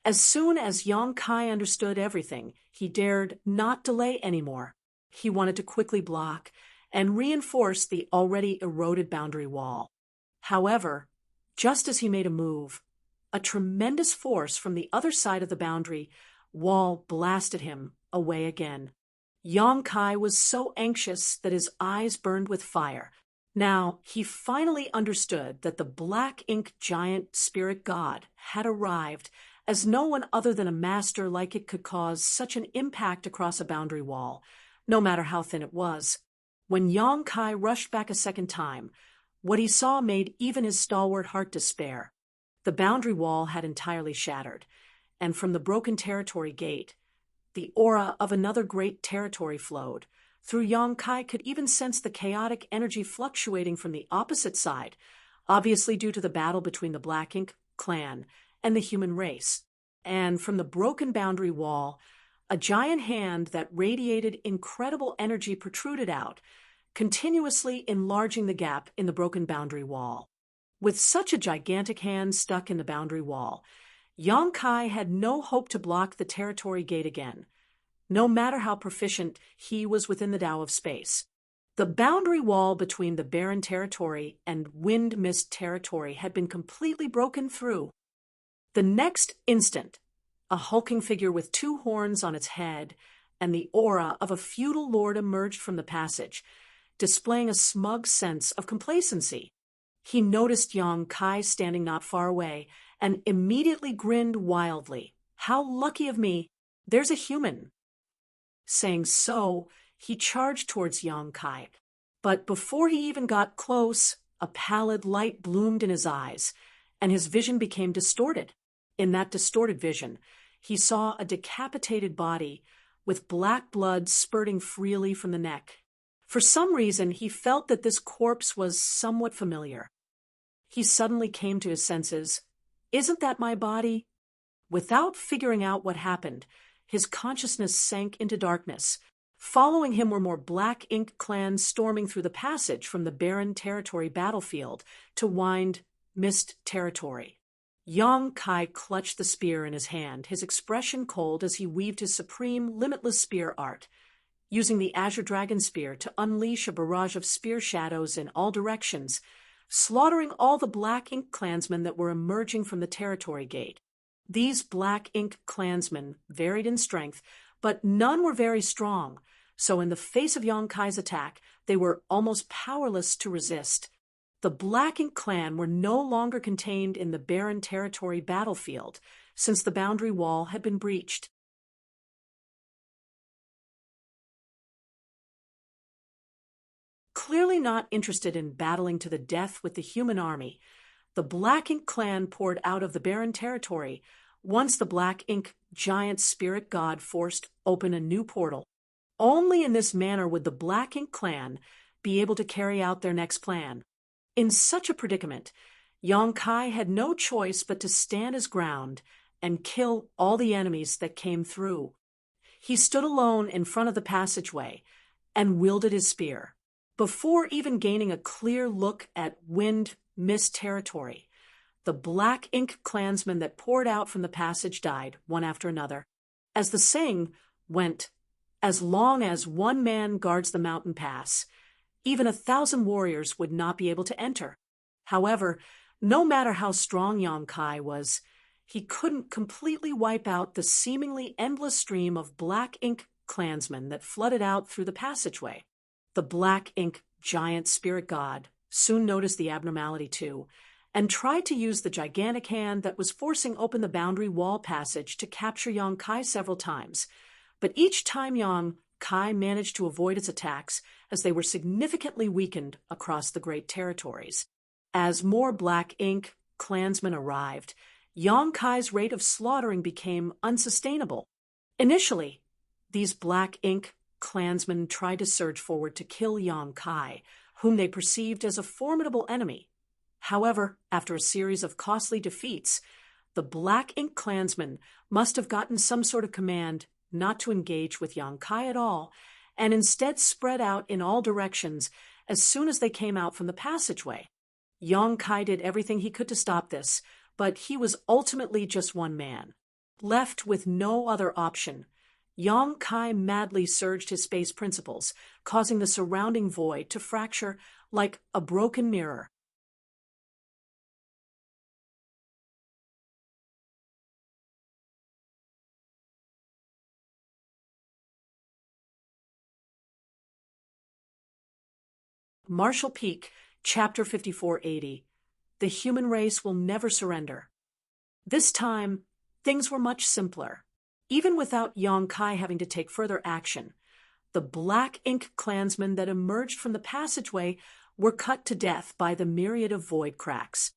As soon as Yang Kai understood everything, he dared not delay anymore. He wanted to quickly block and reinforce the already eroded boundary wall. However, just as he made a move, a tremendous force from the other side of the boundary wall blasted him away again. Yang Kai was so anxious that his eyes burned with fire. Now, he finally understood that the black ink giant spirit god had arrived, as no one other than a master like it could cause such an impact across a boundary wall, no matter how thin it was. When Yang Kai rushed back a second time, what he saw made even his stalwart heart despair. The boundary wall had entirely shattered, and from the broken territory gate, the aura of another great territory flowed. Through Yang Kai could even sense the chaotic energy fluctuating from the opposite side, obviously due to the battle between the Black Ink clan and the human race. And from the broken boundary wall, a giant hand that radiated incredible energy protruded out, continuously enlarging the gap in the broken boundary wall. With such a gigantic hand stuck in the boundary wall, Yang Kai had no hope to block the territory gate again, no matter how proficient he was within the Tao of space. The boundary wall between the barren territory and wind mist territory had been completely broken through. The next instant, a hulking figure with 2 horns on its head and the aura of a feudal lord emerged from the passage, displaying a smug sense of complacency. He noticed Yang Kai standing not far away and immediately grinned wildly. "How lucky of me! There's a human." Saying so, he charged towards Yang Kai. But before he even got close, a pallid light bloomed in his eyes, and his vision became distorted. In that distorted vision, he saw a decapitated body with black blood spurting freely from the neck. For some reason, he felt that this corpse was somewhat familiar. He suddenly came to his senses. "Isn't that my body?" Without figuring out what happened, his consciousness sank into darkness. Following him were more Black Ink clans storming through the passage from the barren territory battlefield to wind mist territory. Yang Kai clutched the spear in his hand, his expression cold as he weaved his supreme, limitless spear art. using the Azure Dragon Spear to unleash a barrage of spear shadows in all directions, slaughtering all the Black Ink clansmen that were emerging from the territory gate. These Black Ink clansmen varied in strength, but none were very strong, so in the face of Yong Kai's attack, they were almost powerless to resist. The Black Ink clan were no longer contained in the barren territory battlefield, since the boundary wall had been breached. Clearly not interested in battling to the death with the human army, the Black Ink clan poured out of the barren territory once the Black Ink giant spirit god forced open a new portal. Only in this manner would the Black Ink clan be able to carry out their next plan. In such a predicament, Yong Kai had no choice but to stand his ground and kill all the enemies that came through. He stood alone in front of the passageway and wielded his spear. Before even gaining a clear look at wind mist territory, the Black Ink clansmen that poured out from the passage died, one after another. As the saying went, as long as one man guards the mountain pass, even 1,000 warriors would not be able to enter. However, no matter how strong Yong Kai was, he couldn't completely wipe out the seemingly endless stream of Black Ink clansmen that flooded out through the passageway. The Black Ink giant spirit god soon noticed the abnormality too, and tried to use the gigantic hand that was forcing open the boundary wall passage to capture Yong Kai several times. But each time Yong Kai managed to avoid its attacks, as they were significantly weakened across the great territories. As more Black Ink clansmen arrived, Yong Kai's rate of slaughtering became unsustainable. Initially, these Black Ink clansmen tried to surge forward to kill Yong Kai, whom they perceived as a formidable enemy. However, after a series of costly defeats, the Black Ink clansmen must have gotten some sort of command not to engage with Yong Kai at all, and instead spread out in all directions as soon as they came out from the passageway. Yong Kai did everything he could to stop this, but he was ultimately just one man. Left with no other option, Yong Kai madly surged his space principles, causing the surrounding void to fracture like a broken mirror. Marshall Peak, Chapter 5480. The human race will never surrender. This time, things were much simpler. Even without Yong Kai having to take further action, the Black Ink clansmen that emerged from the passageway were cut to death by the myriad of void cracks.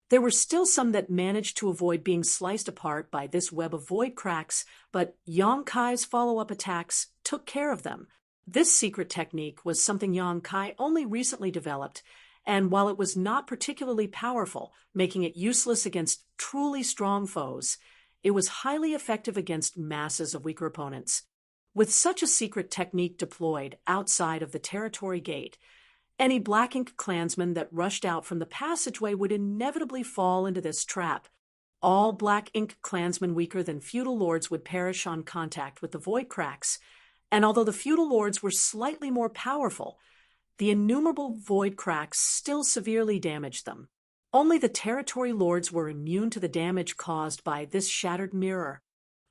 There were still some that managed to avoid being sliced apart by this web of void cracks, but Yong Kai's follow-up attacks took care of them. This secret technique was something Yong Kai only recently developed, and while it was not particularly powerful, making it useless against truly strong foes, it was highly effective against masses of weaker opponents. With such a secret technique deployed outside of the territory gate, any Black Ink clansman that rushed out from the passageway would inevitably fall into this trap. All Black Ink clansmen weaker than feudal lords would perish on contact with the void cracks, and although the feudal lords were slightly more powerful, the innumerable void cracks still severely damaged them. Only the territory lords were immune to the damage caused by this shattered mirror.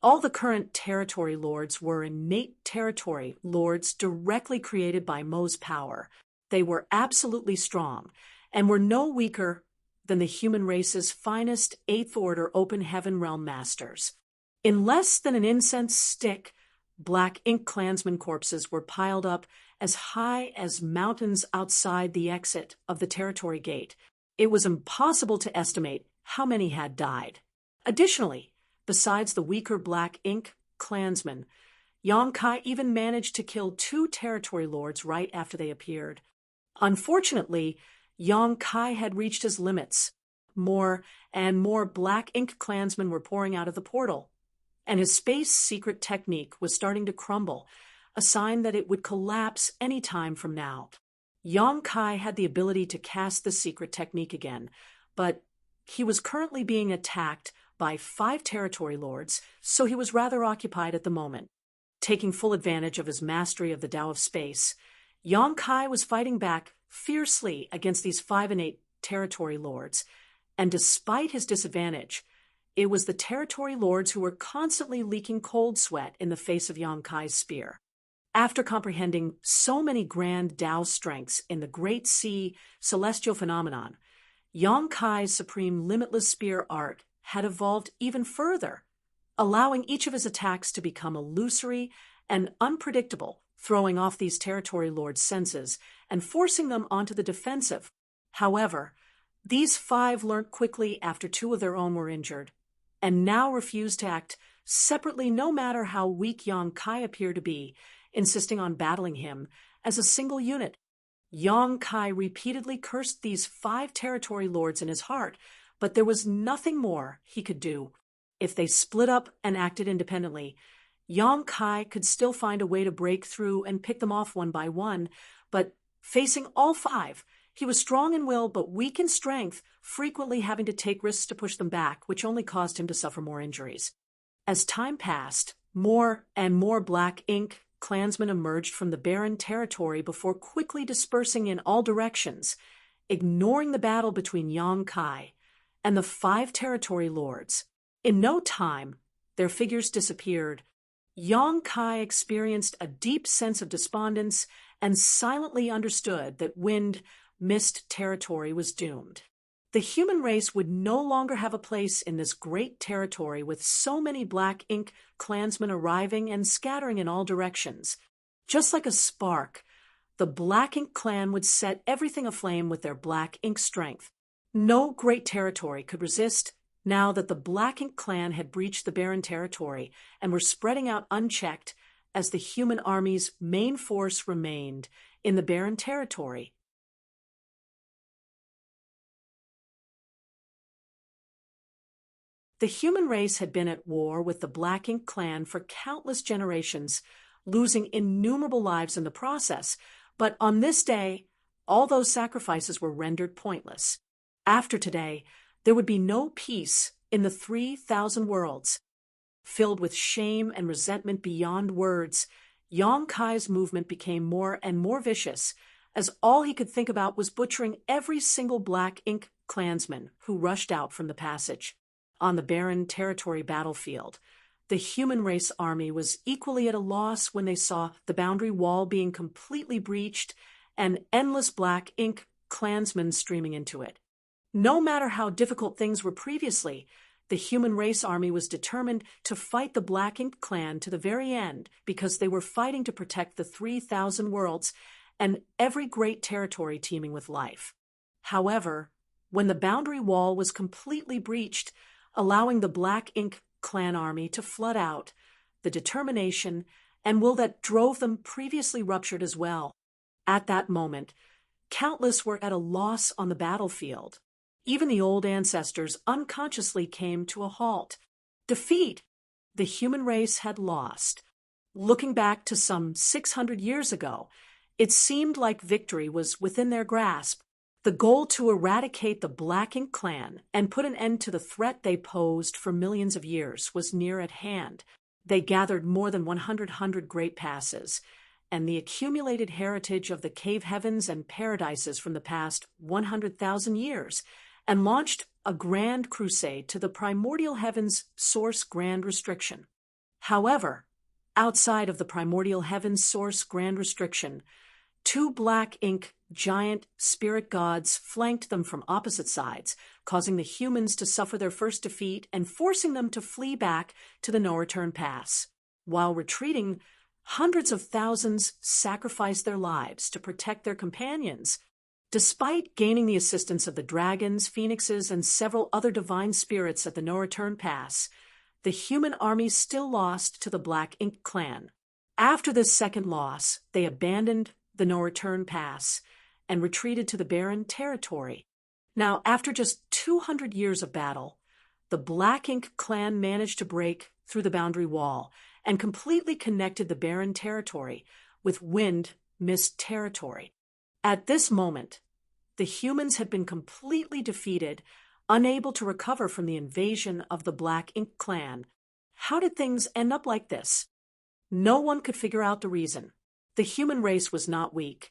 All the current territory lords were innate territory lords directly created by Mo's power. They were absolutely strong, and were no weaker than the human race's finest Eighth Order Open Heaven Realm Masters. In less than an incense stick, Black Ink clansmen corpses were piled up as high as mountains outside the exit of the territory gate. It was impossible to estimate how many had died. Additionally, besides the weaker Black Ink clansmen, Yong Kai even managed to kill 2 territory lords right after they appeared. Unfortunately, Yong Kai had reached his limits. More and more Black Ink clansmen were pouring out of the portal, and his space secret technique was starting to crumble, a sign that it would collapse any time from now. Yong Kai had the ability to cast the secret technique again, but he was currently being attacked by 5 territory lords, so he was rather occupied at the moment. Taking full advantage of his mastery of the Tao of Space, Yang Kai was fighting back fiercely against these 5 and 8 territory lords, and despite his disadvantage, it was the territory lords who were constantly leaking cold sweat in the face of Yang Kai's spear. After comprehending so many grand Tao strengths in the Great Sea celestial phenomenon, Yang Kai's supreme limitless spear art had evolved even further, allowing each of his attacks to become illusory and unpredictable, throwing off these territory lords' senses and forcing them onto the defensive. However, these 5 learnt quickly after 2 of their own were injured, and now refused to act separately no matter how weak Yang Kai appeared to be, insisting on battling him as a single unit. Yang Kai repeatedly cursed these 5 territory lords in his heart, but there was nothing more he could do. If they split up and acted independently, Yang Kai could still find a way to break through and pick them off one by one, but facing all 5, he was strong in will but weak in strength, frequently having to take risks to push them back, which only caused him to suffer more injuries. As time passed, more and more Black Ink clansmen emerged from the barren territory before quickly dispersing in all directions, ignoring the battle between Yang Kai and the 5 territory lords. In no time, their figures disappeared. Yang Kai experienced a deep sense of despondence and silently understood that Wind Mist territory was doomed. The human race would no longer have a place in this great territory with so many Black Ink clansmen arriving and scattering in all directions. Just like a spark, the Black Ink clan would set everything aflame with their Black Ink strength. No great territory could resist now that the Black Ink clan had breached the barren territory and were spreading out unchecked as the human army's main force remained in the barren territory. The human race had been at war with the Black Ink clan for countless generations, losing innumerable lives in the process, but on this day, all those sacrifices were rendered pointless. After today, there would be no peace in the 3,000 worlds. Filled with shame and resentment beyond words, Yang Kai's movement became more and more vicious, as all he could think about was butchering every single Black Ink clansman who rushed out from the passage. On the barren territory battlefield, the human race army was equally at a loss when they saw the boundary wall being completely breached and endless Black Ink clansmen streaming into it. No matter how difficult things were previously, the human race army was determined to fight the Black Ink clan to the very end because they were fighting to protect the 3,000 worlds and every great territory teeming with life. However, when the boundary wall was completely breached, allowing the Black Ink clan army to flood out, the determination and will that drove them previously ruptured as well. At that moment, countless were at a loss on the battlefield. Even the old ancestors unconsciously came to a halt. Defeat! The human race had lost. Looking back to some 600 years ago, it seemed like victory was within their grasp. The goal to eradicate the Black Ink clan and put an end to the threat they posed for millions of years was near at hand. They gathered more than 100 great passes, and the accumulated heritage of the cave heavens and paradises from the past 100,000 years, and launched a grand crusade to the primordial heavens source grand restriction. However, outside of the primordial heavens source grand restriction, 2 Black Ink giant spirit gods flanked them from opposite sides, causing the humans to suffer their first defeat and forcing them to flee back to the no-return pass. While retreating, hundreds of thousands sacrificed their lives to protect their companions. Despite gaining the assistance of the dragons, phoenixes, and several other divine spirits at the no-return pass, the human army still lost to the Black Ink clan. After this second loss, they abandoned the no-return pass and retreated to the barren territory. Now, after just 200 years of battle, the Black Ink clan managed to break through the boundary wall and completely connected the barren territory with Wind Mist territory. At this moment, the humans had been completely defeated, unable to recover from the invasion of the Black Ink clan. How did things end up like this? No one could figure out the reason. The human race was not weak,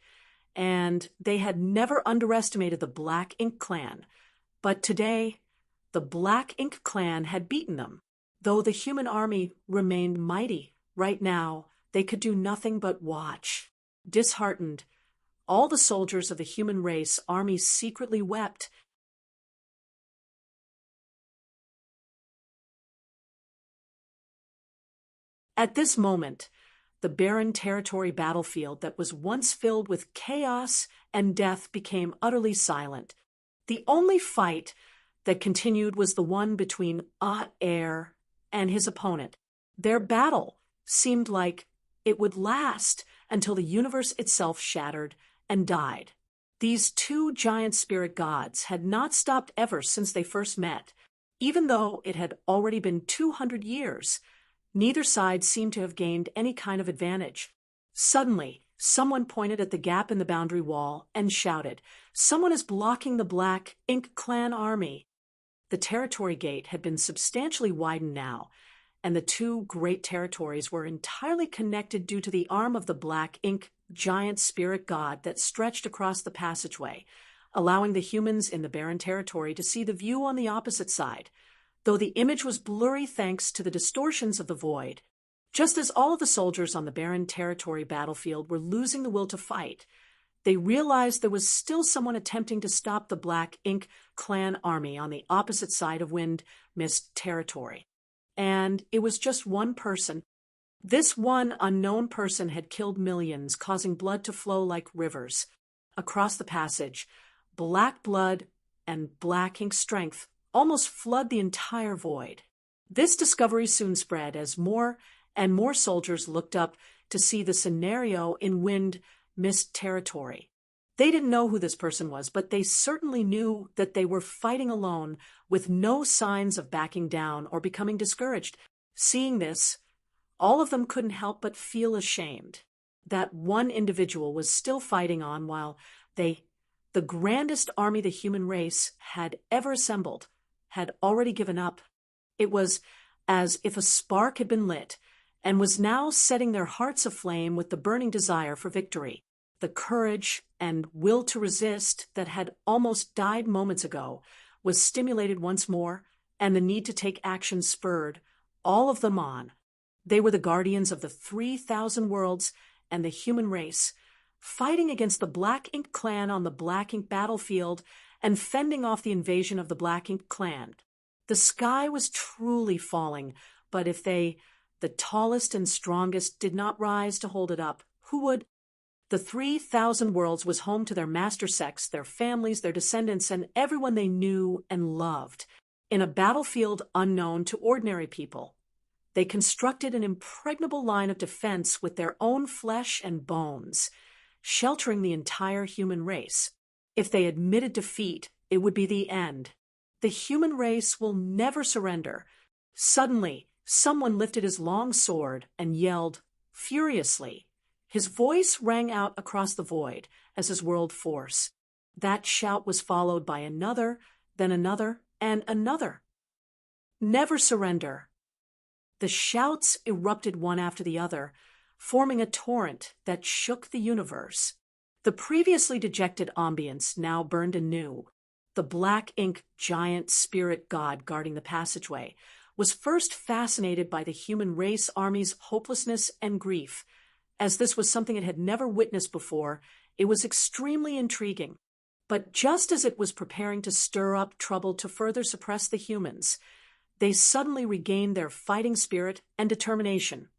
and they had never underestimated the Black Ink Clan. But today, the Black Ink Clan had beaten them. Though the human army remained mighty, right now they could do nothing but watch. Disheartened, all the soldiers of the human race army secretly wept. At this moment, the barren territory battlefield that was once filled with chaos and death became utterly silent. The only fight that continued was the one between Air and his opponent. Their battle seemed like it would last until the universe itself shattered and died. These two giant spirit gods had not stopped ever since they first met. Even though it had already been 200 years, neither side seemed to have gained any kind of advantage. Suddenly, someone pointed at the gap in the boundary wall and shouted, "Someone is blocking the Black Ink Clan army." The territory gate had been substantially widened now, and the two great territories were entirely connected due to the arm of the Black Ink giant spirit god that stretched across the passageway, allowing the humans in the barren territory to see the view on the opposite side, though the image was blurry thanks to the distortions of the void. Just as all of the soldiers on the barren territory battlefield were losing the will to fight, they realized there was still someone attempting to stop the Black Ink Clan army on the opposite side of Wind Mist territory. And it was just one person. This one unknown person had killed millions, causing blood to flow like rivers. Across the passage, black blood and black ink strength almost flood the entire void. This discovery soon spread as more and more soldiers looked up to see the scenario in Wind Mist territory. They didn't know who this person was, but they certainly knew that they were fighting alone with no signs of backing down or becoming discouraged. Seeing this, all of them couldn't help but feel ashamed. That one individual was still fighting on while the grandest army the human race had ever assembled, had already given up. It was as if a spark had been lit and was now setting their hearts aflame with the burning desire for victory. The courage and will to resist that had almost died moments ago was stimulated once more, and the need to take action spurred all of them on. They were the guardians of the 3,000 worlds and the human race, fighting against the Black Ink Clan on the Black Ink battlefield and fending off the invasion of the Black Ink Clan. The sky was truly falling, but if they, the tallest and strongest, did not rise to hold it up, who would? The 3,000 worlds was home to their master sects, their families, their descendants, and everyone they knew and loved. In a battlefield unknown to ordinary people, they constructed an impregnable line of defense with their own flesh and bones, sheltering the entire human race. If they admitted defeat, it would be the end. The human race will never surrender. Suddenly, someone lifted his long sword and yelled furiously. His voice rang out across the void as his world force. That shout was followed by another, then another, and another. Never surrender. The shouts erupted one after the other, forming a torrent that shook the universe. The previously dejected ambience now burned anew. The Black Ink giant spirit god guarding the passageway was first fascinated by the human race army's hopelessness and grief. As this was something it had never witnessed before, it was extremely intriguing. But just as it was preparing to stir up trouble to further suppress the humans, they suddenly regained their fighting spirit and determination,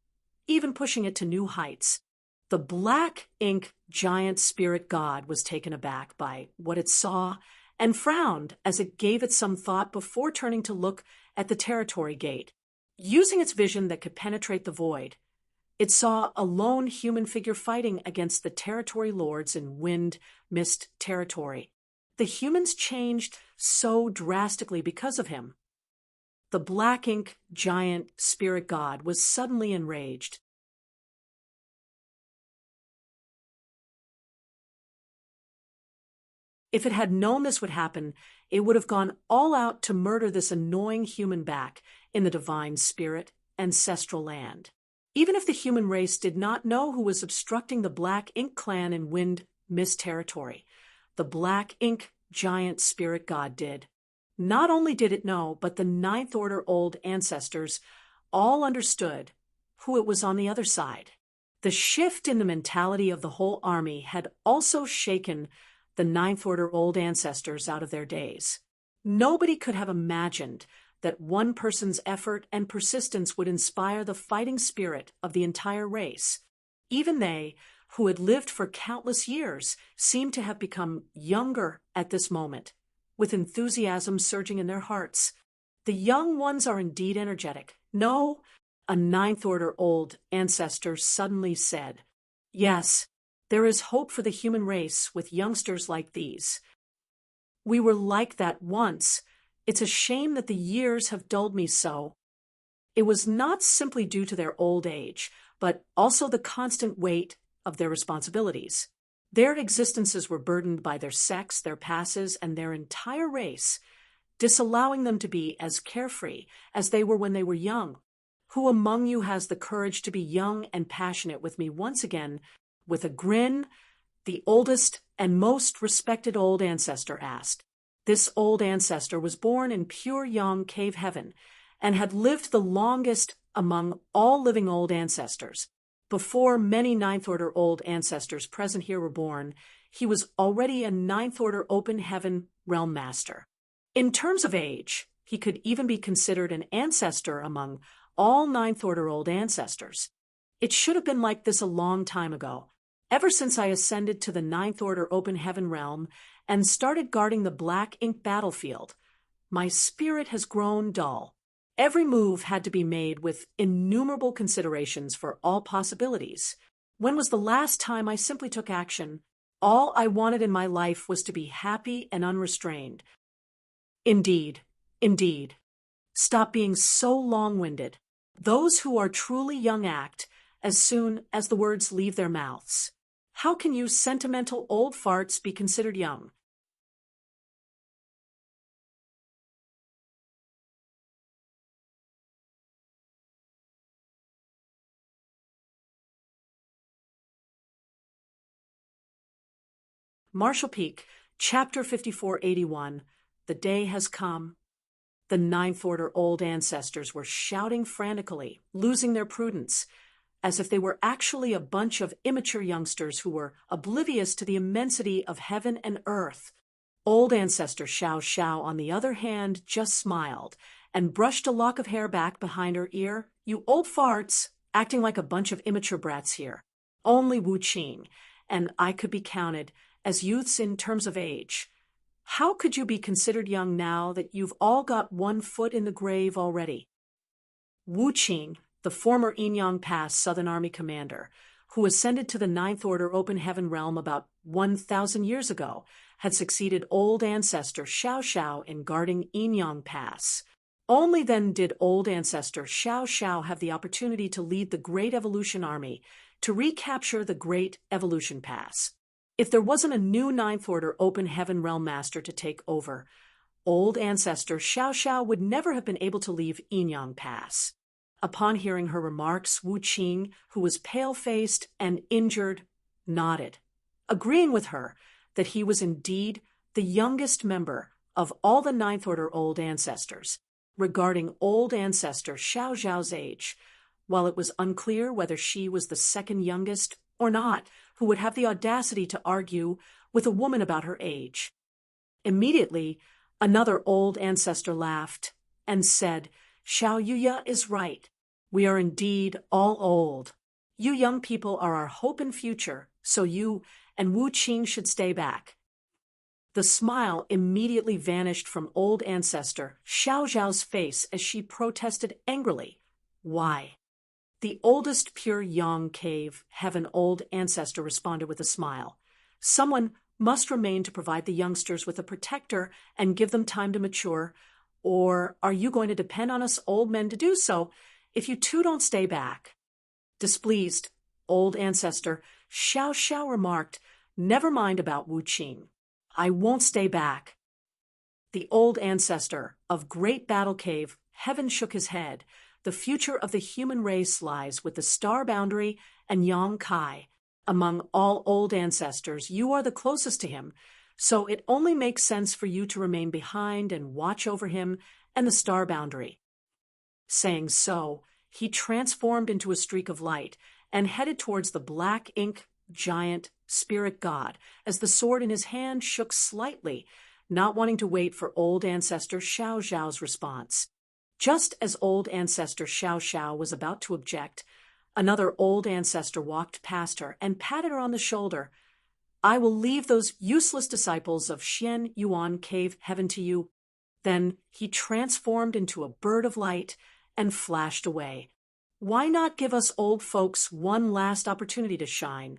even pushing it to new heights. The Black Ink giant spirit god was taken aback by what it saw and frowned as it gave it some thought before turning to look at the territory gate. Using its vision that could penetrate the void, it saw a lone human figure fighting against the territory lords in Wind Mist territory. The humans changed so drastically because of him. The Black Ink giant spirit god was suddenly enraged. If it had known this would happen, it would have gone all out to murder this annoying human back in the divine spirit ancestral land. Even if the human race did not know who was obstructing the Black Ink clan in Wind Mist territory, the Black Ink giant spirit god did. Not only did it know, but the Ninth Order old ancestors all understood who it was on the other side. The shift in the mentality of the whole army had also shaken the Ninth Order old ancestors out of their daze. Nobody could have imagined that one person's effort and persistence would inspire the fighting spirit of the entire race. Even they, who had lived for countless years, seemed to have become younger at this moment, with enthusiasm surging in their hearts. The young ones are indeed energetic. No, a Ninth Order old ancestor suddenly said. Yes, there is hope for the human race with youngsters like these. We were like that once. It's a shame that the years have dulled me so. It was not simply due to their old age, but also the constant weight of their responsibilities. Their existences were burdened by their sex, their passes, and their entire race, disallowing them to be as carefree as they were when they were young. Who among you has the courage to be young and passionate with me once again? With a grin, the oldest and most respected old ancestor asked. This old ancestor was born in pure young cave heaven and had lived the longest among all living old ancestors. Before many Ninth Order old ancestors present here were born, he was already a Ninth Order open heaven realm master. In terms of age, he could even be considered an ancestor among all Ninth Order old ancestors. It should have been like this a long time ago. Ever since I ascended to the Ninth Order open heaven realm and started guarding the Black Ink battlefield, my spirit has grown dull. Every move had to be made with innumerable considerations for all possibilities. When was the last time I simply took action? All I wanted in my life was to be happy and unrestrained. Indeed, indeed. Stop being so long-winded. Those who are truly young act as soon as the words leave their mouths. How can you sentimental old farts be considered young? Marshall Peak, Chapter 5481. The day has come. The Ninth Order old ancestors were shouting frantically, losing their prudence, as if they were actually a bunch of immature youngsters who were oblivious to the immensity of heaven and earth. Old ancestor Xiao Xiao, on the other hand, just smiled and brushed a lock of hair back behind her ear. You old farts, acting like a bunch of immature brats here. Only Wu Qing and I could be counted as youths in terms of age. How could you be considered young now that you've all got one foot in the grave already? Wu Qing, the former Inyang Pass Southern Army commander, who ascended to the Ninth Order open heaven realm about 1,000 years ago, had succeeded old ancestor Xiao Xiao in guarding Inyang Pass. Only then did old ancestor Xiao Xiao have the opportunity to lead the Great Evolution Army to recapture the Great Evolution Pass. If there wasn't a new Ninth Order open heaven realm master to take over, old ancestor Xiao Xiao would never have been able to leave Inyang Pass. Upon hearing her remarks, Wu Qing, who was pale-faced and injured, nodded, agreeing with her that he was indeed the youngest member of all the Ninth Order old ancestors. Regarding old ancestor Xiao Xiao's age, while it was unclear whether she was the second youngest or not, who would have the audacity to argue with a woman about her age. Immediately, another old ancestor laughed and said, Xiao Yuya is right. We are indeed all old. You young people are our hope and future, so you and Wu Qing should stay back. The smile immediately vanished from old ancestor Xiao Zhao's face as she protested angrily. Why? The oldest pure Yang cave heaven old ancestor responded with a smile. Someone must remain to provide the youngsters with a protector and give them time to mature. Or are you going to depend on us old men to do so if you two don't stay back? Displeased, old ancestor Xiao Xiao remarked, Never mind about Wu Qing. I won't stay back. The old ancestor of Great Battle Cave heaven shook his head. The the future of the human race lies with the star boundary and Yang Kai. Among all old ancestors, you are the closest to him, so it only makes sense for you to remain behind and watch over him and the star boundary. Saying so, he transformed into a streak of light and headed towards the black ink giant spirit god as the sword in his hand shook slightly, not wanting to wait for old ancestor Xiao Xiao's response. Just as old ancestor Xiao Xiao was about to object, another old ancestor walked past her and patted her on the shoulder. I will leave those useless disciples of Xian Yuan Cave Heaven to you. Then he transformed into a bird of light and flashed away. Why not give us old folks one last opportunity to shine?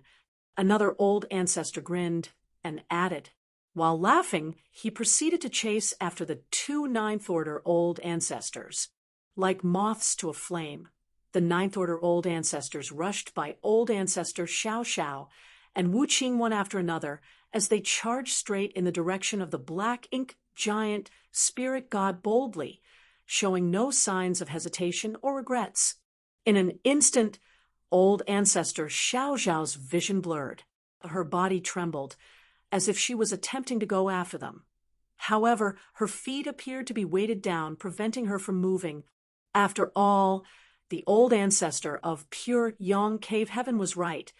Another old ancestor grinned and added. While laughing, he proceeded to chase after the two ninth-order old ancestors. Like moths to a flame, the ninth-order old ancestors rushed by old ancestor Xiao Xiao and Wu Qing one after another as they charged straight in the direction of the black ink giant spirit god boldly, showing no signs of hesitation or regrets. In an instant, old ancestor Xiao Xiao's vision blurred. Her body trembled, as if she was attempting to go after them. However, her feet appeared to be weighted down, preventing her from moving. After all, the old ancestor of pure Yang Cave Heaven was right.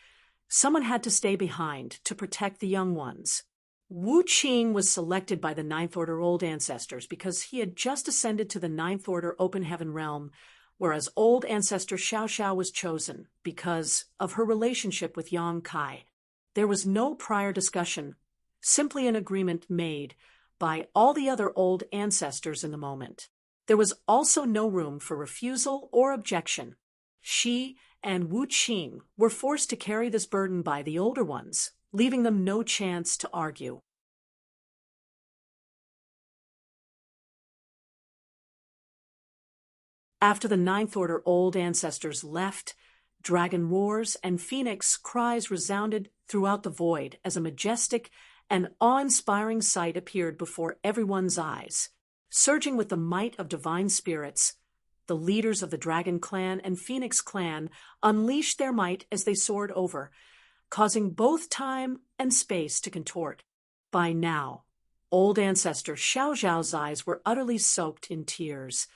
Someone had to stay behind to protect the young ones. Wu Qing was selected by the Ninth Order Old Ancestors because he had just ascended to the Ninth Order Open Heaven realm, whereas Old Ancestor Xiao Xiao was chosen because of her relationship with Yang Kai. There was no prior discussion, simply an agreement made by all the other old ancestors in the moment. There was also no room for refusal or objection. She and Wu Qing were forced to carry this burden by the older ones, leaving them no chance to argue. After the Ninth Order Old Ancestors left, dragon roars and phoenix cries resounded throughout the void as a majestic and awe-inspiring sight appeared before everyone's eyes. Surging with the might of divine spirits, the leaders of the Dragon Clan and Phoenix Clan unleashed their might as they soared over, causing both time and space to contort. By now, old ancestor Xiao Xiao's eyes were utterly soaked in tears.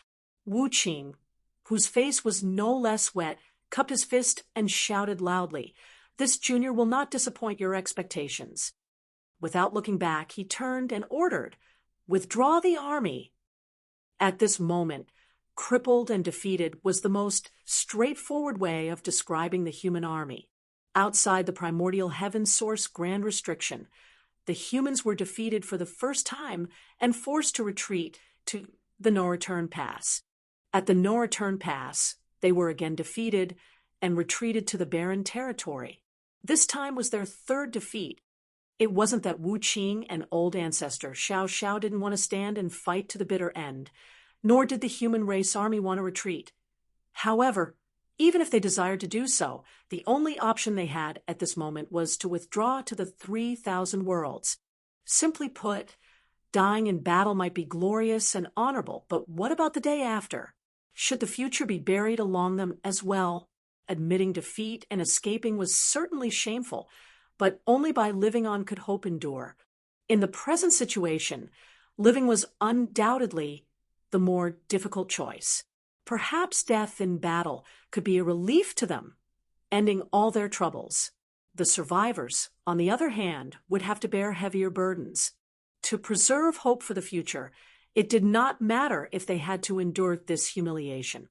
Wu Qing, whose face was no less wet, cupped his fist and shouted loudly, "This junior will not disappoint your expectations." Without looking back, he turned and ordered, "Withdraw the army." At this moment, crippled and defeated was the most straightforward way of describing the human army. Outside the primordial heaven source grand restriction, the humans were defeated for the first time and forced to retreat to the no-return pass. At the no-return pass, they were again defeated and retreated to the barren territory. This time was their third defeat. It wasn't that Wu Qing and old ancestor Xiao Xiao didn't want to stand and fight to the bitter end, nor did the human race army want to retreat. However, even if they desired to do so, the only option they had at this moment was to withdraw to the 3,000 worlds. Simply put, dying in battle might be glorious and honorable, but what about the day after? Should the future be buried along them as well? Admitting defeat and escaping was certainly shameful, but only by living on could hope endure. In the present situation, living was undoubtedly the more difficult choice. Perhaps death in battle could be a relief to them, ending all their troubles. The survivors, on the other hand, would have to bear heavier burdens. To preserve hope for the future, it did not matter if they had to endure this humiliation.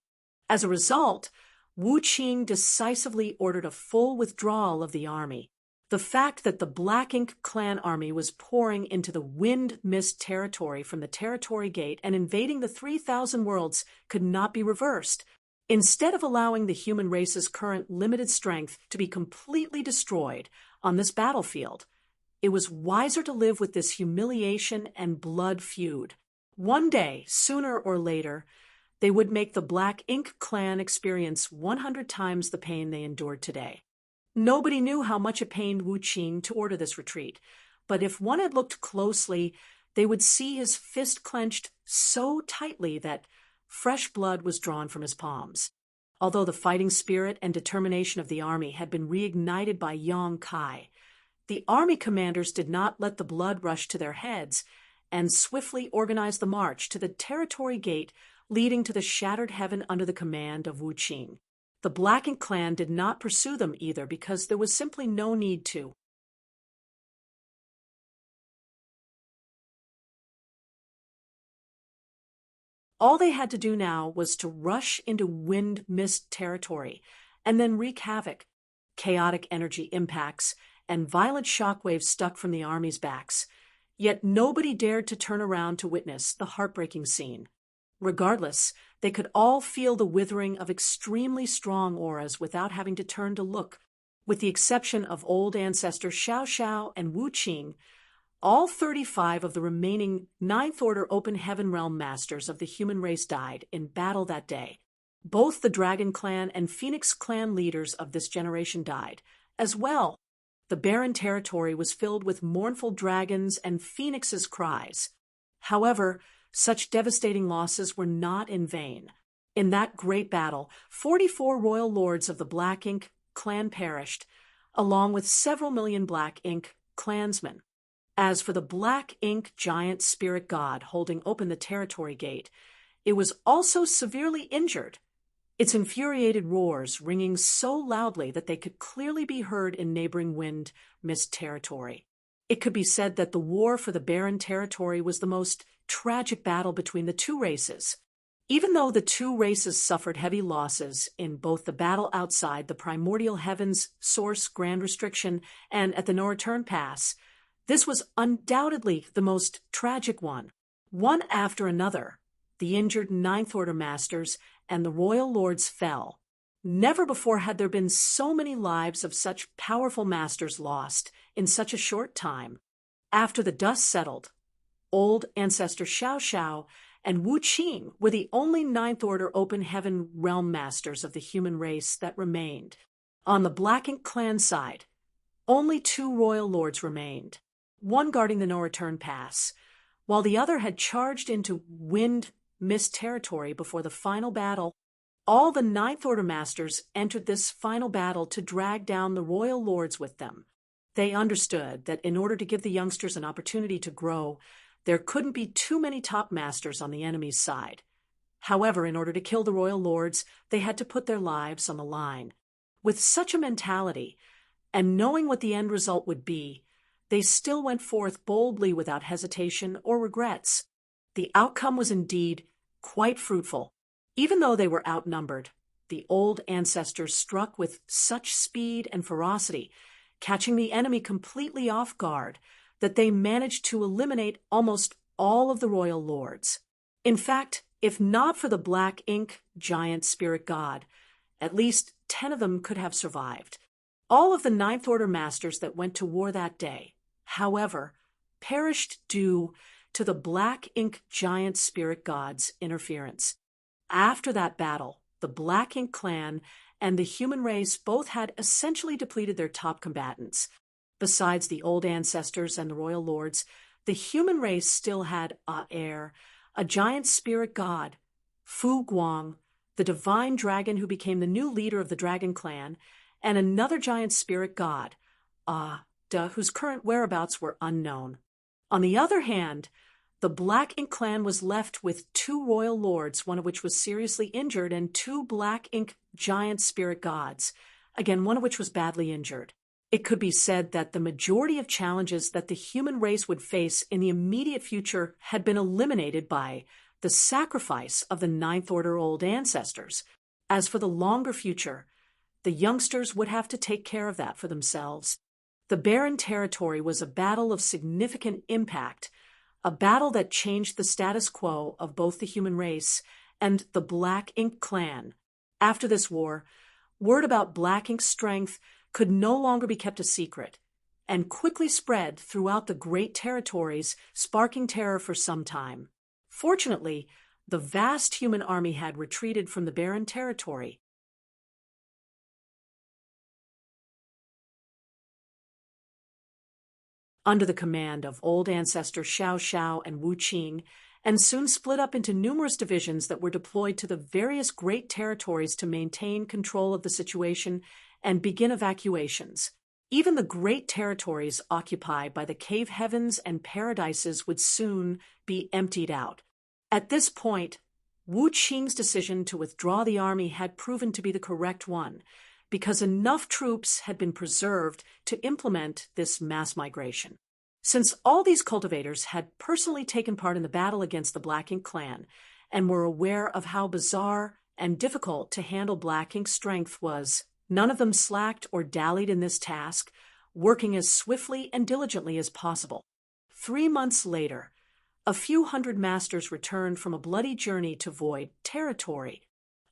As a result, Wu Qing decisively ordered a full withdrawal of the army. The fact that the Black Ink clan army was pouring into the wind-mist territory from the territory gate and invading the 3,000 worlds could not be reversed. Instead of allowing the human race's current limited strength to be completely destroyed on this battlefield, it was wiser to live with this humiliation and blood feud. One day, sooner or later, they would make the Black Ink clan experience 100 times the pain they endured today. Nobody knew how much it pained Wu Qing to order this retreat, but if one had looked closely, they would see his fist clenched so tightly that, fresh blood was drawn from his palms. Although the fighting spirit and determination of the army had been reignited by Yong Kai, the army commanders did not let the blood rush to their heads and swiftly organized the march to the territory gate leading to the shattered heaven under the command of Wu Qing. The Black Ink clan did not pursue them either because there was simply no need to. All they had to do now was to rush into wind mist territory and then wreak havoc. Chaotic energy impacts and violent shockwaves stuck from the army's backs. Yet nobody dared to turn around to witness the heartbreaking scene. Regardless, they could all feel the withering of extremely strong auras without having to turn to look. With the exception of old ancestor Xiao Xiao and Wu Qing, all 35 of the remaining Ninth Order Open Heaven Realm Masters of the human race died in battle that day. Both the Dragon Clan and Phoenix Clan leaders of this generation died, as well. The barren territory was filled with mournful dragons and phoenixes' cries. However, such devastating losses were not in vain. In that great battle, 44 royal lords of the Black Ink clan perished, along with several million Black Ink clansmen. As for the Black Ink giant spirit god holding open the territory gate, it was also severely injured, its infuriated roars ringing so loudly that they could clearly be heard in neighboring wind mist territory. It could be said that the war for the barren territory was the most tragic battle between the two races. Even though the two races suffered heavy losses in both the battle outside the primordial heavens source Grand Restriction and at the No Return Pass, this was undoubtedly the most tragic one. One after another, the injured Ninth Order Masters and the Royal Lords fell. Never before had there been so many lives of such powerful masters lost in such a short time. After the dust settled, old ancestor Xiao Xiao and Wu Qing were the only Ninth Order Open Heaven Realm Masters of the human race that remained. On the Black Ink clan side, only 2 Royal Lords remained, one guarding the No Return Pass, while the other had charged into wind mist territory before the final battle. All the Ninth Order Masters entered this final battle to drag down the Royal Lords with them. They understood that in order to give the youngsters an opportunity to grow, there couldn't be too many top masters on the enemy's side. However, in order to kill the Royal Lords, they had to put their lives on the line. With such a mentality, and knowing what the end result would be, they still went forth boldly without hesitation or regrets. The outcome was indeed quite fruitful. Even though they were outnumbered, the old ancestors struck with such speed and ferocity, catching the enemy completely off guard, that they managed to eliminate almost all of the Royal Lords. In fact, if not for the Black Ink giant spirit god, at least 10 of them could have survived. All of the Ninth Order Masters that went to war that day, however, perished due to the Black Ink giant spirit god's interference. After that battle, the Black Ink clan and the human race both had essentially depleted their top combatants. Besides the old ancestors and the Royal Lords, the human race still had heir, a giant spirit god, Fu Guang, the divine dragon who became the new leader of the Dragon Clan, and another giant spirit god, whose current whereabouts were unknown. On the other hand, the Black Ink clan was left with 2 Royal Lords, one of which was seriously injured, and 2 Black Ink giant spirit gods, again, one of which was badly injured. It could be said that the majority of challenges that the human race would face in the immediate future had been eliminated by the sacrifice of the Ninth Order old ancestors. As for the longer future, the youngsters would have to take care of that for themselves. The barren territory was a battle of significant impact, a battle that changed the status quo of both the human race and the Black Ink clan. After this war, word about Black Ink's strength could no longer be kept a secret, and quickly spread throughout the great territories, sparking terror for some time. Fortunately, the vast human army had retreated from the barren territory. Under the command of old ancestor Xiao Xiao and Wu Qing, and soon split up into numerous divisions that were deployed to the various great territories to maintain control of the situation and begin evacuations. Even the great territories occupied by the cave heavens and paradises would soon be emptied out. At this point, Wu Qing's decision to withdraw the army had proven to be the correct one, because enough troops had been preserved to implement this mass migration. Since all these cultivators had personally taken part in the battle against the Black Ink clan and were aware of how bizarre and difficult to handle Black Ink's strength was, none of them slacked or dallied in this task, working as swiftly and diligently as possible. 3 months later, a few hundred masters returned from a bloody journey to Void territory.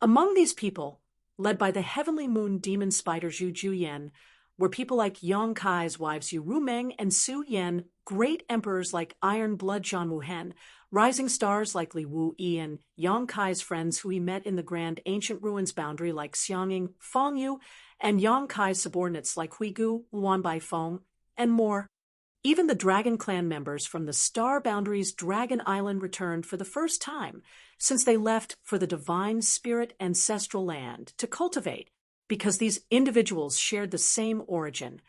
Among these people, led by the heavenly moon demon spider Zhu Juyan, were people like Yang Kai's wives Yu Rumeng and Su Yan, great emperors like Iron Blood Zhan Wuhen, rising stars like Li Wu Yi, and Yang Kai's friends who he met in the grand ancient ruins boundary like Xiangying, Feng Yu, and Yang Kai's subordinates like Huigu, Luan Bai Feng, and more. Even the Dragon Clan members from the Star Boundaries Dragon Island returned for the first time since they left for the Divine Spirit Ancestral Land to cultivate, because these individuals shared the same origin.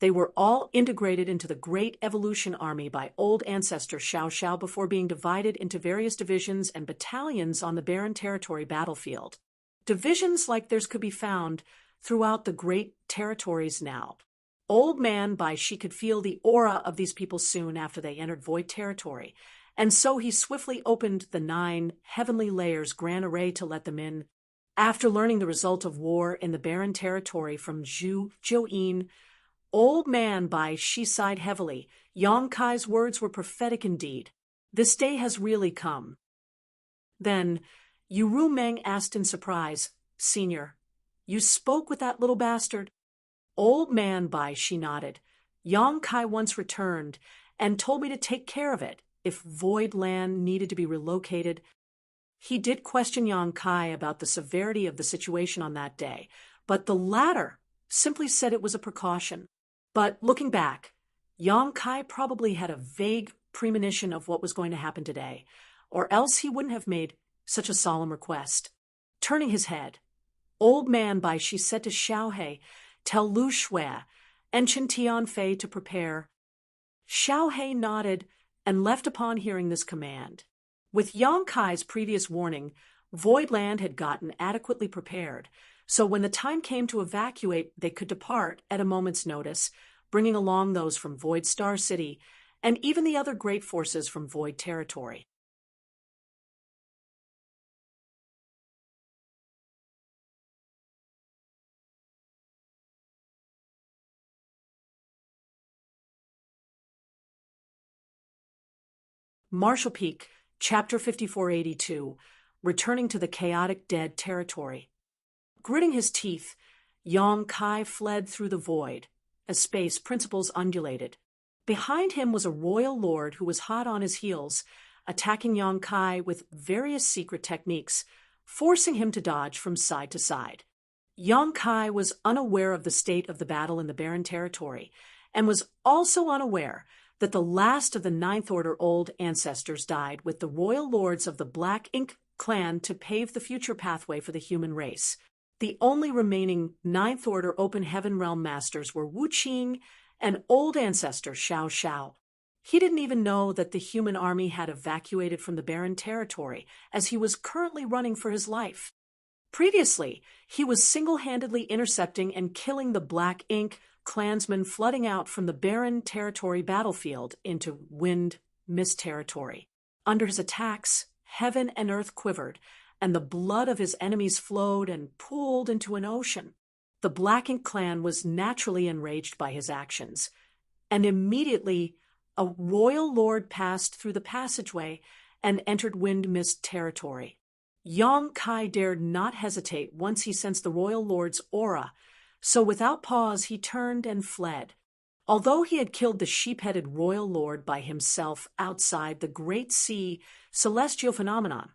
They were all integrated into the Great Evolution Army by old ancestor Xiao Xiao before being divided into various divisions and battalions on the barren territory battlefield. Divisions like theirs could be found throughout the great territories now. Old Man Bai Shi could feel the aura of these people soon after they entered Void territory, and so he swiftly opened the 9 heavenly layers grand array to let them in. After learning the result of war in the barren territory from Zhu Zhouyin, Old Man Bai Shi sighed heavily. Yang Kai's words were prophetic indeed. This day has really come. Then Yu Rumeng asked in surprise, "Senior, you spoke with that little bastard?" Old Man Bai Shi nodded. "Yang Kai once returned and told me to take care of it if Void Land needed to be relocated." He did question Yang Kai about the severity of the situation on that day, but the latter simply said it was a precaution. But looking back, Yang Kai probably had a vague premonition of what was going to happen today, or else he wouldn't have made such a solemn request. Turning his head, Old Man Bai Shi said to Xiao He, "Tell Lu Shui and Chen Tianfei to prepare." Xiao He nodded and left upon hearing this command. With Yang Kai's previous warning, Voidland had gotten adequately prepared, so when the time came to evacuate, they could depart at a moment's notice, bringing along those from Void Star City and even the other great forces from Void territory. Marshall Peak, Chapter 5482, Returning to the Chaotic Dead Territory. Gritting his teeth, Yang Kai fled through the void, as space principles undulated. Behind him was a royal lord who was hot on his heels, attacking Yang Kai with various secret techniques, forcing him to dodge from side to side. Yang Kai was unaware of the state of the battle in the barren territory, and was also unaware that the last of the Ninth Order old ancestors died with the royal lords of the Black Ink clan to pave the future pathway for the human race. The only remaining Ninth Order Open Heaven Realm masters were Wu Qing and old ancestor Xiao Xiao. He didn't even know that the human army had evacuated from the barren territory, as he was currently running for his life. Previously, he was single-handedly intercepting and killing the Black Ink clansmen flooding out from the barren territory battlefield into Wind Mist territory. Under his attacks, heaven and earth quivered, and the blood of his enemies flowed and pooled into an ocean. The Black Ink clan was naturally enraged by his actions, and immediately a royal lord passed through the passageway and entered Wind Mist territory. Yang Kai dared not hesitate once he sensed the royal lord's aura, so without pause he turned and fled. Although he had killed the sheep-headed royal lord by himself outside the Great Sea celestial phenomenon,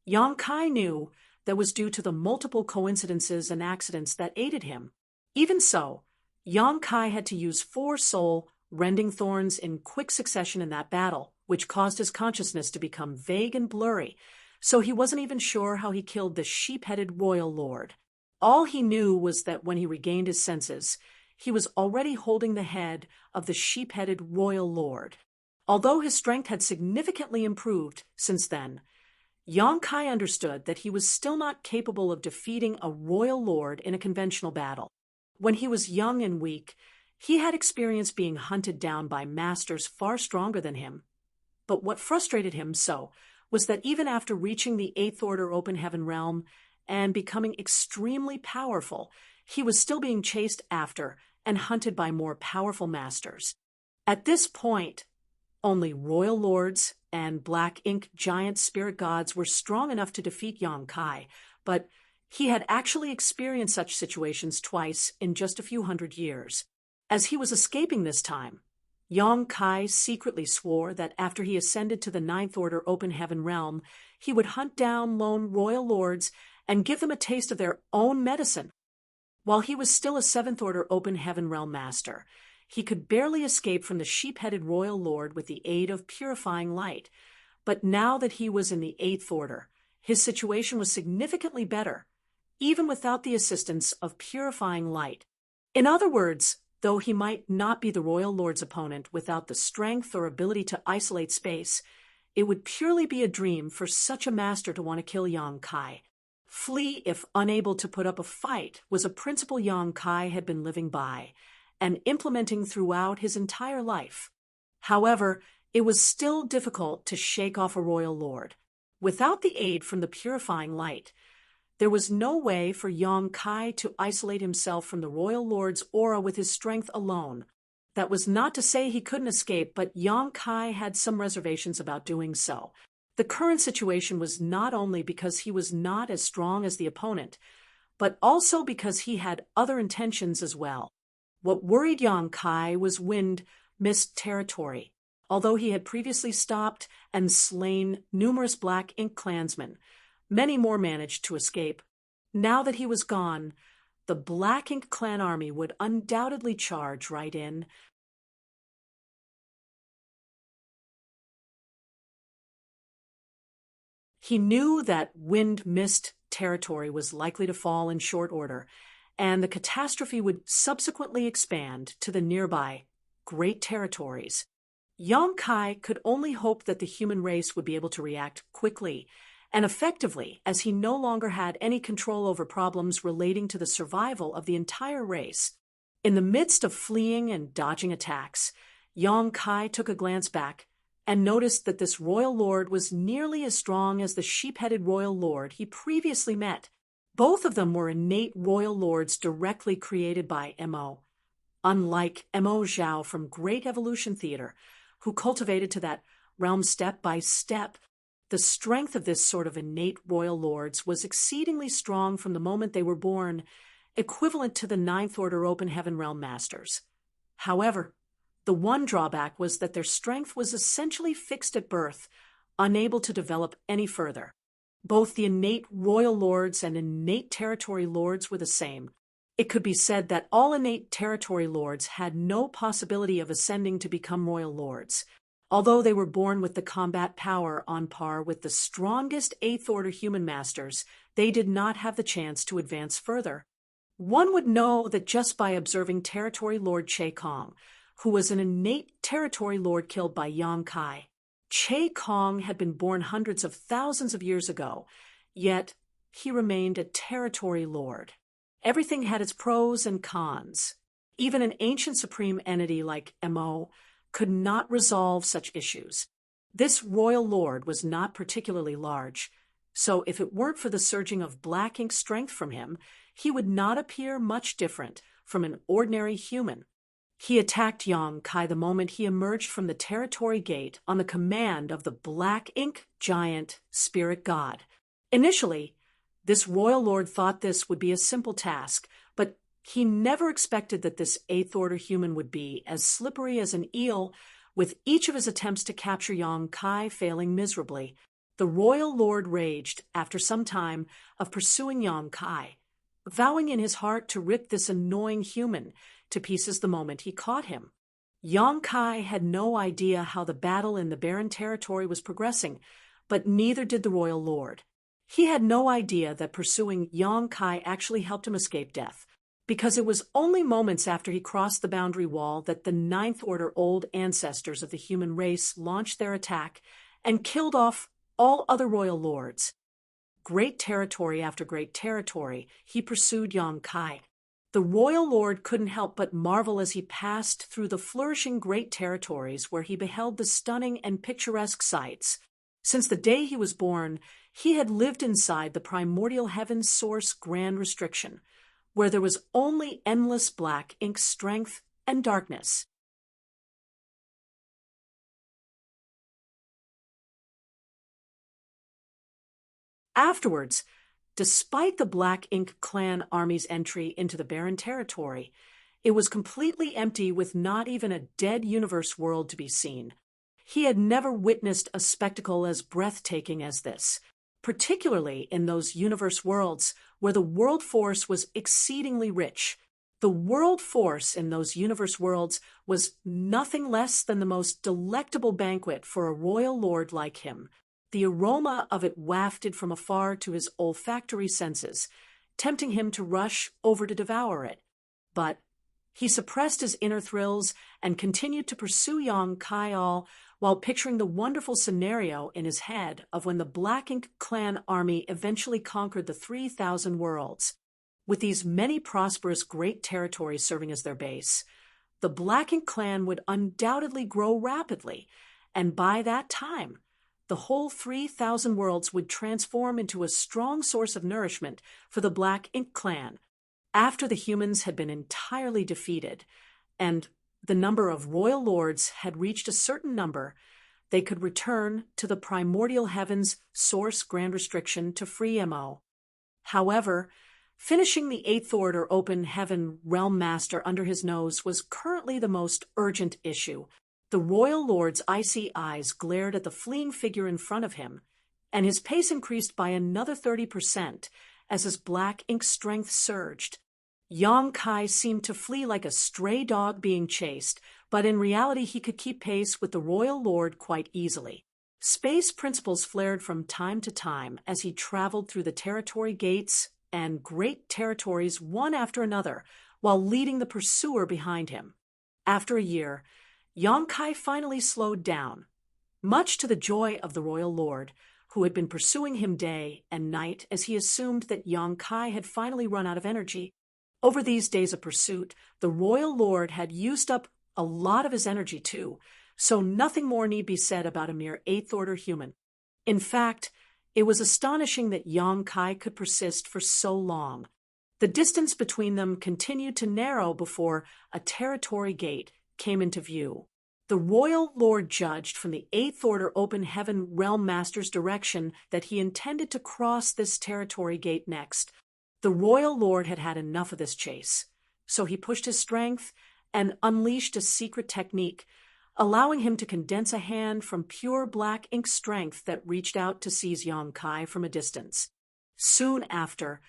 Yang Kai knew that was due to the multiple coincidences and accidents that aided him. Even so, Yang Kai had to use 4 soul rending thorns in quick succession in that battle, which caused his consciousness to become vague and blurry, so he wasn't even sure how he killed the sheep-headed royal lord. All he knew was that when he regained his senses, he was already holding the head of the sheep-headed royal lord. Although his strength had significantly improved since then, Yang Kai understood that he was still not capable of defeating a royal lord in a conventional battle. When he was young and weak, he had experienced being hunted down by masters far stronger than him. But what frustrated him so was that even after reaching the Eighth Order Open Heaven realm and becoming extremely powerful, he was still being chased after and hunted by more powerful masters. At this point, only royal lords and black ink giant spirit gods were strong enough to defeat Yang Kai, but he had actually experienced such situations twice in just a few hundred years. As he was escaping this time, Yang Kai secretly swore that after he ascended to the Ninth Order Open Heaven realm, he would hunt down lone royal lords and give them a taste of their own medicine. While he was still a Seventh Order Open Heaven realm master, he could barely escape from the sheep-headed royal lord with the aid of purifying light. But now that he was in the Eighth Order, his situation was significantly better, even without the assistance of purifying light. In other words, though he might not be the royal lord's opponent without the strength or ability to isolate space, it would purely be a dream for such a master to want to kill Yang Kai. Flee if unable to put up a fight was a principle Yang Kai had been living by and implementing throughout his entire life. However, it was still difficult to shake off a royal lord. Without the aid from the purifying light, there was no way for Yang Kai to isolate himself from the royal lord's aura with his strength alone. That was not to say he couldn't escape, but Yang Kai had some reservations about doing so. The current situation was not only because he was not as strong as the opponent, but also because he had other intentions as well. What worried Yang Kai was wind mist territory. Although he had previously stopped and slain numerous black ink clansmen, many more managed to escape. Now that he was gone, the Black Ink clan army would undoubtedly charge right in. He knew that wind mist territory was likely to fall in short order, and the catastrophe would subsequently expand to the nearby Great Territories. Yang Kai could only hope that the human race would be able to react quickly and effectively, as he no longer had any control over problems relating to the survival of the entire race. In the midst of fleeing and dodging attacks, Yang Kai took a glance back and noticed that this royal lord was nearly as strong as the sheep-headed royal lord he previously met. Both of them were innate royal lords directly created by M.O. Unlike M.O. Zhao from Great Evolution Theater, who cultivated to that realm step by step, the strength of this sort of innate royal lords was exceedingly strong from the moment they were born, equivalent to the Ninth Order Open Heaven realm masters. However, the one drawback was that their strength was essentially fixed at birth, unable to develop any further. Both the innate royal lords and innate territory lords were the same. It could be said that all innate territory lords had no possibility of ascending to become royal lords. Although they were born with the combat power on par with the strongest Eighth Order human masters, they did not have the chance to advance further. One would know that just by observing Territory Lord Che Kong, who was an innate territory lord killed by Yang Kai. Che Kong had been born hundreds of thousands of years ago, yet he remained a territory lord. Everything had its pros and cons. Even an ancient supreme entity like M.O. could not resolve such issues. This royal lord was not particularly large, so if it weren't for the surging of black ink strength from him, he would not appear much different from an ordinary human. He attacked Yang Kai the moment he emerged from the territory gate on the command of the black ink giant spirit god. Initially, this royal lord thought this would be a simple task, but he never expected that this Eighth Order human would be as slippery as an eel, with each of his attempts to capture Yang Kai failing miserably. The royal lord raged after some time of pursuing Yang Kai, vowing in his heart to rip this annoying human to pieces the moment he caught him. Yang Kai had no idea how the battle in the barren territory was progressing, but neither did the royal lord. He had no idea that pursuing Yang Kai actually helped him escape death, because it was only moments after he crossed the boundary wall that the Ninth Order old ancestors of the human race launched their attack and killed off all other royal lords. Great territory after great territory, he pursued Yang Kai. The royal lord couldn't help but marvel as he passed through the flourishing great territories where he beheld the stunning and picturesque sights. Since the day he was born, he had lived inside the primordial heaven's source grand restriction, where there was only endless black ink strength and darkness. Afterwards, despite the Black Ink clan army's entry into the barren territory, it was completely empty with not even a dead universe world to be seen. He had never witnessed a spectacle as breathtaking as this, particularly in those universe worlds where the world force was exceedingly rich. The world force in those universe worlds was nothing less than the most delectable banquet for a royal lord like him. The aroma of it wafted from afar to his olfactory senses, tempting him to rush over to devour it. But he suppressed his inner thrills and continued to pursue Yang Kai all while picturing the wonderful scenario in his head of when the Black Ink clan army eventually conquered the 3,000 worlds. With these many prosperous great territories serving as their base, the Black Ink clan would undoubtedly grow rapidly, and by that time, the whole 3,000 worlds would transform into a strong source of nourishment for the Black Ink clan. After the humans had been entirely defeated, and the number of royal lords had reached a certain number, they could return to the primordial heavens source grand restriction to free MO. However, finishing the Eighth Order open heaven realm master under his nose was currently the most urgent issue. The royal lord's icy eyes glared at the fleeing figure in front of him, and his pace increased by another 30% as his Black Ink strength surged. Yang Kai seemed to flee like a stray dog being chased, but in reality he could keep pace with the royal lord quite easily. Space principles flared from time to time as he traveled through the territory gates and great territories one after another, while leading the pursuer behind him. After a year, Yang Kai finally slowed down, much to the joy of the royal lord, who had been pursuing him day and night as he assumed that Yang Kai had finally run out of energy. Over these days of pursuit, the royal lord had used up a lot of his energy too, so nothing more need be said about a mere Eighth Order human. In fact, it was astonishing that Yang Kai could persist for so long. The distance between them continued to narrow before a territory gate came into view. The royal lord judged from the Eighth Order open heaven realm master's direction that he intended to cross this territory gate next. The royal lord had had enough of this chase, so he pushed his strength and unleashed a secret technique, allowing him to condense a hand from pure Black Ink strength that reached out to seize Yang Kai from a distance. Soon after,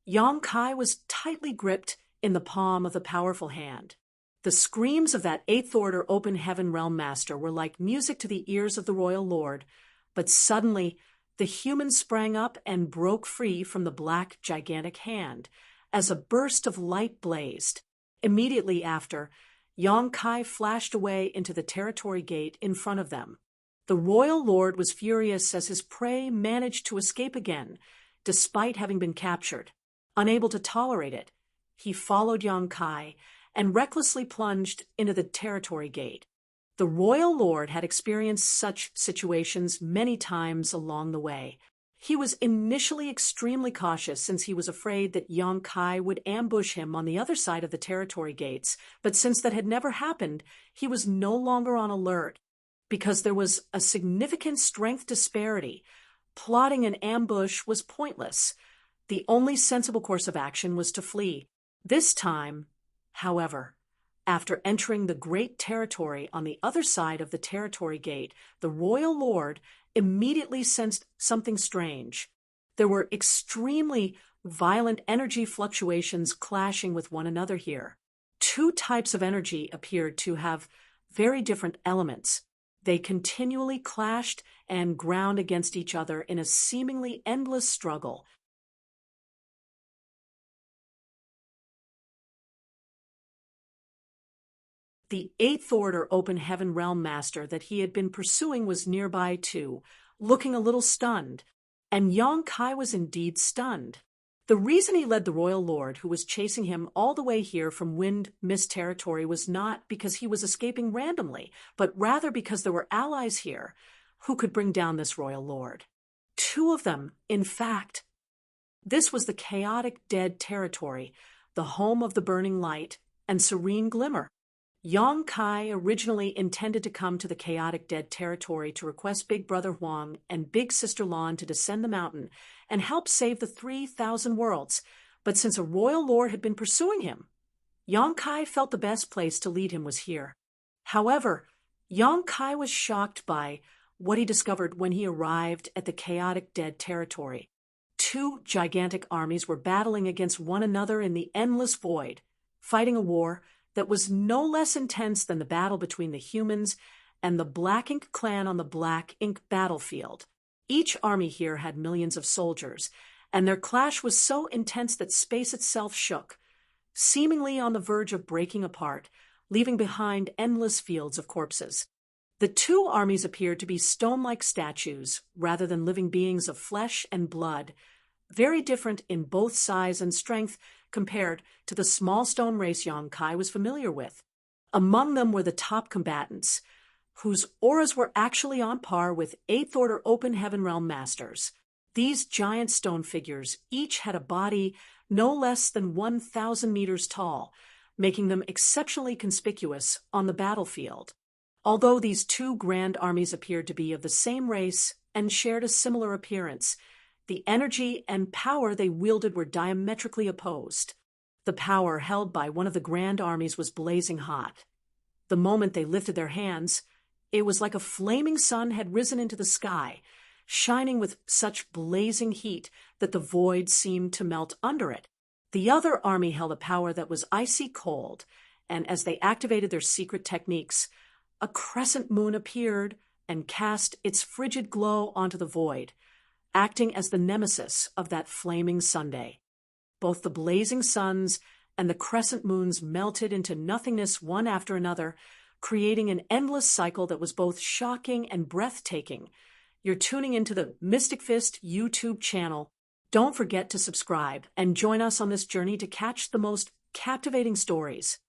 Yang Kai was tightly gripped in the palm of the powerful hand. The screams of that Eighth Order open heaven realm master were like music to the ears of the royal lord, but suddenly the human sprang up and broke free from the black gigantic hand as a burst of light blazed. Immediately after, Yang Kai flashed away into the territory gate in front of them. The royal lord was furious as his prey managed to escape again, despite having been captured. Unable to tolerate it, he followed Yang Kai and recklessly plunged into the territory gate. The royal lord had experienced such situations many times along the way. He was initially extremely cautious since he was afraid that Yang Kai would ambush him on the other side of the territory gates, but since that had never happened, he was no longer on alert. Because there was a significant strength disparity, plotting an ambush was pointless. The only sensible course of action was to flee. This time, however, after entering the great territory on the other side of the territory gate, the royal lord immediately sensed something strange. There were extremely violent energy fluctuations clashing with one another here. Two types of energy appeared to have very different elements. They continually clashed and ground against each other in a seemingly endless struggle. The Eighth Order Open Heaven Realm Master that he had been pursuing was nearby too, looking a little stunned. And Yong Kai was indeed stunned. The reason he led the Royal Lord, who was chasing him all the way here from Wind Mist territory, was not because he was escaping randomly, but rather because there were allies here who could bring down this Royal Lord. Two of them, in fact. This was the chaotic dead territory, the home of the burning light and serene glimmer. Yong Kai originally intended to come to the chaotic dead territory to request Big Brother Huang and Big Sister Lan to descend the mountain and help save the 3,000 worlds, but since a royal lord had been pursuing him, Yong Kai felt the best place to lead him was here. However, Yong Kai was shocked by what he discovered when he arrived at the chaotic dead territory. Two gigantic armies were battling against one another in the endless void, fighting a war that was no less intense than the battle between the humans and the Black Ink clan on the Black Ink battlefield. Each army here had millions of soldiers, and their clash was so intense that space itself shook, seemingly on the verge of breaking apart, leaving behind endless fields of corpses. The two armies appeared to be stone-like statues rather than living beings of flesh and blood, very different in both size and strength compared to the small stone race Yong Kai was familiar with. Among them were the top combatants, whose auras were actually on par with Eighth Order Open Heaven Realm Masters. These giant stone figures each had a body no less than 1,000 meters tall, making them exceptionally conspicuous on the battlefield. Although these two grand armies appeared to be of the same race and shared a similar appearance, the energy and power they wielded were diametrically opposed. The power held by one of the grand armies was blazing hot. The moment they lifted their hands, it was like a flaming sun had risen into the sky, shining with such blazing heat that the void seemed to melt under it. The other army held a power that was icy cold, and as they activated their secret techniques, a crescent moon appeared and cast its frigid glow onto the void, acting as the nemesis of that flaming Sunday. Both the blazing suns and the crescent moons melted into nothingness one after another, creating an endless cycle that was both shocking and breathtaking. You're tuning into the Mystic Fist YouTube channel. Don't forget to subscribe and join us on this journey to catch the most captivating stories.